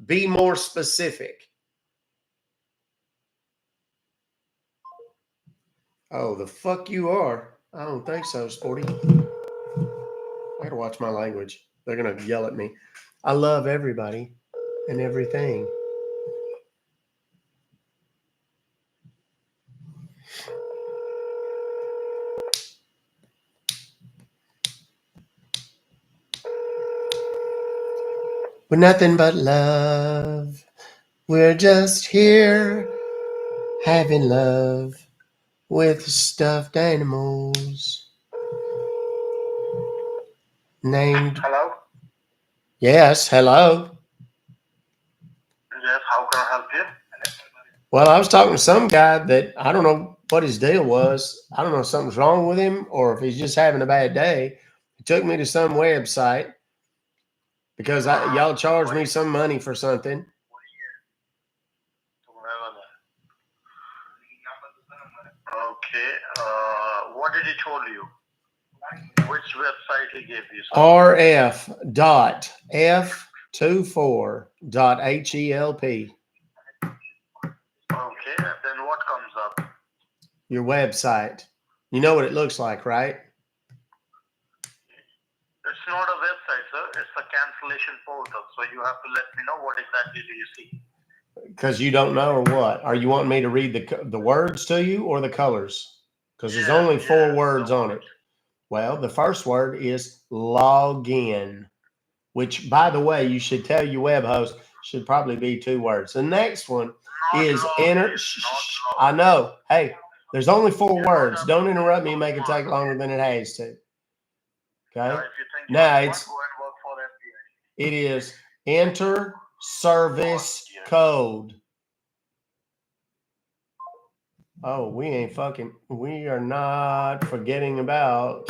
Be more specific. Oh, the fuck you are. I don't think so, Sporty. I gotta watch my language. They're gonna yell at me. I love everybody and everything. We're nothing but love. We're just here having love with stuffed animals named. Hello? Yes, hello. Yes, how can I help you? Well, I was talking to some guy that I don't know what his deal was. I don't know if something's wrong with him or if he's just having a bad day. He took me to some website because y'all charged me some money for something. Okay. What did he told you? Which website he gave you? rf.f24.help. Okay. Then what comes up? Your website. You know what it looks like, right? It's not a website, sir. It's a cancellation portal. So you have to let me know what exactly do you see. Because you don't know or what? Are you wanting me to read the words to you or the colors? Because there's only 4 words on it. Well, the first word is login, which, by the way, you should tell your web host should probably be 2 words. The next one is enter. I know. Hey, there's only 4 words. Don't interrupt me and make it take longer than it has to. Okay. Now it is enter service code. Oh, we are not forgetting about.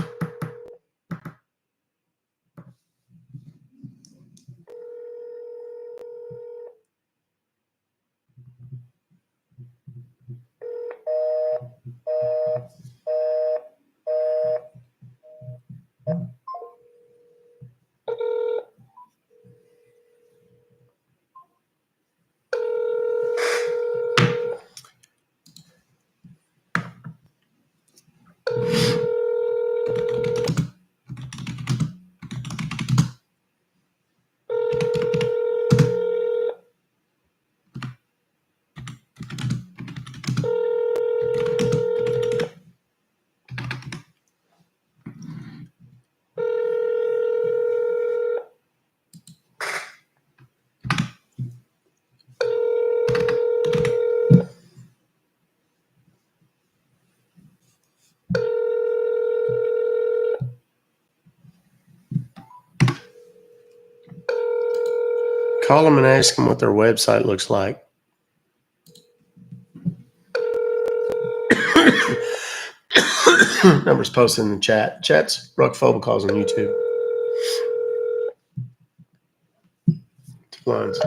Call them and ask them what their website looks like. Numbers posted in the chat. Chat's Ruck Fobocalls on YouTube. 2 lines.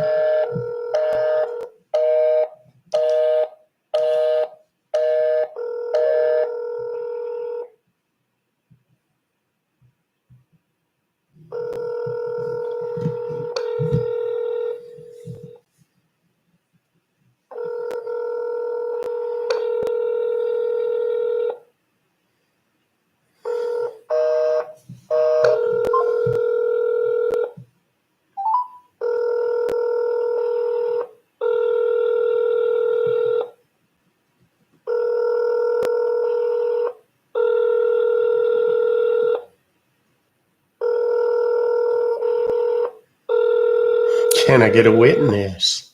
Can I get a witness?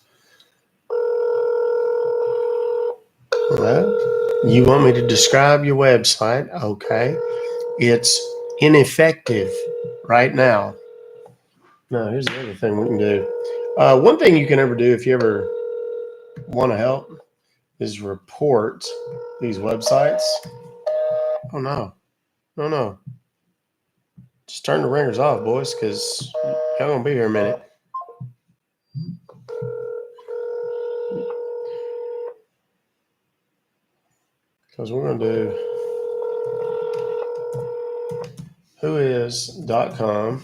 Well, you want me to describe your website? Okay. It's ineffective right now. No, here's the other thing we can do. One thing you can ever do if you ever want to help is report these websites. Oh, no. No. Just turn the ringers off, boys, because y'all gonna be here a minute. Because we're gonna do whois.com.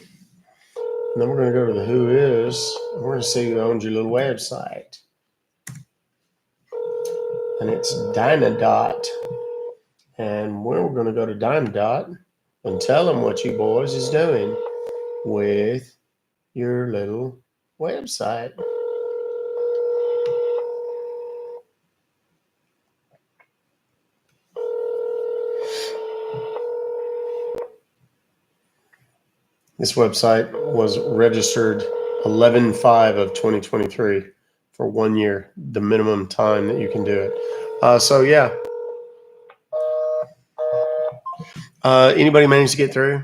And then we're going to go to the Who Is. And we're going to see who owns your little website. And it's Dynadot. And we're going to go to Dynadot and tell them what you boys is doing with your little website. This website was registered 11/5 of 2023 for 1 year, the minimum time that you can do it. So yeah. Anybody manage to get through?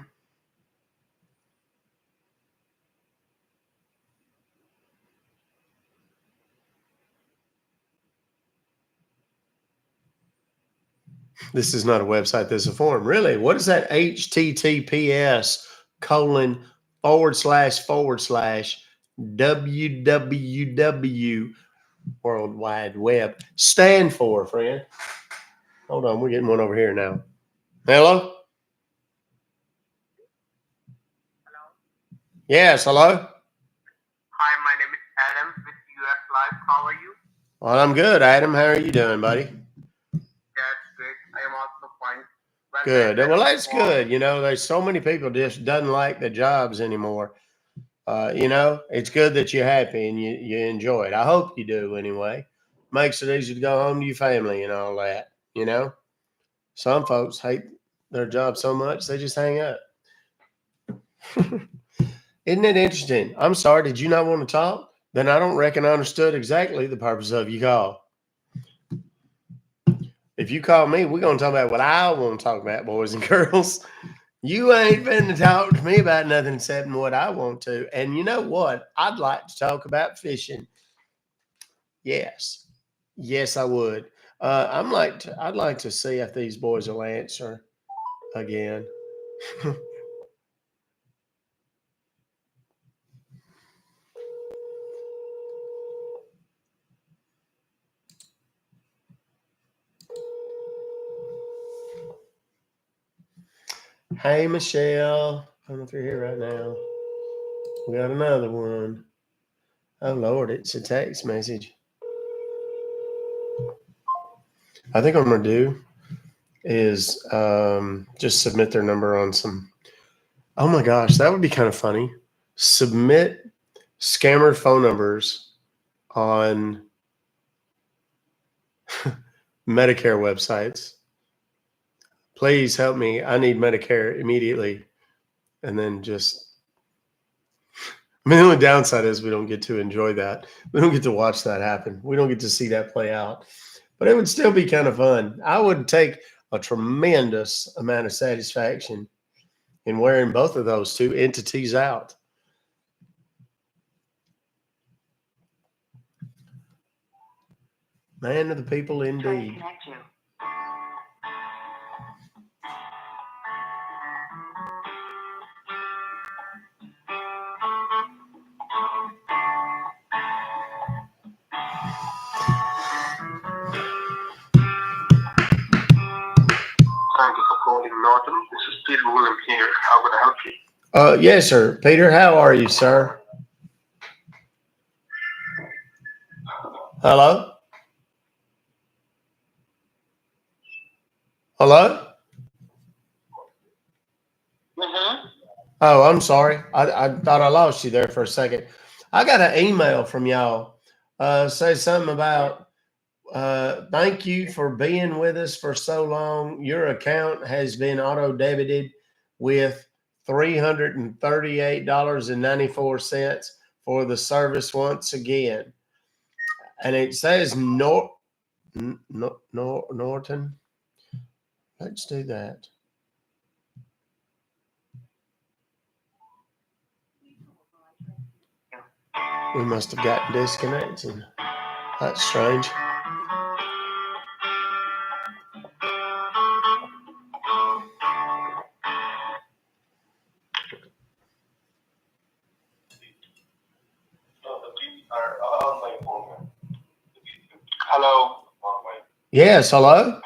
This is not a website. This is a forum. Really? What is that? https:// World Wide Web stand for, friend? Hold on. We're getting one over here now. Hello? Yes, hello? Hi, my name is Adam with US Live. How are you? Well, I'm good, Adam. How are you doing, buddy? That's great. I am also fine. Good. Well, that's good. You know, there's so many people just doesn't like the jobs anymore. You know, it's good that you're happy and you enjoy it. I hope you do anyway. Makes it easy to go home to your family and all that, you know. Some folks hate their job so much they just hang up. Isn't it interesting? I'm sorry, did you not want to talk? Then I don't reckon I understood exactly the purpose of your call. If you call me, we're going to talk about what I want to talk about, boys and girls. You ain't finna talk to me about nothing except what I want to. And you know what? I'd like to talk about fishing. Yes. Yes, I would. I'd like to see if these boys will answer again. Hey, Michelle. I don't know if you're here right now. We got another one. Oh, Lord, it's a text message. I think what I'm going to do is just submit their number on some. Oh, my gosh, that would be kind of funny. Submit scammer phone numbers on Medicare websites. Please help me. I need Medicare immediately. And then just, I mean, the only downside is we don't get to enjoy that. We don't get to watch that happen. We don't get to see that play out. But it would still be kind of fun. I would take a tremendous amount of satisfaction in wearing both of those two entities out. Man of the people, indeed. Thank you for calling Norton. This is Peter William here. How can I help you? Yes, sir. Peter, how are you, sir? Hello? Hello? Mm-hmm. Oh, I'm sorry. I thought I lost you there for a second. I got an email from y'all. Says something about thank you for being with us for so long. Your account has been auto debited with $338.94 for the service once again. And it says Norton. Let's do that. We must have gotten disconnected. That's strange. Hello. Yes, hello?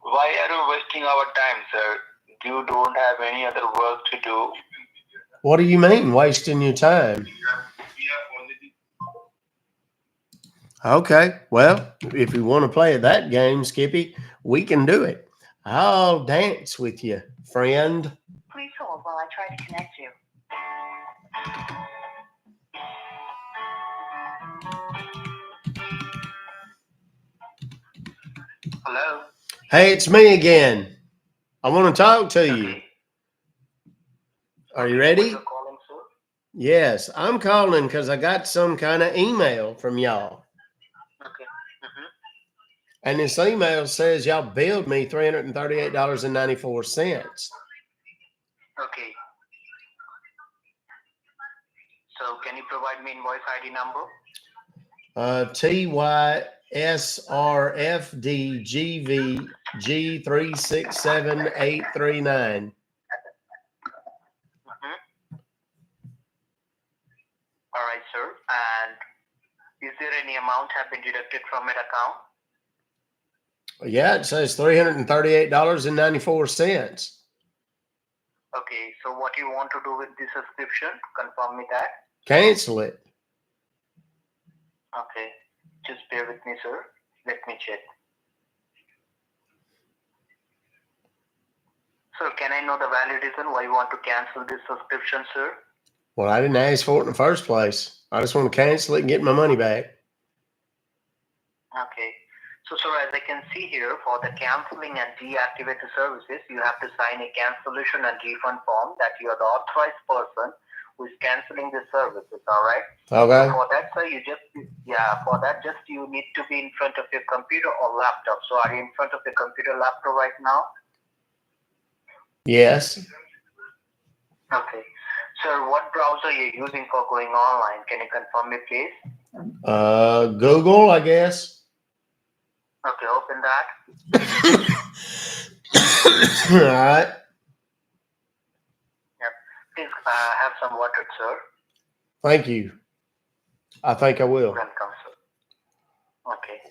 Why are you wasting our time, sir? You don't have any other work to do. What do you mean, wasting your time? Okay, well, if you want to play that game, Skippy, we can do it. I'll dance with you, friend. Please hold while I try to connect you. Hello. Hey, it's me again. I want to talk to you. Okay. Are you Why ready? you're calling, sir? Yes, I'm calling because I got some kind of email from y'all. Okay. Mm-hmm. And this email says y'all billed me $338.94. Okay. So can you provide me invoice ID number? TYSRFDGVG367839. Mm-hmm. All right, sir. And is there any amount have been deducted from your account? Yeah, it says $338.94. Okay. So what you want to do with this subscription? Confirm me that. Cancel it. Okay. Just bear with me, sir. Let me check. Sir, can I know the valid reason why you want to cancel this subscription, sir? Well, I didn't ask for it in the first place. I just want to cancel it and get my money back. Okay. So, sir, as I can see here, for the canceling and deactivate the services, you have to sign a cancellation and refund form that you are the authorized person who is canceling the services, all right? Okay. So for that, sir, you need to be in front of your computer or laptop. So are you in front of your computer or laptop right now? Yes. Okay. Sir, what browser you're using for going online? Can you confirm me, please? Google, I guess. Okay, open that. All right. Yep. Please have some water, sir. Thank you. I think I will. Welcome, sir. Okay.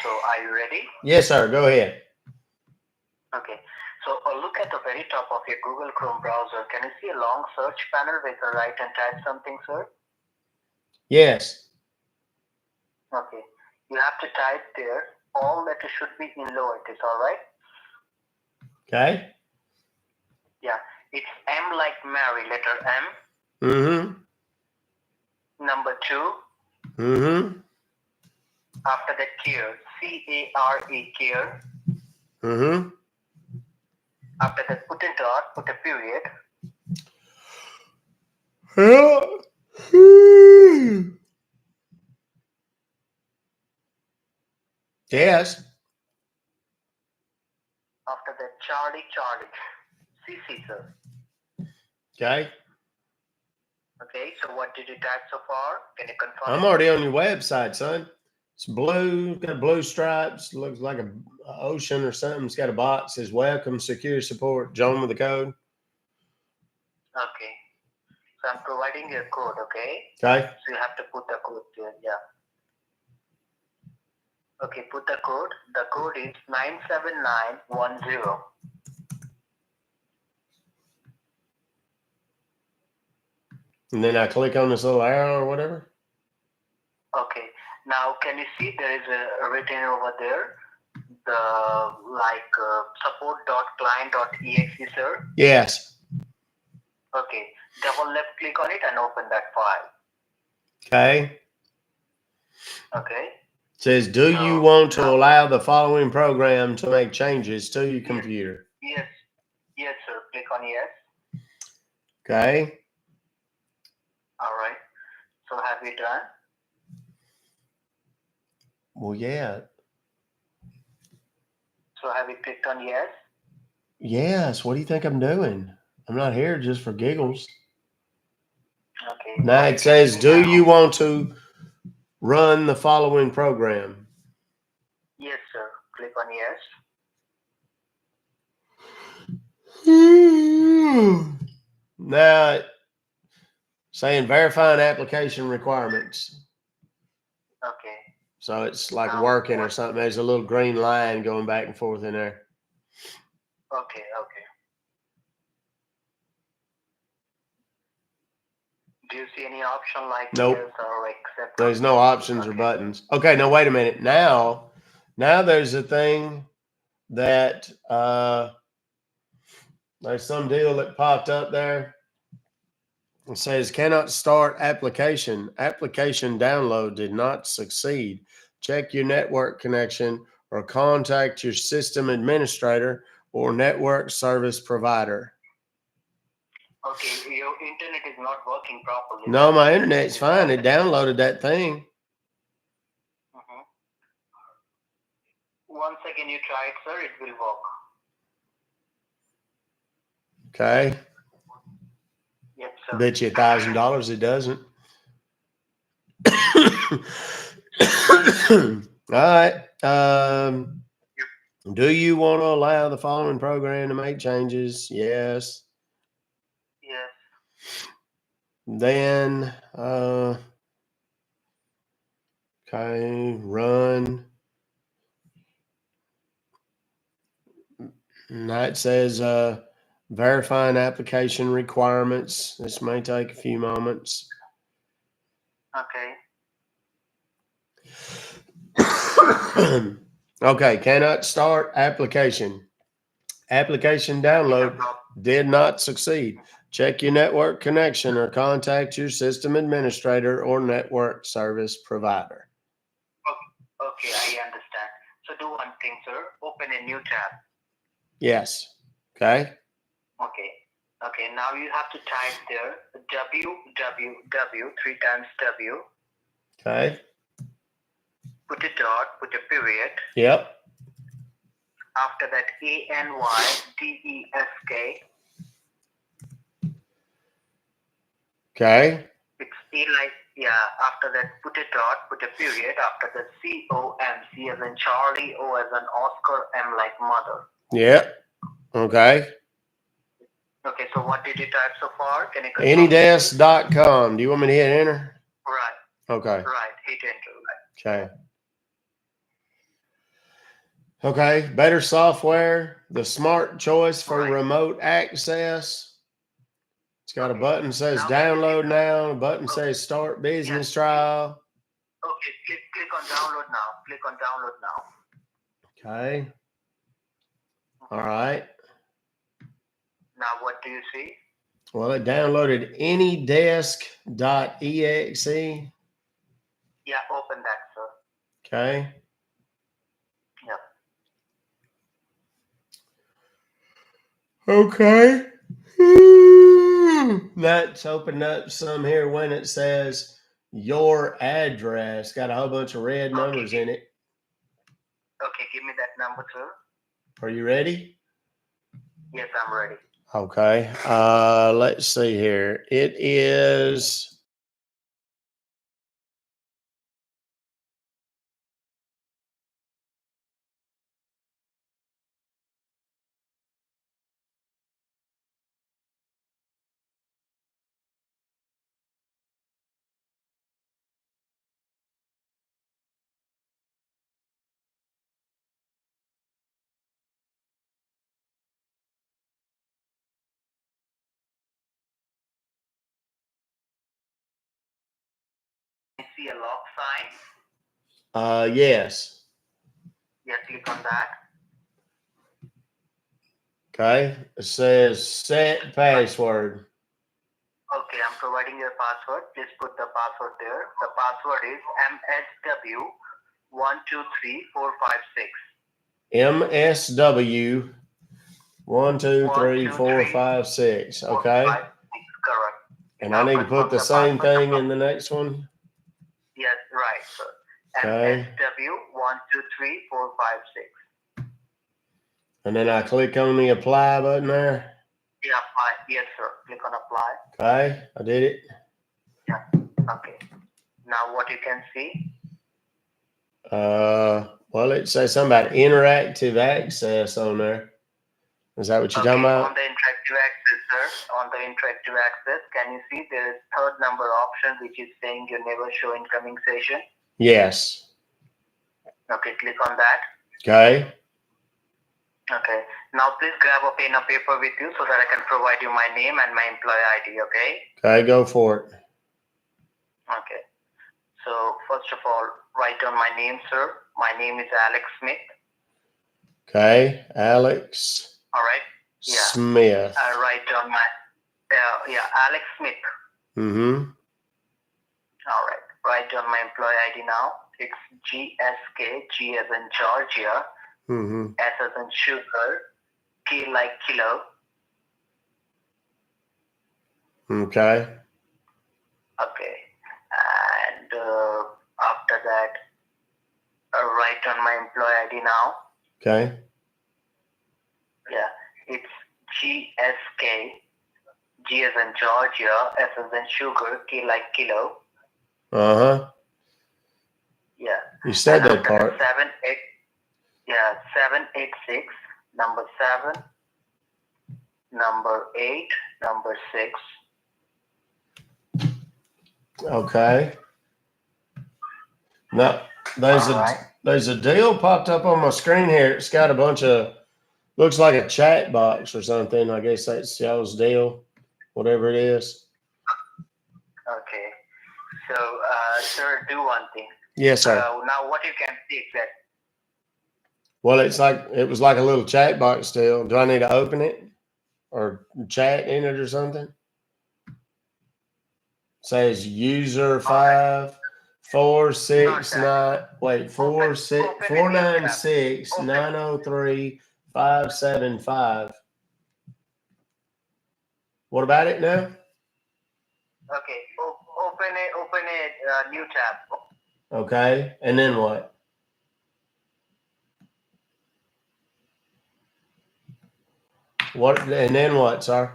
So are you ready? Yes, sir. Go ahead. Okay. So look at the very top of your Google Chrome browser. Can you see a long search panel where you can write and type something, sir? Yes. Okay. You have to type there. All letters should be in lowercase, all right? Okay. Yeah. It's M like Mary, letter M. Mm-hmm. Number 2. Mm-hmm. After that, care. C-A-R-E, care. Mm-hmm. After that, put a dot, put a period. Yes. After that, Charlie, CC, sir. Okay. Okay, so what did you type so far? Can you confirm? I'm already on your website, son. It's blue, got blue stripes, looks like a ocean or something. It's got a box, says welcome, secure support, John with the code. Okay. So I'm providing you a code, okay? Okay. So you have to put the code there, yeah. Okay, put the code. The code is 97910. And then I click on this little arrow or whatever. Okay. Now, can you see there is a written over there? The support.client.exe, sir? Yes. Okay. Double left click on it and open that file. Okay. Okay. It says, do you want to allow the following program to make changes to your computer? Yes. Yes, sir. Click on yes. Okay. All right. So have you done? Well, yeah. So have you clicked on yes? Yes. What do you think I'm doing? I'm not here just for giggles. Okay. Now it says, do you want to run the following program? Yes, sir. Click on yes. Now, saying verifying application requirements. Okay. So it's like Now, working or something. There's a little green line going back and forth in there. Okay. Do you see any option like Nope. yes or accept? There's no options or Okay. buttons. Okay, now wait a minute. Now there's a thing that there's some deal that popped up there. It says cannot start application. Application download did not succeed. Check your network connection or contact your system administrator or network service provider. Okay, your internet is not working properly. No, my internet's fine. It downloaded that thing. Mhm. Once again, you try it, sir. It will work. Okay. Yes, sir. Bet you $1,000 it doesn't. All right. Do you want to allow the following program to make changes? Yes. Yes. Then, okay, run. And that says verifying application requirements. This may take a few moments. Okay. Okay, cannot start application. Application download did not succeed. Check your network connection or contact your system administrator or network service provider. Okay, I understand. So do one thing, sir. Open a new tab. Yes. Okay. Okay, now you have to type there www, 3 times W. Okay. Put a dot, put a period. Yep. After that, ANYDESK. Okay. It's after that, put a dot, put a period. After that, COMC as in Charlie, O as in Oscar, M like mother. Yep. Okay. Okay, so what did you type so far? Can you Anydesk.com. Do you want me to hit enter? Right. Okay. Right, hit enter. Right. Okay. Okay. Better software. The smart choice for remote access. It's got a button that says download now. A button says start business trial. Okay, click on download now. Click on download now. Okay. All right. Now what do you see? Well, it downloaded anydesk.exe. Yeah, open that, sir. Okay. Yep. Okay. That's opened up some here when it says your address. Got a whole bunch of red numbers in it. Okay, give me that number, sir. Are you ready? Yes, I'm ready. Okay. Let's see here. It is. See a lock sign? Yes. Yeah, click on that. Okay. It says set password. Okay, I'm providing your password. Please put the password there. The password is MSW123456. MSW 1, 2, 3, 4, 5, 6. Okay. Correct. And I need to put the same thing in the next one. Yes, right, sir. Okay. MSW123456. And then I click on the apply button there. Yeah, apply. Yes, sir. Click on apply. Okay, I did it. Yeah. Okay. Now what you can see? Well, it says something about interactive access on there. Is that what you're talking about? On the interactive access, sir, on the interactive access, can you see there is third number option which is saying your never show incoming session? Yes. Okay, click on that. Okay. Okay. Now please grab a pen and paper with you so that I can provide you my name and my employee ID, okay? Okay, go for it. Okay. So first of all, write down my name, sir. My name is Alex Smith. Okay, Alex All right. Yeah. Smith. I write down my Alex Smith. Mm-hmm. All right. Write down my employee ID now. It's GSK, G as in Georgia, Mm-hmm. S as in sugar, K like kilo. Okay. Okay. And after that, write down my employee ID now. Okay. Yeah. It's GSK, G as in Georgia, S as in sugar, K like kilo. Uh-huh. Yeah. You said And that after part. 786, number 7, number 8, number 6. Okay. Now, there's a deal popped up on my screen here. It's got a bunch of, looks like a chat box or something. I guess that's y'all's deal, whatever it is. Okay. So, sir, do one thing. Yes, sir. Now, what you can see exactly. Well, it was like a little chat box still. Do I need to open it or chat in it or something? Says user 496-903-575. What about it now? Okay. Open a new tab. Okay. And then what? What and then what, sir?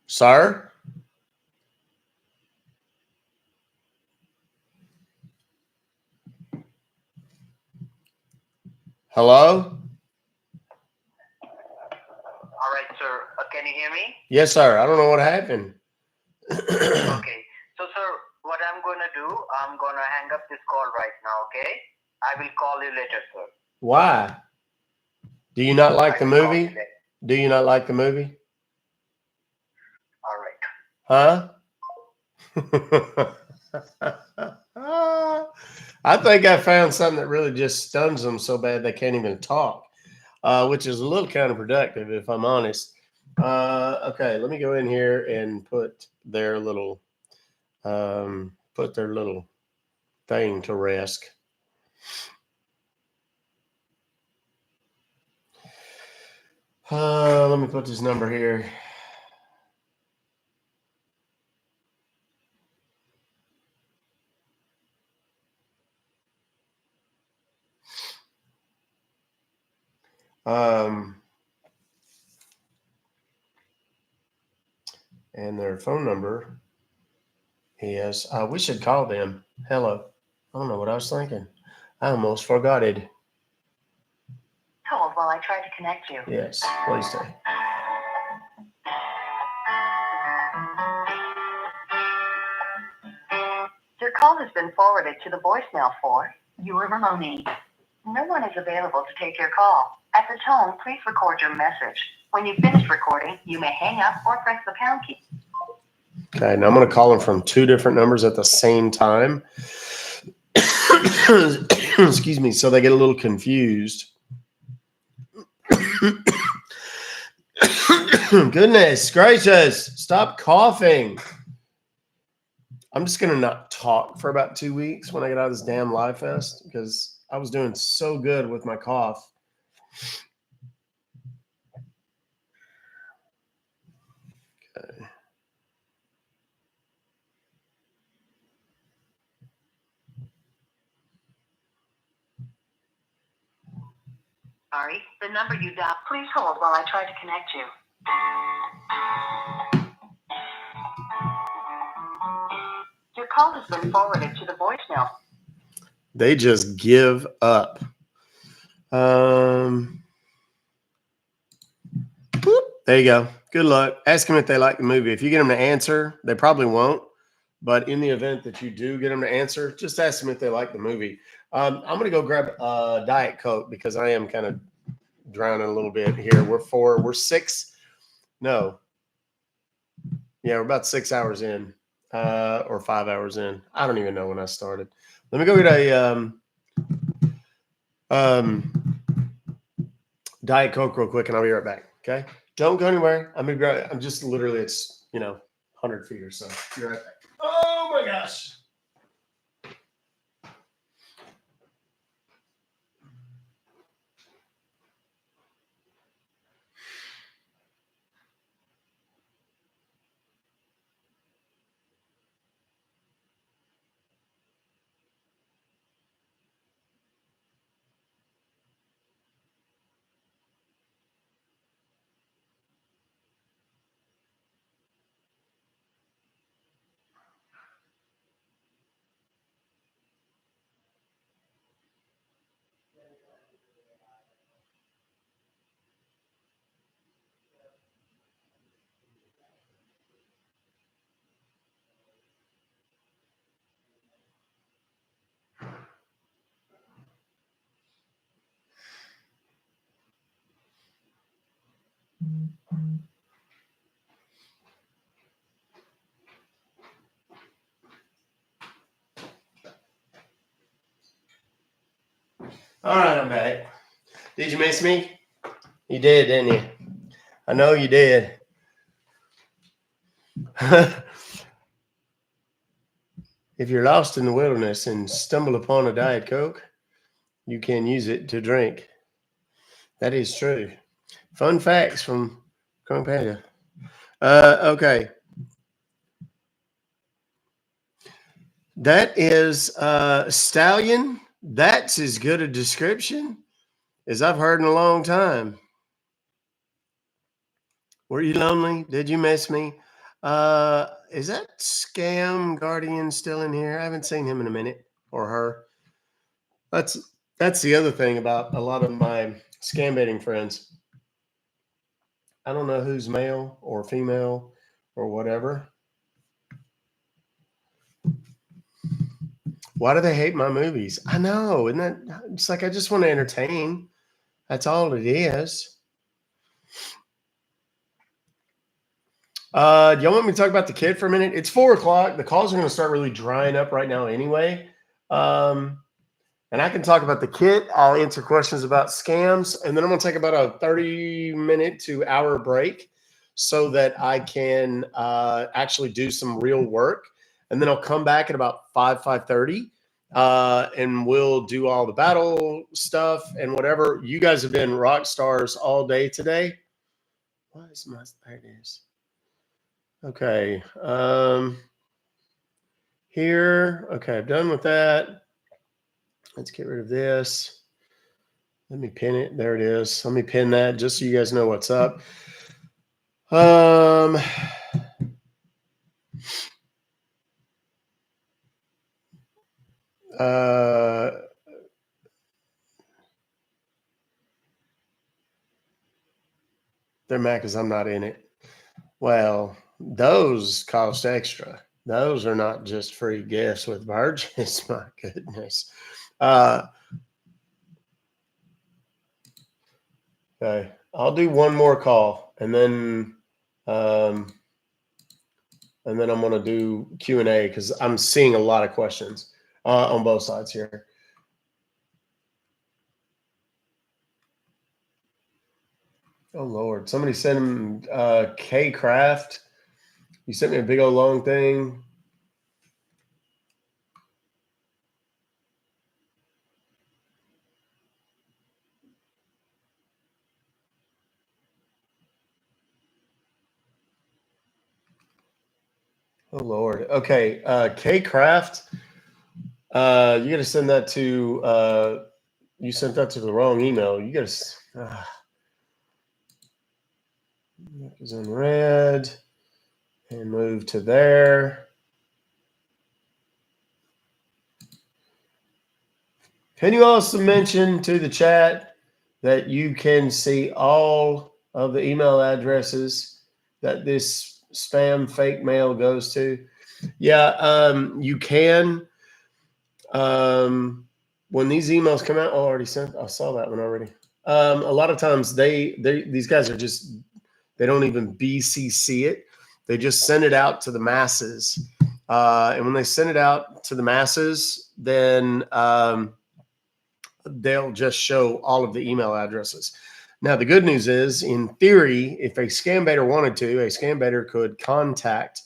Sir? Hello? All right, sir. Can you hear me? Yes, sir. I don't know what happened. Okay. So, sir, what I'm going to do, I'm going to hang up this call right now, okay? I will call you later, sir. Why? Do you not like the movie? Do you not like the movie? All right. Huh? I think I found something that really just stuns them so bad they can't even talk, which is a little counterproductive, if I'm honest. Okay, let me go in here and put their little thing to rest. Let me put this number here. And their phone number is, we should call them. Hello. I don't know what I was thinking. I almost forgot it. Hold while I try to connect you. Yes, please do. Your call has been forwarded to the voicemail for Ewer Maloney. No one is available to take your call. At the tone, please record your message. When you've finished recording, you may hang up or press the pound key. Okay, now I'm going to call them from 2 different numbers at the same time. Excuse me, so they get a little confused. Goodness gracious, stop coughing. I'm just going to not talk for about 2 weeks when I get out of this damn Live Fest because I was doing so good with my cough. Okay. Sorry, the number you dialed. Please hold while I try to connect you. Your call has been forwarded to the voicemail. They just give up. There you go. Good luck. Ask them if they like the movie. If you get them to answer, they probably won't. But in the event that you do get them to answer, just ask them if they like the movie. I'm going to go grab a Diet Coke because I am kind of drowning a little bit here. We're 6. No. Yeah, we're about 6 hours in or 5 hours in. I don't even know when I started. Let me go get a Diet Coke real quick and I'll be right back. Okay. Don't go anywhere. I'm just literally, it's, 100 feet or so. Be right back. Oh my gosh. All right, I'm back. Did you miss me? You did, didn't you? I know you did. If you're lost in the wilderness and stumble upon a Diet Coke, you can use it to drink. That is true. Fun facts from Compania. Okay. That is Stallion. That's as good a description as I've heard in a long time. Were you lonely? Did you miss me? Is that Scam Guardian still in here? I haven't seen him in a minute, or her. That's the other thing about a lot of my scam baiting friends. I don't know who's male or female or whatever. Why do they hate my movies? I know, isn't that? It's like I just want to entertain. That's all it is. Do y'all want me to talk about the kid for a minute? It's 4 o'clock. The calls are going to start really drying up right now anyway. And I can talk about the kit. I'll answer questions about scams. And then I'm going to take about a 30-minute to hour break so that I can actually do some real work. And then I'll come back at about 5:30. And we'll do all the battle stuff and whatever. You guys have been rock stars all day today. What is my, there it is. Okay. Here. Okay. I'm done with that. Let's get rid of this. Let me pin it. There it is. Let me pin that just so you guys know what's up. They're mad because I'm not in it. Well, those cost extra. Those are not just free gifts with Burgess. My goodness. Okay, I'll do one more call, and then I'm going to do Q&A because I'm seeing a lot of questions on both sides here. Oh Lord! Somebody sent him K Craft. You sent me a big old long thing. Oh Lord. Okay. K Craft. You got to send that to. You sent that to the wrong email. You got to. Is in red, and move to there. Can you also mention to the chat that you can see all of the email addresses that this spam fake mail goes to? Yeah, you can. When these emails come out, I saw that one already. A lot of times these guys are just, they don't even BCC it. They just send it out to the masses. And when they send it out to the masses, then they'll just show all of the email addresses. Now, the good news is, in theory, if a scam baiter wanted to, a scam baiter could contact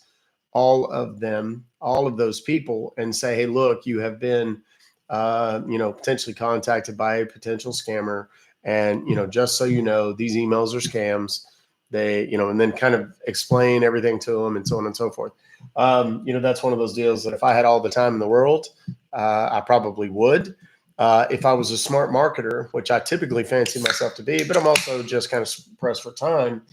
all of them, all of those people, and say, hey, look, you have been, potentially contacted by a potential scammer. And, just so you know, these emails are scams. They, and then kind of explain everything to them and so on and so forth. That's one of those deals that if I had all the time in the world, I probably would. If I was a smart marketer, which I typically fancy myself to be, but I'm also just kind of pressed for time,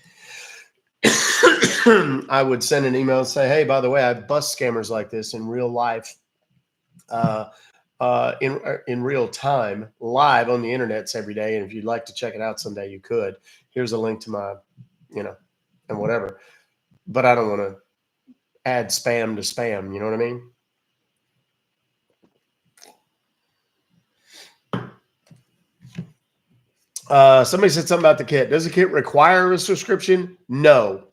I would send an email and say, hey, by the way, I bust scammers like this in real life, in real time, live on the internets every day. And if you'd like to check it out someday, you could. Here's a link to my, and whatever. But I don't want to add spam to spam. You know what I mean? Somebody said something about the kit. Does the kit require a subscription? No.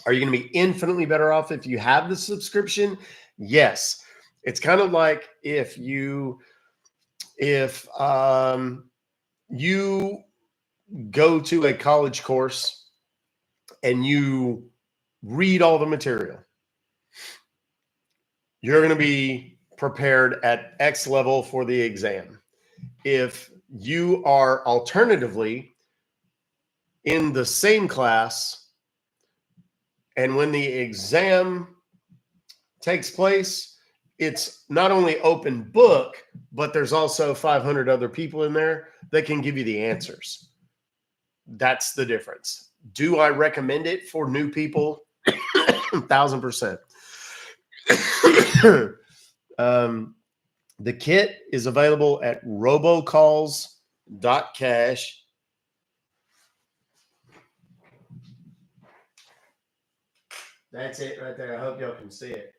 Are you going to be infinitely better off if you have the subscription? Yes. It's kind of like if you go to a college course and you read all the material, you're going to be prepared at X level for the exam. If you are alternatively in the same class, and when the exam takes place, it's not only open book, but there's also 500 other people in there that can give you the answers. That's the difference. Do I recommend it for new people? 1000%. The kit is available at robocalls.cash. That's it right there. I hope y'all can see it.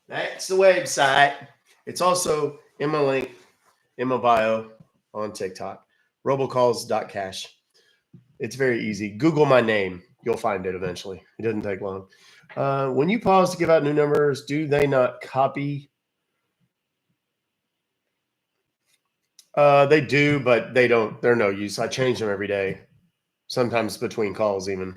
That's the website. It's also in my link, in my bio on TikTok. Robocalls.cash. It's very easy. Google my name. You'll find it eventually. It doesn't take long. When you pause to give out new numbers, do they not copy? They do, but they don't. They're no use. I change them every day, sometimes between calls even.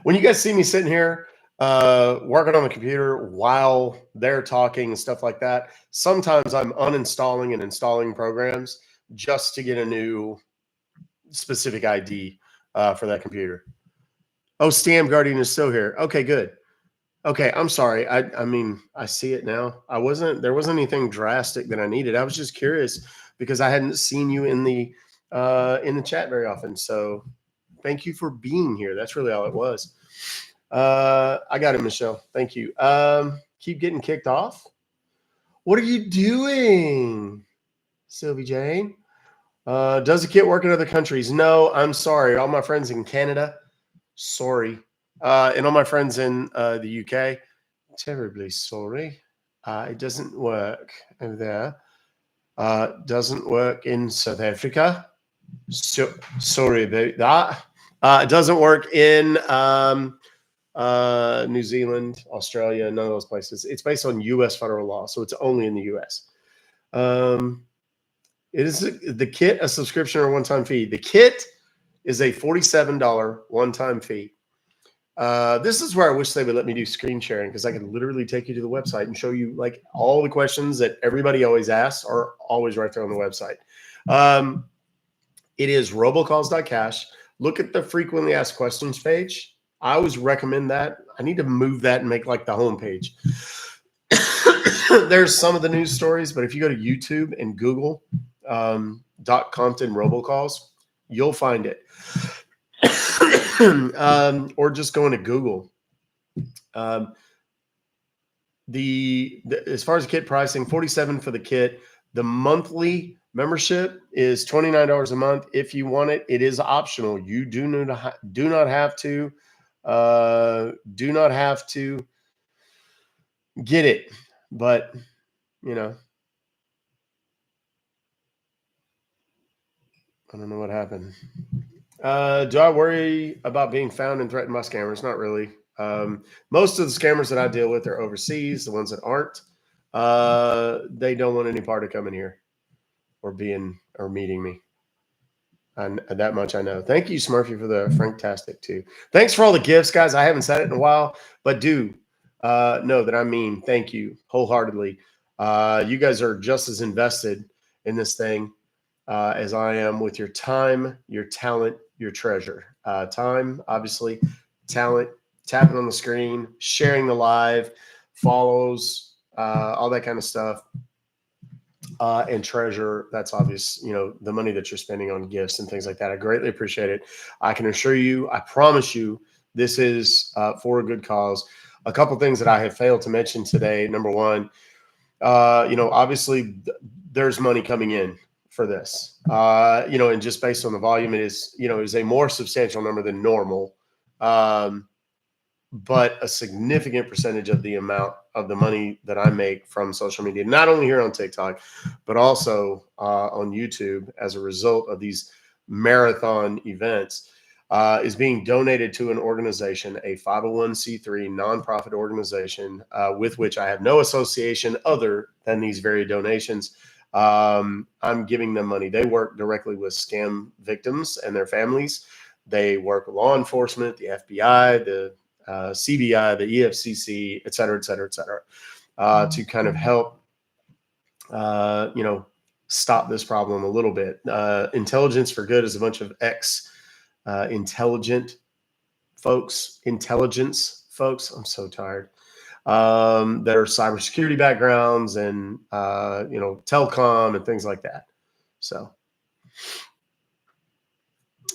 When you guys see me sitting here working on the computer while they're talking and stuff like that, sometimes I'm uninstalling and installing programs just to get a new specific ID for that computer. Oh, Stam Guardian is still here. Okay, good. Okay, I'm sorry. I mean, I see it now. There wasn't anything drastic that I needed. I was just curious because I hadn't seen you in the chat very often. So thank you for being here. That's really all it was. I got it, Michelle. Thank you. Keep getting kicked off. What are you doing, Sylvie Jane? Does the kit work in other countries? No, I'm sorry. All my friends in Canada, sorry. And all my friends in the UK, terribly sorry. It doesn't work over there. Doesn't work in South Africa. So, sorry about that. It doesn't work in New Zealand, Australia, none of those places. It's based on U.S. federal law, so it's only in the U.S. Is the kit a subscription or one-time fee? The kit is a $47 one-time fee. This is where I wish they would let me do screen sharing, because I could literally take you to the website and show you like all the questions that everybody always asks are always right there on the website. It is robocalls.cash. Look at the frequently asked questions page. I always recommend that. I need to move that and make like the home page. There's some of the news stories, but if you go to YouTube and Google .compton robocalls, you'll find it. Or just go into Google. As far as kit pricing, $47 for the kit. The monthly Membership is $29 a month. If you want it, it is optional. You do not have to get it, but you know, I don't know what happened. Do I worry about being found and threatened by scammers? Not really. Most of the scammers that I deal with are overseas. The ones that aren't, they don't want any part of coming here or meeting me. And that much I know. Thank you, Smurfy, for the Franktastic too. Thanks for all the gifts, guys. I haven't said it in a while, but do know that I mean thank you wholeheartedly. You guys are just as invested in this thing as I am with your time, your talent, your treasure. Time, obviously, talent, tapping on the screen, sharing the live, follows, all that kind of stuff. And treasure, that's obvious, the money that you're spending on gifts and things like that. I greatly appreciate it. I can assure you, I promise you, this is for a good cause. A couple things that I have failed to mention today. Number one, obviously there's money coming in for this, and just based on the volume, it is a more substantial number than normal. But a significant percentage of the amount of the money that I make from social media, not only here on TikTok, but also on YouTube as a result of these marathon events, is being donated to an organization, a 501c3 nonprofit organization with which I have no association other than these very donations. I'm giving them money. They work directly with scam victims and their families. They work with law enforcement, the FBI, the CBI, the EFCC, et cetera, to kind of help, stop this problem a little bit. Intelligence for Good is a bunch of intelligence folks. I'm so tired. That are cybersecurity backgrounds and, telecom and things like that. So.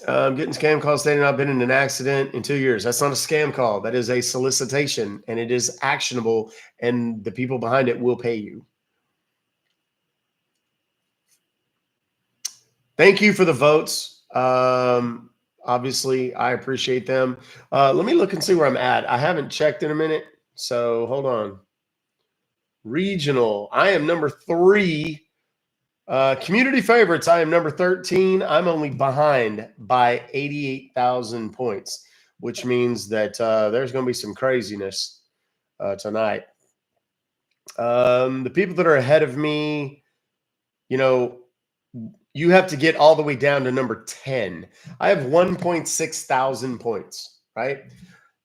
I'm getting scam calls stating I've been in an accident in 2 years. That's not a scam call. That is a solicitation, and it is actionable, and the people behind it will pay you. Thank you for the votes. Obviously, I appreciate them. Let me look and see where I'm at. I haven't checked in a minute, so hold on. Regional. I am number 3. Community favorites, I am number 13. I'm only behind by 88,000 points, which means that there's going to be some craziness tonight. The people that are ahead of me, you have to get all the way down to number 10. I have 1.6 thousand points, right?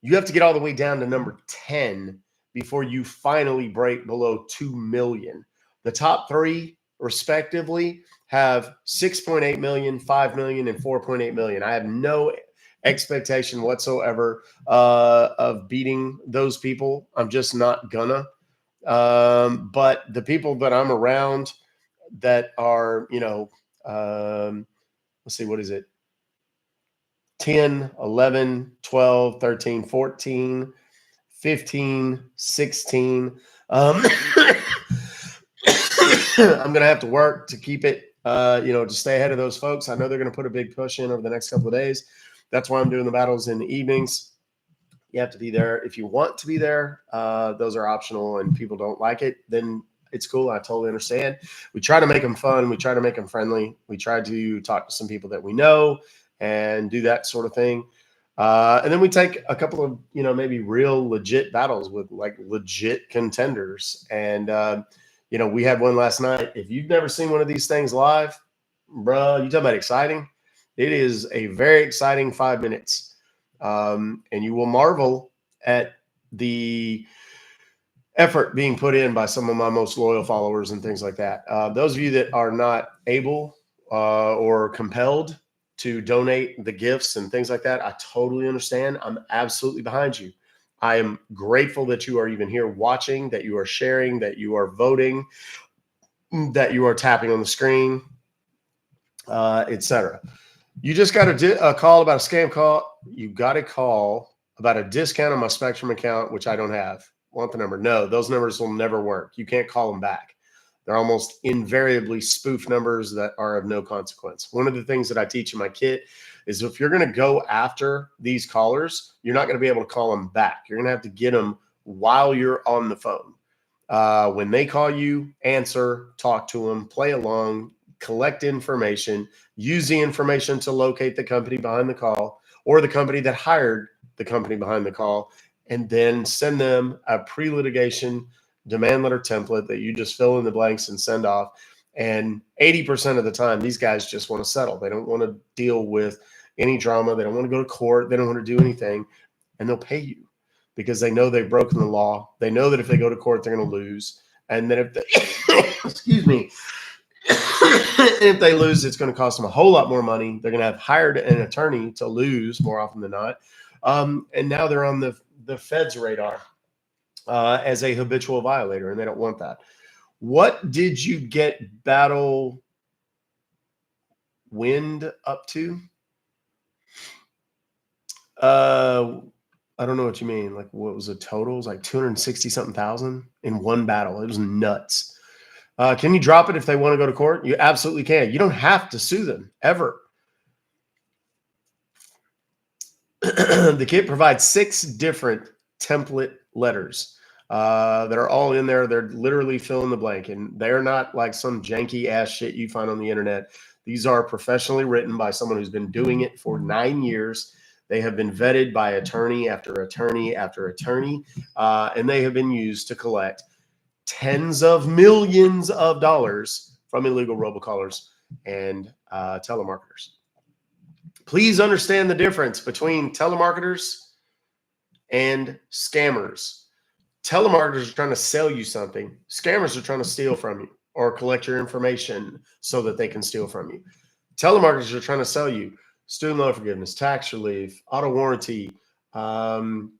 You have to get all the way down to number 10 before you finally break below 2 million. The top 3 respectively have 6.8 million, 5 million, and 4.8 million. I have no expectation whatsoever of beating those people. I'm just not gonna. But the people that I'm around that are, let's see, what is it? 10, 11, 12, 13, 14, 15, 16. I'm going to have to work to keep it, to stay ahead of those folks. I know they're going to put a big push in over the next couple of days. That's why I'm doing the battles in the evenings. You have to be there. If you want to be there, those are optional, and people don't like it, then it's cool. I totally understand. We try to make them fun. We try to make them friendly. We try to talk to some people that we know and do that sort of thing. And then we take a couple of, maybe real legit battles with like legit contenders. And, we had one last night. If you've never seen one of these things live, bro, you talk about exciting. It is a very exciting 5 minutes. And you will marvel at the effort being put in by some of my most loyal followers and things like that. Those of you that are not able or compelled to donate the gifts and things like that, I totally understand. I'm absolutely behind you. I am grateful that you are even here watching, that you are sharing, that you are voting, that you are tapping on the screen, etc. You just got a call about a scam call. You got a call about a discount on my Spectrum account, which I don't have. Want the number? No, those numbers will never work. You can't call them back. They're almost invariably spoof numbers that are of no consequence. One of the things that I teach in my kit is if you're going to go after these callers, you're not going to be able to call them back. You're going to have to get them while you're on the phone. When they call you, answer, talk to them, play along, collect information, use the information to locate the company behind the call or the company that hired the company behind the call, and then send them a pre-litigation demand letter template that you just fill in the blanks and send off. And 80% of the time, these guys just want to settle. They don't want to deal with any drama. They don't want to go to court. They don't want to do anything. And they'll pay you because they know they've broken the law. They know that if they go to court, they're going to lose. And then if they, excuse me, if they lose, it's going to cost them a whole lot more money. They're going to have hired an attorney to lose more often than not. And now they're on the Fed's radar as a habitual violator, and they don't want that. What did you get Battle Wind up to? I don't know what you mean. Like, what was the total? It was like 260 something thousand in one battle. It was nuts. Can you drop it if they want to go to court? You absolutely can. You don't have to sue them ever. The kit provides 6 different template letters that are all in there. They're literally fill in the blank, and they're not like some janky ass shit you find on the internet. These are professionally written by someone who's been doing it for 9 years. They have been vetted by attorney after attorney after attorney, and they have been used to collect tens of millions of dollars from illegal robocallers and telemarketers. Please understand the difference between telemarketers and scammers. Telemarketers are trying to sell you something. Scammers are trying to steal from you or collect your information so that they can steal from you. Telemarketers are trying to sell you student loan forgiveness, tax relief, auto warranty, what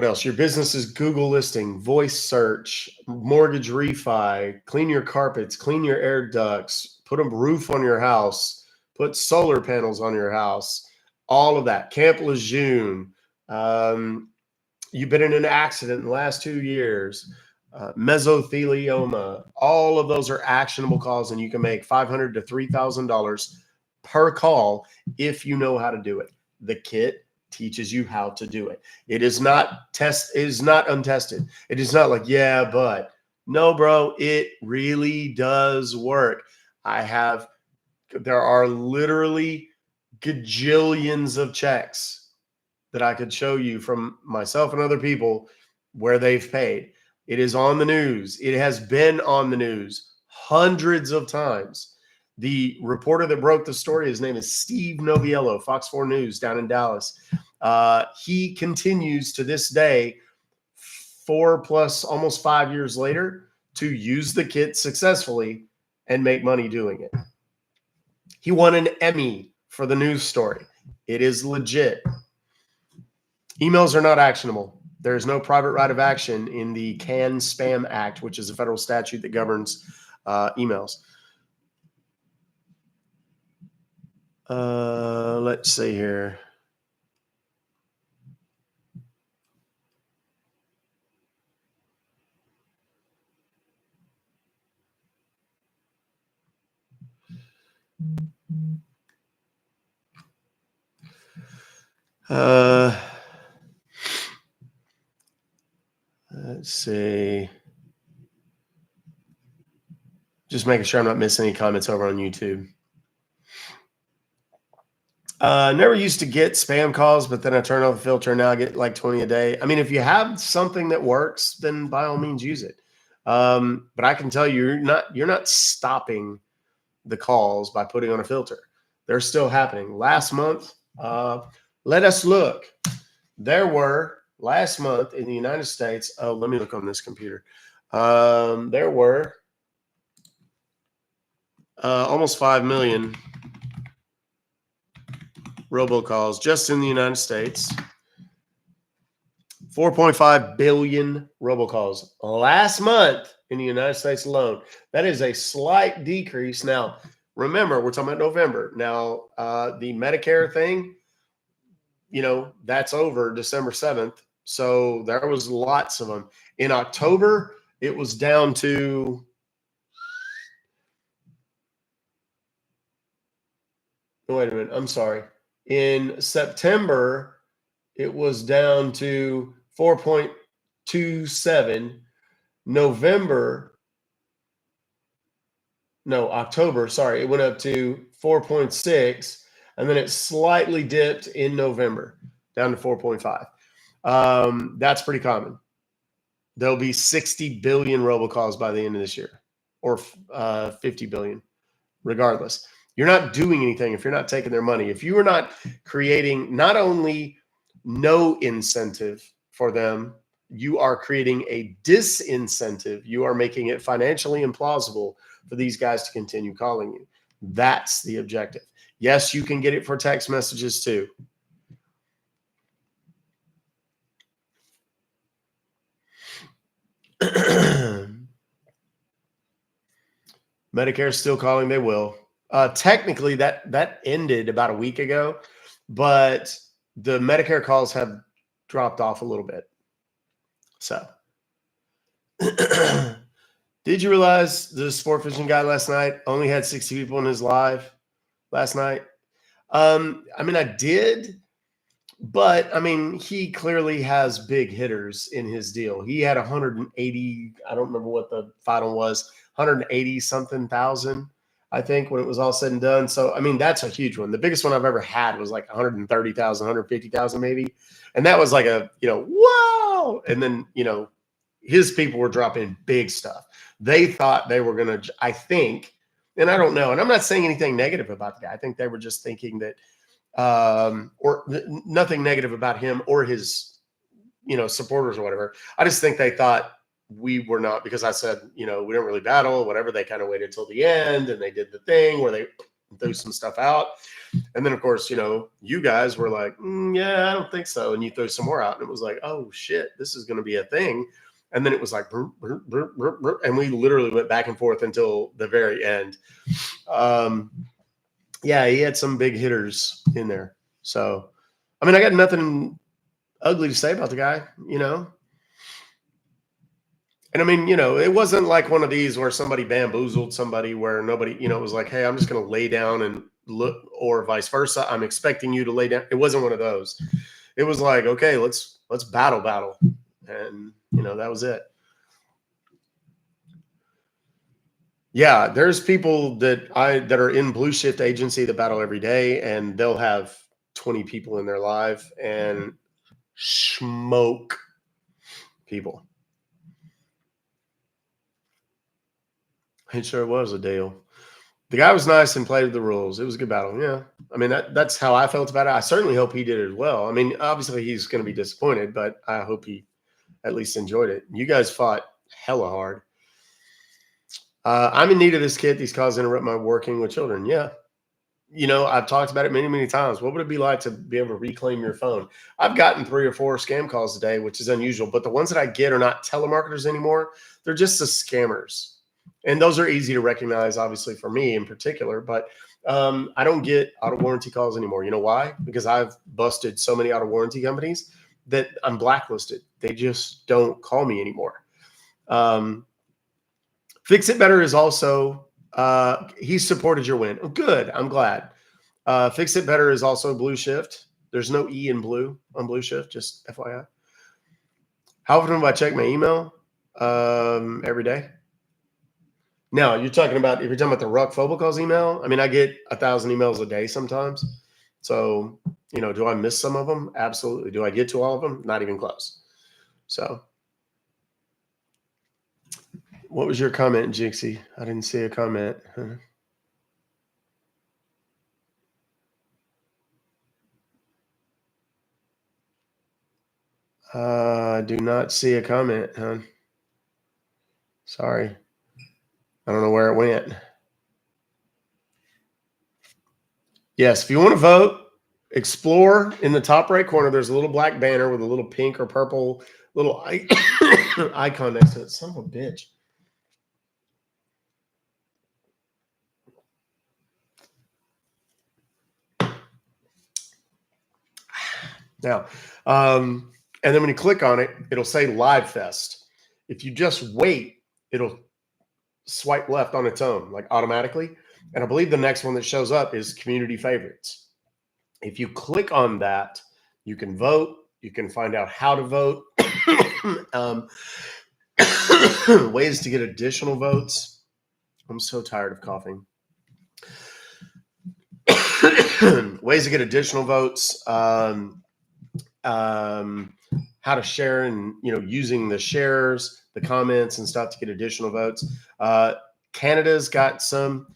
else? Your business's Google listing, voice search, mortgage refi, clean your carpets, clean your air ducts, put a roof on your house, put solar panels on your house, all of that. Camp Lejeune, you've been in an accident in the last 2 years, mesothelioma, all of those are actionable calls, and you can make $500 to $3,000 per call if you know how to do it. The kit teaches you how to do it. It is not untested. It is not like, yeah, but no, bro, it really does work. There are literally gajillions of checks that I could show you from myself and other people where they've paid. It is on the news. It has been on the news hundreds of times. The reporter that broke the story, his name is Steve Noviello, Fox 4 News down in Dallas. He continues to this day, 4+ almost 5 years later, to use the kit successfully and make money doing it. He won an Emmy for the news story. It is legit. Emails are not actionable. There is no private right of action in the CAN-SPAM Act, which is a federal statute that governs emails. Let's see here. Let's see. Just making sure I'm not missing any comments over on YouTube. Never used to get spam calls, but then I turn off the filter and now I get like 20 a day. I mean, if you have something that works, then by all means use it. But I can tell you, you're not stopping the calls by putting on a filter. They're still happening. Last month, let us look. There were last month in the United States. Oh, let me look on this computer. There were almost 5 million robocalls just in the United States. 4.5 billion robocalls last month in the United States alone. That is a slight decrease. Now, remember, we're talking about November. Now, the Medicare thing, that's over December 7th. So there was lots of them. In October, it was down to wait a minute. I'm sorry. In September, it was down to 4.27. October, sorry, it went up to 4.6, and then it slightly dipped in November down to 4.5. That's pretty common. There'll be 60 billion robocalls by the end of this year, or 50 billion, regardless. You're not doing anything if you're not taking their money. If you are not creating not only no incentive for them, you are creating a disincentive. You are making it financially implausible for these guys to continue calling you. That's the objective. Yes, you can get it for text messages too. Medicare is still calling. They will. Technically, that ended about a week ago, but the Medicare calls have dropped off a little bit. So, did you realize the sport fishing guy last night only had 60 people in his live last night? I mean, I did, but I mean, he clearly has big hitters in his deal. He had 180. I don't remember what the final was. 180 something thousand, I think, when it was all said and done. So, I mean, that's a huge one. The biggest one I've ever had was like 130,000, 150,000 maybe. And that was like a, whoa. And then, his people were dropping big stuff. They thought they were going to, I think, and I don't know. And I'm not saying anything negative about the guy. I think they were just thinking that, or nothing negative about him or his, supporters or whatever. I just think they thought we were not, because I said, we didn't really battle, whatever. They kind of waited till the end and they did the thing where they threw some stuff out. And then, of course, you guys were like, yeah, I don't think so. And you threw some more out. And it was like, oh, shit, this is going to be a thing. And then it was like, burr, burr, burr, burr, burr, and we literally went back and forth until the very end. Yeah, he had some big hitters in there. So, I mean, I got nothing ugly to say about the guy, And I mean, it wasn't like one of these where somebody bamboozled somebody where nobody, it was like, hey, I'm just going to lay down and look, or vice versa. I'm expecting you to lay down. It wasn't one of those. It was like, okay, let's battle. And, that was it. Yeah, there's people that are in Blue Shift Agency that battle every day, and they'll have 20 people in their live and smoke people. It sure was a deal. The guy was nice and played the rules. It was a good battle. Yeah. I mean, that's how I felt about it. I certainly hope he did it as well. I mean, obviously he's going to be disappointed, but I hope he at least enjoyed it. You guys fought hella hard. I'm in need of this kit. These calls interrupt my working with children. Yeah. I've talked about it many, many times. What would it be like to be able to reclaim your phone? I've gotten 3 or 4 scam calls a day, which is unusual. But the ones that I get are not telemarketers anymore. They're just the scammers. And those are easy to recognize, obviously, for me in particular. But I don't get auto warranty calls anymore. You know why? Because I've busted so many auto warranty companies that I'm blacklisted. They just don't call me anymore. Fix It Better is also, he supported your win. Oh, good. I'm glad. Fix It Better is also Blue Shift. There's no E in blue on Blue Shift, just FYI. How often do I check my email? Every day. Now, if you're talking about the Ruck Fobocalls email, I mean, I get 1,000 emails a day sometimes. So, do I miss some of them? Absolutely. Do I get to all of them? Not even close. So, what was your comment, Jixie? I didn't see a comment. I do not see a comment, huh? Sorry. I don't know where it went. Yes, if you want to vote, explore in the top right corner. There's a little black banner with a little pink or purple little icon next to it. Son of a bitch. Now, and then when you click on it, it'll say Live Fest. If you just wait, it'll swipe left on its own, like automatically. And I believe the next one that shows up is community favorites. If you click on that, you can vote. You can find out how to vote, ways to get additional votes. I'm so tired of coughing. Ways to get additional votes, how to share, and using the shares, the comments and stuff to get additional votes. Canada's got some.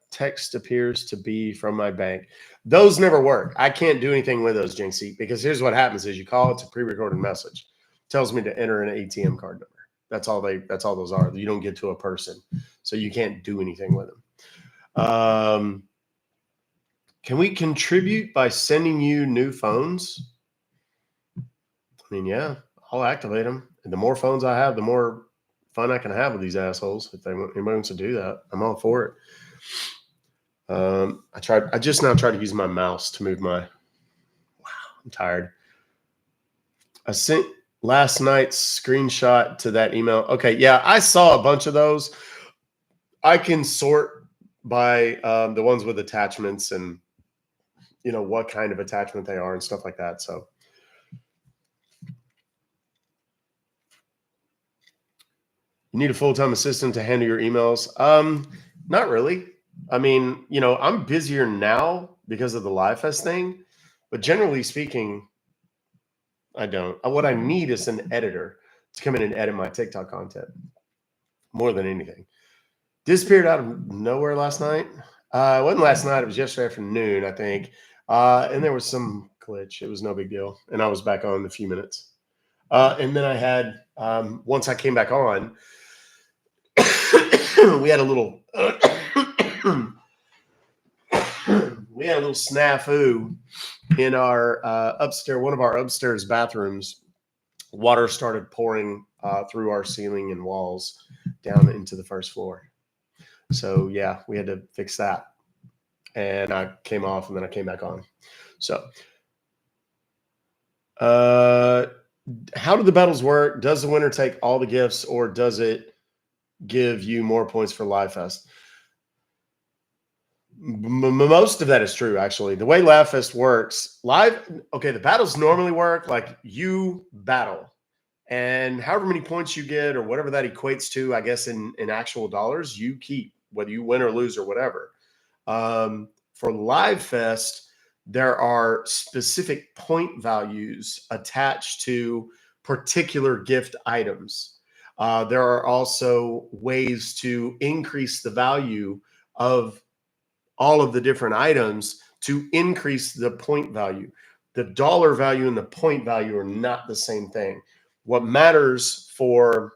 Text appears to be from my bank. Those never work. I can't do anything with those, Jinxie, because here's what happens: is you call, it's a pre-recorded message. It tells me to enter an ATM card number. That's all those are. You don't get to a person, so you can't do anything with them. Can we contribute by sending you new phones? I mean, yeah, I'll activate them. And the more phones I have, the more fun I can have with these assholes. If anybody wants to do that, I'm all for it. I just now tried to use my mouse to move my. Wow, I'm tired. I sent last night's screenshot to that email. Okay, yeah, I saw a bunch of those. I can sort by the ones with attachments and what kind of attachment they are and stuff like that. So you need a full-time assistant to handle your emails? Not really. I mean, I'm busier now because of the Live Fest thing, but generally speaking, I don't. What I need is an editor to come in and edit my TikTok content more than anything. Disappeared out of nowhere last night. It wasn't last night. It was yesterday afternoon, I think. And there was some glitch. It was no big deal. And I was back on in a few minutes. And then I had, once I came back on, we had a little snafu in our one of our upstairs bathrooms. Water started pouring through our ceiling and walls down into the first floor. So yeah, we had to fix that. And I came off and then I came back on. So how do the battles work? Does the winner take all the gifts, or does it give you more points for Live Fest? Most of that is true, actually. The way Live Fest works, the battles normally work like you battle, and however many points you get or whatever that equates to, I guess in actual dollars, you keep, whether you win or lose or whatever. For Live Fest, there are specific point values attached to particular gift items. There are also ways to increase the value of all of the different items to increase the point value. The dollar value and the point value are not the same thing. What matters for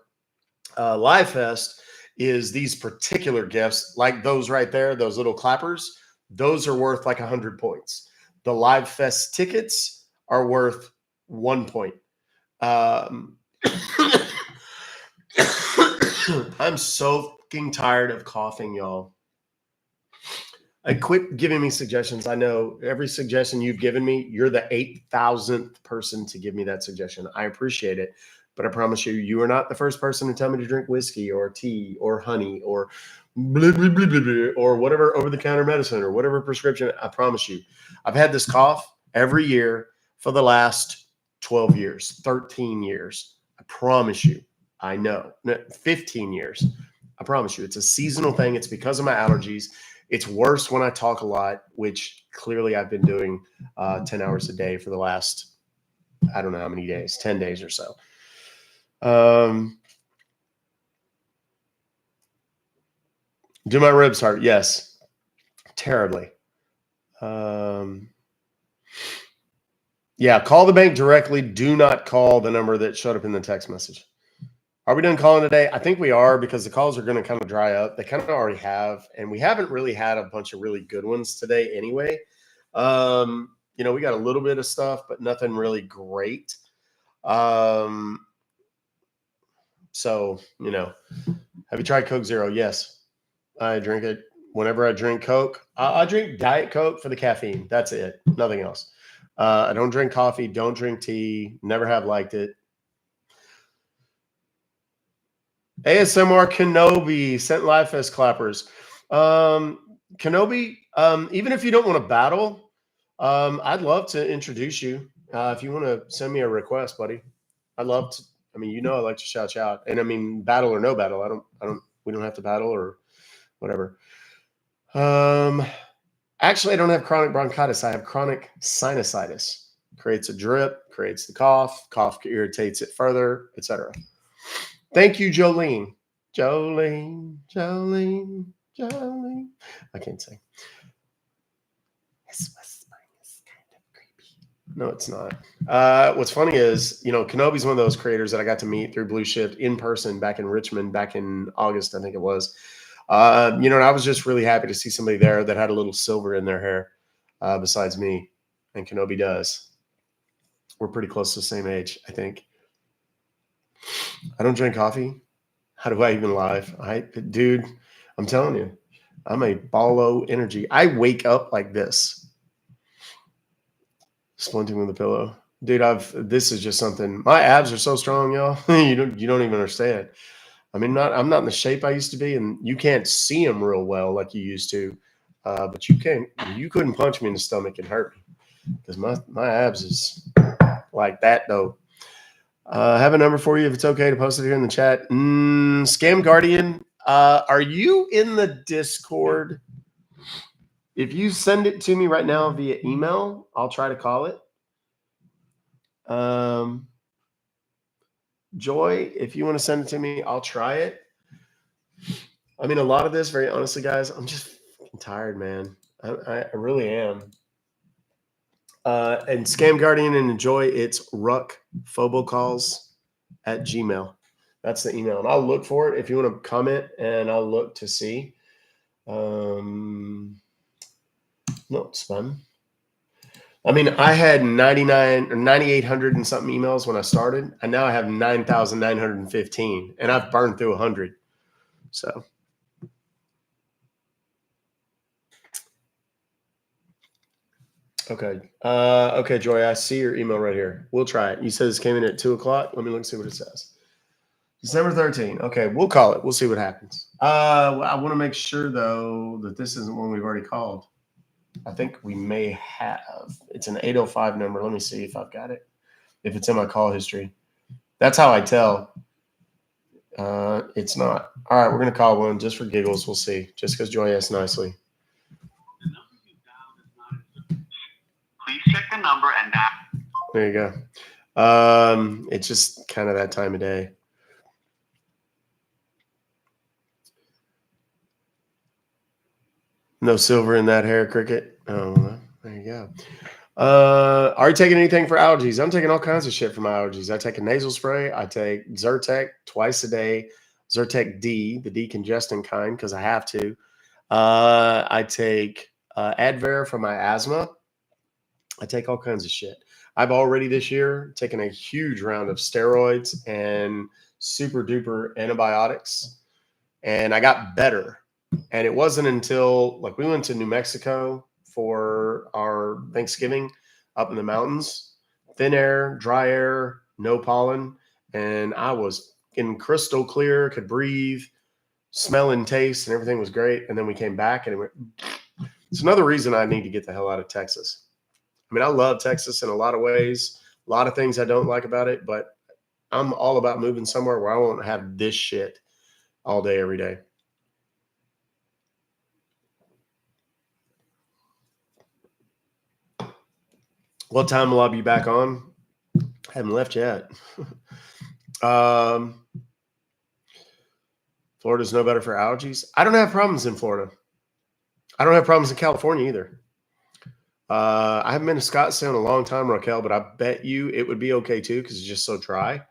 Live Fest is these particular gifts, like those right there, those little clappers. Those are worth like 100 points. The Live Fest tickets are worth 1 point. I'm so fucking tired of coughing, y'all. Quit giving me suggestions. I know every suggestion you've given me, you're the 8,000th person to give me that suggestion. I appreciate it. But I promise you, you are not the first person to tell me to drink whiskey or tea or honey or blah, blah, blah, blah, blah, or whatever over-the-counter medicine or whatever prescription. I promise you. I've had this cough every year for the last 12 years, 13 years. I promise you. I know. 15 years. I promise you. It's a seasonal thing. It's because of my allergies. It's worse when I talk a lot, which clearly I've been doing 10 hours a day for the last, I don't know how many days, 10 days or so. Do my ribs hurt? Yes. Terribly. Yeah, call the bank directly. Do not call the number that showed up in the text message. Are we done calling today? I think we are, because the calls are going to kind of dry up. They kind of already have, and we haven't really had a bunch of really good ones today anyway. We got a little bit of stuff, but nothing really great. So, have you tried Coke Zero? Yes. I drink it whenever I drink Coke. I drink Diet Coke for the caffeine. That's it. Nothing else. I don't drink coffee. Don't drink tea. Never have liked it. ASMR Kenobi sent live fest clappers. Kenobi, even if you don't want to battle, I'd love to introduce you. If you want to send me a request, buddy, I'd love to. I mean, I like to shout you out, and I mean, battle or no battle, we don't have to battle or whatever. Actually, I don't have chronic bronchitis. I have chronic sinusitis. Creates a drip, creates the cough irritates it further, etc. Thank you, Jolene. Jolene. I can't sing. This whispering is kind of creepy. No, it's not. What's funny is, Kenobi's one of those creators that I got to meet through Blue Shift in person back in Richmond back in August, I think it was. And I was just really happy to see somebody there that had a little silver in their hair besides me, and Kenobi does. We're pretty close to the same age, I think. I don't drink coffee. How do I even live? Dude, I'm telling you, I'm a ballo energy. I wake up like this, splinting with a pillow. Dude, this is just something. My abs are so strong, y'all. you don't even understand. I mean, I'm not in the shape I used to be, and you can't see them real well like you used to. But you couldn't punch me in the stomach and hurt me because my abs is like that though. I have a number for you if it's okay to post it here in the chat. Scam Guardian, are you in the Discord? If you send it to me right now via email, I'll try to call it. Joy, if you want to send it to me, I'll try it. I mean, a lot of this, very honestly, guys, I'm just tired, man. I really am. And Scam Guardian and Enjoy, it's Ruck Fobocalls at Gmail. That's the email. And I'll look for it if you want to comment, and I'll look to see. No, it's fun. I mean, I had 99 or 9,800 and something emails when I started, and now I have 9,915, and I've burned through 100. So. Okay. Okay, Joy, I see your email right here. We'll try it. You said this came in at 2:00. Let me look and see what it says. December 13. Okay, we'll call it. We'll see what happens. I want to make sure, though, that this isn't one we've already called. I think we may have. It's an 805 number. Let me see if I've got it. If it's in my call history. That's how I tell. It's not. All right, we're going to call one just for giggles. We'll see. Just because Joy asked nicely. Please check the number and that. There you go. It's just kind of that time of day. No silver in that hair, Cricket. Oh, well, there you go. Are you taking anything for allergies? I'm taking all kinds of shit for my allergies. I take a nasal spray. I take Zyrtec twice a day. Zyrtec D, the decongestant kind, because I have to. I take Advair for my asthma. I take all kinds of shit. I've already this year taken a huge round of steroids and super duper antibiotics, and I got better. And it wasn't until we went to New Mexico for our Thanksgiving up in the mountains, thin air, dry air, no pollen. And I was in crystal clear, could breathe, smell and taste, and everything was great. And then we came back and it went. It's another reason I need to get the hell out of Texas. I mean, I love Texas in a lot of ways, a lot of things I don't like about it, but I'm all about moving somewhere where I won't have this shit all day, every day. What time will I be back on? I haven't left yet. Florida's no better for allergies. I don't have problems in Florida. I don't have problems in California either. I haven't been to Scottsdale in a long time, Raquel, but I bet you it would be okay too because it's just so dry.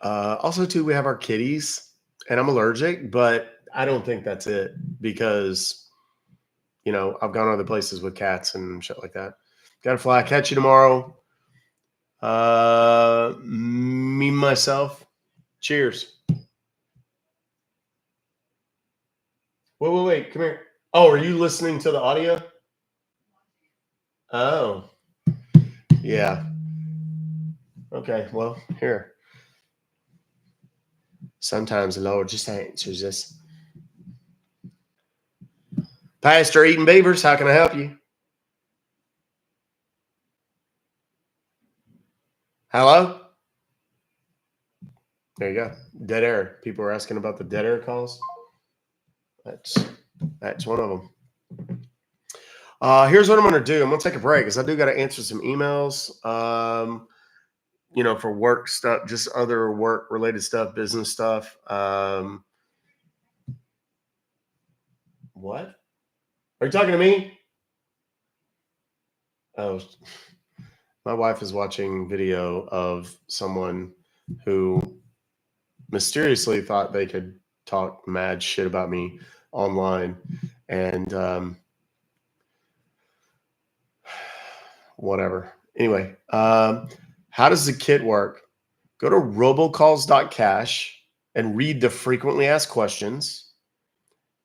Also, too, we have our kitties, and I'm allergic, but I don't think that's it because, I've gone other places with cats and shit like that. Gotta fly. Catch you tomorrow. Me, myself. Cheers. Wait. Come here. Oh, are you listening to the audio? Oh. Yeah. Okay. Well, here. Sometimes the Lord just answers us. Pastor Eating Beavers, how can I help you? Hello? There you go. Dead air. People are asking about the dead air calls. That's one of them. Here's what I'm going to do. I'm going to take a break because I do got to answer some emails. For work stuff, just other work related stuff, business stuff. What? Are you talking to me? Oh, my wife is watching video of someone who mysteriously thought they could talk mad shit about me online, and whatever. Anyway, how does the kit work? Go to robocalls.cash and read the frequently asked questions.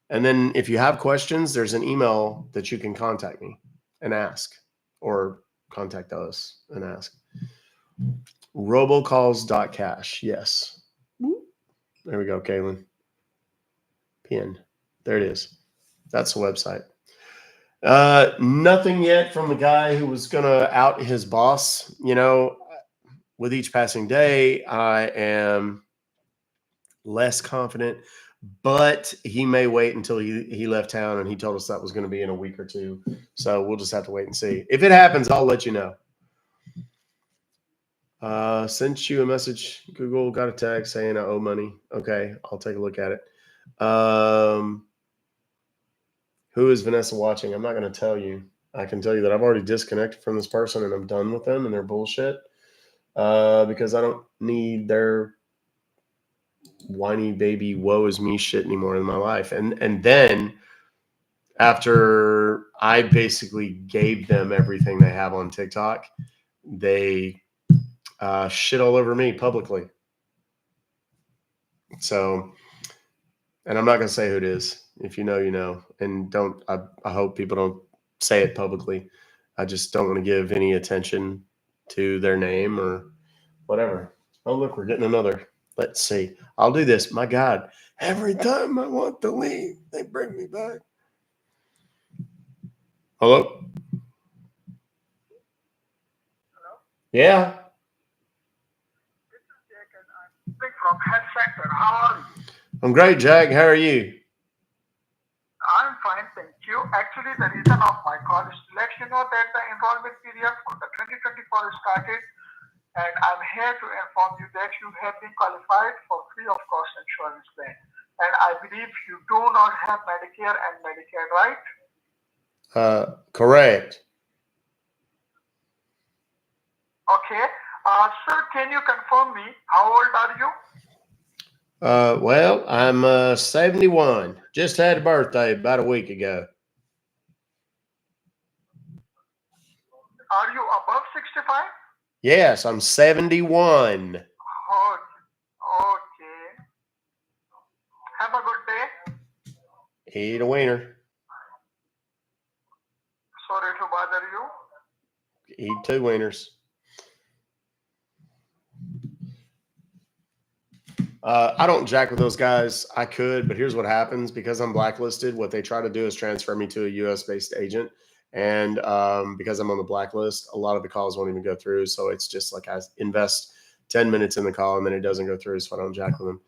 And then if you have questions, there's an email that you can contact me and ask, or contact us and ask. Robocalls.cash. Yes. There we go, Kaylin. Pin. There it is. That's the website. Nothing yet from the guy who was going to out his boss. With each passing day, I am less confident, but he may wait until he left town, and he told us that was going to be in a week or two. So we'll just have to wait and see. If it happens, I'll let you know. Sent you a message. Google got a text saying I owe money. Okay, I'll take a look at it. Who is Vanessa watching? I'm not going to tell you. I can tell you that I've already disconnected from this person, and I'm done with them and their bullshit. Because I don't need their whiny baby woe is me shit anymore in my life. And then after I basically gave them everything they have on TikTok, they shit all over me publicly. So, and I'm not going to say who it is. If you know, you know. And I hope people don't say it publicly. I just don't want to give any attention to their name or whatever. Oh, look, we're getting another. Let's see. I'll do this. My God, every time I want to leave, they bring me back. Hello? Hello? Yeah. This is Jack, and I'm speaking from Health Center. How are you? I'm great, Jack. How are you? I'm fine, thank you. Actually, the reason of my call is to let you know that the enrollment period for the 2024 is started, and I'm here to inform you that you have been qualified for free of cost insurance plan. And I believe you do not have Medicare and Medicaid, right? Correct. Okay. Sir, can you confirm me? How old are you? Well, I'm 71. Just had a birthday about a week ago. Are you above 65? Yes, I'm 71. Okay. Have a good day. Eat a wiener. Sorry to bother you. Eat 2 wieners. I don't jack with those guys. I could, but here's what happens. Because I'm blacklisted, what they try to do is transfer me to a U.S.-based agent. And because I'm on the blacklist, a lot of the calls won't even go through. So it's just like I invest 10 minutes in the call, and then it doesn't go through, so I don't jack with them.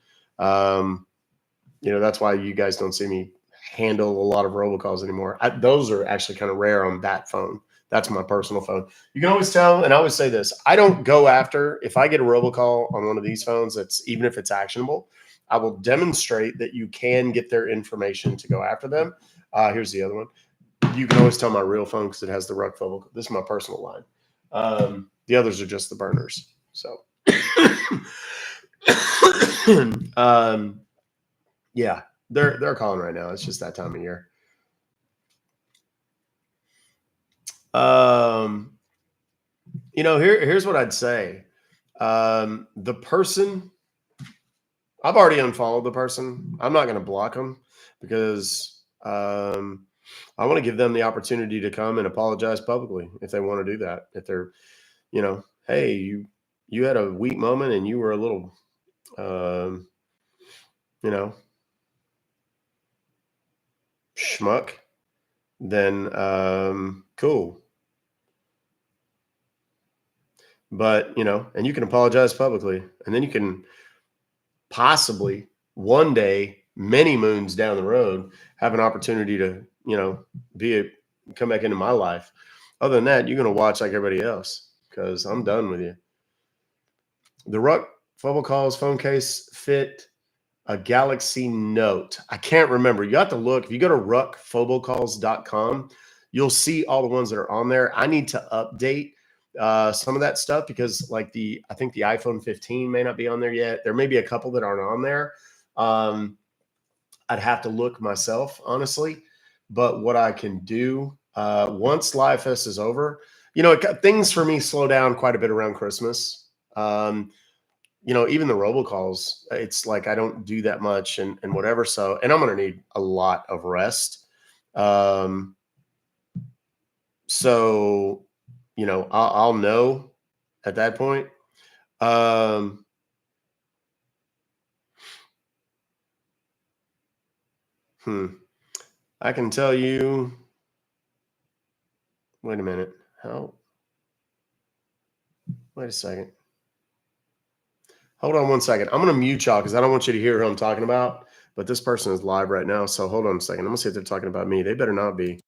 That's why you guys don't see me handle a lot of robocalls anymore. Those are actually kind of rare on that phone. That's my personal phone. You can always tell, and I always say this, I don't go after, if I get a robocall on one of these phones, even if it's actionable, I will demonstrate that you can get their information to go after them. Here's the other one. You can always tell my real phone because it has the Ruck Fobocall. This is my personal line. The others are just the burners. So, yeah, they're calling right now. It's just that time of year. Here's what I'd say. The person, I've already unfollowed the person. I'm not going to block them because I want to give them the opportunity to come and apologize publicly if they want to do that. If they're, hey, you had a weak moment and you were a little you know, schmuck, then cool. But, you know, and you can apologize publicly, and then you can possibly one day, many moons down the road, have an opportunity to, you know, come back into my life. Other than that, you're going to watch like everybody else because I'm done with you. The Ruck Fobocalls phone case fit a Galaxy Note. I can't remember. You have to look. If you go to ruckfobocalls.com, you'll see all the ones that are on there. I need to update some of that stuff because like I think the iPhone 15 may not be on there yet. There may be a couple that aren't on there. I'd have to look myself, honestly. But what I can do once Live Fest is over, you know, things for me slow down quite a bit around Christmas. You know, even the robocalls, it's like I don't do that much and whatever. So, and I'm going to need a lot of rest. So, you know, I'll know at that point. I can tell you. Wait a minute. Wait a second. Hold on one second. I'm going to mute y'all because I don't want you to hear who I'm talking about. But this person is live right now. So hold on a second. I'm going to see if they're talking about me. They better not be.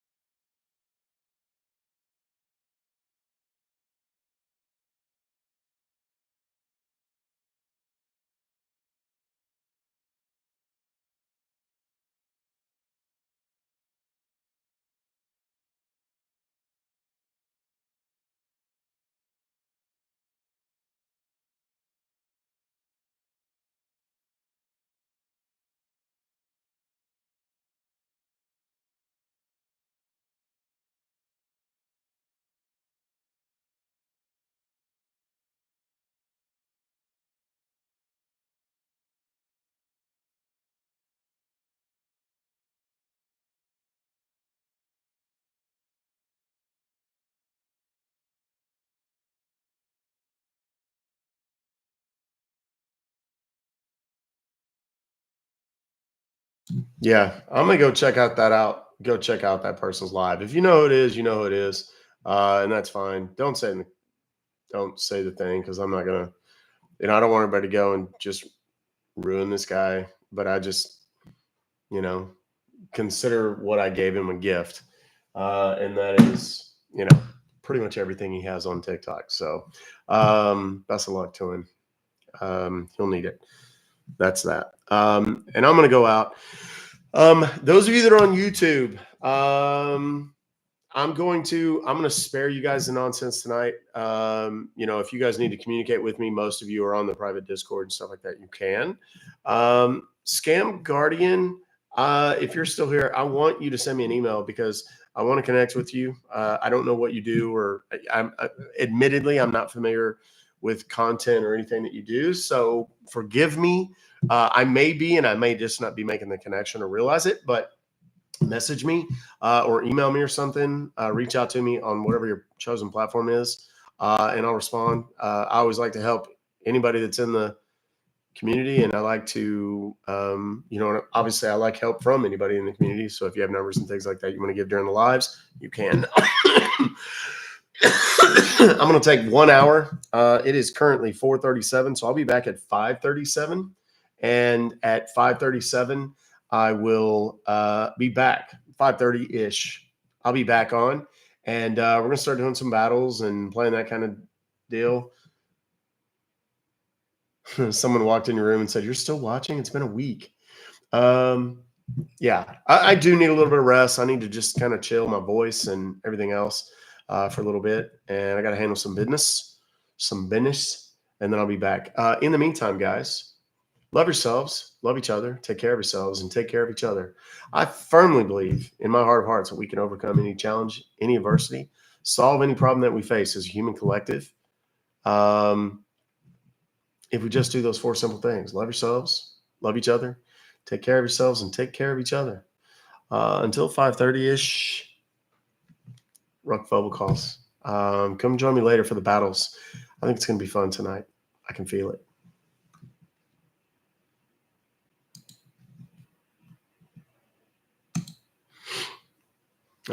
Yeah, I'm gonna go check out Go check out that person's live. If you know who it is, you know who it is, and that's fine. Don't say the thing because I'm not gonna. You know, I don't want everybody to go and just ruin this guy. But I just, you know, consider what I gave him a gift, and that is, you know, pretty much everything he has on TikTok. So, best of luck to him. He'll need it. That's that. And I'm gonna go out. Those of you that are on YouTube, I'm going to spare you guys the nonsense tonight. You know, if you guys need to communicate with me, most of you are on the private Discord and stuff like that. You can. Scam Guardian, if you're still here, I want you to send me an email because I want to connect with you. I don't know what you do, or admittedly, I'm not familiar with content or anything that you do. So forgive me. I may be, and I may just not be making the connection or realize it, but message me or email me or something. Reach out to me on whatever your chosen platform is, and I'll respond. I always like to help anybody that's in the community, and I like to, you know, obviously I like help from anybody in the community. So if you have numbers and things like that you want to give during the lives, you can. I'm going to take 1 hour. It is currently 4:37, so I'll be back at 5:37, and at 5:37 I will be back 5:30 ish. I'll be back on, and we're going to start doing some battles and playing that kind of deal. Someone walked in your room and said, "You're still watching? It's been a week." Yeah, I do need a little bit of rest. I need to just kind of chill my voice and everything else for a little bit. And I got to handle some business, and then I'll be back. In the meantime, guys, love yourselves, love each other, take care of yourselves, and take care of each other. I firmly believe in my heart of hearts that we can overcome any challenge, any adversity, solve any problem that we face as a human collective. If we just do those 4 simple things: love yourselves, love each other, take care of yourselves, and take care of each other. Until 5:30 ish, Ruck Fobocalls. Come join me later for the battles. I think it's going to be fun tonight. I can feel it.